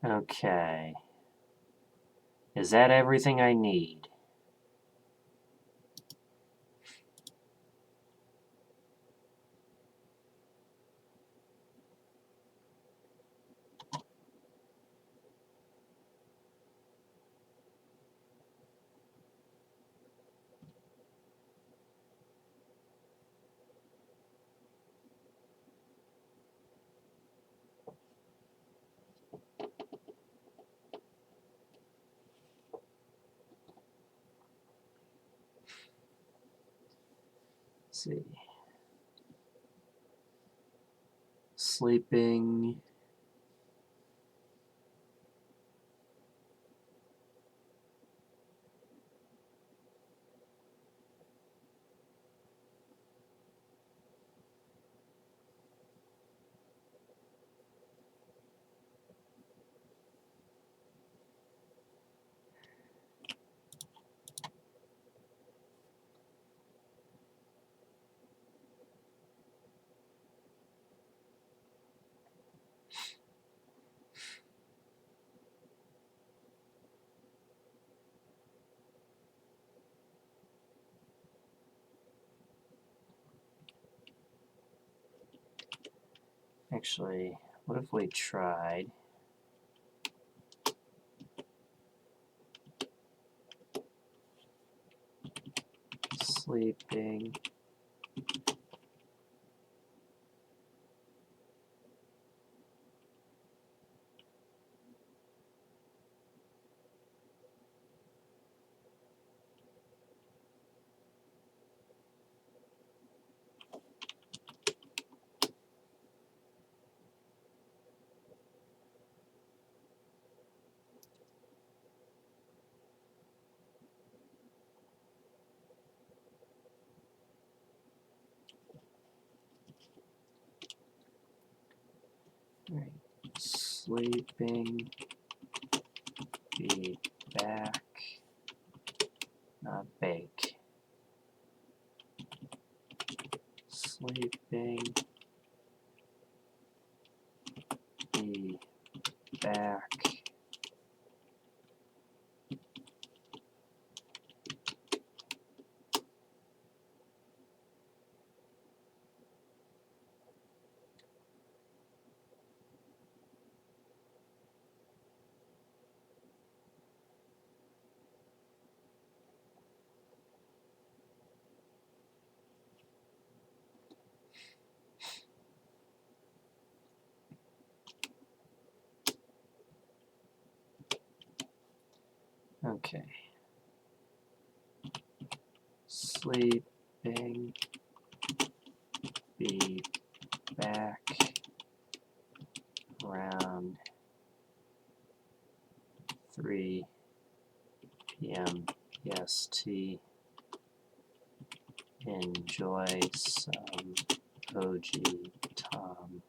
Okay. Is that everything I need? Let's see. Sleeping. Actually, what if we tried sleeping? Right. Sleeping, be back, not bake. Sleeping, be back. Okay. Sleeping, be back around 3 p.m. EST. Enjoy some OG Tom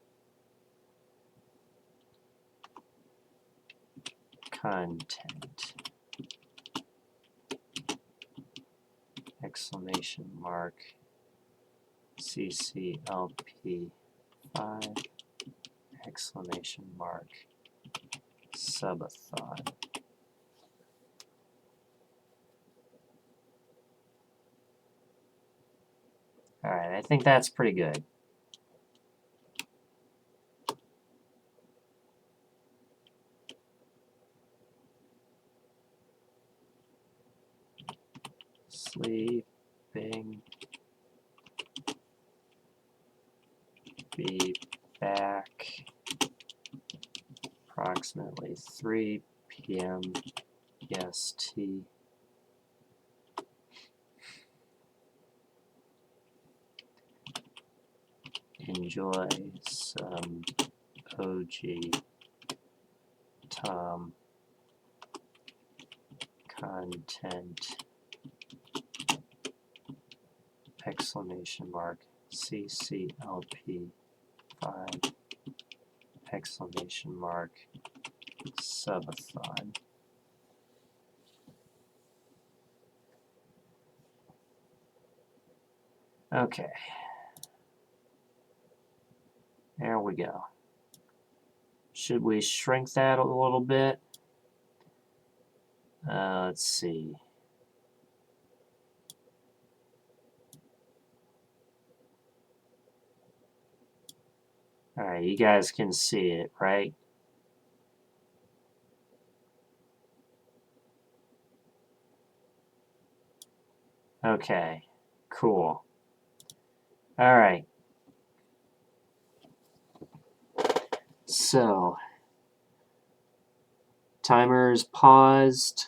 content. Exclamation mark. CCLP5 exclamation mark. Subathon. Alright, I think that's pretty good. Sleeping, be back approximately 3 p.m. EST. Enjoy some OG Tom content. Exclamation mark. CCLP5 exclamation mark. Subathon. Okay. There we go. Should we shrink that a little bit? Let's see. All right, you guys can see it, right? Okay, cool. All right. So, timer's paused.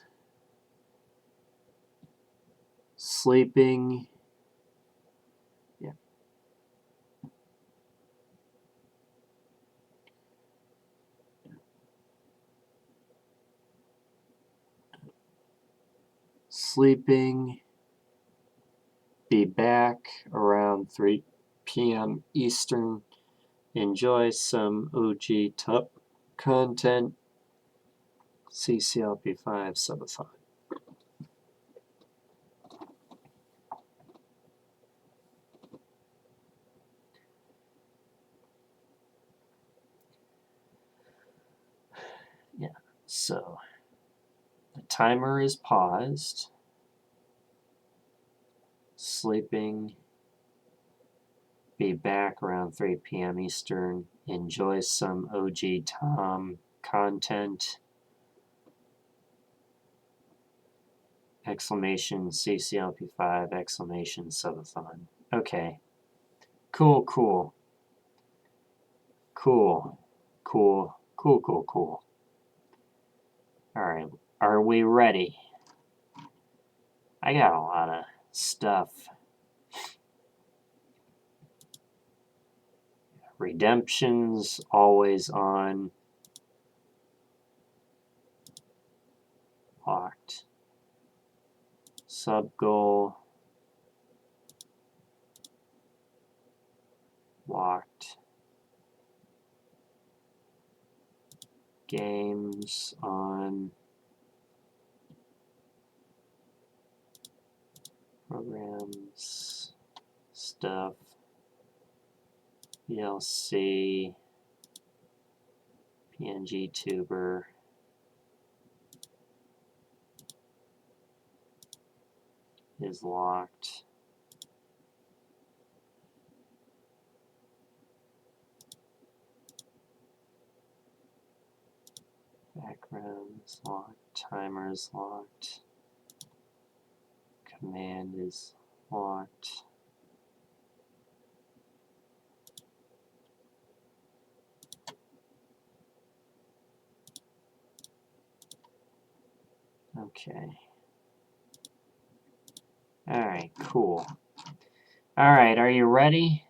Sleeping. Yeah. Sleeping. Be back around 3 p.m. Eastern. Enjoy some OG top content. CCLP5 Subathon. Yeah, so the timer is paused. Sleeping. Be back around 3 p.m. Eastern. Enjoy some OG Tom content. Exclamation CCLP5 exclamation subathon. Okay. Cool, cool. Cool. Cool. Cool, cool, cool. Alright. Are we ready? I got a lot of stuff. Redemptions always on. Locked. Sub goal. Locked. Games on. Programs. Stuff. VLC. PNG tuber. Is locked. Background is locked. Timer is locked. Command is locked. Okay. Alright, cool. Alright, are you ready?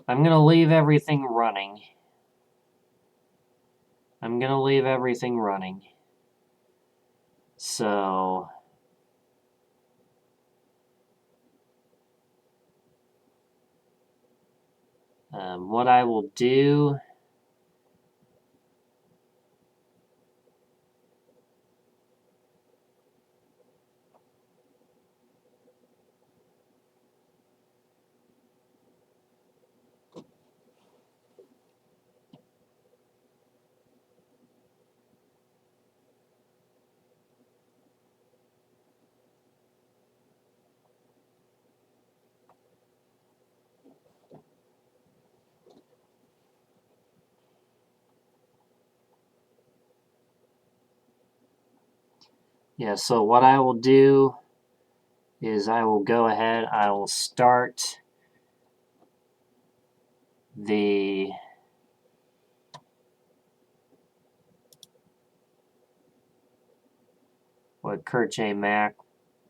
I'm going to leave everything running. So, what I will do so what I will do is I will go ahead, I will start the what Kurt J. Mack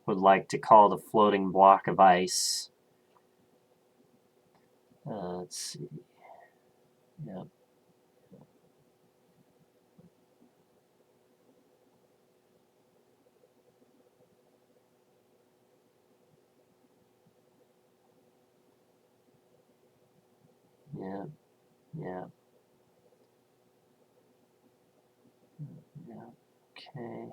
would like to call the floating block of ice. Let's see. Yep. Yeah. Yeah. Yeah. Okay.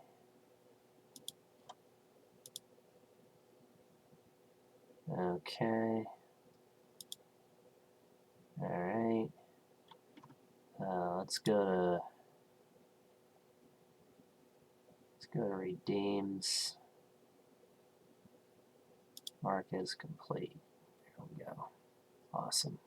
Okay. All right. let's go to redeems. Mark as complete. There we go. Awesome.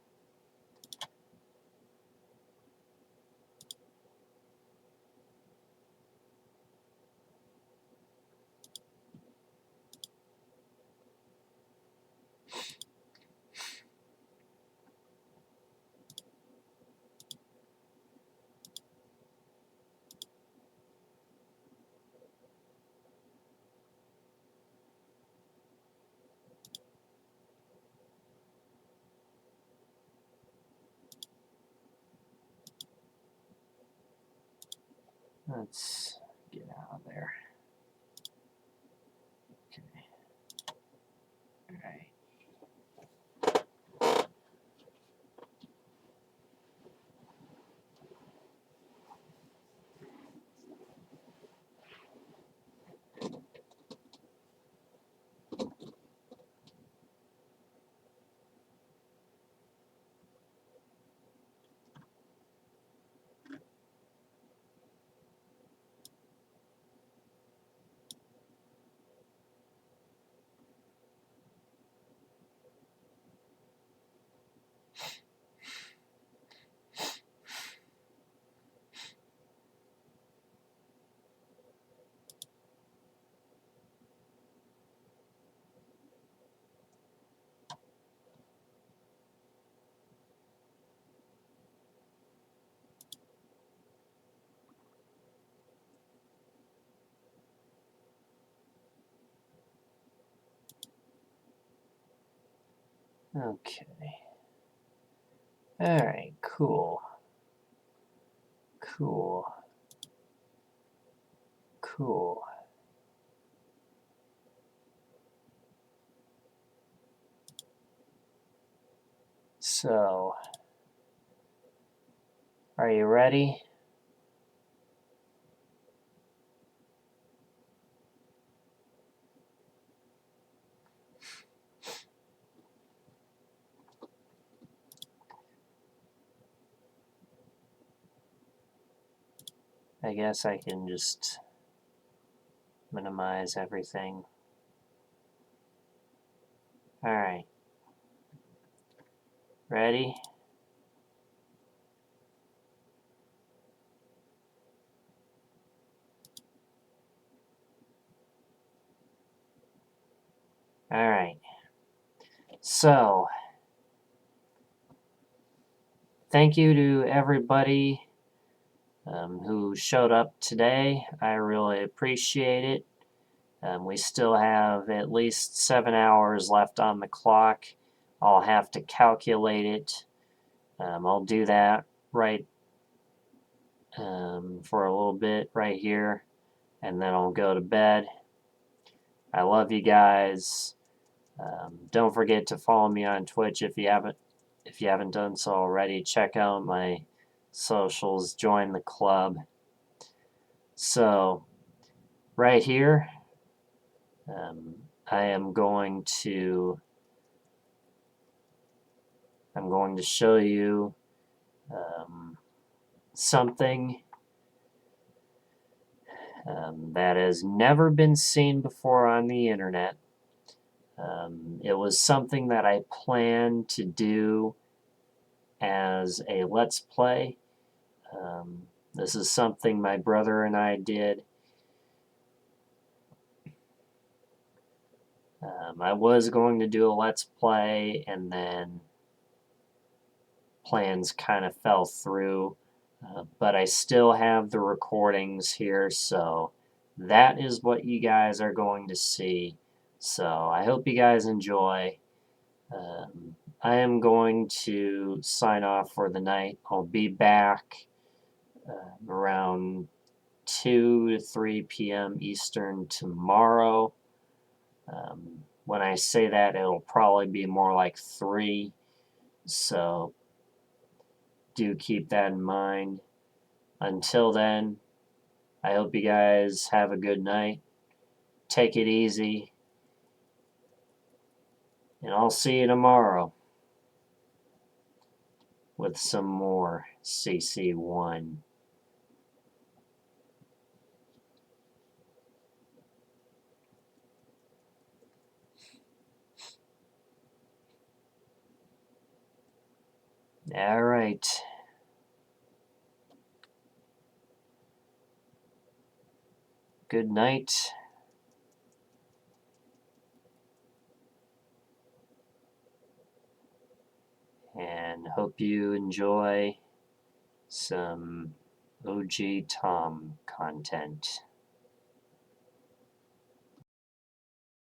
Let's get out of there. Okay. All right. Okay. All right, cool. Cool. Cool. So, are you ready? I guess I can just minimize everything. All right. Ready? All right. So, thank you to everybody who showed up today. I really appreciate it. We still have at least 7 hours left on the clock. I'll have to calculate it. I'll do that right for a little bit right here, and then I'll go to bed. I love you guys. Don't forget to follow me on Twitch if you haven't done so already. Check out my socials. Join the club. So, right here, I am going to show you something that has never been seen before on the internet. It was something that I planned to do as a Let's Play. This is something my brother and I did. I was going to do a Let's Play, and then plans kind of fell through. But I still have the recordings here, so that is what you guys are going to see. So I hope you guys enjoy. I am going to sign off for the night. I'll be back around 2 to 3 p.m. Eastern tomorrow. When I say that, it'll probably be more like 3. So do keep that in mind. Until then, I hope you guys have a good night. Take it easy. And I'll see you tomorrow with some more. CC1. All right. Good night. And hope you enjoy some OG Tom content.